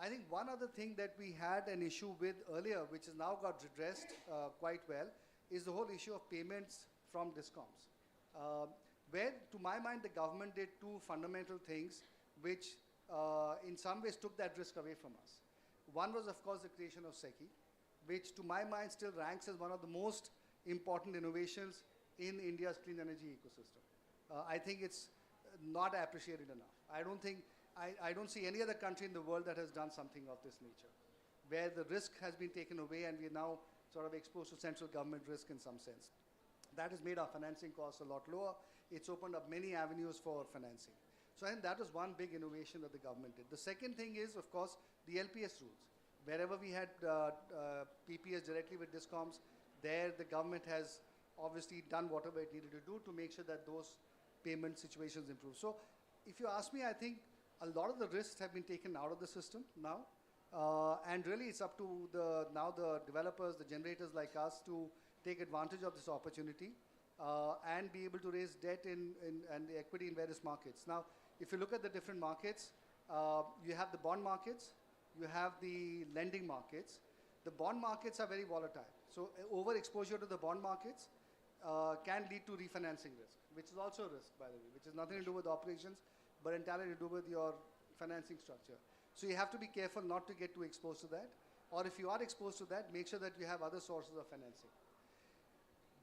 I think one other thing that we had an issue with earlier, which has now got redressed quite well, is the whole issue of payments from discoms, where, to my mind, the government did two fundamental things which in some ways took that risk away from us. One was, of course, the creation of SECI, which to my mind still ranks as one of the most important innovations in India's clean energy ecosystem. I think it's not appreciated enough. I don't see any other country in the world that has done something of this nature, where the risk has been taken away and we are now sort of exposed to central government risk in some sense. That has made our financing costs a lot lower. It's opened up many avenues for financing. So I think that was one big innovation that the government did. The second thing is, of course, the LPS rules. Wherever we had PPS directly with discoms, there the government has obviously done whatever it needed to do to make sure that those payment situations improve. So if you ask me, I think a lot of the risks have been taken out of the system now. And really it's up to now the developers, the generators like us, to take advantage of this opportunity and be able to raise debt and the equity in various markets. Now, if you look at the different markets, you have the bond markets, you have the lending markets. The bond markets are very volatile. So overexposure to the bond markets can lead to refinancing risk, which is also a risk, by the way, which has nothing to do with operations, but entirely to do with your financing structure. So you have to be careful not to get too exposed to that. Or if you are exposed to that, make sure that you have other sources of financing.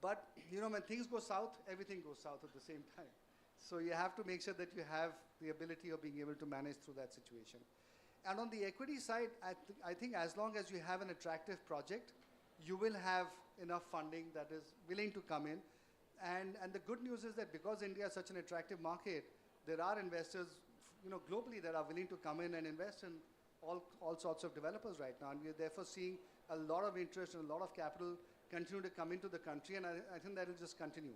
But when things go south, everything goes south at the same time. So you have to make sure that you have the ability of being able to manage through that situation. And on the equity side, I think as long as you have an attractive project, you will have enough funding that is willing to come in. And the good news is that because India is such an attractive market, there are investors globally that are willing to come in and invest in all sorts of developers right now. And we are therefore seeing a lot of interest and a lot of capital continue to come into the country, and I think that will just continue.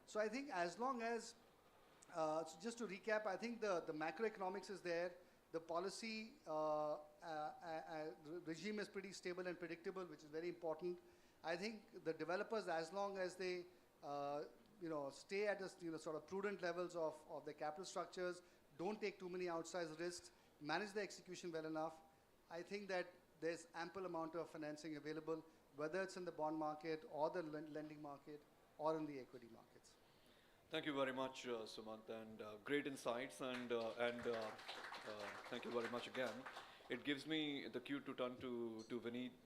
So I think as long as, so just to recap, I think the macroeconomics is there, the policy regime is pretty stable and predictable, which is very important. I think the developers, as long as they stay at a sort of prudent levels of the capital structures, don't take too many outsized risks, manage the execution well enough, I think that there's ample amount of financing available, whether it's in the bond market or the lending market or in the equity markets. Thank you very much, Sumant, and great insights, and thank you very much again. It gives me the cue to turn to Vineet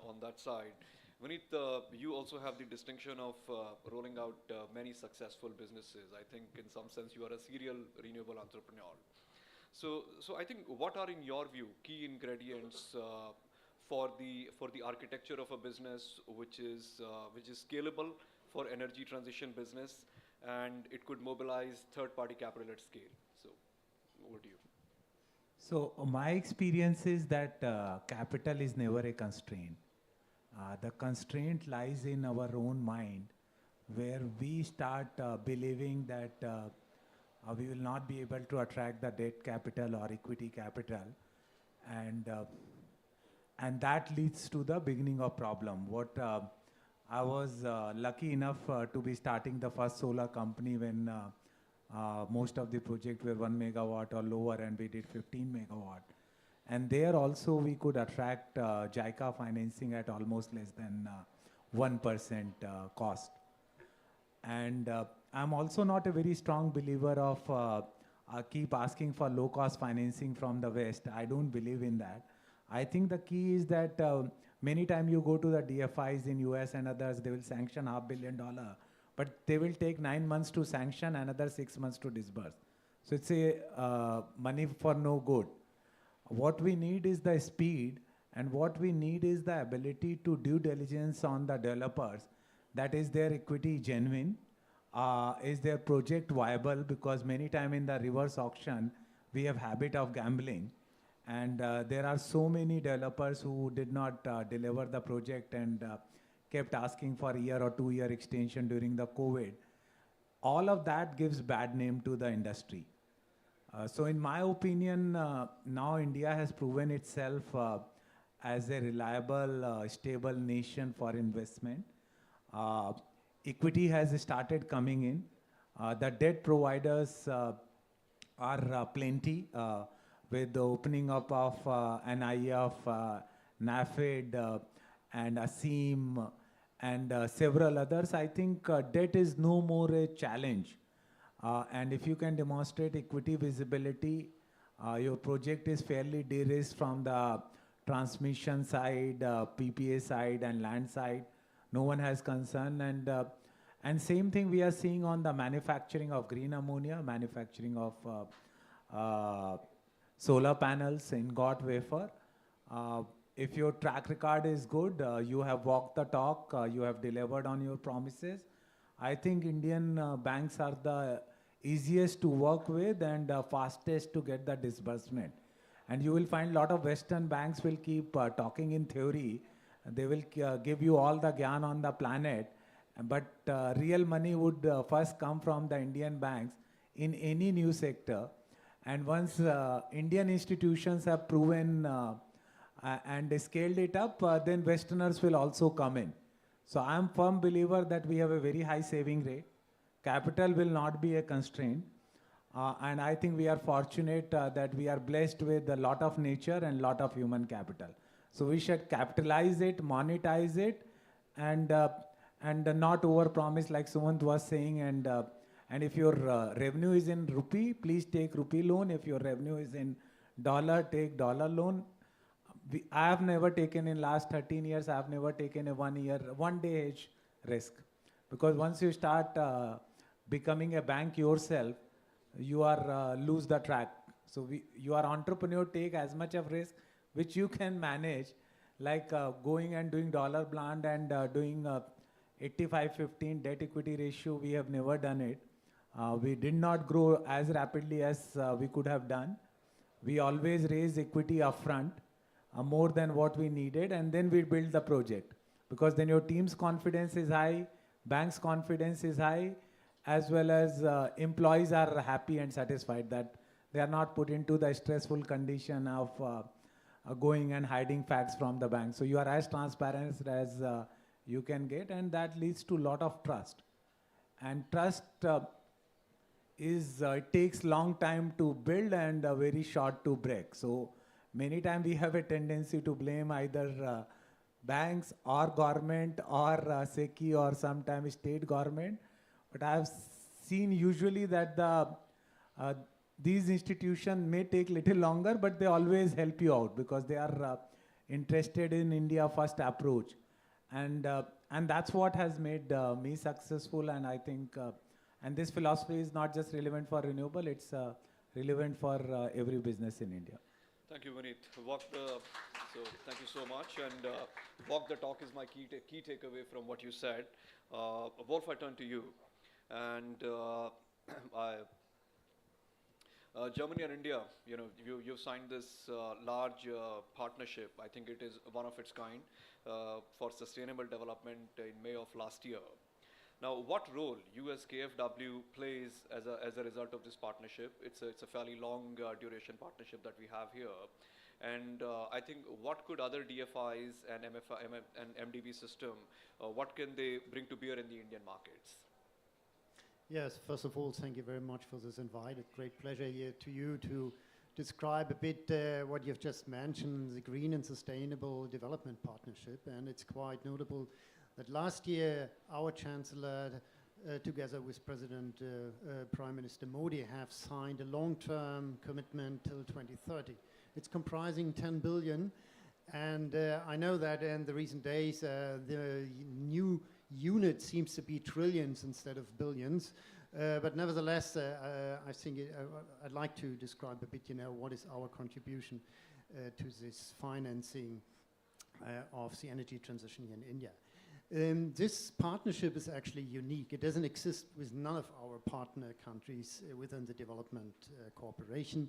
on that side. Vineet, you also have the distinction of rolling out many successful businesses. I think in some sense you are a serial renewable entrepreneur. So I think what are, in your view, key ingredients for the architecture of a business which is scalable for energy transition business, and it could mobilize third-party capital at scale? So over to you. So my experience is that capital is never a constraint. The constraint lies in our own mind, where we start believing that we will not be able to attract the debt capital or equity capital, and that leads to the beginning of problem. I was lucky enough to be starting the first solar company when most of the projects were 1 megawatt or lower, and we did 15 megawatt. And there also we could attract JICA financing at almost less than 1% cost. And I'm also not a very strong believer of keep asking for low-cost financing from the West. I don't believe in that. I think the key is that many times you go to the DFIs in US and others, they will sanction $500 million, but they will take 9 months to sanction, another 6 months to disburse. So it's a money for no good. What we need is the speed, and what we need is the ability to due diligence on the developers. That is their equity genuine, is their project viable, because many times in the reverse auction, we have habit of gambling. And there are so many developers who did not deliver the project and kept asking for a year or 2 year extension during the COVID. All of that gives bad name to the industry. So in my opinion, now India has proven itself as a reliable, stable nation for investment. Equity has started coming in. The debt providers are plenty. With the opening up of NIF, NAFED, and CEM, and several others, I think debt is no more a challenge. And if you can demonstrate equity visibility, your project is fairly de-risked from the transmission side, PPA side, and land side. No one has concern. And same thing we are seeing on the manufacturing of green ammonia, manufacturing of solar panels, ingot wafer. If your track record is good, you have walked the talk, you have delivered on your promises, I think Indian banks are the easiest to work with and fastest to get the disbursement. And you will find a lot of Western banks will keep talking in theory. They will give you all the gyan on the planet, but real money would first come from the Indian banks in any new sector. And once Indian institutions have proven and scaled it up, then Westerners will also come in. So I'm a firm believer that we have a very high saving rate. Capital will not be a constraint. And I think we are fortunate that we are blessed with a lot of nature and a lot of human capital. So we should capitalize it, monetize it, and not overpromise like Sumant was saying. And if your revenue is in rupee, please take rupee loan. If your revenue is in dollar, take dollar loan. I have never taken in last 13 years, I have never taken a 1 year, 1 day hedge risk. Because once you start becoming a bank yourself, you are lose the track. So you are entrepreneur, take as much of risk which you can manage, like going and doing dollar bond and doing 85-15 debt equity ratio. We have never done it. We did not grow as rapidly as we could have done. We always raise equity upfront, more than what we needed, and then we build the project. Because then your team's confidence is high, bank's confidence is high, as well as employees are happy and satisfied that they are not put into the stressful condition of going and hiding facts from the bank. So you are as transparent as you can get, and that leads to a lot of trust. And trust it takes long time to build and very short to break. So many times we have a tendency to blame either banks or government or SECI or sometimes state government. But I have seen usually that these institutions may take little longer, but they always help you out because they are interested in India first approach. And that's what has made me successful. And I think, and this philosophy is not just relevant for renewable, it's relevant for every business in India. Thank you, Vineet. Thank you so much. And walk the talk is my key takeaway from what you said. Wolf, I turn to you. And Germany and India, you've signed this large partnership. I think it is one of its kind for sustainable development in May of last year. Now, what role US KfW plays as a result of this partnership? It's a fairly long duration partnership that we have here. And I think what could other DFIs and MDB system, what can they bring to bear in the Indian markets? Yes, first of all, thank you very much for this invite. It's a great pleasure here to you to describe a bit what you've just mentioned, the Green and Sustainable Development Partnership. And it's quite notable that last year our Chancellor, together with President Prime Minister Modi, have signed a long-term commitment till 2030. It's comprising 10 billion. And I know that in the recent days, the new unit seems to be trillions instead of billions. But nevertheless, I think I'd like to describe a bit, what is our contribution to this financing of the energy transition here in India. This partnership is actually unique. It doesn't exist with none of our partner countries within the development cooperation.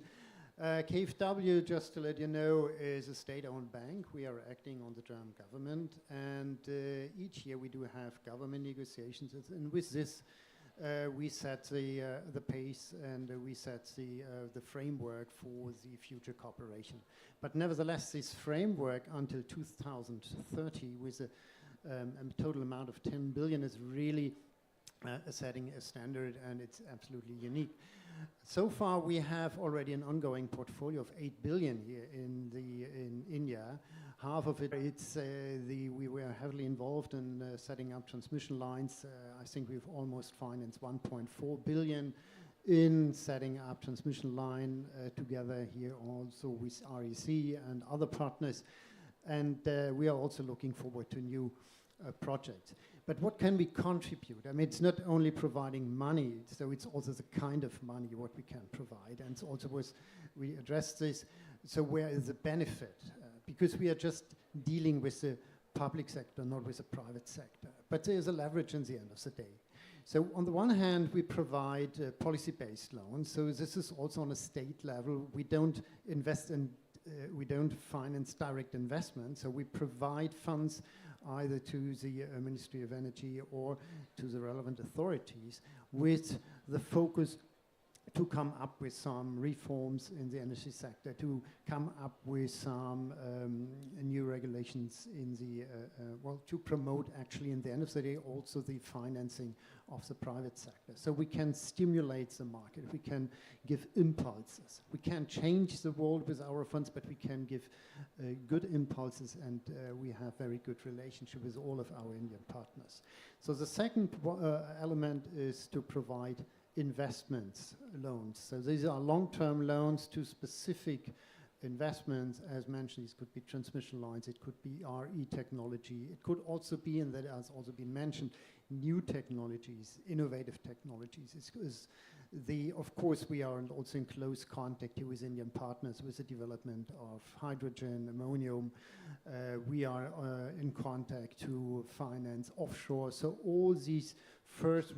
KfW, just to let you know, is a state-owned bank. We are acting on the German government, and each year we do have government negotiations, and with this we set the pace and we set the framework for the future cooperation. But nevertheless, this framework until 2030 with a total amount of 10 billion is really setting a standard, and it's absolutely unique. So far, we have already an ongoing portfolio of 8 billion here in India. Half of it, we were heavily involved in setting up transmission lines. I think we've almost financed 1.4 billion in setting up transmission line together here also with REC and other partners. And we are also looking forward to new projects. But what can we contribute? I mean, it's not only providing money, so it's also the kind of money what we can provide. And it's also we address this, so where is the benefit? Because we are just dealing with the public sector, not with the private sector. But there is a leverage in the end of the day. So on the one hand, we provide policy-based loans. So this is also on a state level. We don't invest in, we don't finance direct investment. So we provide funds either to the Ministry of Energy or to the relevant authorities with the focus to come up with some reforms in the energy sector, to come up with some new regulations in the, to promote actually in the end of the day also the financing of the private sector. So we can stimulate the market, we can give impulses. We can't change the world with our funds, but we can give good impulses, and we have very good relationship with all of our Indian partners. So the second element is to provide investments loans. So these are long-term loans to specific investments, as mentioned, these could be transmission lines, it could be RE technology, it could also be, and that has also been mentioned, new technologies, innovative technologies. Of course, we are also in close contact here with Indian partners with the development of hydrogen, ammonium. We are in contact to finance offshore. So all these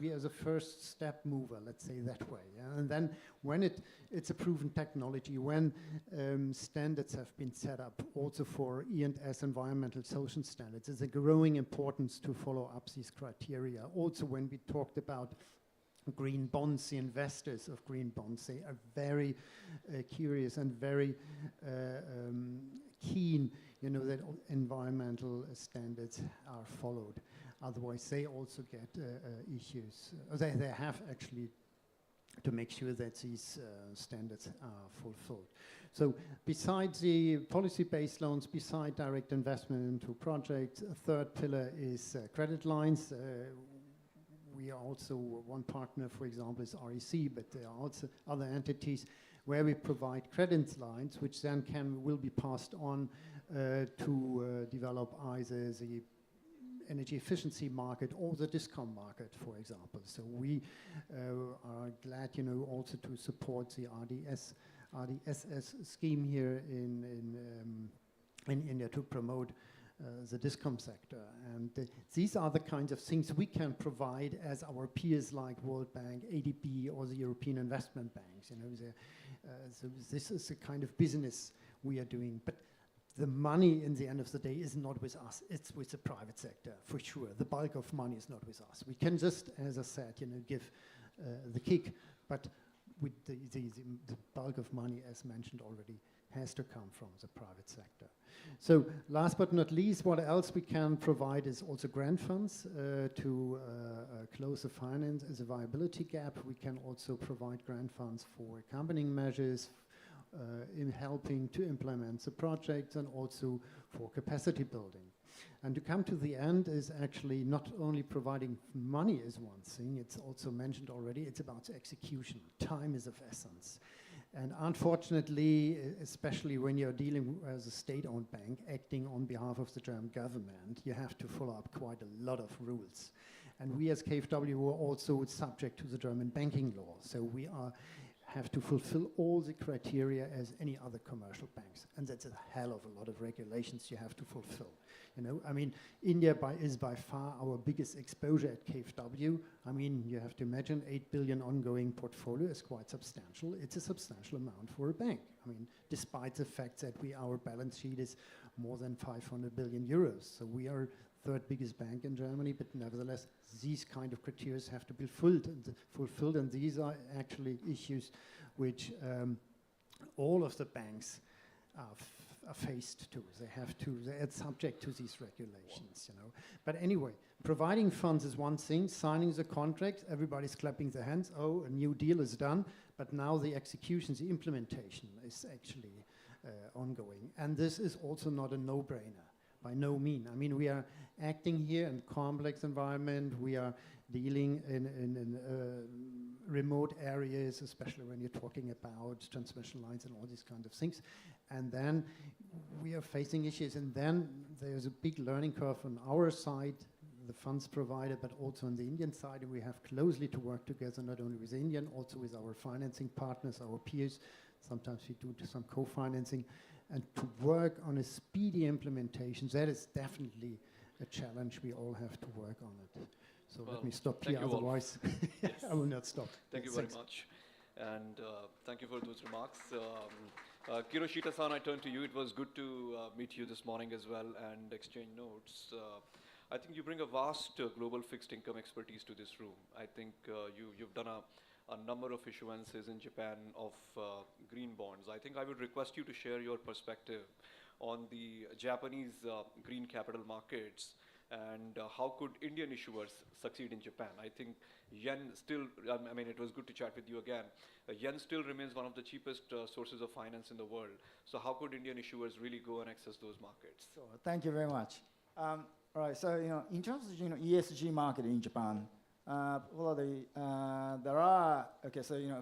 we as a first step mover, let's say that way. Yeah? And then when it's a proven technology, when standards have been set up also for E&S, environmental social standards, there's a growing importance to follow up these criteria. Also when we talked about green bonds, the investors of green bonds, they are very curious and very keen, that environmental standards are followed. Otherwise, they also get issues. They have actually to make sure that these standards are fulfilled. So besides the policy-based loans, beside direct investment into projects, a third pillar is credit lines. We are also, one partner, for example, is REC, but there are also other entities where we provide credit lines, which then will be passed on to develop either the energy efficiency market or the discount market, for example. So we are glad, also to support the RDSS scheme here in India to promote the discom sector. And these are the kinds of things we can provide as our peers like World Bank, ADB, or the European investment banks. So this is the kind of business we are doing. But the money in the end of the day is not with us, it's with the private sector, for sure. The bulk of money is not with us. We can just, as I said, give the kick, but with the bulk of money, as mentioned already, has to come from the private sector. So last but not least, what else we can provide is also grant funds to close the finance as a viability gap. We can also provide grant funds for accompanying measures, in helping to implement the project, and also for capacity building. And to come to the end is actually not only providing money is one thing, it's also mentioned already, it's about execution. Time is of essence. And unfortunately, especially when you're dealing as a state-owned bank, acting on behalf of the German government, you have to follow up quite a lot of rules. And we as KfW are also subject to the German banking law. So we have to fulfill all the criteria as any other commercial banks. And that's a hell of a lot of regulations you have to fulfill. India is by far our biggest exposure at KfW. You have to imagine 8 billion ongoing portfolio is quite substantial. It's a substantial amount for a bank. Despite the fact that our balance sheet is more than 500 billion euros. So we are third biggest bank in Germany, but nevertheless, these kind of criteria have to be fulfilled, and these are actually issues which all of the banks are faced to. They're subject to these regulations, But anyway, providing funds is one thing, signing the contract, everybody's clapping their hands, a new deal is done, but now the execution, the implementation is actually ongoing. And this is also not a no-brainer. By no means. We are acting here in a complex environment. We are dealing in remote areas, especially when you're talking about transmission lines and all these kind of things. And then we are facing issues. And then there's a big learning curve on our side, the funds provider, but also on the Indian side. And we have closely to work together, not only with the Indian, also with our financing partners, our peers. Sometimes we do some co-financing. And to work on a speedy implementation, that is definitely a challenge. We all have to work on it. So let me stop here, otherwise I will not stop. Thank you very much. And thank you for those remarks. Kiroshita-san, I turn to you. It was good to meet you this morning as well and exchange notes. I think you bring a vast global fixed income expertise to this room. I think you've done a number of issuances in Japan of green bonds. I think I would request you to share your perspective on the Japanese green capital markets and how could Indian issuers succeed in Japan. I think yen still, it was good to chat with you again. Yen still remains one of the cheapest sources of finance in the world. So how could Indian issuers really go and access those markets? So thank you very much. All right, so in terms of ESG market in Japan,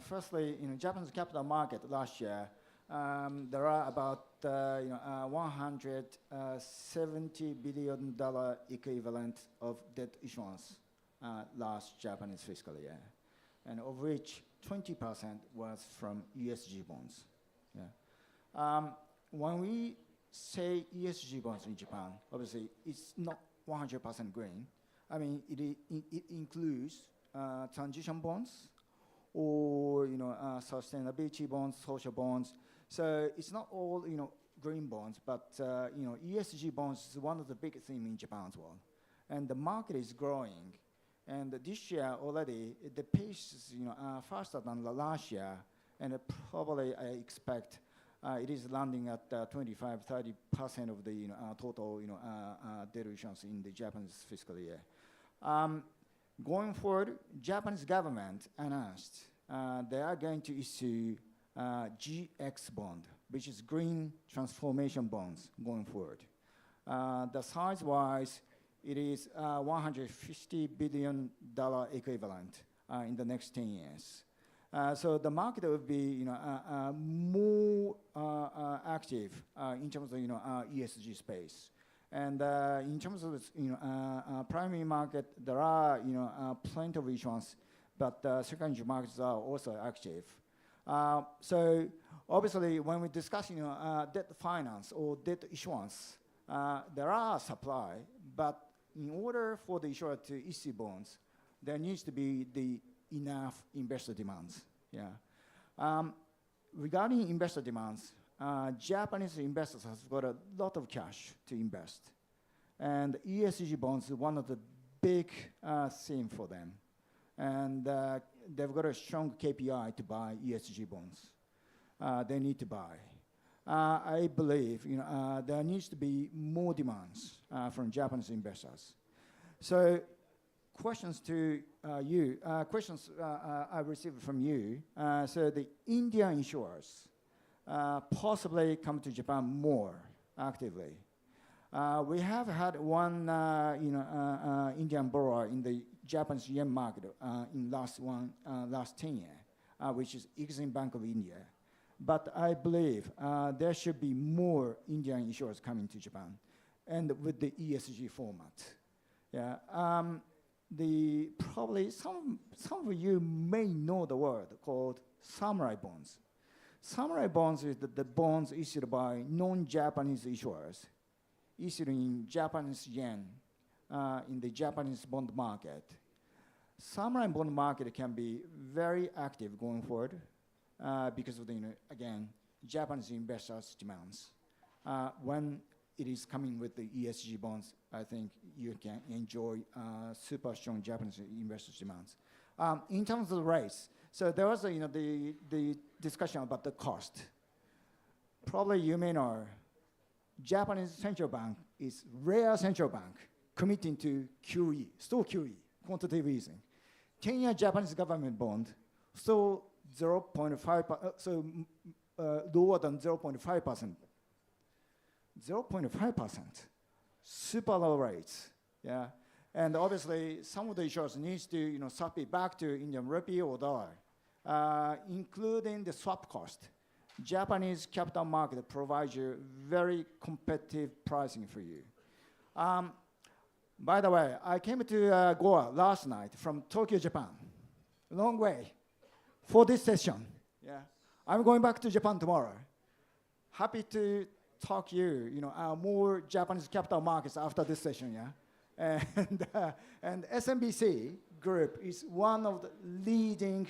firstly, Japan's capital market last year there are about 170 billion dollar equivalent of debt issuance last Japanese fiscal year, and of which 20% was from ESG bonds. Yeah. When we say ESG bonds in Japan, obviously it's not 100% green. I mean, it includes transition bonds, or sustainability bonds, social bonds. So it's not all green bonds, but ESG bonds is one of the big themes in Japan as well, and the market is growing. And this year already, the pace is faster than the last year, and probably I expect it is landing at 25–30% of the total debt issuance in the Japanese fiscal year. Going forward, Japanese government announced they are going to issue GX bond, which is green transformation bonds going forward. The size-wise, it is $150 billion equivalent in the next 10 years. So the market will be more active in terms of ESG space. And in terms of primary market, there are plenty of issuance, but secondary markets are also active. So obviously, when we discuss debt finance or debt issuance, there are supply, but in order for the issuer to issue bonds, there needs to be the enough investor demands. Yeah. Regarding investor demands, Japanese investors have got a lot of cash to invest, and ESG bonds is one of the big theme for them, and they've got a strong KPI to buy ESG bonds. They need to buy. I believe there needs to be more demands from Japanese investors. So questions to you, questions I received from you. So the Indian insurers possibly come to Japan more actively. We have had one Indian borrower in the Japanese yen market in last 10 years, which is Exim Bank of India. But I believe there should be more Indian insurers coming to Japan, and with the ESG format. Yeah. Probably some of you may know the word called samurai bonds. Samurai bonds is the bonds issued by non-Japanese issuers, issued in Japanese yen in the Japanese bond market. Samurai bond market can be very active going forward because of the, again, Japanese investors' demands. When it is coming with the ESG bonds, I think you can enjoy super strong Japanese investors' demands. In terms of the rates, so there was the discussion about the cost. Probably you may know, Japanese central bank is rare central bank committing to QE, still QE, quantitative easing. 10-year Japanese government bond, still 0.5, so lower than 0.5%. 0.5%, super low rates, yeah. And obviously, some of the issuers needs to swap it back to Indian rupee or dollar, including the swap cost. Japanese capital market provides you very competitive pricing for you. By the way, I came to Goa last night from Tokyo, Japan, long way, for this session. Yeah, I'm going back to Japan tomorrow. Happy to talk you, more Japanese capital markets after this session, yeah. And SMBC Group is one of the leading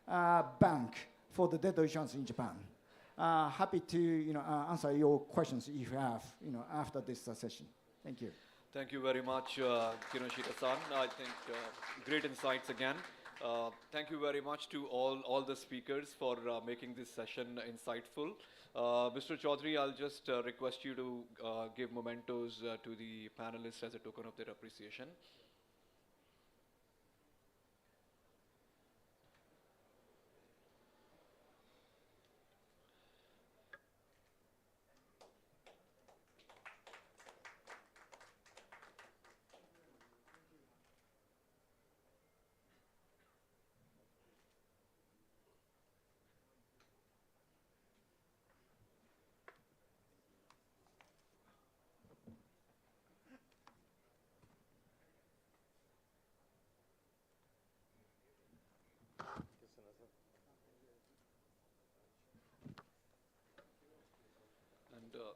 bank for the debt issuance in Japan. Happy to answer your questions if you have after this session. Thank you. Thank you very much, Kinoshita-san. I think great insights again. Thank you very much to all the speakers for making this session insightful. Mr. Chaudhary, I'll just request you to give mementos to the panelists as a token of their appreciation.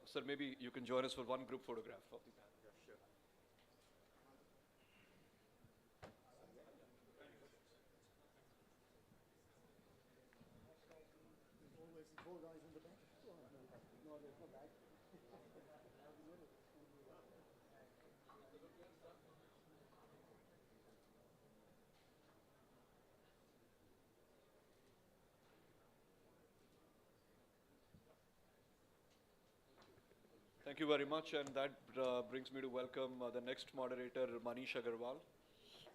sir, maybe you can join us for one group photograph of the panel. Thank you very much, and that brings me to welcome the next moderator, Manish Agarwal.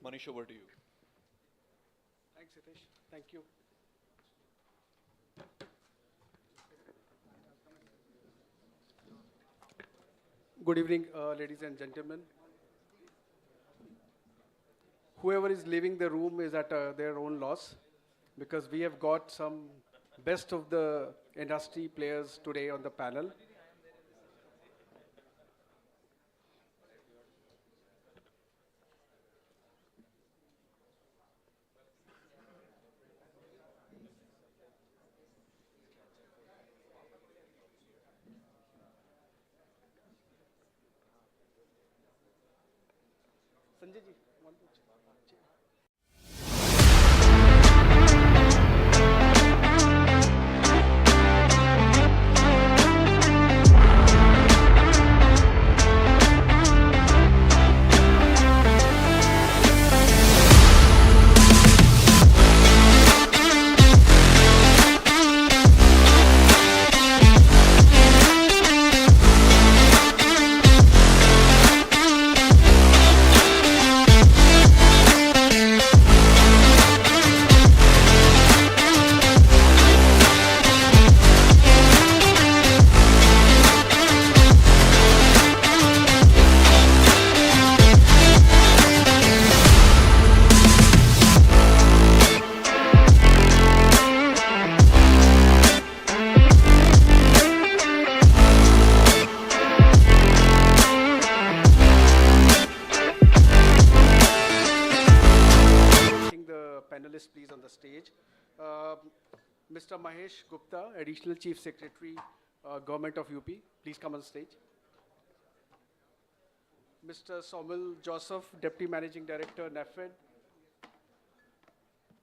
Manish, over to you. Thanks, Hitesh. Thank you. Good evening, ladies and gentlemen. Whoever is leaving the room is at their own loss, because we have got some best of the industry players today on the panel. Sanjay ji, one more. Panelists, please, on the stage. Mr. Mahesh Gupta, Additional Chief Secretary, Government of UP, please come on stage. Mr. Somil Joseph, Deputy Managing Director, NAFED.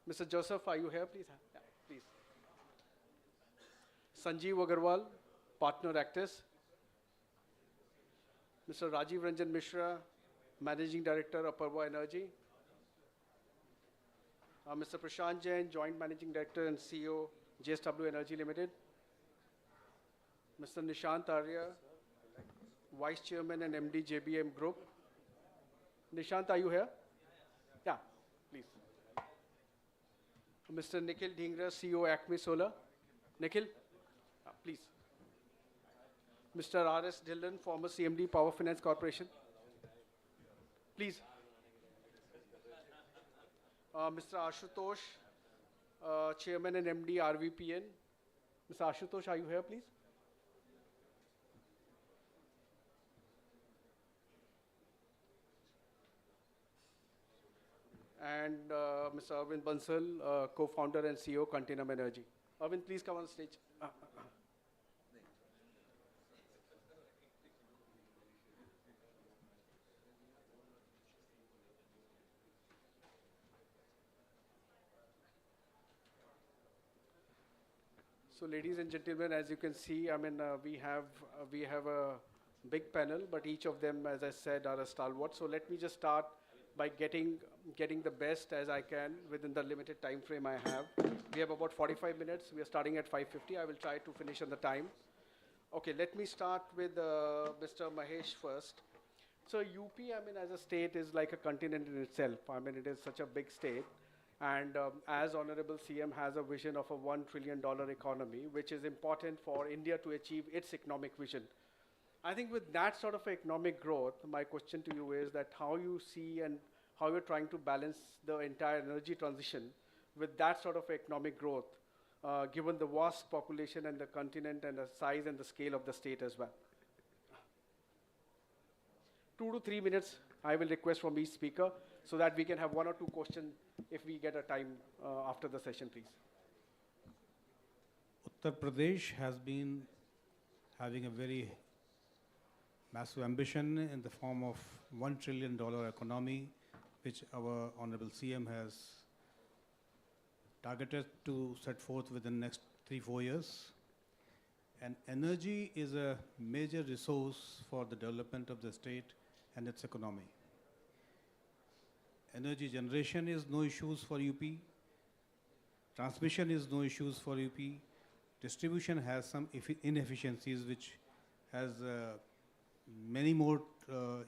Mr. Joseph, are you here, please? Yeah, please. Sanjeev Agarwal, Partner Actis. Mr. Rajiv Ranjan Mishra, Managing Director, Apurva Energy. Mr. Prashant Jain, Joint Managing Director and CEO, JSW Energy Limited. Mr. Nishant Arya, Vice Chairman and MD, JBM Group. Nishant, are you here? Yeah, please. Mr. Nikhil Dhingra, CEO, Acme Solar. Nikhil, please. Mr. R.S. Dhillon, former CMD, Power Finance Corporation. Please. Mr. Ashutosh, Chairman and MD, RVPN. Mr. Ashutosh, are you here, please? And Mr. Arvind Bansal, co-founder and CEO, Continuum Energy. Arvind, please come on stage. So, ladies and gentlemen, as you can see, I mean, we have a big panel, but each of them, as I said, are a stalwart. So, let me just start by getting the best as I can within the limited time frame I have. We have about 45 minutes. We are starting at 5:50. I will try to finish on the time. Okay, let me start with Mr. Mahesh first. So, UP, I mean, as a state is like a continent in itself. I mean, it is such a big state. And as Honorable CM has a vision of a $1 trillion economy, which is important for India to achieve its economic vision. I think with that sort of economic growth, my question to you is that how you see and how you're trying to balance the entire energy transition with that sort of economic growth, given the vast population and the continent and the size and the scale of the state as well. 2 to 3 minutes, I will request from each speaker, so that we can have 1 or 2 questions if we get a time after the session, please. Uttar Pradesh having a very massive ambition in the form of $1 trillion economy, which our Honorable CM has targeted to set forth within the next 3-4 years. And energy is a major resource for the development of the state and its economy. Energy generation is no issues for UP. Transmission is no issues for UP. Distribution has some inefficiencies which has many more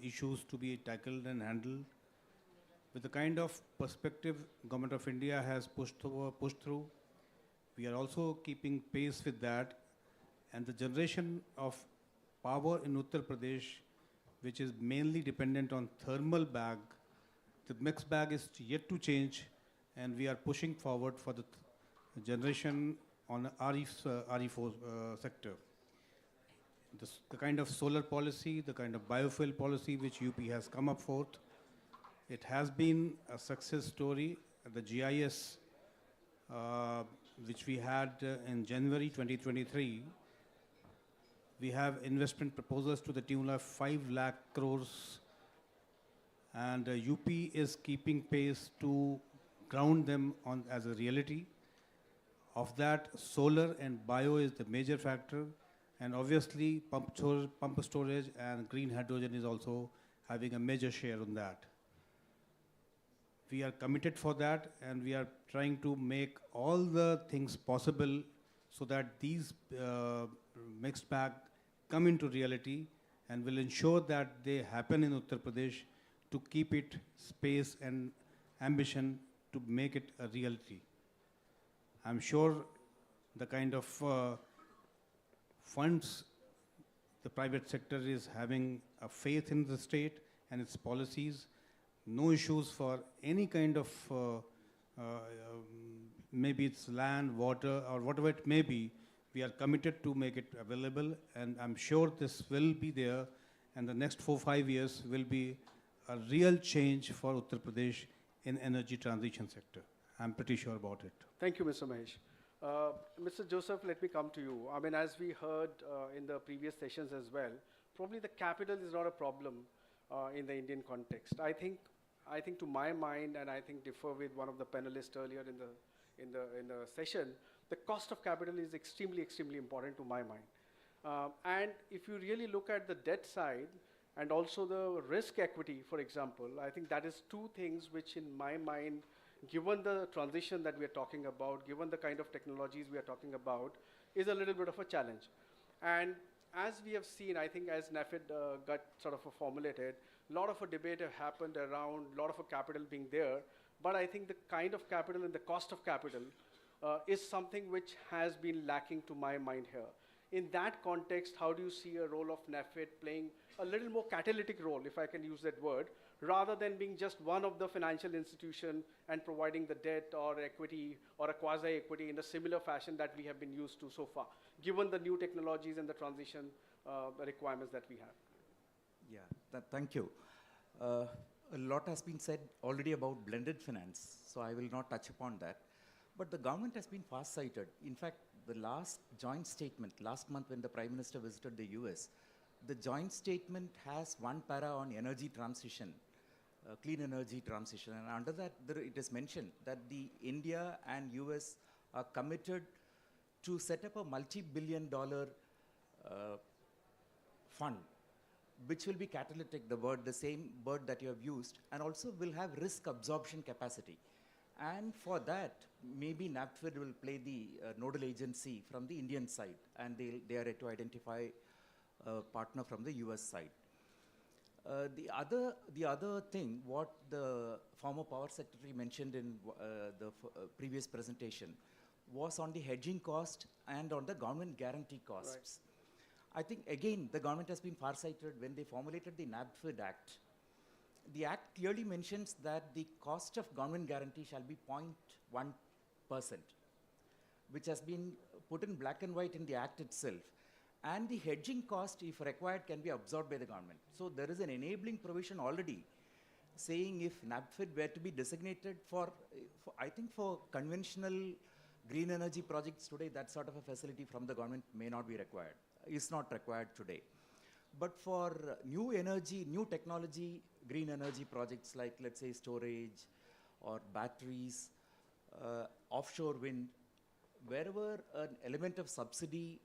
issues to be tackled and handled. With the kind of perspective Government of India has pushed through, we are also keeping pace with that. And the generation of power in Uttar Pradesh, which is mainly dependent on thermal bag, the mixed bag is yet to change, and we are pushing forward for the generation on RE4 sector. The kind of solar policy, the kind of biofuel policy which UP has come up forth, it has been a success story. The GIS, which we had in January 2023, we have investment proposals to the tune of 5 lakh crores, and UP is keeping pace to ground them on as a reality. Of that, solar and bio is the major factor, and obviously pump storage and green hydrogen is also having a major share on that. We are committed for that, and we are trying to make all the things possible so that these mixed bag come into reality, and will ensure that they happen in Uttar Pradesh to keep it space and ambition to make it a reality. I'm sure the kind of funds the private sector is having a faith in the state and its policies. No issues for any kind of, maybe it's land, water, or whatever it may be. We are committed to make it available, and I'm sure this will be there, and the next 4-5 years will be a real change for Uttar Pradesh in energy transition sector. I'm pretty sure about it. Thank you, Mr. Mahesh. Mr. Joseph, let me come to you. I mean, as we heard in the previous sessions as well, probably the capital is not a problem in the Indian context. I think to my mind, and I think differ with one of the panelists earlier in the session, the cost of capital is extremely, extremely important to my mind. And if you really look at the debt side and also the risk equity, for example, I think that is two things which in my mind, given the transition that we are talking about, given the kind of technologies we are talking about, is a little bit of a challenge. And as we have seen, I think as NAFED got sort of formulated, a lot of a debate have happened around a lot of a capital being there, but I think the kind of capital and the cost of capital is something which has been lacking to my mind here. In that context, how do you see a role of NAFED playing a little more catalytic role, if I can use that word, rather than being just one of the financial institution and providing the debt or equity or a quasi-equity in a similar fashion that we have been used to so far, given the new technologies and the transition requirements that we have? Yeah, thank you. A lot has been said already about blended finance, so I will not touch upon that. But the government has been far-sighted. In fact, the last joint statement, last month when the Prime Minister visited the US, the joint statement has one para on energy transition, clean energy transition. And under that, it is mentioned that the India and US are committed to set up a multi-billion-dollar fund, which will be catalytic, the same word that you have used, and also will have risk absorption capacity. And for that, maybe NAFED will play the nodal agency from the Indian side, and they are to identify a partner from the US side. The other thing, what the former Power Secretary mentioned in the previous presentation, was on the hedging cost and on the government guarantee costs. Right. I think, again, the government has been farsighted when they formulated the NAFED Act. The Act clearly mentions that the cost of government guarantee shall be 0.1%, which has been put in black and white in the Act itself. And the hedging cost, if required, can be absorbed by the government. So there is an enabling provision already saying if NAFED were to be designated I think for conventional green energy projects today, that sort of a facility from the government may not be required. is not required today. But for new energy, new technology, green energy projects like, let's say, storage or batteries, offshore wind, wherever an element of subsidy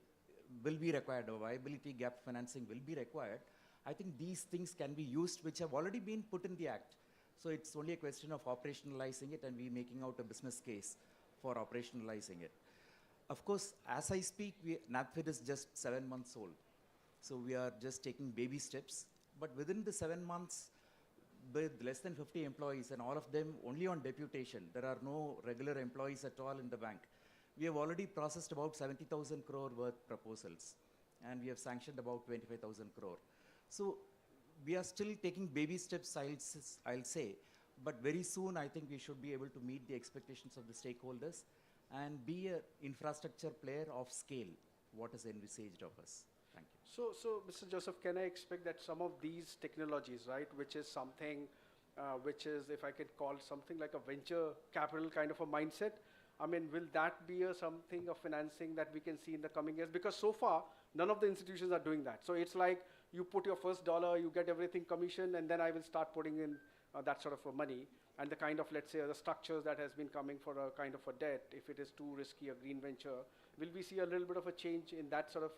will be required or viability gap financing will be required, I think these things can be used, which have already been put in the Act. So it's only a question of operationalizing it, and we making out a business case for operationalizing it. Of course, as I speak, NAPFID is just 7 months old. So we are just taking baby steps. But within the 7 months, with less than 50 employees and all of them only on deputation, there are no regular employees at all in the bank. We have already processed about 70,000 crore worth proposals, and we have sanctioned about 25,000 crore. So we are still taking baby steps, I'll say, but very soon I think we should be able to meet the expectations of the stakeholders and be an infrastructure player of scale, what is envisaged of us. Thank you. So, Mr. Joseph, can I expect that some of these technologies, right, which is something, which is, if I could call something like a venture capital kind of a mindset, I mean, will that be something of financing that we can see in the coming years? Because so far, none of the institutions are doing that. So it's like you put your first dollar, you get everything commission, and then I will start putting in that sort of money. And the kind of, let's say, the structures that has been coming for a kind of a debt, if it is too risky, a green venture, will we see a little bit of a change in that sort of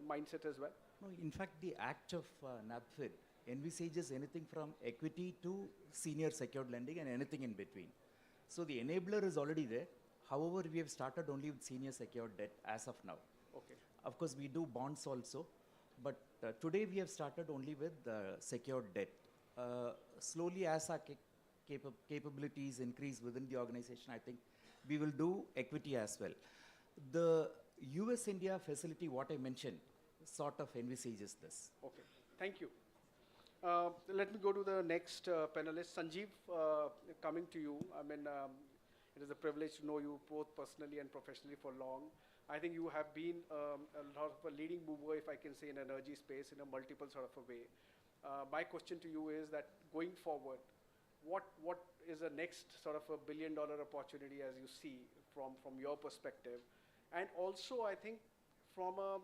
mindset as well? No, in fact, the Act of NAPFID envisages anything from equity to senior secured lending and anything in between. So the enabler is already there. However, we have started only with senior secured debt as of now. Okay. Of course, we do bonds also, but today we have started only with secured debt. Slowly, as our capabilities increase within the organization, I think we will do equity as well. The US-India facility, what I mentioned, sort of envisages this. Okay, thank you. Let me go to the next panelist, Sanjeev, coming to you. I mean, it is a privilege to know you both personally and professionally for long. I think you have been a lot of a leading mover, if I can say, in energy space in a multiple sort of a way. My question to you is that going forward, what is the next sort of a billion-dollar opportunity as you see from your perspective? And also, I think from a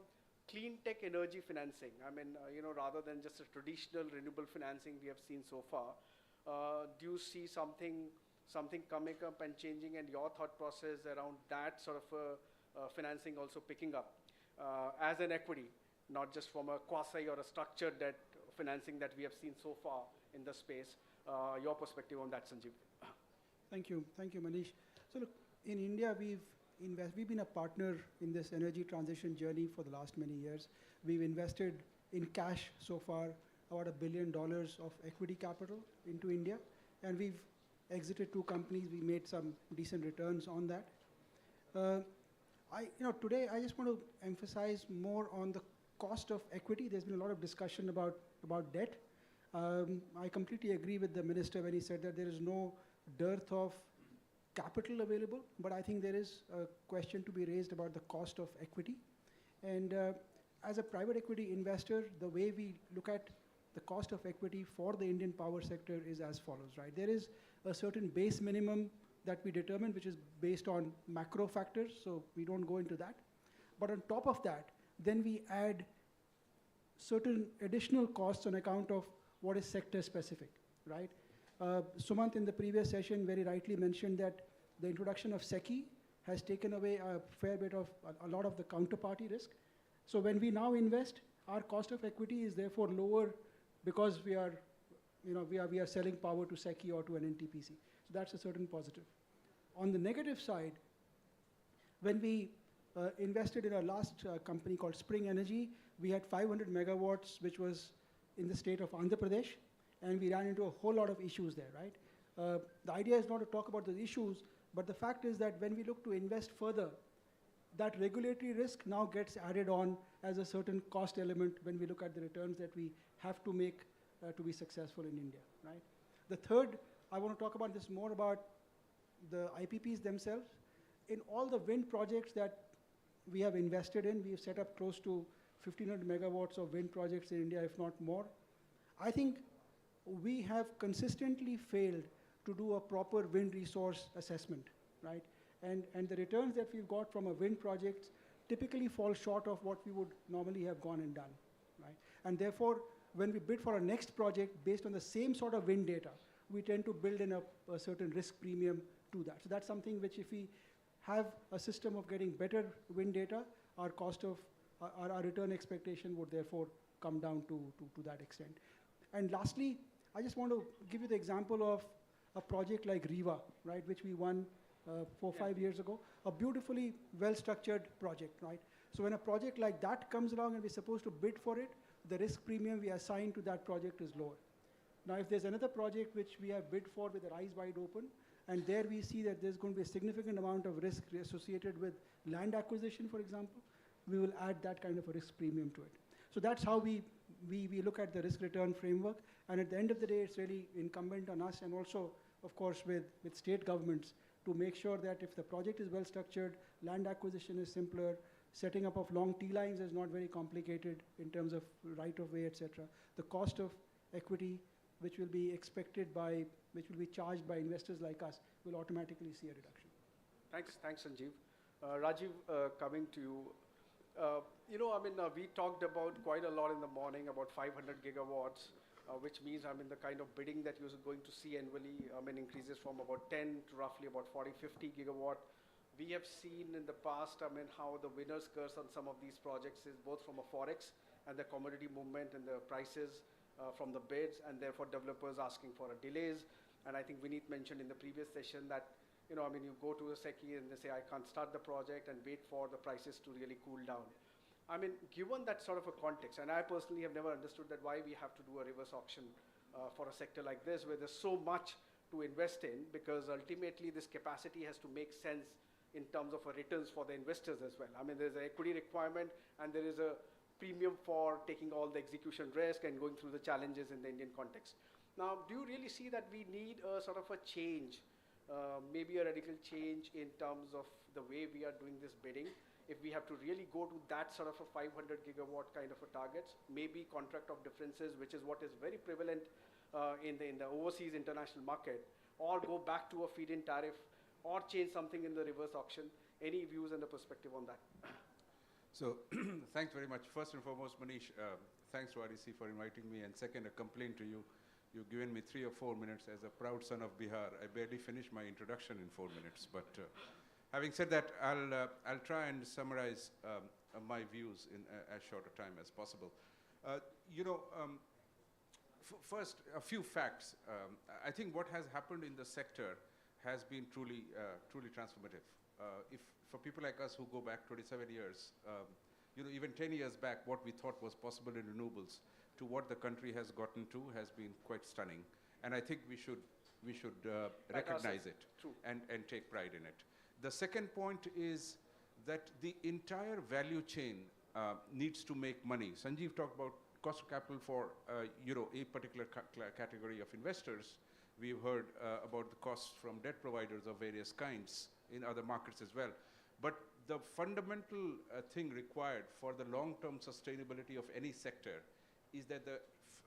clean tech energy financing, I mean, rather than just a traditional renewable financing we have seen so far, do you see something coming up and changing, and your thought process around that sort of financing also picking up as an equity, not just from a quasi or a structured debt financing that we have seen so far in the space? Your perspective on that, Sanjeev. Thank you, Manish. So look, in India, we've been a partner in this energy transition journey for the last many years. We've invested in cash so far about $1 billion of equity capital into India, and we've exited 2 companies. We made some decent returns on that. Today I just want to emphasize more on the cost of equity. There's been a lot of discussion about debt. I completely agree with the minister when he said that there is no dearth of capital available, but I think there is a question to be raised about the cost of equity. And as a private equity investor, the way we look at the cost of equity for the Indian power sector is as follows, right? There is a certain base minimum that we determine, which is based on macro factors, so we don't go into that. But on top of that, then we add certain additional costs on account of what is sector specific, right? Sumant in the previous session very rightly mentioned that the introduction of SECI has taken away a fair bit of a lot of the counterparty risk. So when we now invest, our cost of equity is therefore lower because we are selling power to SECI or to an NTPC. So that's a certain positive. On the negative side, when we invested in our last company called Spring Energy, we had 500 megawatts, which was in the state of Andhra Pradesh, and we ran into a whole lot of issues there, right? The idea is not to talk about those issues, but the fact is that when we look to invest further, that regulatory risk now gets added on as a certain cost element when we look at the returns that we have to make to be successful in India, right? The third, I want to talk about this more about the IPPs themselves. In all the wind projects that we have invested in, we have set up close to 1,500 megawatts of wind projects in India, if not more. I think we have consistently failed to do a proper wind resource assessment, right? And the returns that we've got from a wind project typically fall short of what we would normally have gone and done, right? And therefore, when we bid for our next project based on the same sort of wind data, we tend to build in a certain risk premium to that. So that's something which, if we have a system of getting better wind data, our cost of, our return expectation would therefore come down to that extent. And lastly, I just want to give you the example of a project like Riva, right, which we won 4 or 5 years ago, a beautifully well-structured project, right? So when a project like that comes along and we're supposed to bid for it, the risk premium we assign to that project is lower. Now, if there's another project which we have bid for with our eyes wide open, and there we see that there's going to be a significant amount of risk associated with land acquisition, for example, we will add that kind of a risk premium to it. So that's how we look at the risk return framework. And at the end of the day, it's really incumbent on us, and also, of course, with state governments, to make sure that if the project is well structured, land acquisition is simpler, setting up of long T-lines is not very complicated in terms of right of way, etc. The cost of equity, which will be charged by investors like us, will automatically see a reduction. Thanks, Sanjeev. Rajiv, coming to you. We talked about quite a lot in the morning about 500 gigawatts, which means, the kind of bidding that you're going to see annually, increases from about 10 to roughly about 40, 50 gigawatt. We have seen in the past, how the winner's curse on some of these projects is both from a forex and the commodity movement and the prices from the bids, and therefore developers asking for delays. And I think Vineet mentioned in the previous session that, you go to a SECI and they say, I can't start the project, and wait for the prices to really cool down. Given that sort of a context, and I personally have never understood that why we have to do a reverse auction for a sector like this, where there's so much to invest in, because ultimately this capacity has to make sense in terms of returns for the investors as well. There's an equity requirement, and there is a premium for taking all the execution risk and going through the challenges in the Indian context. Now, do you really see that we need a sort of a change, maybe a radical change in terms of the way we are doing this bidding? If we have to really go to that sort of a 500 gigawatt kind of a targets, maybe contract of differences, which is what is very prevalent in the overseas international market, or go back to a feed-in tariff, or change something in the reverse auction. Any views and a perspective on that? So, thanks very much. First and foremost, Manish, thanks to REC for inviting me. And second, a complaint to you. You've given me 3 or 4 minutes. As a proud son of Bihar, I barely finished my introduction in 4 minutes. But having said that, I'll try and summarize my views in as short a time as possible. First, a few facts. I think what has happened in the sector has been truly transformative. If for people like us who go back 27 years, even 10 years back, what we thought was possible in renewables to what the country has gotten to has been quite stunning. And I think we should recognize it and take pride in it. The second point is that the entire value chain needs to make money. Sanjeev talked about cost of capital for a particular category of investors. We've heard about the costs from debt providers of various kinds in other markets as well. But the fundamental thing required for the long-term sustainability of any sector is that the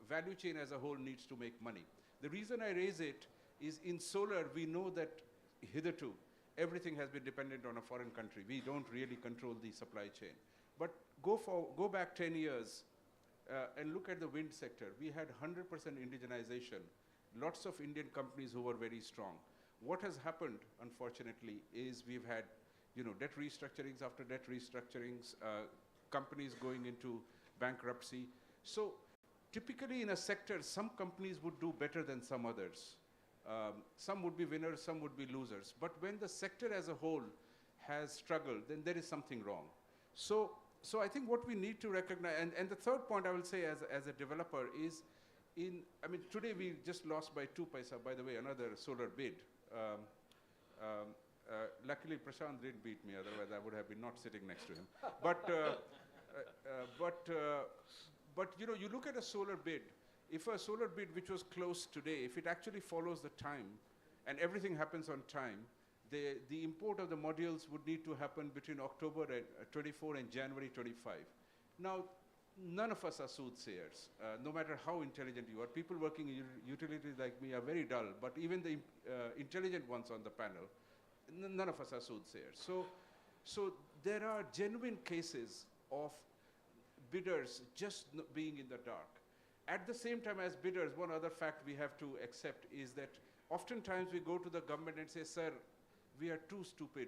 value chain as a whole needs to make money. The reason I raise it is in solar, we know that hitherto, everything has been dependent on a foreign country. We don't really control the supply chain. But go back 10 years and look at the wind sector. We had 100% indigenization. Lots of Indian companies who were very strong. What has happened, unfortunately, is we've had debt restructurings after debt restructurings, companies going into bankruptcy. So typically in a sector, some companies would do better than some others. Some would be winners, some would be losers. But when the sector as a whole has struggled, then there is something wrong. So I think what we need to recognize, and the third point I will say as a developer is, today we just lost by 2 paisa, by the way, another solar bid. Luckily, Prashant didn't beat me, otherwise I would have been not sitting next to him. But you look at a solar bid. If a solar bid which was closed today, if it actually follows the time and everything happens on time, the import of the modules would need to happen between October 24 and January 25. Now, none of us are soothsayers, no matter how intelligent you are. People working in utilities like me are very dull, but even the intelligent ones on the panel, none of us are soothsayers. So So there are genuine cases of bidders just being in the dark. At the same time as bidders, one other fact we have to accept is that oftentimes we go to the government and say, sir, we are too stupid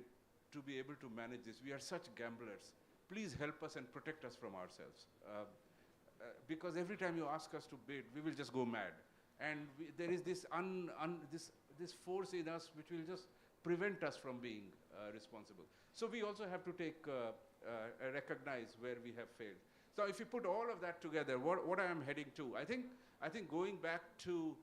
to be able to manage this. We are such gamblers. Please help us and protect us from ourselves. Because every time you ask us to bid, we will just go mad. And there is this, this force in us which will just prevent us from being responsible. So we also have to recognize where we have failed. So if you put all of that together, what I am heading to, I think going back to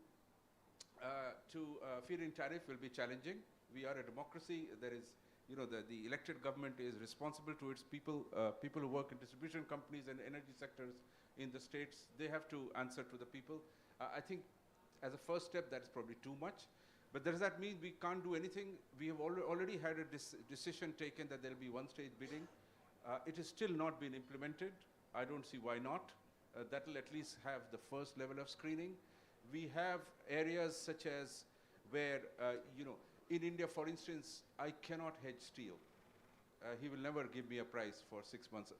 feed-in tariff will be challenging. We are a democracy. There is, the elected government is responsible to its people. People who work in distribution companies and energy sectors in the states, they have to answer to the people. I think as a first step, that's probably too much. But does that mean we can't do anything? We have already had a decision taken that there will be one-stage bidding. It has still not been implemented. I don't see why not. That will at least have the first level of screening. We have areas such as where, in India, for instance, I cannot hedge steel. He will never give me a price for 6 months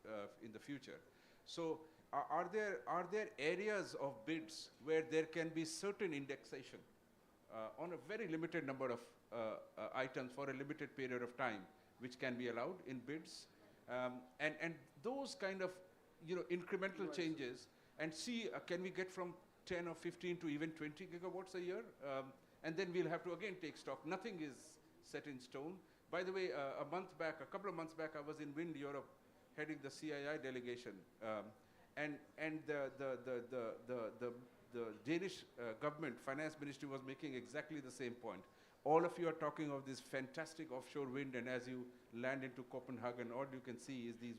in the future. So are there areas of bids where there can be certain indexation on a very limited number of items for a limited period of time, which can be allowed in bids? And those kind of incremental changes, and see can we get from 10 or 15 to even 20 gigawatts a year, and then we'll have to again take stock. Nothing is set in stone. By the way, a couple of months back, I was in Wind Europe, heading the CII delegation, and the Danish government finance ministry was making exactly the same point. All of you are talking of this fantastic offshore wind, and as you land into Copenhagen, all you can see is these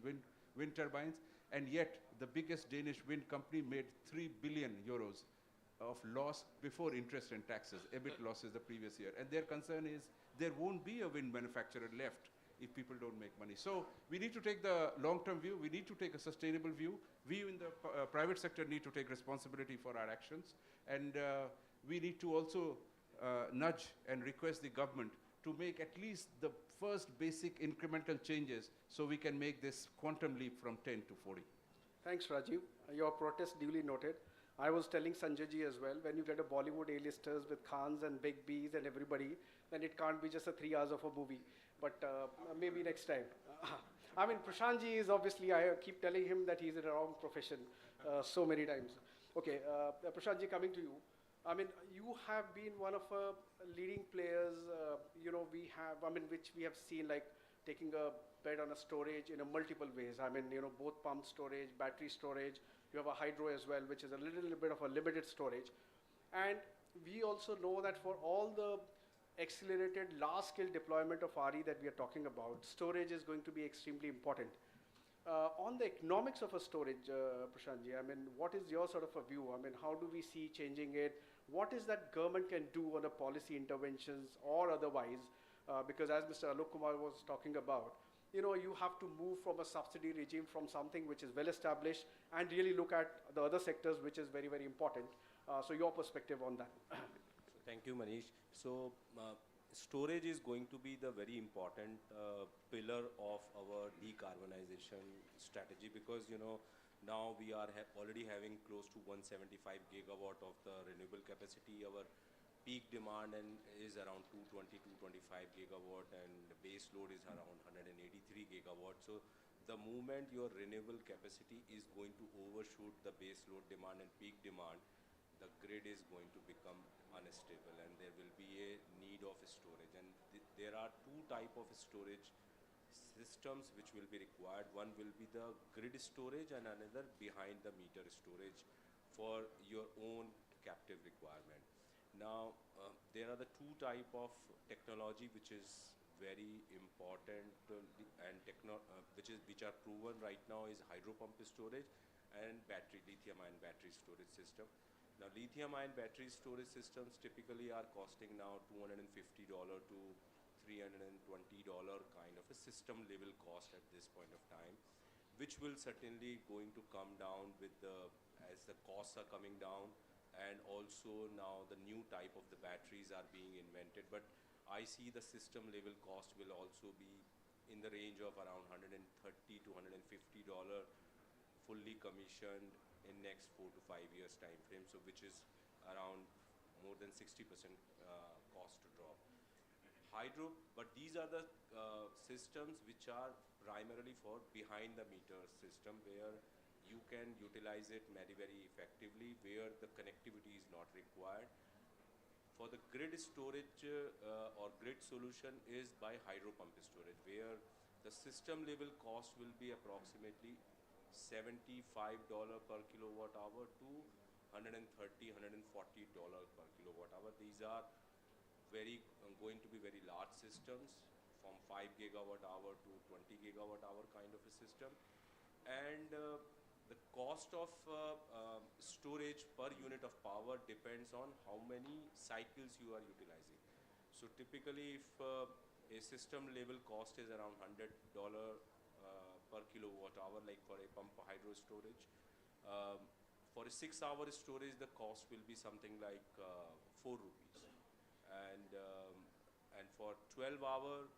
wind turbines. And yet, the biggest Danish wind company made 3 billion euros of loss before interest and taxes, EBIT losses the previous year. And their concern is there won't be a wind manufacturer left if people don't make money. So we need to take the long-term view. We need to take a sustainable view. We in the private sector need to take responsibility for our actions. And we need to also nudge and request the government to make at least the first basic incremental changes so we can make this quantum leap from 10 to 40. Thanks, Rajiv. Your protest duly noted. I was telling Sanjay ji as well, when you get a Bollywood A-listers with Khans and Big Bs and everybody, then it can't be just a 3 hours of a movie. But maybe next time. I mean, Prashant ji is obviously, I keep telling him that he's in a wrong profession so many times. Okay, Prashant ji, coming to you. I mean, you have been one of leading players, which we have seen like taking a bet on a storage in a multiple ways. I mean, both pump storage, battery storage. You have a hydro as well, which is a little bit of a limited storage. And we also know that for all the accelerated large-scale deployment of RE that we are talking about, storage is going to be extremely important. On the economics of a storage, Prashant ji, I mean, what is your sort of a view? I mean, how do we see changing it? What is that government can do on the policy interventions or otherwise? Because as Mr. Alok Kumar was talking about, you have to move from a subsidy regime from something which is well established and really look at the other sectors, which is very, very important. So your perspective on that. Thank you, Manish. So storage is going to be the very important pillar of our decarbonization strategy, because now we are already having close to 175 gigawatt of the renewable capacity. Our peak demand is around 220, 225 gigawatt, and the base load is around 183 gigawatt. So the moment your renewable capacity is going to overshoot the base load demand and peak demand, the grid is going to become unstable, and there will be a need of storage. And there are two types of storage systems which will be required. One will be the grid storage and another behind the meter storage for your own captive requirement. Now, there are the two types of technology which is very important which are proven right now is hydro pump storage and lithium-ion battery storage system. Now, lithium-ion battery storage systems typically are costing now $250 to $320 kind of a system level cost at this point of time, which will certainly going to come down with as the costs are coming down, and also now the new type of the batteries are being invented. But I see the system level cost will also be in the range of around $130 to $150 fully commissioned in next 4 to 5 years time frame, so which is around more than 60% cost to drop. Hydro, but these are the systems which are primarily for behind the meter system, where you can utilize it very effectively, where the connectivity is not required. For the grid storage or grid solution is by hydro pump storage, where the system level cost will be approximately $75 per kilowatt hour to $130, $140 per kilowatt hour. These are going to be very large systems, from 5 gigawatt hour to 20 gigawatt hour kind of a system. And the cost of storage per unit of power depends on how many cycles you are utilizing. So typically, if a system level cost is around $100 per kilowatt hour, like for a pump hydro storage, for a 6-hour storage, the cost will be something like 4 rupees. And for 12-hour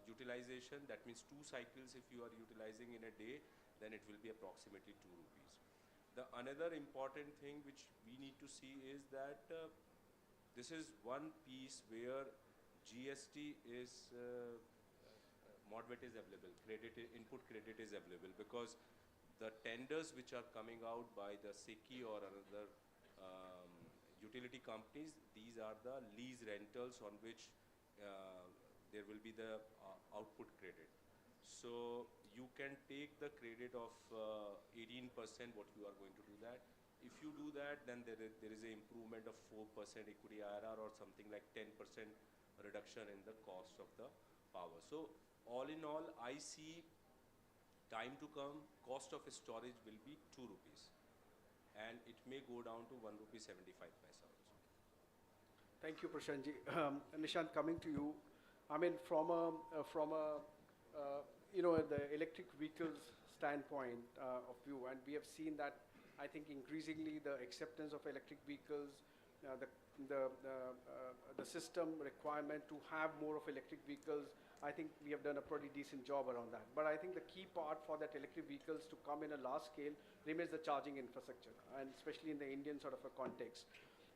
utilization, that means 2 cycles if you are utilizing in a day, then it will be approximately 2 rupees. The another important thing which we need to see is that this is one piece where GST is MODVET is available, input credit is available, because the tenders which are coming out by the SECI or another utility companies, these are the lease rentals on which there will be the output credit. So you can take the credit of 18%, what you are going to do that. If you do that, then there is an improvement of 4% equity IRR, or something like 10% reduction in the cost of the power. So all in all, I see time to come, cost of storage will be 2 rupees. And it may go down to 1 rupee 75 paisa also. Thank you, Prashantji. Nishant, coming to you. I mean, from a the electric vehicles standpoint of view, and we have seen that, I think, increasingly the acceptance of electric vehicles, the system requirement to have more of electric vehicles, I think we have done a pretty decent job around that. But I think the key part for that electric vehicles to come in a large scale remains the charging infrastructure, and especially in the Indian sort of a context.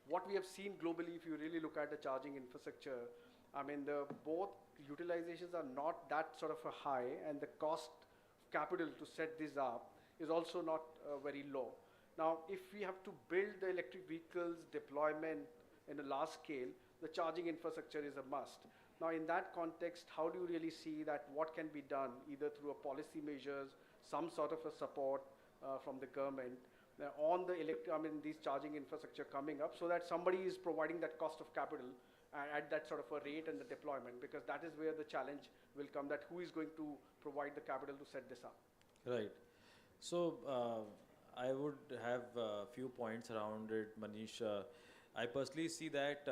What we have seen globally, if you really look at the charging infrastructure, I mean, both utilizations are not that sort of a high, and the cost of capital to set this up is also not very low. Now, if we have to build the electric vehicles deployment in a large scale, the charging infrastructure is a must. Now, in that context, how do you really see that what can be done, either through a policy measures, some sort of a support from the government on the these charging infrastructure coming up, so that somebody is providing that cost of capital at that sort of a rate and the deployment, because that is where the challenge will come, that who is going to provide the capital to set this up. Right. So I would have a few points around it, Manish. I personally see that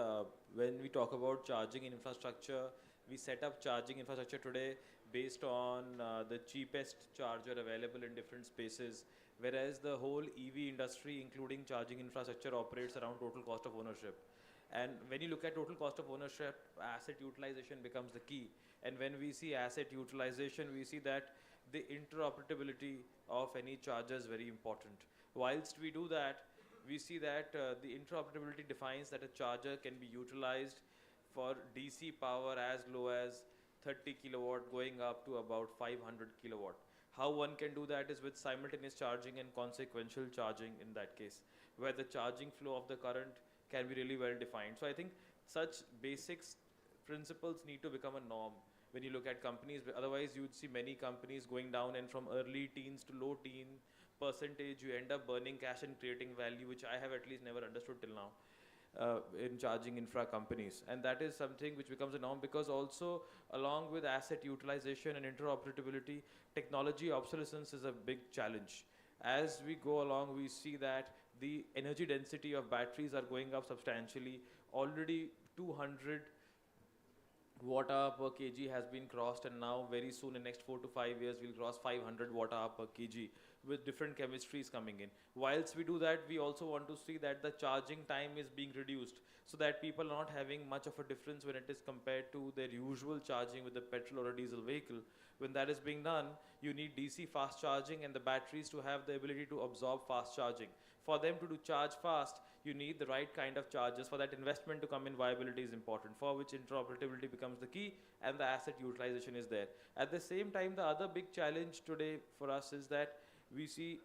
when we talk about charging infrastructure, we set up charging infrastructure today based on the cheapest charger available in different spaces, whereas the whole EV industry, including charging infrastructure, operates around total cost of ownership. And when you look at total cost of ownership, asset utilization becomes the key. And when we see asset utilization, we see that the interoperability of any charger is very important. Whilst we do that, we see that the interoperability defines that a charger can be utilized for DC power as low as 30 kilowatt going up to about 500 kilowatt. How one can do that is with simultaneous charging and consequential charging in that case, where the charging flow of the current can be really well defined. So I think such basics principles need to become a norm when you look at companies. Otherwise, you'd see many companies going down, and from early teens to low teen percentage, you end up burning cash and creating value, which I have at least never understood till now in charging infra companies. And that is something which becomes a norm, because also along with asset utilization and interoperability, technology obsolescence is a big challenge. As we go along, we see that the energy density of batteries are going up substantially. Already 200 watt-hour per kg has been crossed, and now very soon in next 4 to 5 years we'll cross 500 watt-hour per kg. with different chemistries coming in. Whilst we do that, we also want to see that the charging time is being reduced so that people are not having much of a difference when it is compared to their usual charging with a petrol or a diesel vehicle. When that is being done, you need DC fast charging and the batteries to have the ability to absorb fast charging. For them to do charge fast, you need the right kind of charges. For that investment to come in, viability is important, for which interoperability becomes the key and the asset utilization is there. At the same time, the other big challenge today for us is that we see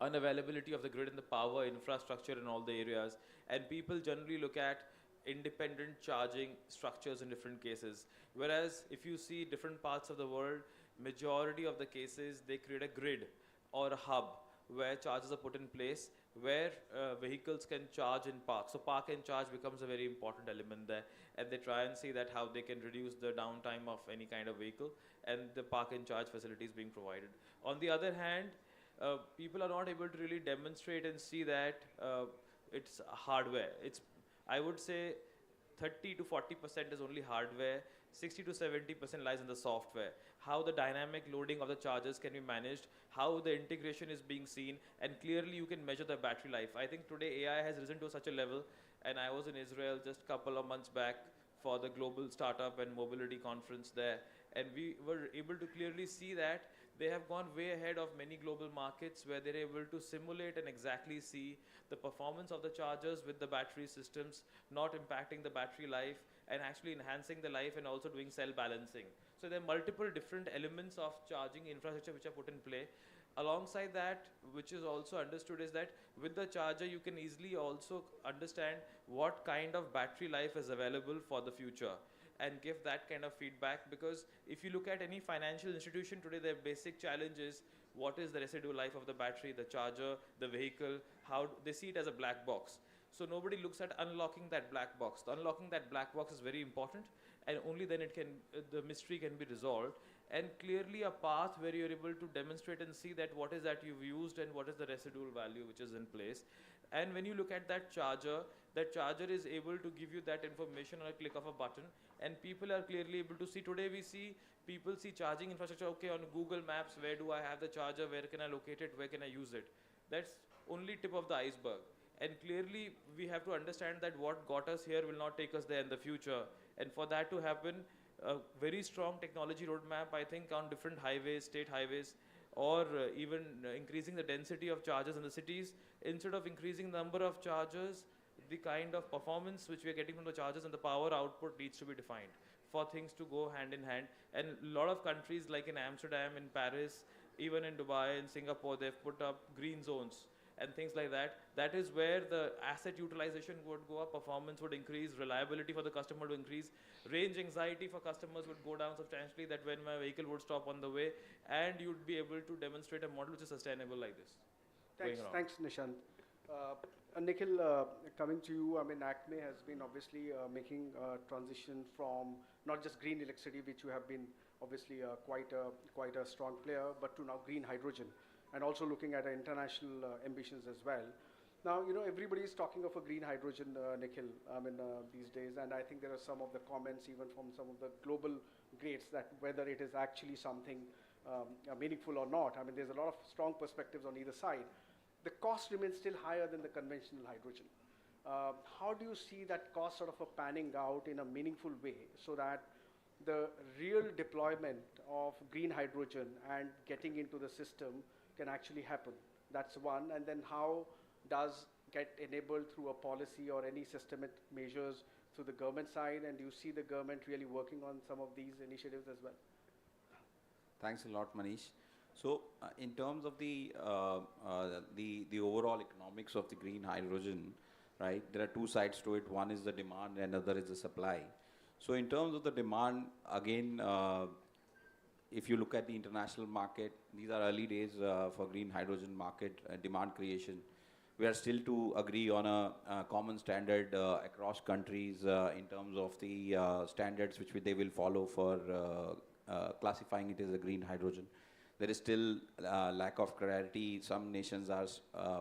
unavailability of the grid and the power infrastructure in all the areas, and people generally look at independent charging structures in different cases. Whereas if you see different parts of the world, majority of the cases they create a grid or a hub where charges are put in place, where vehicles can charge and park. So park and charge becomes a very important element there, and they try and see that how they can reduce the downtime of any kind of vehicle, and the park and charge facilities being provided. On the other hand, people are not able to really demonstrate and see that it's hardware. I would say 30 to 40% is only hardware, 60 to 70% lies in the software. How the dynamic loading of the chargers can be managed, how the integration is being seen, and clearly you can measure the battery life. I think today AI has risen to such a level, and I was in Israel just a couple of months back for the global startup and mobility conference there, and we were able to clearly see that they have gone way ahead of many global markets where they're able to simulate and exactly see the performance of the chargers with the battery systems, not impacting the battery life and actually enhancing the life and also doing cell balancing. So there are multiple different elements of charging infrastructure which are put in play. Alongside that, which is also understood, is that with the charger you can easily also understand what kind of battery life is available for the future and give that kind of feedback, because if you look at any financial institution today, their basic challenge is what is the residual life of the battery, the charger, the vehicle, how they see it as a black box. So nobody looks at unlocking that black box. Unlocking that black box is very important, and only then it can the mystery can be resolved, and clearly a path where you're able to demonstrate and see that what is that you've used and what is the residual value which is in place. And when you look at that charger is able to give you that information on a click of a button, and people are clearly able to see. Today we see people see charging infrastructure, okay, on Google Maps, where do I have the charger, where can I locate it, where can I use it? That's only tip of the iceberg. And clearly we have to understand that what got us here will not take us there in the future. And for that to happen, a very strong technology roadmap, I think, on different highways, state highways, or even increasing the density of chargers in the cities. Instead of increasing the number of chargers, the kind of performance which we are getting from the chargers and the power output needs to be defined for things to go hand in hand. And a lot of countries like in Amsterdam, in Paris, even in Dubai and Singapore, they've put up green zones and things like that. That is where the asset utilization would go up, performance would increase, reliability for the customer would increase, range anxiety for customers would go down substantially, that when my vehicle would stop on the way, and you'd be able to demonstrate a model which is sustainable like this. Thanks, Nishant. Nikhil, coming to you, I mean, ACME has been obviously making a transition from not just green electricity, which you have been obviously quite a strong player, but to now green hydrogen, and also looking at international ambitions as well. Now, you know, everybody is talking of a green hydrogen, Nikhil, I mean, these days, and I think there are some of the comments even from some of the global greats that whether it is actually something meaningful or not. I mean, there's a lot of strong perspectives on either side. The cost remains still higher than the conventional hydrogen. How do you see that cost sort of panning out in a meaningful way so that the real deployment of green hydrogen and getting into the system can actually happen? That's one. And then how does get enabled through a policy or any systemic measures through the government side? And do you see the government really working on some of these initiatives as well? Thanks a lot, Manish. So, in terms of the overall economics of the green hydrogen, right, there are two sides to it. One is the demand and other is the supply. So, in terms of the demand, again, if you look at the international market, these are early days for green hydrogen market demand creation. We are still to agree on a common standard across countries in terms of the standards which they will follow for classifying it as a green hydrogen. There is still lack of clarity. Some nations are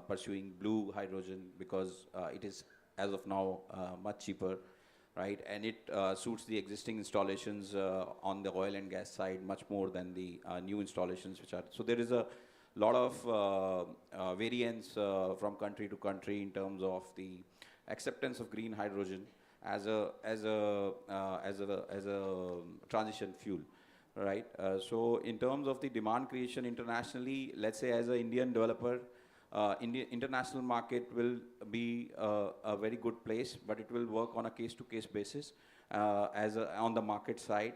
pursuing blue hydrogen because it is, as of now, much cheaper, right? And it suits the existing installations on the oil and gas side much more than the new installations which are. So there is a lot of variance from country to country in terms of the acceptance of green hydrogen as a transition fuel, right? So in terms of the demand creation internationally, let's say as an Indian developer, international market will be a very good place, but it will work on a case-to-case basis on the market side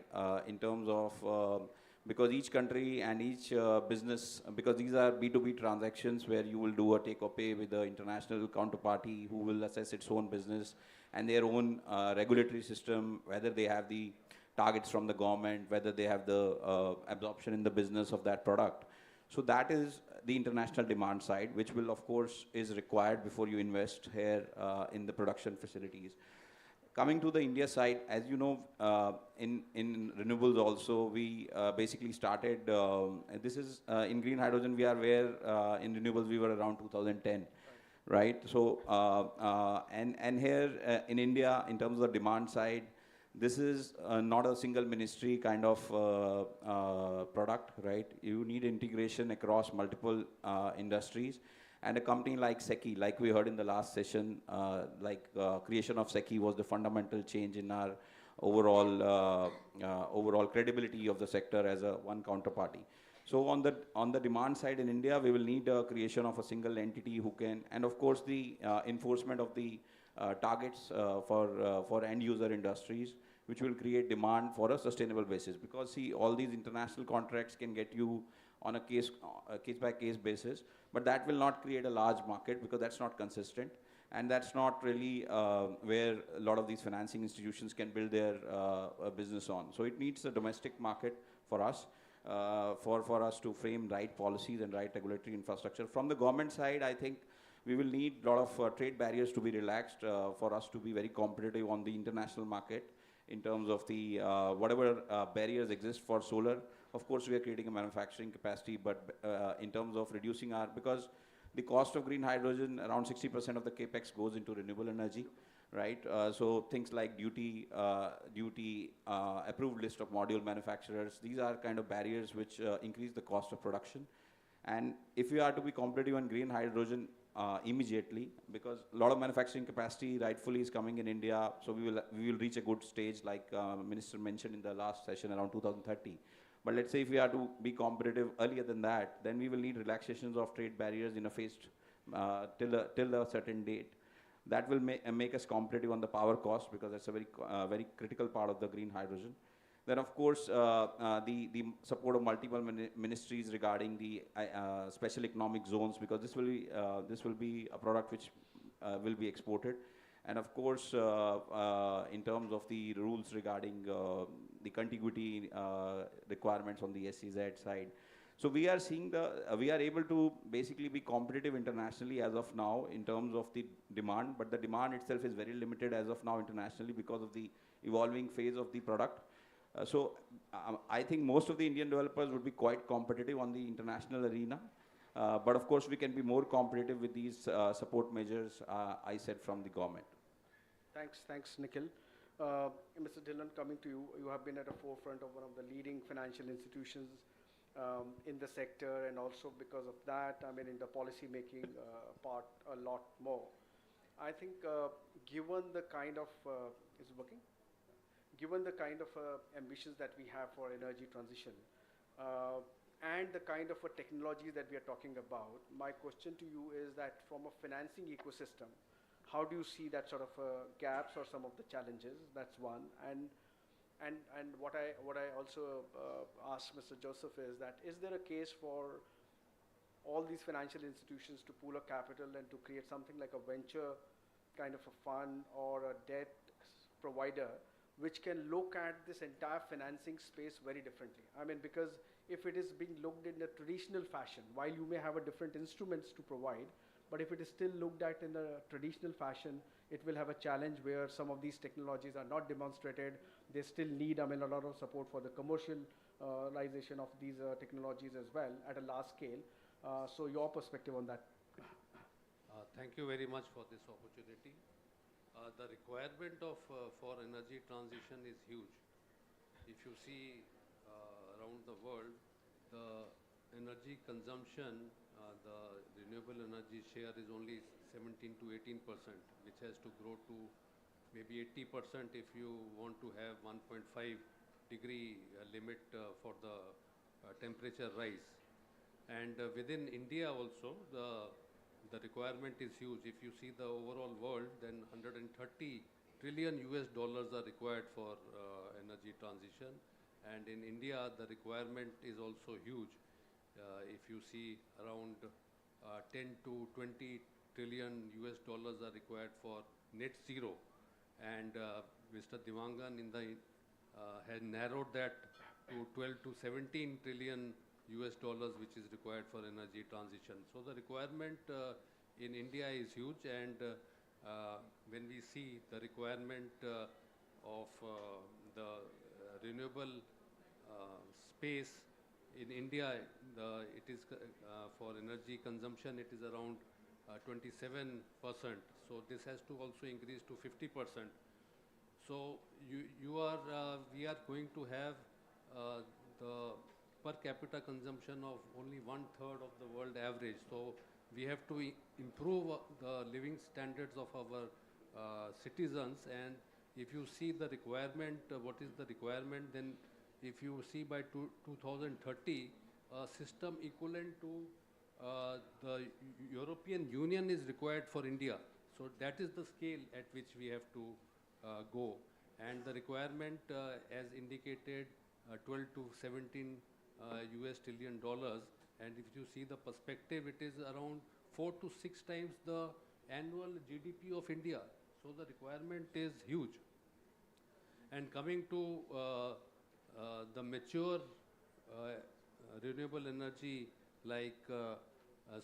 in terms of because each country and each business, because these are B2B transactions where you will do a take or pay with the international counterparty who will assess its own business and their own regulatory system, whether they have the targets from the government, whether they have the absorption in the business of that product. So that is the international demand side, which will of course is required before you invest here in the production facilities. Coming to the India side, as you know, in renewables also, we basically started, this is in green hydrogen, we are where in renewables we were around 2010, right? So, and here in India, in terms of the demand side, this is not a single ministry kind of product, right? You need integration across multiple industries. And a company like SECI, like we heard in the last session, creation of SECI was the fundamental change in our overall credibility of the sector as a one counterparty. So on the demand side in India, we will need a creation of a single entity who can, and of course the enforcement of the targets for end user industries, which will create demand for a sustainable basis. Because see, all these international contracts can get you on a case by case basis, but that will not create a large market because that's not consistent, and that's not really where a lot of these financing institutions can build their business on. So it needs a domestic market for us, for us to frame right policies and right regulatory infrastructure. From the government side, I think we will need a lot of trade barriers to be relaxed for us to be very competitive on the international market in terms of the whatever barriers exist for solar. Of course, we are creating a manufacturing capacity, but in terms of reducing our, because the cost of green hydrogen, around 60% of the capex goes into renewable energy, right? So things like duty, approved list of module manufacturers, these are kind of barriers which increase the cost of production. And if we are to be competitive on green hydrogen immediately, because a lot of manufacturing capacity rightfully is coming in India, so we will reach a good stage, like Minister mentioned in the last session, around 2030. But let's say if we are to be competitive earlier than that, then we will need relaxations of trade barriers in a phased till a certain date. That will make us competitive on the power cost, because that's a very critical part of the green hydrogen. Then of course the support of multiple ministries regarding the special economic zones, because this will be a product which will be exported. And of course, in terms of the rules regarding the contiguity requirements on the SEZ side. So we are seeing we are able to basically be competitive internationally as of now in terms of the demand, but the demand itself is very limited as of now internationally because of the evolving phase of the product. So I think most of the Indian developers would be quite competitive on the international arena. But of course, we can be more competitive with these support measures, I said, from the government. Thanks, Nikhil. Mr. Dhillon, coming to you, you have been at the forefront of one of the leading financial institutions in the sector, and also because of that, I mean, in the policy making part a lot more. I think given the kind of, is it working? Given the kind of ambitions that we have for energy transition and the kind of technologies that we are talking about, my question to you is that from a financing ecosystem, how do you see that sort of gaps or some of the challenges? That's one. And what I also asked Mr. Joseph is that, is there a case for all these financial institutions to pool a capital and to create something like a venture kind of a fund or a debt provider which can look at this entire financing space very differently? I mean, because if it is being looked in a traditional fashion, while you may have a different instruments to provide, but if it is still looked at in a traditional fashion, it will have a challenge where some of these technologies are not demonstrated. They still need, I mean, a lot of support for the commercialization of these technologies as well at a large scale. So your perspective on that? Thank you very much for this opportunity. The requirement of for energy transition is huge. If you see around the world, the energy consumption, the renewable energy share is only 17 to 18%, which has to grow to maybe 80% if you want to have 1.5 degree limit for the temperature rise. And within India also, the requirement is huge. If you see the overall world, then 130 trillion US dollars are required for energy transition. And in India, the requirement is also huge. If you see around 10 to 20 trillion US dollars are required for net zero. And Mr. Divangan had narrowed that to 12 to 17 trillion US dollars, which is required for energy transition. So the requirement in India is huge, and when we see the requirement of the renewable space in India, it is for energy consumption, it is around 27%. So this has to also increase to 50%. So we are going to have the per capita consumption of only 1/3 of the world average. So we have to improve the living standards of our citizens. And if you see the requirement, what is the requirement, then if you see by 2030, a system equivalent to the European Union is required for India. So that is the scale at which we have to go. And the requirement, as indicated, 12 to 17 US trillion dollars. And if you see the perspective, it is around 4 to 6 times the annual GDP of India. So the requirement is huge. And coming to the mature renewable energy like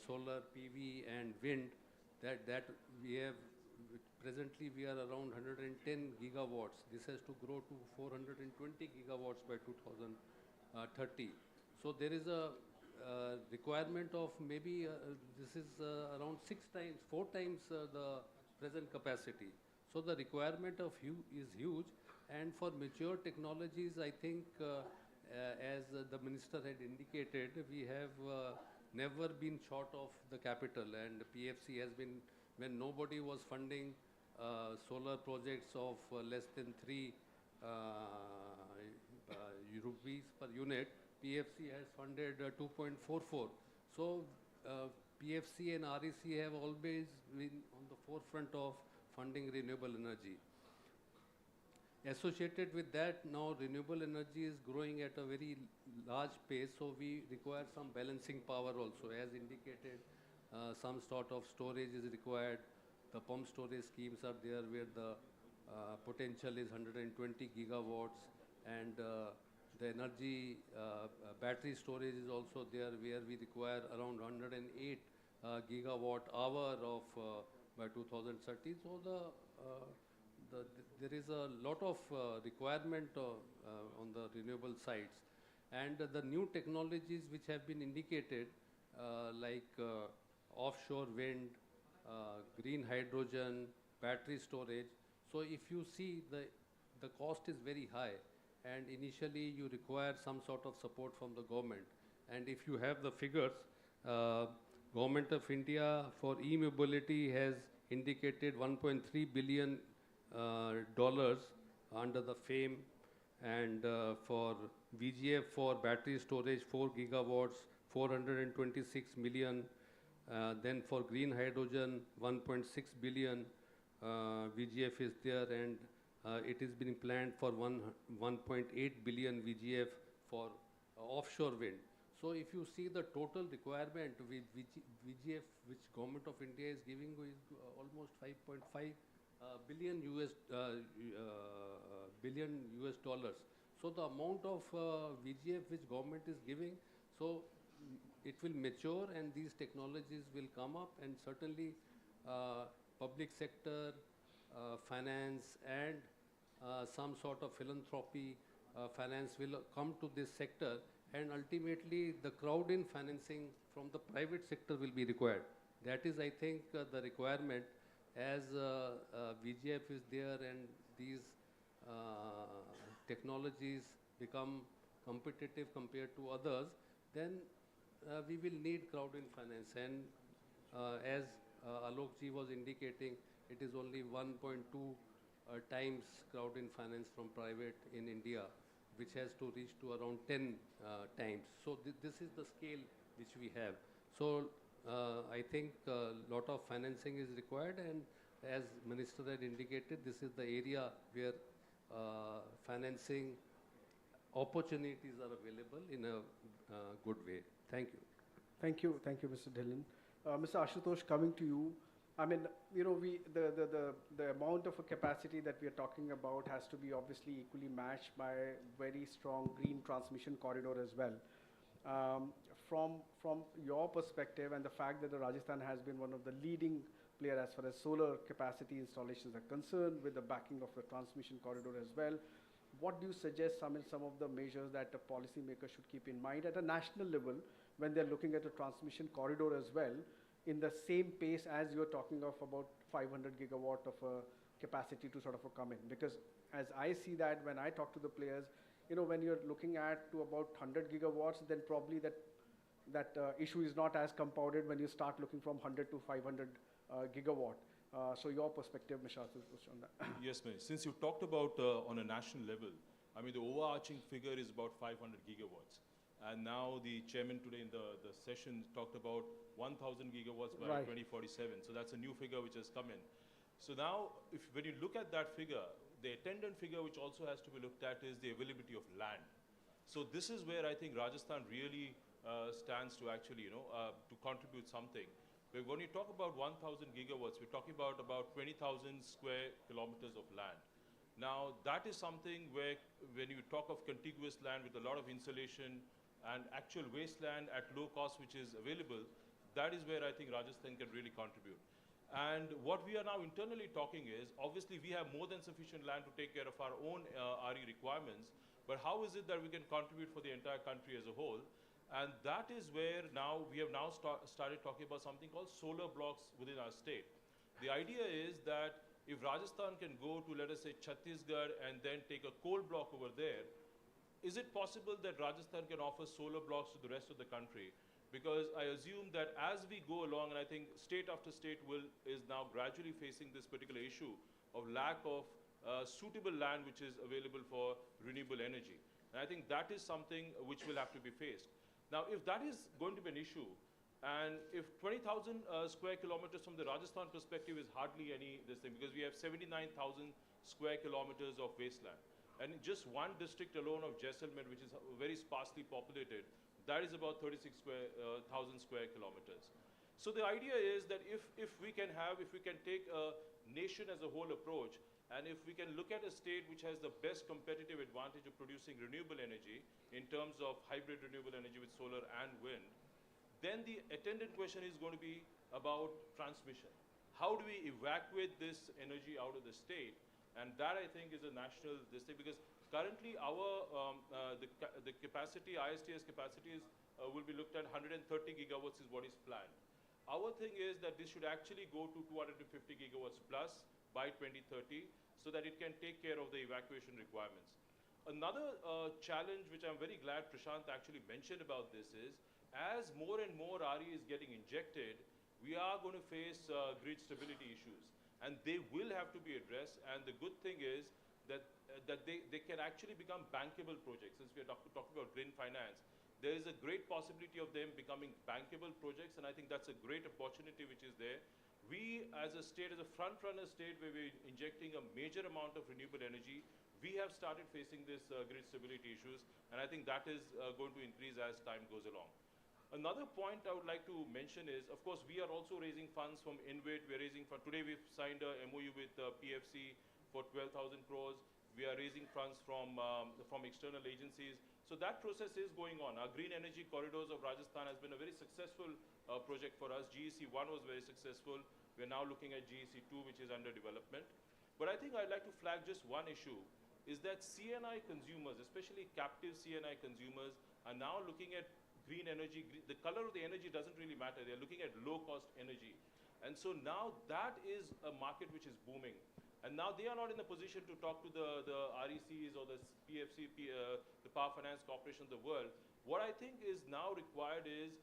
solar, PV, and wind, that we have presently we are around 110 gigawatts. This has to grow to 420 gigawatts by 2030. So there is a requirement of maybe this is around 4 times the present capacity. So the requirement of is huge. And for mature technologies, I think, as the minister had indicated, we have never been short of the capital. And PFC has been, when nobody was funding solar projects of less than 3 rupees per unit, PFC has funded 2.44. So PFC and REC have always been on the forefront of funding renewable energy. Associated with that, now renewable energy is growing at a very large pace, so we require some balancing power also. As indicated, some sort of storage is required. The pump storage schemes are there where the potential is 120 gigawatts, and the energy battery storage is also there where we require around 108 gigawatt hour of by 2030. So there is a lot of requirement on the renewable sides. And the new technologies which have been indicated like offshore wind, green hydrogen, battery storage. So if you see the cost is very high, and initially you require some sort of support from the government. And if you have the figures, Government of India for e-mobility has indicated $1.3 billion dollars under the FAME, and for VGF for battery storage 4 gigawatts, 426 million. Then for green hydrogen 1.6 billion VGF is there, and it is being planned for 1.8 billion VGF for offshore wind. So if you see the total requirement with VGF which Government of India is giving is almost 5.5 billion US dollars. So the amount of VGF which government is giving, so it will mature and these technologies will come up, and certainly public sector, finance, and some sort of philanthropy finance will come to this sector, and ultimately the crowd-in financing from the private sector will be required. That is, I think, the requirement. As VGF is there and these technologies become competitive compared to others, then we will need crowd-in finance. And as Alok ji was indicating, it is only 1.2 times crowd-in finance from private in India, which has to reach to around 10 times. So this is the scale which we have. So I think a lot of financing is required, and as Minister had indicated, this is the area where financing opportunities are available in a good way. Thank you. Thank you, Mr. Dhillon. Mr. Ashutosh, coming to you. I mean, you know, the amount of a capacity that we are talking about has to be obviously equally matched by very strong green transmission corridor as well. From your perspective and the fact that the Rajasthan has been one of the leading player as far as solar capacity installations are concerned, with the backing of the transmission corridor as well, what do you suggest some of the measures that a policymaker should keep in mind at a national level when they're looking at a transmission corridor as well, in the same pace as you're talking of about 500 gigawatt of a capacity to sort of come in? Because as I see that when I talk to the players, you know, when you're looking at to about 100 gigawatts, then probably that issue is not as compounded when you start looking from 100 to 500 gigawatt. So your perspective, Mr. Ashutosh, on that. Yes, Manish. Since you talked about on a national level, I mean, the overarching figure is about 500 gigawatts. And now the chairman today in the session talked about 1,000 gigawatts by Right. 2047. So that's a new figure which has come in. So now, when you look at that figure, the attendant figure which also has to be looked at is the availability of land. So this is where I think Rajasthan really stands to actually, to contribute something. But when you talk about 1,000 gigawatts, we're talking about 20,000 square kilometers of land. Now, that is something where, when you talk of contiguous land with a lot of insulation and actual wasteland at low cost which is available, that is where I think Rajasthan can really contribute. And what we are now internally talking is, obviously we have more than sufficient land to take care of our own RE requirements, but how is it that we can contribute for the entire country as a whole? And that is where now we have now started talking about something called solar blocks within our state. The idea is that if Rajasthan can go to, let us say, Chhattisgarh and then take a coal block over there, is it possible that Rajasthan can offer solar blocks to the rest of the country? Because I assume that as we go along, and I think state after state is now gradually facing this particular issue of lack of suitable land which is available for renewable energy. And I think that is something which will have to be faced. Now, if that is going to be an issue, and if 20,000 square kilometers from the Rajasthan perspective is hardly this thing, because we have 79,000 square kilometers of wasteland. And in just one district alone of Jaisalmer, which is very sparsely populated, that is about 36,000 square kilometers. So the idea is that if we can take a nation as a whole approach, and if we can look at a state which has the best competitive advantage of producing renewable energy in terms of hybrid renewable energy with solar and wind, then the attendant question is going to be about transmission. How do we evacuate this energy out of the state? And that, I think, is a national thing, because currently the capacity, ISTS capacities will be looked at 130 gigawatts is what is planned. Our thing is that this should actually go to 250 gigawatts plus by 2030, so that it can take care of the evacuation requirements. Another challenge which I'm very glad Prashant actually mentioned about this is, as more and more RE is getting injected, we are going to face grid stability issues, and they will have to be addressed. And the good thing is that they can actually become bankable projects. Since we are talking about green finance, there is a great possibility of them becoming bankable projects, and I think that's a great opportunity which is there. We, as a state, as a front-runner state where we're injecting a major amount of renewable energy, we have started facing this grid stability issues, and I think that is going to increase as time goes along. Another point I would like to mention is, of course, we are also raising funds from InvIT. We're raising funds. Today we've signed a MOU with PFC for 12,000 crores. We are raising funds from external agencies. So that process is going on. Our Green Energy Corridors of Rajasthan has been a very successful project for us. GEC 1 was very successful. We're now looking at GEC 2, which is under development. But I think I'd like to flag just one issue, is that CNI consumers, especially captive CNI consumers, are now looking at green energy. The color of the energy doesn't really matter. They're looking at low-cost energy. And so now that is a market which is booming. And now they are not in a position to talk to the RECs or the PFC, the Power Finance Corporation of the world. What I think is now required is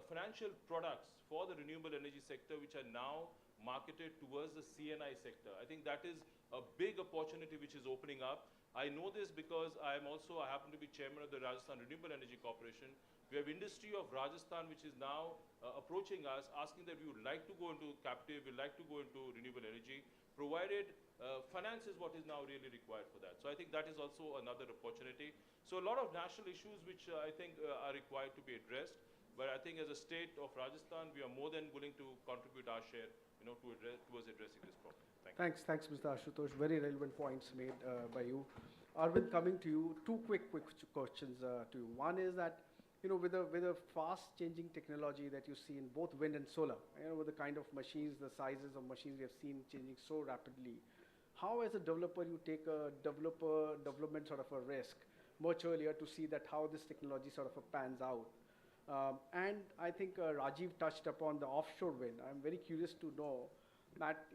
financial products for the renewable energy sector which are now marketed towards the CNI sector. I think that is a big opportunity which is opening up. I know this because I happen to be chairman of the Rajasthan Renewable Energy Corporation. We have industry of Rajasthan which is now approaching us, asking that we would like to go into captive, we'd like to go into renewable energy, provided finance is what is now really required for that. So I think that is also another opportunity. So a lot of national issues which I think are required to be addressed. But I think as a state of Rajasthan, we are more than willing to contribute our share, towards addressing this problem. Thank you. Thanks, Mr. Ashutosh. Very relevant points made by you. Arvind, coming to you, two quick questions to you. One is that, with a fast-changing technology that you see in both wind and solar, with the kind of machines, the sizes of machines we have seen changing so rapidly, how as a developer you take a development sort of a risk much earlier to see that how this technology sort of pans out? And I think Rajiv touched upon the offshore wind. I'm very curious to know that,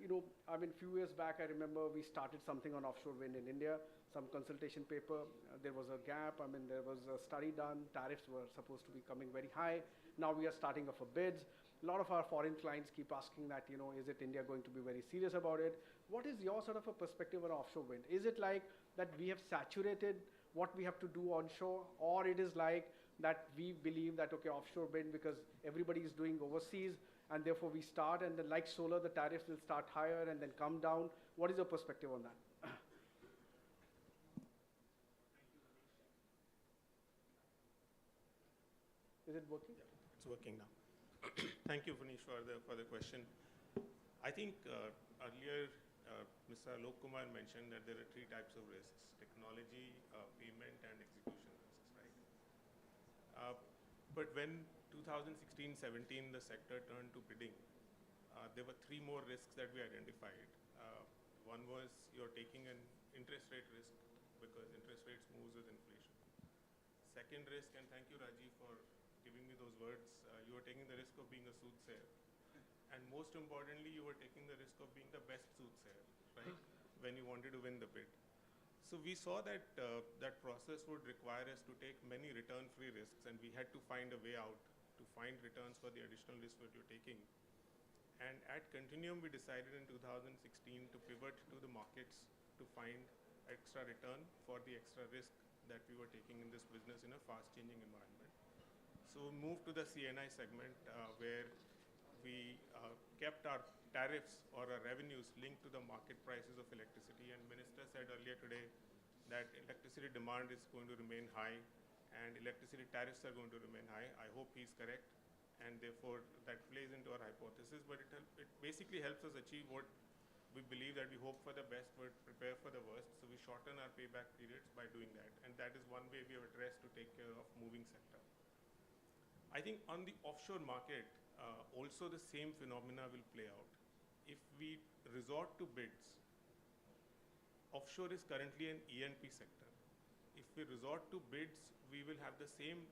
few years back, I remember we started something on offshore wind in India, some consultation paper. There was a gap. There was a study done. Tariffs were supposed to be coming very high. Now we are starting off a bids. A lot of our foreign clients keep asking that, is it India going to be very serious about it? What is your sort of a perspective on offshore wind? Is it like that we have saturated what we have to do onshore, or it is like that we believe that, okay, offshore wind because everybody is doing overseas, and therefore we start, and then like solar, the tariffs will start higher and then come down. What is your perspective on that? Is it working? Yeah, it's working now. Thank you, Manish, for the question. I think earlier Mr. Alok Kumar mentioned that there are three types of risks: technology, payment, and execution risks, right? But when 2016-17 the sector turned to bidding, there were three more risks that we identified. One was you're taking an interest rate risk because interest rates moves with inflation. Second risk, and thank you Rajiv for giving me those words, you were taking the risk of being a soothsayer. And most importantly, you were taking the risk of being the best soothsayer, right? When you wanted to win the bid. So we saw that that process would require us to take many return-free risks, and we had to find a way out to find returns for the additional risk that you're taking. And at Continuum, we decided in 2016 to pivot to the markets to find extra return for the extra risk that we were taking in this business in a fast-changing environment. So we moved to the CNI segment where we kept our tariffs or our revenues linked to the market prices of electricity. And Minister said earlier today that electricity demand is going to remain high and electricity tariffs are going to remain high. I hope he's correct, and therefore that plays into our hypothesis. But it basically helps us achieve what we believe, that we hope for the best but prepare for the worst. So we shorten our payback periods by doing that, and that is one way we have addressed to take care of moving sector. I think on the offshore market, also the same phenomena will play out. If we resort to bids, offshore is currently an E&P sector. If we resort to bids, we will have the same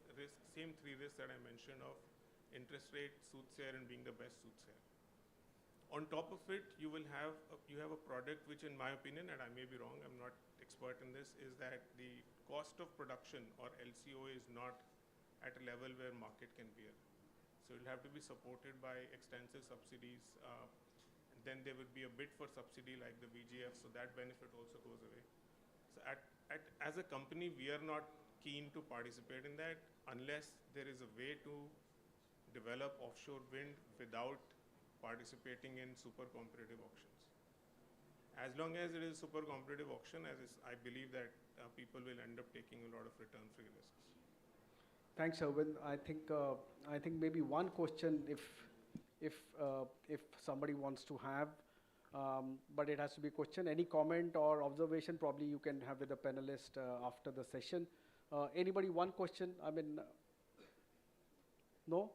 three risks that I mentioned of interest rate, soothsayer, and being the best soothsayer. On top of it, you have a product which, in my opinion, and I may be wrong, I'm not expert in this, is that the cost of production or LCO is not at a level where market can bear. So it will have to be supported by extensive subsidies. Then there would be a bid for subsidy like the VGF, so that benefit also goes away. So as a company, we are not keen to participate in that unless there is a way to develop offshore wind without participating in super competitive auctions. As long as it is super competitive auction, I believe that people will end up taking a lot of return-free risks. Thanks, Arvind. I think maybe one question if somebody wants to have, but it has to be a question. Any comment or observation probably you can have with the panelist after the session. Anybody, one question? No?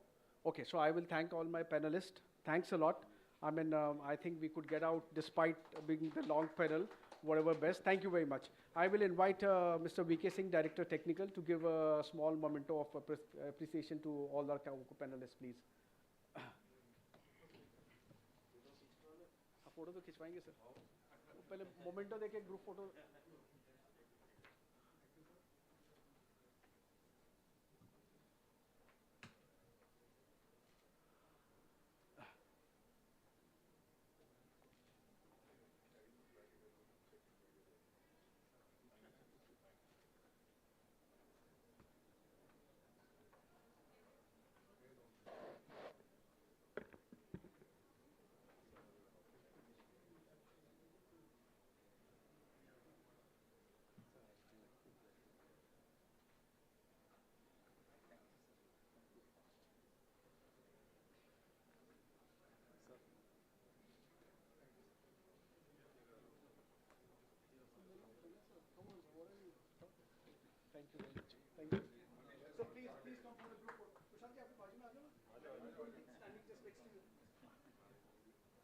Okay, so I will thank all my panelists. Thanks a lot. I think we could get out despite being the long panel, whatever best. Thank you very much. I will invite Mr. V.K. Singh, Director Technical, to give a small memento of appreciation to all our panelists, please. Photo तो खिंचवाएंगे sir, पहले memento देके group photo. Thank you. So please come from the group. Prashant ji, aapke baaju mein aa jao na. Standing just next to you. Because, sir, please come.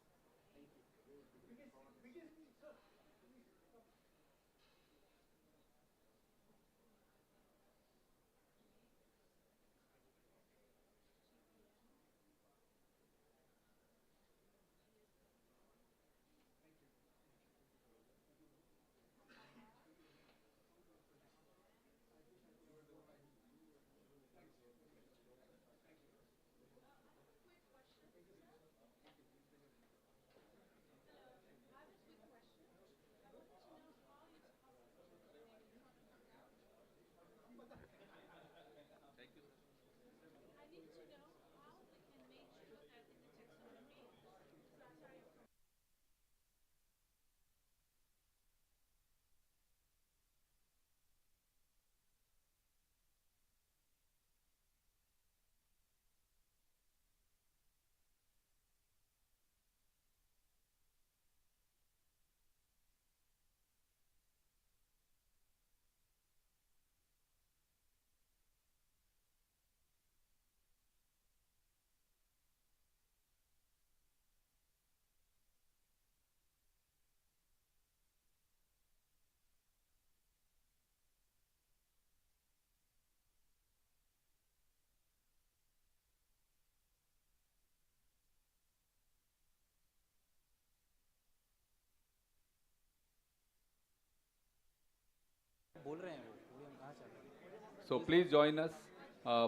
So please join us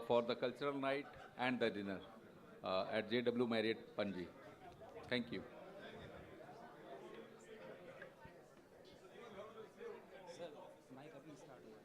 for the cultural night and the dinner at JW Marriott Panji. Thank you. Sir mike अभी start हुआ